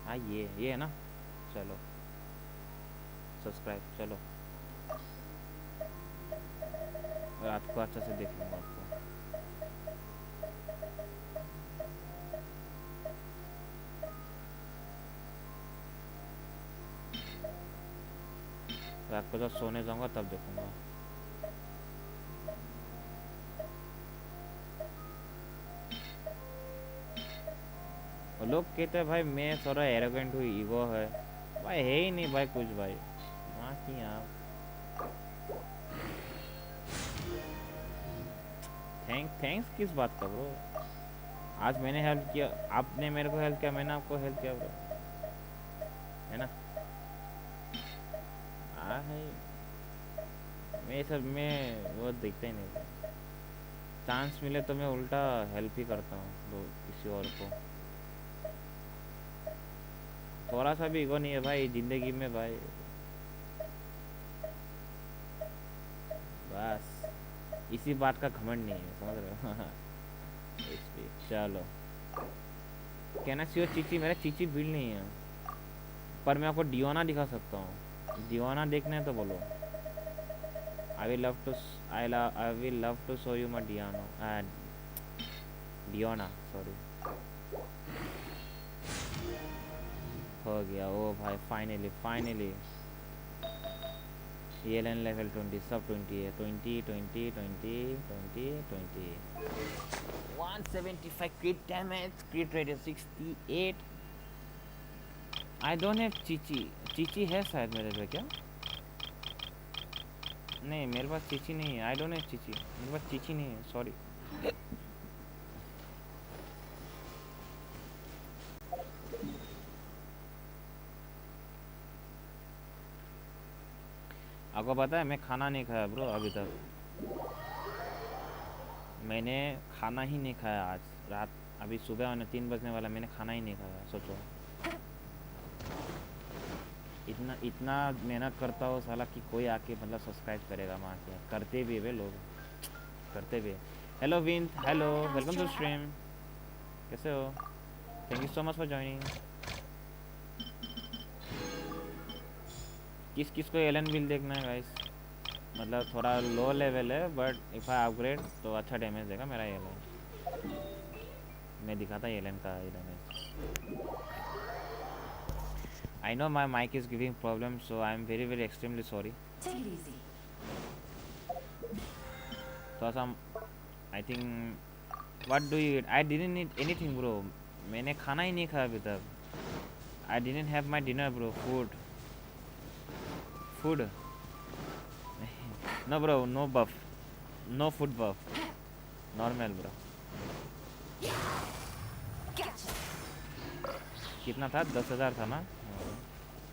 हाँ ये है ना, चलो सब्सक्राइब, चलो रात को अच्छा से देख लूँगा आपको। रात को जब सोने जाऊँगा तब देखूँगा। और लोग कहते हैं भाई मैं थोड़ा एरोगेंट हूँ, ईगो है, भाई है ही नहीं भाई कुछ भाई, माँ की आप। थैंक्स किस बात का ब्रो? आज मैंने हेल्प किया, आपने मेरे को हेल्प किया, मैंने आपको हेल्प किया ब्रो, है ना? है मैं सब में वो देखता ही नहीं, चांस मिले तो मैं उल्टा हेल्प ही करता हूँ किसी और को। थोड़ा सा भी ईगो नहीं है भाई जिंदगी में भाई, बस इसी बात का घमंड नहीं है, समझ रहे हो? चलो कहना चाहिए चीची, मेरा चीची बिल्ड नहीं है, पर मैं आपको डियोना दिखा सकता हूँ, डियोना देखना है तो बोलो। I will love to show you my Diona, sorry। हो गया ओ भाई, फाइनली Yelan level 20, सब 20 है, 20 175 crit damage, crit rate is 68, I don't have Chichi. Chichi है शायद मेरे पे क्या? नहीं मेरे पास चीची नहीं है। I don't have Chichi. मेरे पास चीची नहीं है, सॉरी। आपको पता है मैं खाना नहीं खाया ब्रो अभी तक। मैंने खाना ही नहीं खाया आज रात। अभी सुबह होने 3 बजने वाला, मैंने खाना ही नहीं खाया। सोचो इतना मेहनत करता हो साला कि कोई आके मतलब सब्सक्राइब करेगा। माँ के करते भी वे लोग, करते भी। हेलो विंद, हेलो, वेलकम टू स्ट्रीम। कैसे हो? Thank you so much for joining. किस किस को एलन बिल देखना है गाइस? मतलब थोड़ा लो लेवल है बट इफ़ आई अपग्रेड तो अच्छा डैमेज देगा मेरा एलन। मैं दिखाता एलन का damage. I know my mic is giving problems, so I am very extremely sorry. Take it easy. So some, I think, what do you eat? I didn't eat anything, bro. मैंने खाना ही नहीं खाया अभी तक. I didn't have my dinner, bro. Food. No, bro. No buff. No food buff. Normal, bro. कितना था? 10,000 था ना?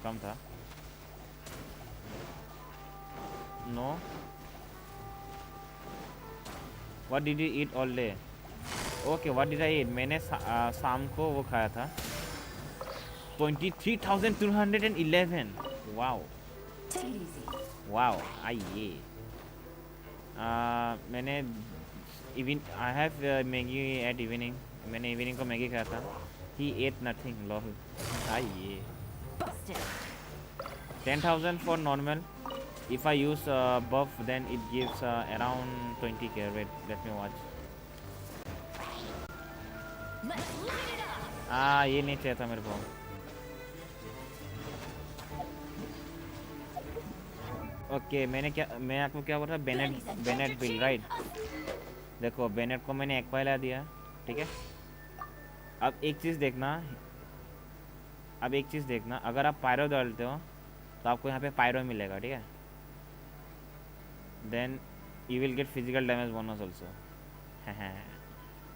कम था. No. What did you eat all day? Okay, what did I eat? मैंने शाम को वो खाया था 23,211. Wow. Wow. आइए. मैंने I have Maggi at evening. मैंने evening को मैगी खाया था. He ate nothing. Lol. आइए. 10,000 for normal. If I use buff, then it gives around 20k. Wait, let me watch. ये नहीं चाहिए था मेरे को. ओके मैं आपको क्या बोल रहा? Bennett bill, right? देखो बेनेट को मैंने एक पहला दिया, ठीक है. अब एक चीज़ देखना, अगर आप पायरो डालते हो तो आपको यहाँ पे पायरो मिलेगा, ठीक है. Then you will get physical damage bonus also.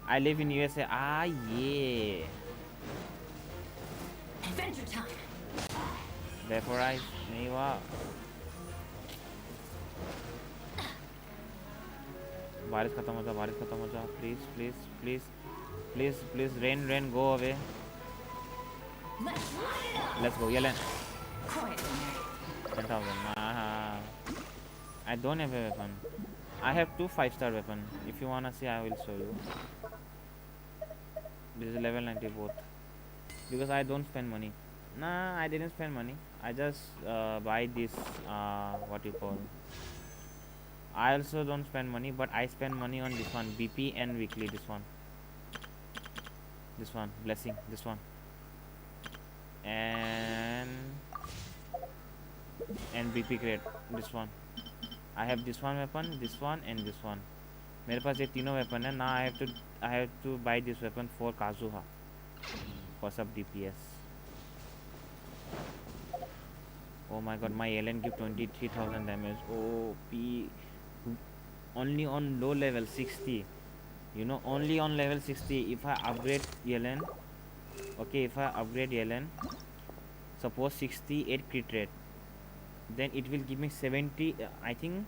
I live in USA. ये वेपोराइज नहीं हुआ. बारिश खत्म हो जा. Please rain go away. Let's go, Yelan. 10,000. I don't have a weapon. I have 2 5-star weapon. If you wanna see, I will show you. This is level 90 both. Because I don't spend money. Nah, I didn't spend money. I just buy this. What you call? I also don't spend money, but I spend money on this one, BP and weekly. This one, blessing. This one. And BP crate, this one. I have this one weapon, this one and this one. मेरे पास ये तीनों weapon है. Now I have to buy this weapon for Kazuha for some DPS. Oh my god, my Yelan give 23,000 damage. OP. Only on low level 60. You know, only on level 60. If I upgrade Yelan, okay, if I upgrade Yelan, suppose 68 crit rate, then it will give me 70, I think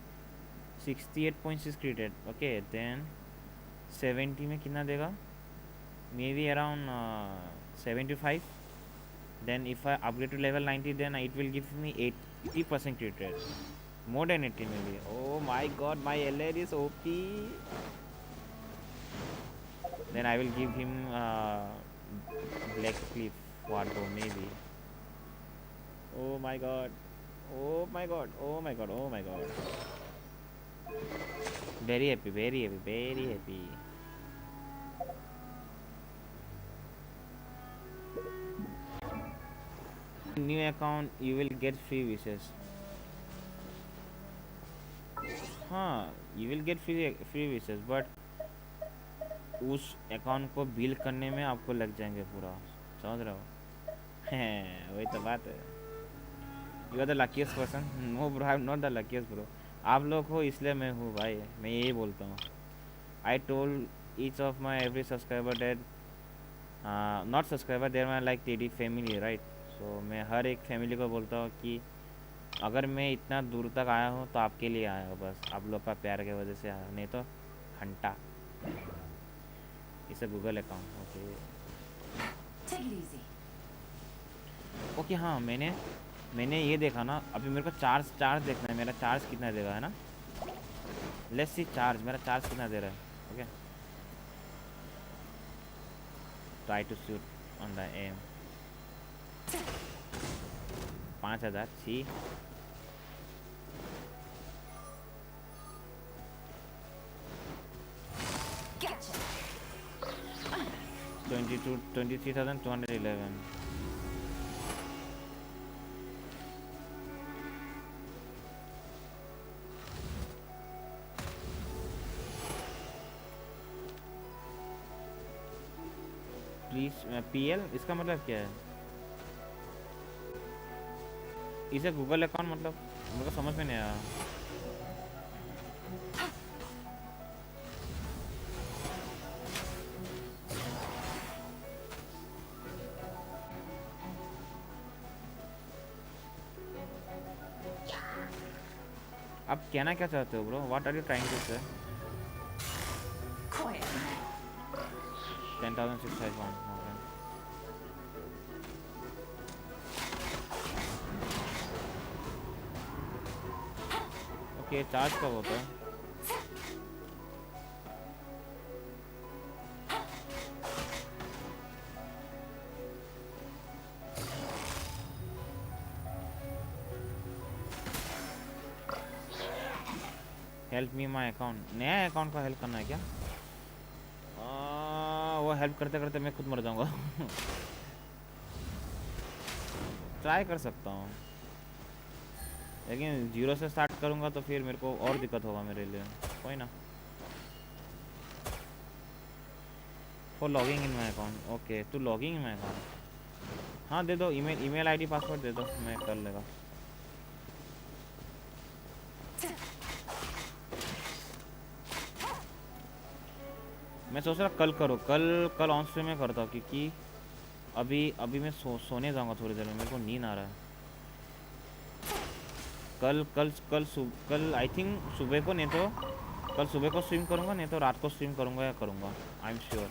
68.6 crit rate. Okay, then 70 में कितना देगा? Maybe around 75. Then if I upgrade to level 90, then it will give me 80% crit rate. More than 80 maybe. Oh my god, my LR is OP. Then I will give him Black Cliff Wargo maybe. Oh my god. Very happy. New account, you will get free wishes. You will get free wishes, but उस account को bill करने में आपको लग जाएंगे पूरा. समझ रहे हो? वही तो बात है। You are the luckiest person. No bro, I am not the luckiest bro. आप लोग हो इसलिए मैं हूँ भाई, मैं यही बोलता हूँ। I told each of my every subscriber that not subscriber there my like teddy family right. So मैं हर एक फैमिली को बोलता हूँ कि अगर मैं इतना दूर तक आया हूँ तो आपके लिए आया हूँ, बस आप लोग का प्यार की वजह से आया हूँ, नहीं तो घंटा। इसे गूगल अकाउंट ओके। हाँ मैंने ये देखा ना, अभी मेरे को चार्ज देखना है, मेरा चार्ज कितना देगा है ना। लेट्स सी चार्ज, मेरा चार्ज कितना दे रहा है। Okay try to shoot on the aim. 5000 see 23,211। Please PL इसका मतलब क्या है? इसे गूगल अकाउंट मतलब मेरे को समझ में नहीं आया। आप कहना क्या चाहते हो bro? What are you trying to say? 10,651। Okay charge कब होता है? Help me my account. नया अकाउंट का हेल्प करना है क्या? वो हेल्प करते करते मैं खुद मर जाऊंगा। ट्राई कर सकता हूँ, लेकिन 0 से स्टार्ट करूँगा तो फिर मेरे को और दिक्कत होगा मेरे लिए। कोई ना। For logging in my account. Okay to logging in my account. हाँ दे दो, ईमेल आईडी पासवर्ड दे दो, मैं कर लेगा। मैं सोच रहा कल करो, कल ऑन स्ट्रीम में करता हूँ, क्योंकि अभी मैं सोने जाऊँगा थोड़ी देर में, मेरे को नींद आ रहा है। कल आई थिंक सुबह को, नहीं तो कल सुबह को स्ट्रीम करूँगा, नहीं तो रात को स्ट्रीम करूँगा या करूँगा, आई एम श्योर।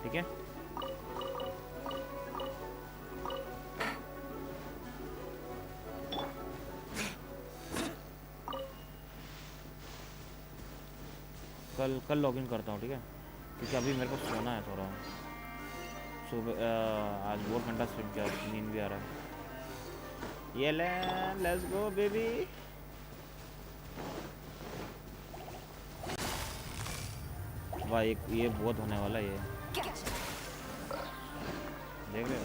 ठीक है कल लॉगिन करता हूँ, ठीक है, क्योंकि अभी मेरे को सोना है थोड़ा। सुबह आज बहुत घंटा स्ट्रीम किया, नींद भी आ रहा है। Yellen let's go baby. वाह ये बहुत होने वाला है, ये देख रहे हो?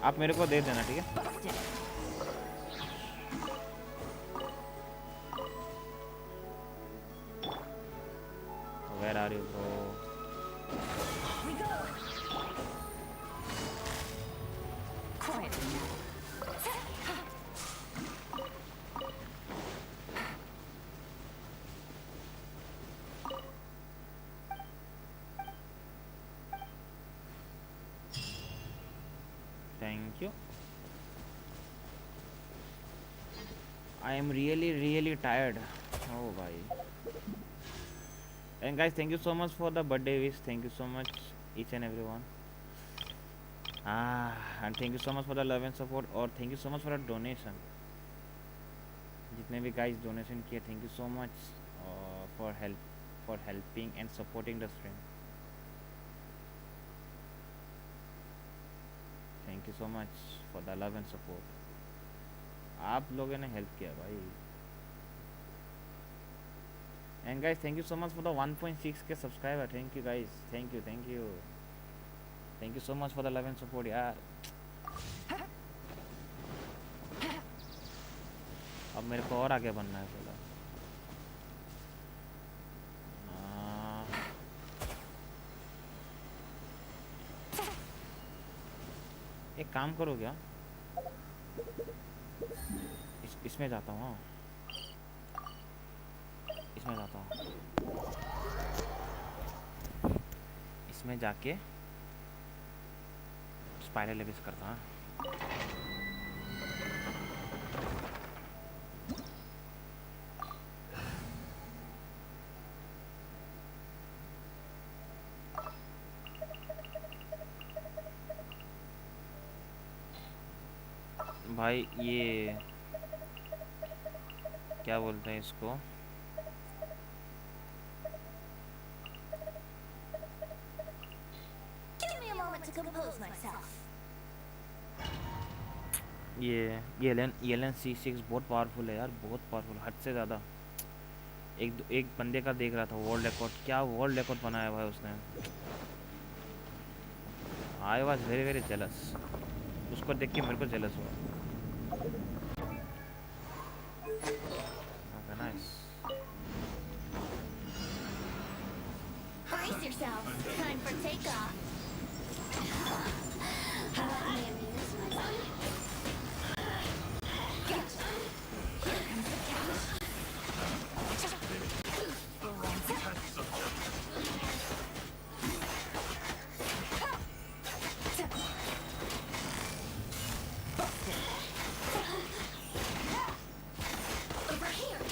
आप मेरे को दे देना, ठीक है? Where are you, bro? Thank you. I am really tired. Oh bhai. And guys, thank you so much for the birthday wish. Thank you so much each and everyone. And thank you so much for the love and support, और thank you so much for the donation. जितने भी guys donation किए, thank you so much for helping and supporting the stream. Thank you so much for the love and support. आप लोगों ने help किया भाई। And guys, thank you so much for the 1.6k subscriber. Thank you guys. Thank you so much for the love and support यार। अब मेरे को और आगे बनना है थोड़ा। एक काम करो क्या, इसमें जाता हूँ, इसमें जाता हूँ, इसमें जाके स्पाइरल एबिस करता हूँ। भाई ये क्या बोलते हैं इसको, Give me a moment to compose myself. ये Yelan C6 बहुत पावरफुल है यार, बहुत पावरफुल, हद से ज़्यादा। एक बंदे का देख रहा था वर्ल्ड रिकॉर्ड, क्या वर्ल्ड रिकॉर्ड बनाया भाई उसने। I was very very jealous, उसको देख के मेरे को जेलस हुआ। Okay, nice. Brace yourselves. Time for takeoff. Let me amuse myself. Gotcha. Here comes the catch. Over here.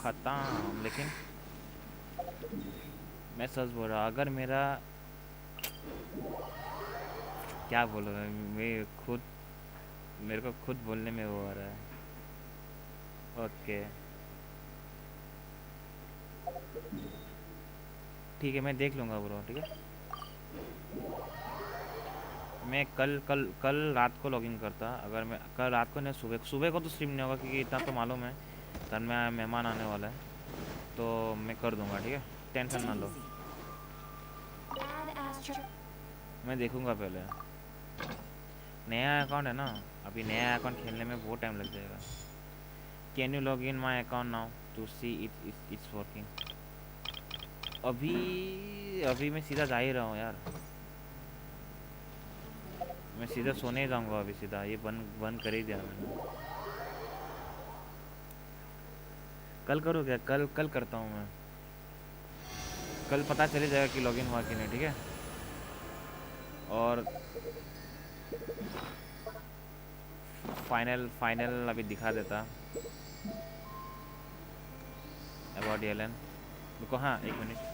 खत्म। लेकिन मैं सच बोल रहा, अगर मेरा क्या बोलूँ मैं खुद, मेरे को खुद बोलने में वो आ रहा है। ओके ठीक है, मैं देख लूँगा ब्रो, ठीक है। मैं कल रात को लॉगिन करता, अगर मैं कल रात को नहीं, सुबह को तो स्ट्रीम नहीं होगा, क्योंकि इतना तो मालूम है घर में मेहमान आने वाला है, तो मैं कर दूंगा, ठीक है, टेंशन ना लो। मैं देखूंगा पहले, नया अकाउंट है ना, अभी नया अकाउंट खेलने में बहुत टाइम लग जाएगा। Can you log in my account now to see it's working. अभी मैं सीधा जा ही रहा हूँ यार, मैं सीधा सोने ही जाऊँगा अभी सीधा, ये बंद कर ही दिया मैंने। कल करो क्या, कल करता हूँ मैं, कल पता चले जाएगा कि लॉगिन हुआ कि नहीं, ठीक है। और फाइनल अभी दिखा देता अबाउट येलन। रुको, हाँ 1 minute.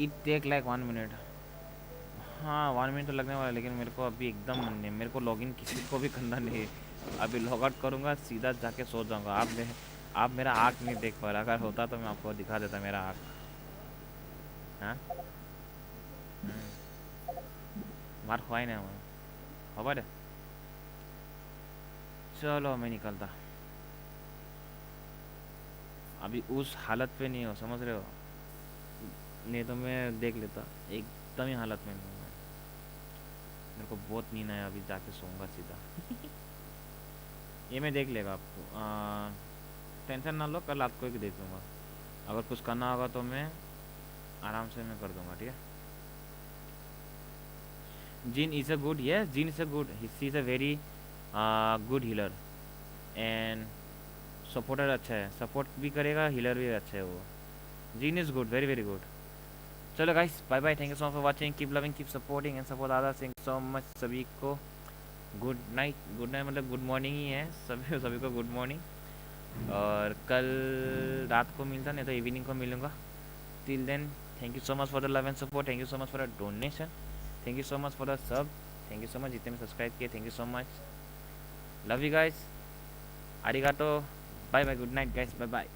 It take like 1 minute. हाँ 1 मिनट तो लगने वाला है, लेकिन मेरे को अभी एकदम मन नहीं, मेरे को लॉगिन किसी को भी करना नहीं है। अभी लॉग आउट करूँगा, सीधा जाके सो जाऊँगा। आप मेरा आँख नहीं देख पा रहा, अगर होता तो मैं आपको दिखा देता मेरा आँख। हाँ मार खुआ ही नहीं हुआ, खबर है। चलो मैं निकलता, अभी उस हालत पे नहीं हो, समझ रहे हो, नहीं तो मैं देख लेता। एकदम ही हालत में नहीं हूँ मैं, मेरे को बहुत नींद आया, अभी जाके सोऊंगा सीधा। ये मैं देख लेगा आपको, टेंशन ना लो, कल रात को ही देख लूँगा। अगर कुछ करना होगा तो मैं आराम से मैं कर दूँगा, ठीक है। Jin is a good, yes, Jin is a good, he is a very good healer and supporter अच्छा है, support भी करेगा, healer भी अच्छा है वो. Jin is good, very very good. चलो guys, bye bye, thank you so much for watching, keep loving, keep supporting and support others. Thank you so much सभी को. गुड नाइट मतलब गुड मॉर्निंग ही है सभी को गुड मॉर्निंग और कल रात को मिलता नहीं तो इवनिंग को मिलूँगा. Till then thank you so much for the love and support, thank you so much for the donation, thank you so much for the sub, thank you so much जितने में सब्सक्राइब किए, thank you so much, love you guys, आरिगातो, bye bye, good night guys, bye bye.